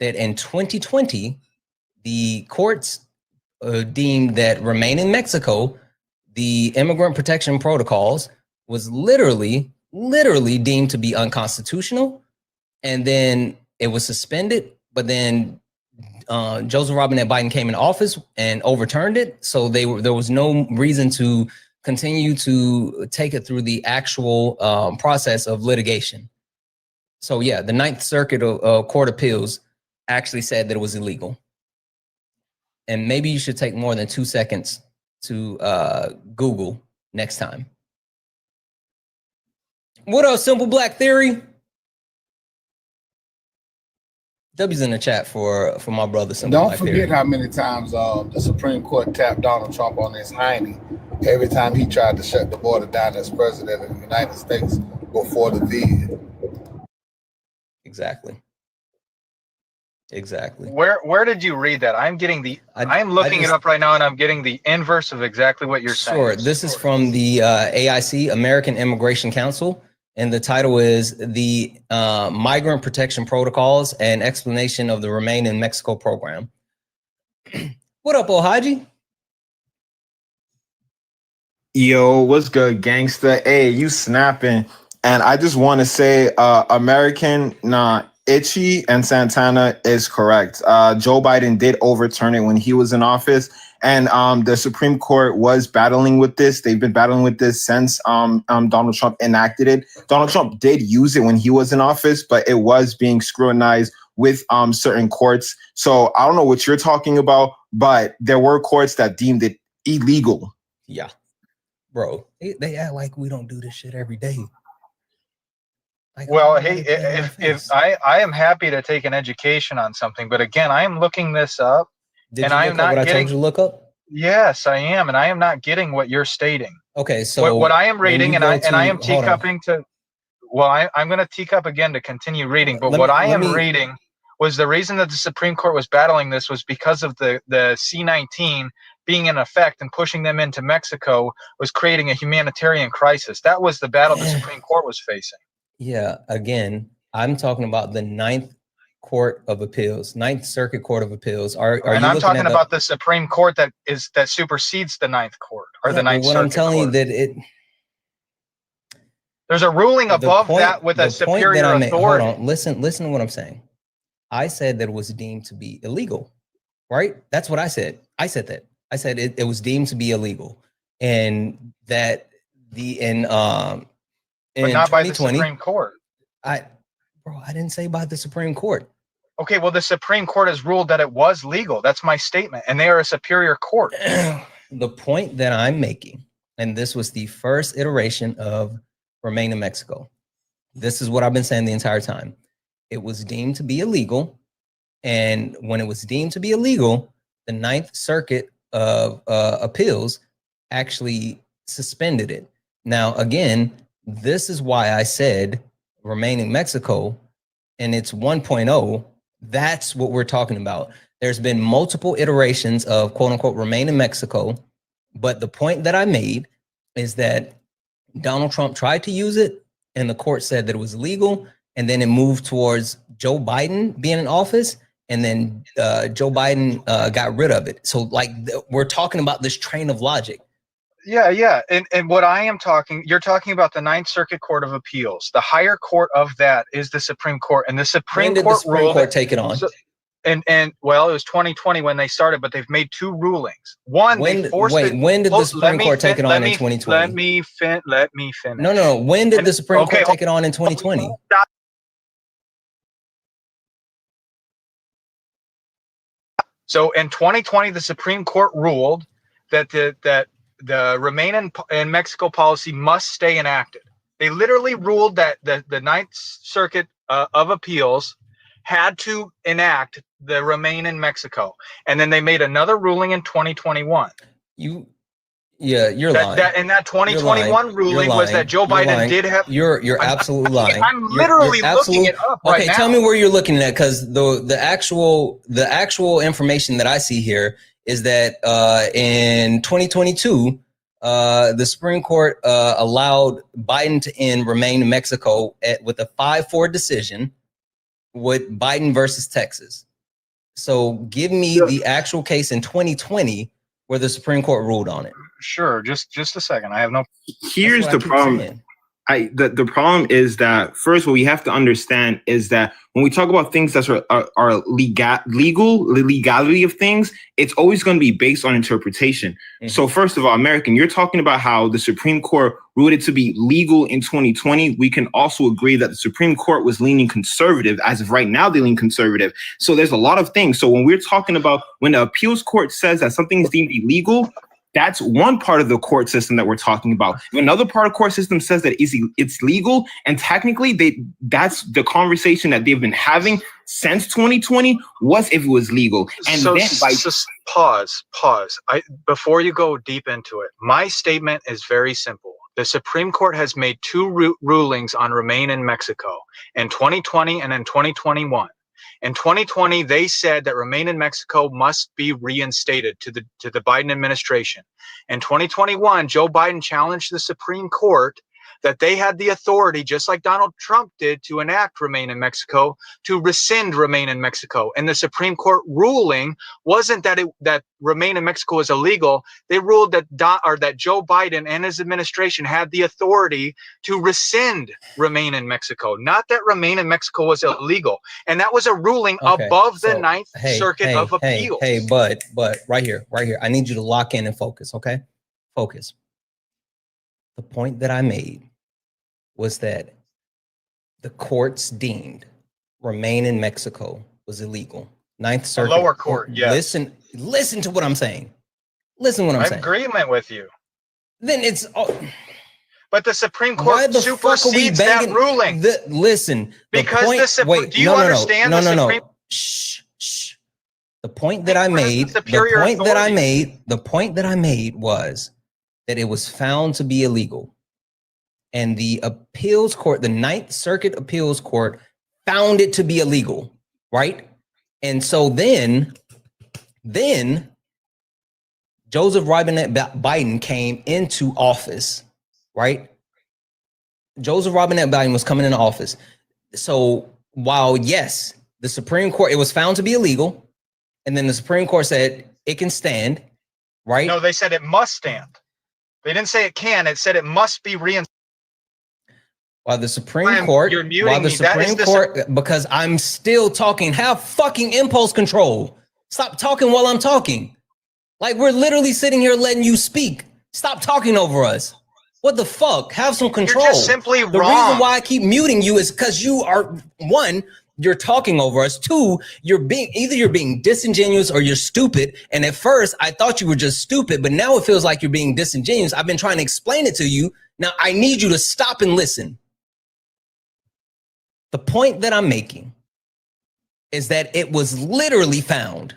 that in 2020, the courts deemed that Remain in Mexico, the Immigrant Protection Protocols, was literally deemed to be unconstitutional. And then it was suspended, but then Joseph Robinette Biden came in office and overturned it. So there was no reason to continue to take it through the actual process of litigation. So yeah, the Ninth Circuit of Court of Appeals actually said that it was illegal. And maybe you should take more than 2 seconds to Google next time. What up, Simple Black Theory? W's in the chat for my brother Simple Don't Black forget Theory. how many times the Supreme Court tapped Donald Trump on his hiney every time he tried to shut the border down as president of the United States before the vid. Exactly. Exactly. Where did you read that? I'm looking it up right now, and I'm getting the inverse of exactly what you're saying. Sure. This is from the AIC, American Immigration Council, and the title is the Migrant Protection Protocols and Explanation of the Remain in Mexico Program. What up, Ohaji? Yo, what's good, gangster? Hey, you snapping. And I just want to say, Itchy and Santana is correct. Joe Biden did overturn it when he was in office. And the Supreme Court was battling with this. They've been battling with this since Donald Trump enacted it. Donald Trump did use it when he was in office, but it was being scrutinized with certain courts. So I don't know what you're talking about, but there were courts that deemed it illegal. Yeah. Bro, they act like we don't do this shit every day. Like, well, hey, if I am happy to take an education on something, but again, I am looking this up, and I am not getting what I told you to look up. Yes, I am, and I am not getting what you're stating. Okay, so what I am reading, and I am teacupping to. Well, I'm going to teacup again to continue reading, but what I am reading was the reason that the Supreme Court was battling this was because of the C-19 being in effect and pushing them into Mexico was creating a humanitarian crisis. That was the battle the Supreme Court was facing. Yeah, again, I'm talking about the Ninth Court of Appeals, Ninth Circuit Court of Appeals. And I'm talking about the Supreme Court that supersedes the Ninth Court or the Ninth Circuit. What I'm telling you that there's a ruling above that with a superior authority. Hold on, listen to what I'm saying. I said that it was deemed to be illegal, right? That's what I said. I said that. I said it was deemed to be illegal, and that in but not by the Supreme Court. I didn't say by the Supreme Court. Okay, well, the Supreme Court has ruled that it was legal. That's my statement, and they are a superior court. The point that I'm making, and this was the first iteration of Remain in Mexico. This is what I've been saying the entire time. It was deemed to be illegal, and when it was deemed to be illegal, the Ninth Circuit of Appeals actually suspended it. Now, again, this is why I said Remain in Mexico, and it's 1.0. That's what we're talking about. There's been multiple iterations of quote unquote Remain in Mexico, but the point that I made is that Donald Trump tried to use it, and the court said that it was legal, and then it moved towards Joe Biden being in office, and then Joe Biden got rid of it. So like we're talking about this train of logic. Yeah. And what you're talking about the Ninth Circuit Court of Appeals. The higher court of that is the Supreme Court. And the Supreme Court ruled take it on. And well, it was 2020 when they started, but they've made two rulings. One, when did the Supreme Court take it on in 2020? Let me finish. No. When did the Supreme Court take it on in 2020? So in 2020, the Supreme Court ruled that the Remain in Mexico policy must stay enacted. They literally ruled that the Ninth Circuit of Appeals had to enact the Remain in Mexico, and then they made another ruling in 2021. You're lying. And that 2021 ruling was that Joe Biden did have. You're absolutely lying. I'm literally looking it up right now. Okay, tell me where you're looking at, because the actual information that I see here is that in 2022, the Supreme Court allowed Biden to end Remain in Mexico with a 5-4 decision with Biden versus Texas. So give me the actual case in 2020 where the Supreme Court ruled on it. Sure, just a second. I have no. Here's the problem. The problem is that, first, what we have to understand is that when we talk about things that are legal, the legality of things, it's always going to be based on interpretation. Mm-hmm. So first of all, American, you're talking about how the Supreme Court ruled it to be legal in 2020. We can also agree that the Supreme Court was leaning conservative. As of right now, they lean conservative. So there's a lot of things. So when we're talking about when the appeals court says that something is deemed illegal, that's one part of the court system that we're talking about. Another part of the court system says that it's legal, and technically that's the conversation that they've been having since 2020 was if it was legal. And so, then pause. Before you go deep into it, my statement is very simple. The Supreme Court has made two rulings on Remain in Mexico in 2020 and in 2021. In 2020, they said that Remain in Mexico must be reinstated to the Biden administration. In 2021, Joe Biden challenged the Supreme Court that they had the authority, just like Donald Trump did, to enact Remain in Mexico, to rescind Remain in Mexico. And the Supreme Court ruling wasn't that Remain in Mexico was illegal. They ruled that Joe Biden and his administration had the authority to rescind Remain in Mexico, not that Remain in Mexico was illegal. And that was a ruling above the Ninth Circuit of Appeals. But right here, I need you to lock in and focus, okay? Focus. The point that I made was that the courts deemed Remain in Mexico was illegal. Ninth Circuit. The lower court, yes. Listen to what I'm saying. Listen to what I'm saying. I'm in agreement with you. Then it's... But the Supreme Court supersedes that ruling. Listen. Because do you understand the Supreme... Shh. The point that I made, the point that I made was that it was found to be illegal. And the appeals court, the Ninth Circuit Appeals Court, found it to be illegal, right? And so then Joseph Robinette Biden came into office, right? Joseph Robinette Biden was coming into office. So while, yes, the Supreme Court, it was found to be illegal, and then the Supreme Court said it can stand, right? No, they said it must stand. They didn't say it can, it said it must be reinstated. While the Supreme Court, because I'm still talking, have fucking impulse control. Stop talking while I'm talking. Like, we're literally sitting here letting you speak. Stop talking over us. What the fuck? Have some control. You're just simply wrong. The reason why I keep muting you is because you are, one, you're talking over us. Two, you're being disingenuous or you're stupid. And at first I thought you were just stupid, but now it feels like you're being disingenuous. I've been trying to explain it to you. Now I need you to stop and listen. The point that I'm making is that it was literally found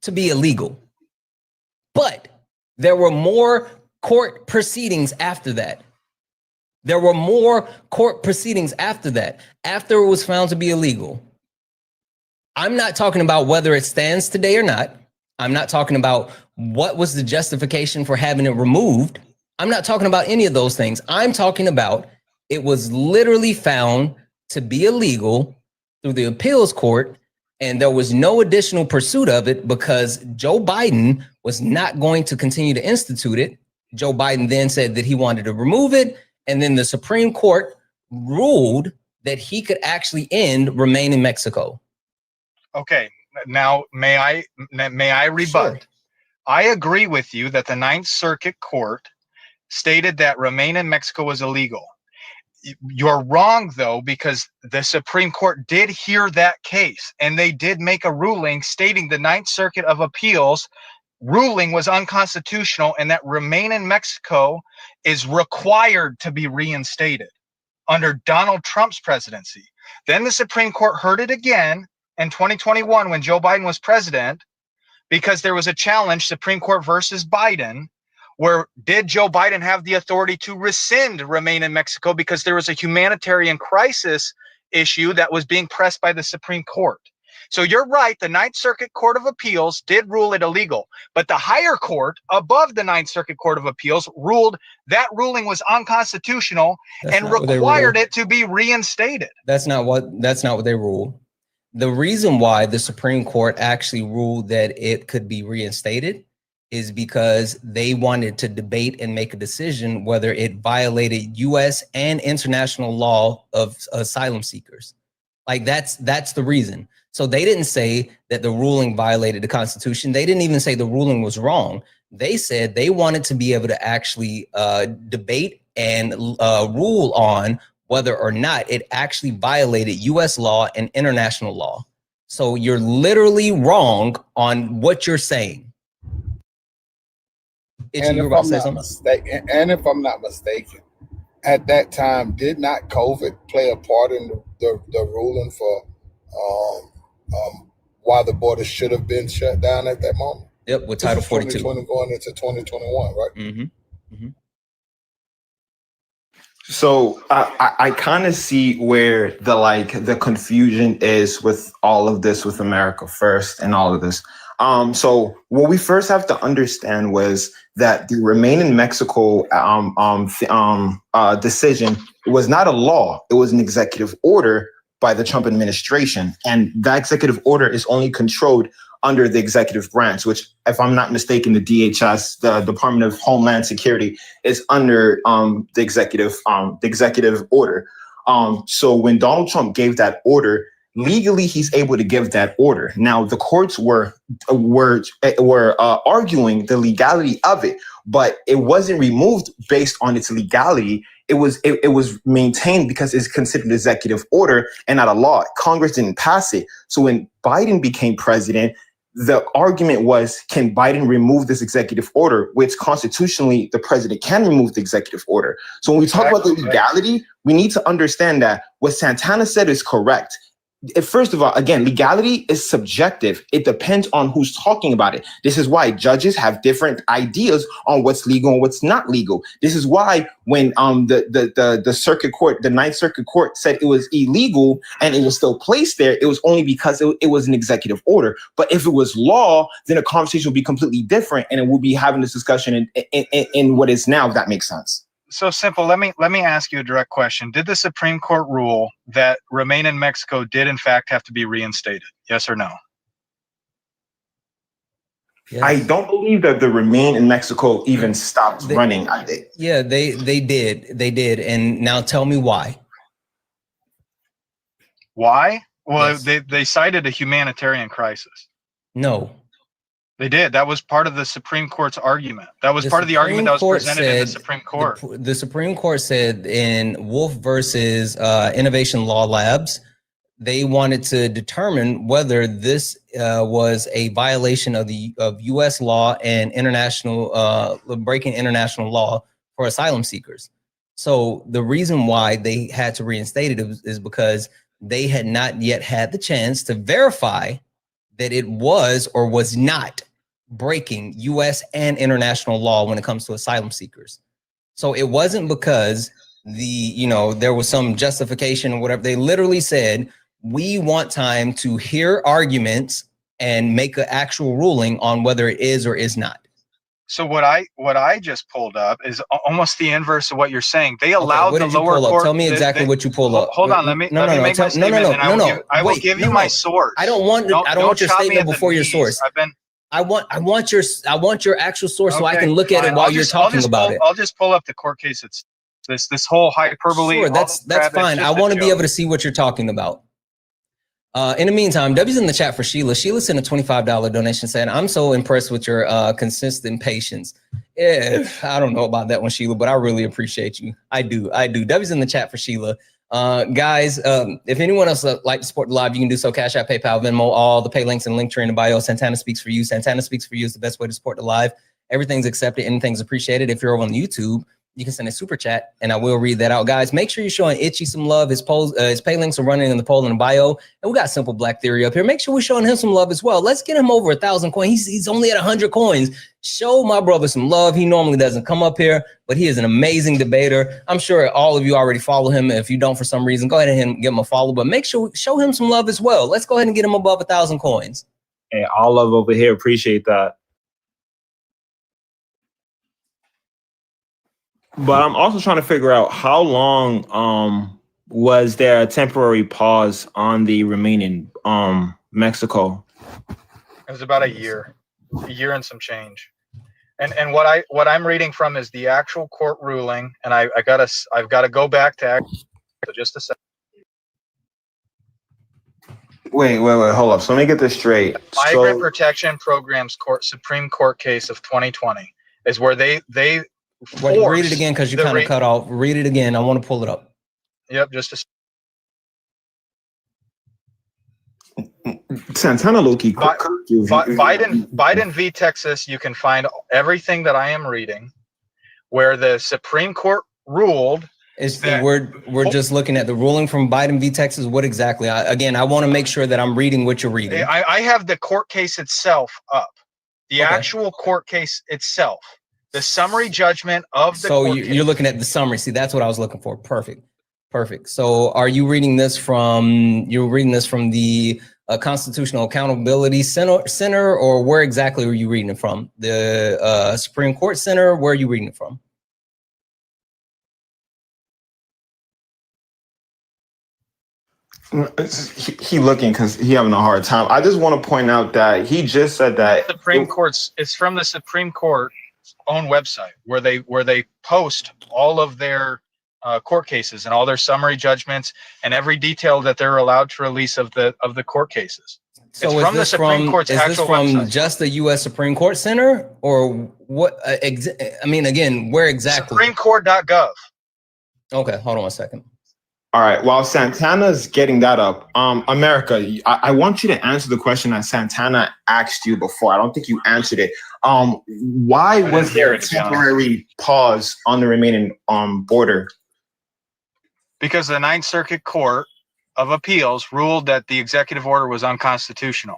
to be illegal. But there were more court proceedings after that. After it was found to be illegal. I'm not talking about whether it stands today or not. I'm not talking about what was the justification for having it removed. I'm not talking about any of those things. I'm talking about it was literally found to be illegal through the appeals court, and there was no additional pursuit of it because Joe Biden was not going to continue to institute it. Joe Biden then said that he wanted to remove it, and then the Supreme Court ruled that he could actually end Remain in Mexico. Okay, now may I rebut? Sure. I agree with you that the Ninth Circuit Court stated that Remain in Mexico was illegal. You're wrong, though, because the Supreme Court did hear that case, and they did make a ruling stating the Ninth Circuit of Appeals ruling was unconstitutional and that Remain in Mexico is required to be reinstated under Donald Trump's presidency. Then the Supreme Court heard it again in 2021 when Joe Biden was president, because there was a challenge, Supreme Court versus Biden, where did Joe Biden have the authority to rescind Remain in Mexico because there was a humanitarian crisis issue that was being pressed by the Supreme Court. So you're right, the Ninth Circuit Court of Appeals did rule it illegal, but the higher court above the Ninth Circuit Court of Appeals ruled that ruling was unconstitutional and required it to be reinstated. That's not what they ruled. The reason why the Supreme Court actually ruled that it could be reinstated is because they wanted to debate and make a decision whether it violated U.S. and international law of asylum seekers. Like that's the reason. So they didn't say that the ruling violated the Constitution. They didn't even say the ruling was wrong. They said they wanted to be able to actually debate and rule on whether or not it actually violated U.S. law and international law. So you're literally wrong on what you're saying. And if I'm not mistaken, at that time, did not COVID play a part in the ruling for why the border should have been shut down at that moment? Yep, with Title 42. 2020 going into 2021, right? Mm-hmm. Mm-hmm. So I kind of see where the confusion is with all of this, with America First and all of this. So what we first have to understand was that the Remain in Mexico decision was not a law; it was an executive order by the Trump administration, and that executive order is only controlled under the executive branch, which, if I'm not mistaken, the DHS, the Department of Homeland Security, is under the executive order. So when Donald Trump gave that order, legally he's able to give that order. Now the courts were arguing the legality of it, but it wasn't removed based on its legality. It was maintained because it's considered an executive order and not a law. Congress didn't pass it. So when Biden became president, the argument was, can Biden remove this executive order, which constitutionally the president can remove the executive order. So when we talk about the legality, we need to understand that what Santana said is correct. First of all, again, legality is subjective. It depends on who's talking about it. This is why judges have different ideas on what's legal and what's not legal. This is why when the circuit court, the Ninth Circuit Court, said it was illegal and it was still placed there, it was only because it was an executive order. But if it was law, then the conversation would be completely different, and it would be having this discussion in what is now, if that makes sense. So simple. Let me ask you a direct question. Did the Supreme Court rule that Remain in Mexico did in fact have to be reinstated? Yes or no? Yes. I don't believe that the Remain in Mexico even stopped running. Yeah, they did. And now tell me why. Why? Well, yes. They cited a humanitarian crisis. No. They did. That was part of the Supreme Court's argument. That was part of the argument that was presented in the Supreme Court. The Supreme Court said in Wolf versus Innovation Law Labs, they wanted to determine whether this was a violation of U.S. law and international breaking international law for asylum seekers. So the reason why they had to reinstate it is because they had not yet had the chance to verify that it was or was not breaking U.S. and international law when it comes to asylum seekers. So it wasn't because there was some justification or whatever. They literally said, we want time to hear arguments and make an actual ruling on whether it is or is not. So what I just pulled up is almost the inverse of what you're saying. They allowed the lower court. Tell me exactly what you pulled up. Hold on, let me make my statement, and I will give you my source. I don't want your statement before your source. I want your actual source so I can look at it while you're talking about it. I'll just pull up the court case. It's this whole hyperbole. Sure, that's fine. I want to be able to see what you're talking about. In the meantime, W's in the chat for Sheila. Sheila sent a $25 donation saying, I'm so impressed with your consistent patience. I don't know about that one, Sheila, but I really appreciate you. I do. W's in the chat for Sheila. Guys, if anyone else would like to support the live, you can do so. Cash App, PayPal, Venmo, all the pay links and link tree in the bio. Santana Speaks for You. Santana Speaks for You is the best way to support the live. Everything's accepted. Anything's appreciated. If you're over on YouTube, you can send a super chat and I will read that out. Guys, make sure you're showing Itchy some love. His pay links are running in the poll in the bio. And we got Simple Black Theory up here. Make sure we're showing him some love as well. Let's get him over 1,000 coins. He's only at 100 coins. Show my brother some love. He normally doesn't come up here, but he is an amazing debater. I'm sure all of you already follow him. If you don't for some reason, go ahead and give him a follow, but make sure show him some love as well. Let's go ahead and get him above 1,000 coins. Hey, all love over here. Appreciate that. But I'm also trying to figure out how long was there a temporary pause on the remaining Mexico? It was about a year and some change. And what I'm reading from is the actual court ruling, and I've got to go back to just a second. Wait, hold up. So let me get this straight. Migrant Protection Program's Supreme Court case of 2020 is where they Wait, read it again because you kind of cut off. Read it again. I want to pull it up. Yep, just a Santana Loki. Biden v. Texas. You can find everything that I am reading, where the Supreme Court ruled. We're just looking at the ruling from Biden v. Texas. What exactly? I want to make sure that I'm reading what you're reading. I have the court case itself up. The actual court case itself. The summary judgment of the So you're looking at the summary. See, that's what I was looking for. Perfect. So are you reading this from, the Constitutional Accountability Center, or where exactly are you reading it from? The Supreme Court Center? Where are you reading it from? He looking because he having a hard time. I just want to point out that he just said that it's from the Supreme Court own website where they post all of their court cases and all their summary judgments and every detail that they're allowed to release of the court cases. So it's from the Supreme Court's actual website. Just the U.S. Supreme Court Center, or what? I mean, again, where exactly? SupremeCourt.gov. Okay, hold on one second. All right. While Santana's getting that up, America, I want you to answer the question that Santana asked you before. I don't think you answered it. Why was there a temporary pause on the remaining border? Because the Ninth Circuit Court of Appeals ruled that the executive order was unconstitutional,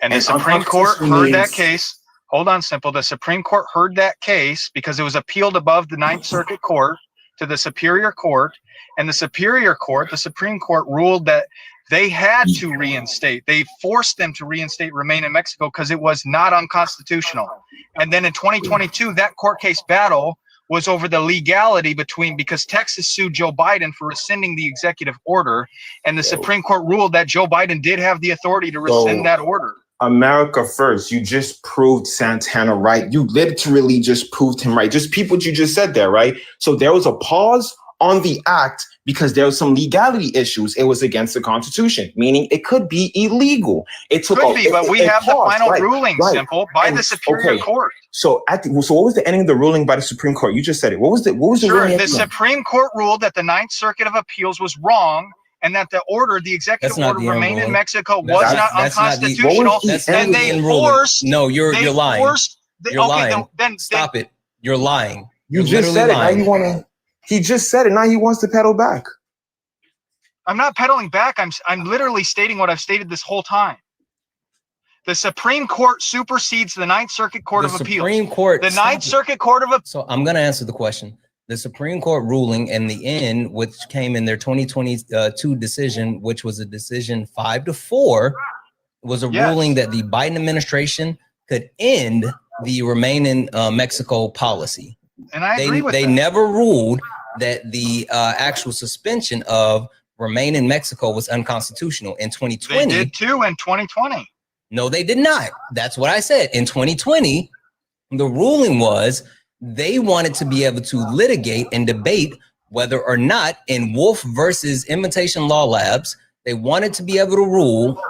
and the Supreme Court heard that case. Hold on, Simple. The Supreme Court heard that case because it was appealed above the Ninth Circuit Court to the Superior Court. And the Superior Court, the Supreme Court, ruled that they had to reinstate. They forced them to reinstate Remain in Mexico because it was not unconstitutional. And then in 2022, that court case battle was over the legality because Texas sued Joe Biden for rescinding the executive order. And the Supreme Court ruled that Joe Biden did have the authority to rescind that order. America first, you just proved Santana right. You literally just proved him right. Just peep what you just said there, right? So there was a pause on the act because there was some legality issues. It was against the Constitution, meaning it could be illegal. It took but we have the final ruling, Simple, by the Superior Court. So what was the ending of the ruling by the Supreme Court? You just said it. What was the ruling? The Supreme Court ruled that the Ninth Circuit of Appeals was wrong, and that the executive order Remain in Mexico was not unconstitutional. And they forced. No, you're lying. You're lying. Then stop it. You're lying. You just said it. Now you want to. He just said it. Now he wants to pedal back. I'm not pedaling back. I'm literally stating what I've stated this whole time. The Supreme Court supersedes the Ninth Circuit Court of Appeals. The Ninth Circuit Court of Appeals. So I'm going to answer the question. The Supreme Court ruling in the end, which came in their 2022 decision, which was a decision 5-4, was a ruling that the Biden administration could end the Remain in Mexico policy. And I agree with that. They never ruled that the actual suspension of Remain in Mexico was unconstitutional in 2020. They did too in 2020. No, they did not. That's what I said. In 2020, the ruling was they wanted to be able to litigate and debate whether or not in Wolf versus Imitation Law Labs, they wanted to be able to rule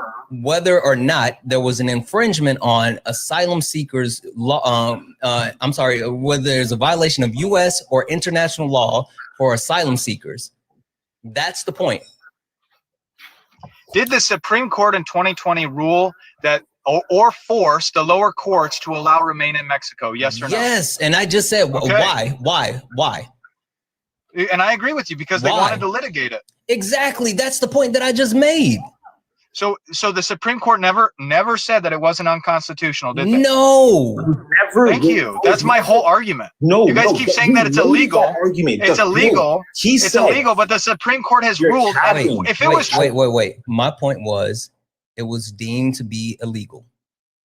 whether or not there was an infringement on asylum seekers law. Whether there's a violation of U.S. or international law for asylum seekers. That's the point. Did the Supreme Court in 2020 rule that or force the lower courts to allow Remain in Mexico? Yes or no? Yes. And I just said, why? And I agree with you because they wanted to litigate it. Exactly. That's the point that I just made. So the Supreme Court never said that it wasn't unconstitutional, did they? No. Never. Thank you. That's my whole argument. No. You guys keep saying that it's illegal. It's illegal. No. It's illegal, but the Supreme Court has ruled. Wait. My point was it was deemed to be illegal,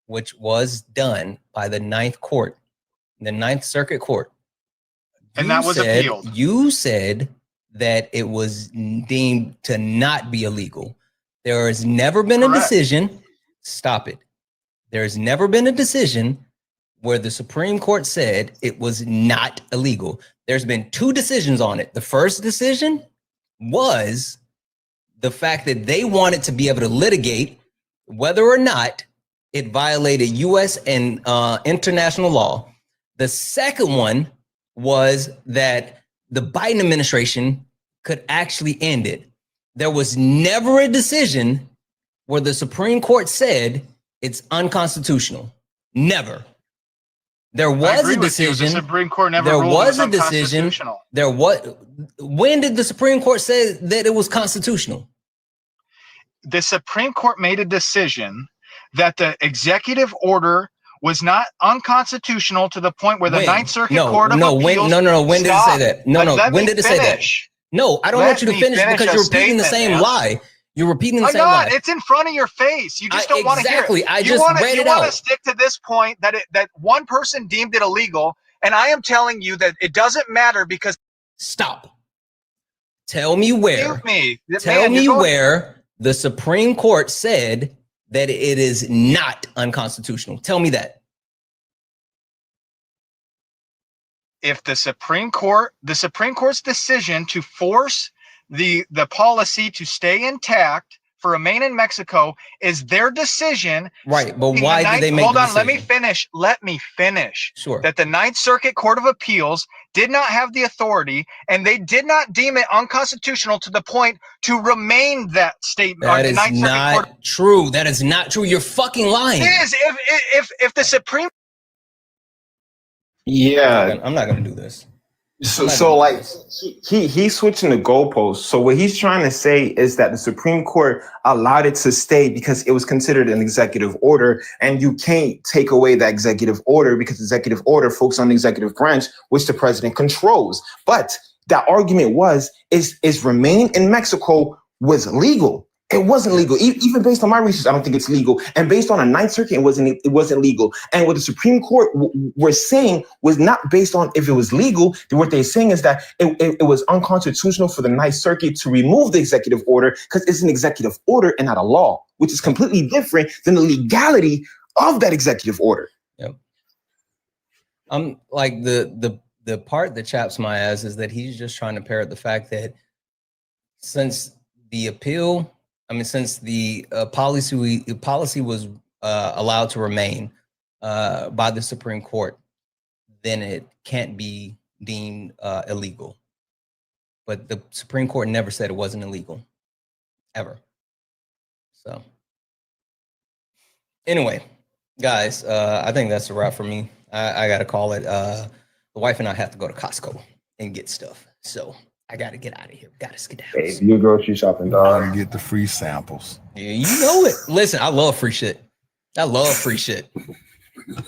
which was done by the Ninth Court, the Ninth Circuit Court. And that was appealed. You said that it was deemed to not be illegal. There has never been a decision. Stop it. There has never been a decision where the Supreme Court said it was not illegal. There's been 2 decisions on it. The first decision was the fact that they wanted to be able to litigate whether or not it violated U.S. and international law. The second one was that the Biden administration could actually end it. There was never a decision where the Supreme Court said it's unconstitutional. Never. There was a decision. The Supreme Court never ruled it was unconstitutional. When did the Supreme Court say that it was constitutional? The Supreme Court made a decision that the executive order was not unconstitutional to the point where the Ninth Circuit Court of Appeals. When did it say that? When did it say that? No, I don't want you to finish because you're repeating the same lie. You're repeating the same lie. It's in front of your face. You just don't want to hear it. I just read it out. You want to stick to this point that one person deemed it illegal, and I am telling you that it doesn't matter because. Stop. Tell me where. Excuse me. Tell me where the Supreme Court said that it is not unconstitutional. Tell me that. If the Supreme Court's decision to force the policy to stay intact for Remain in Mexico is their decision. Right, but why did they make Hold the on, decision? let me finish. Sure. That the Ninth Circuit Court of Appeals did not have the authority, and they did not deem it unconstitutional to the point to remain that statement. That is not true. That is not true. You're fucking lying. It is. If the Supreme. Yeah, I'm not gonna do this. So like he's switching the goalposts. So what he's trying to say is that the Supreme Court allowed it to stay because it was considered an executive order, and you can't take away that executive order because the executive order focuses on the executive branch, which the president controls. But that argument is Remain in Mexico was legal. It wasn't legal. Even based on my research, I don't think it's legal. And based on a Ninth Circuit, it wasn't legal. And what the Supreme Court was saying was not based on if it was legal. What they're saying is that it was unconstitutional for the Ninth Circuit to remove the executive order because it's an executive order and not a law, which is completely different than the legality of that executive order. Yep. Like the part that chaps my ass is that he's just trying to parrot the fact that since the policy was allowed to remain by the Supreme Court, then it can't be deemed illegal. But the Supreme Court never said it wasn't illegal, ever. So anyway, guys, I think that's a wrap for me. I got to call it. The wife and I have to go to Costco and get stuff. So I got to get out of here. Got to skedaddle. Hey, you grocery shopping, dog. And get the free samples. Yeah, you know it. Listen, I love free shit. I love free shit.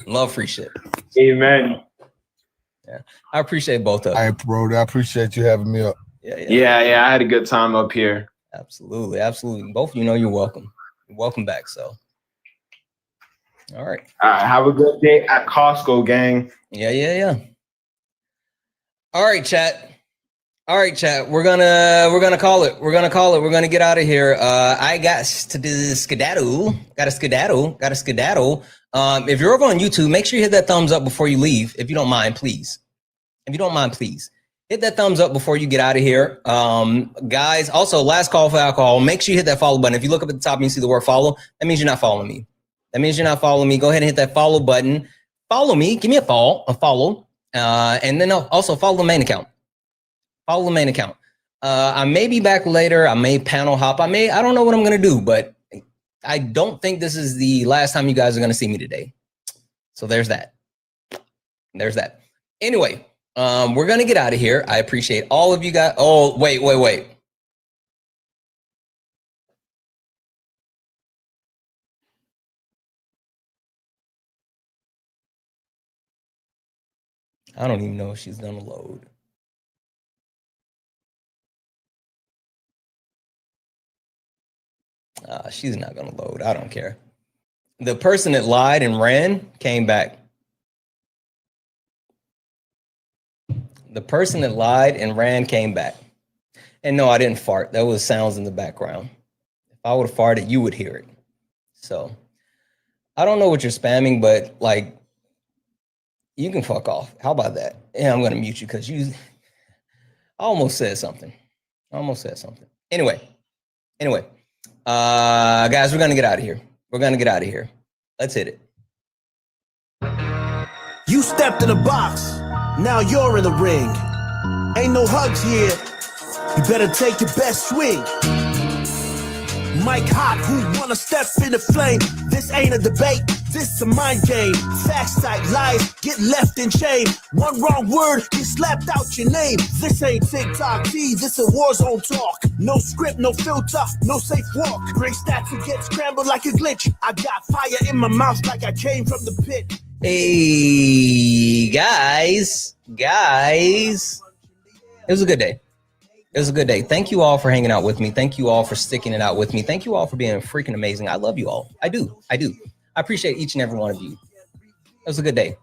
Love free shit. Amen. Yeah, I appreciate both of you. All right, bro. I appreciate you having me up. Yeah. I had a good time up here. Absolutely. Both of you know you're welcome. You're welcome back. So, all right. Have a good day at Costco, gang. Yeah. All right, chat. We're gonna call it. We're gonna get out of here. I got to skedaddle. Gotta skedaddle. If you're over on YouTube, make sure you hit that thumbs up before you leave, if you don't mind, please. Hit that thumbs up before you get out of here. Guys, also last call for alcohol. Make sure you hit that follow button. If you look up at the top and you see the word follow, that means you're not following me. Go ahead and hit that follow button. Follow me. Give me a follow. And then also follow the main account. I may be back later. I may panel hop. I don't know what I'm going to do, but I don't think this is the last time you guys are going to see me today. So there's that. Anyway, we're going to get out of here. I appreciate all of you guys. Oh, wait. I don't even know if she's going to load. She's not going to load. I don't care. The person that lied and ran came back. And no, I didn't fart. That was sounds in the background. If I would have farted, you would hear it. So I don't know what you're spamming, but like, you can fuck off. How about that? Yeah, I'm going to mute you because I almost said something. Anyway. Guys, we're going to get out of here. Let's hit it. You stepped in the box. Now you're in the ring. Ain't no hugs here. You better take your best swing. Mike Hot, who wanna step in the flame? This ain't a debate. This a mind game. Facts like lies get left in chain. One wrong word, get slapped out your name. This ain't TikTok T, this a war zone talk. No script, no filter, no safe walk. Great stats and get scrambled like a glitch. I got fire in my mouth like I came from the pit. Hey, guys. It was a good day. It was a good day. Thank you all for hanging out with me. Thank you all for sticking it out with me. Thank you all for being freaking amazing. I love you all. I do. I appreciate each and every one of you. It was a good day.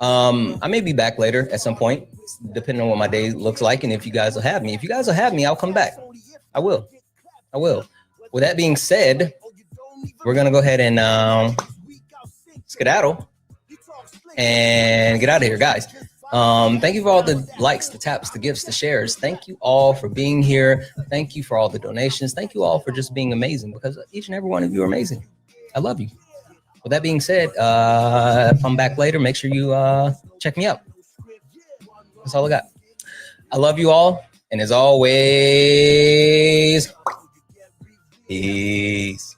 I may be back later at some point, depending on what my day looks like and if you guys will have me. If you guys will have me, I'll come back. I will. With that being said, we're going to go ahead and skedaddle and get out of here, guys. Thank you for all the likes, the taps, the gifts, the shares. Thank you all for being here. Thank you for all the donations. Thank you all for just being amazing, because each and every one of you are amazing. I love you. With that being said, if I'm back later, make sure you check me out. That's all I got. I love you all. And as always, peace.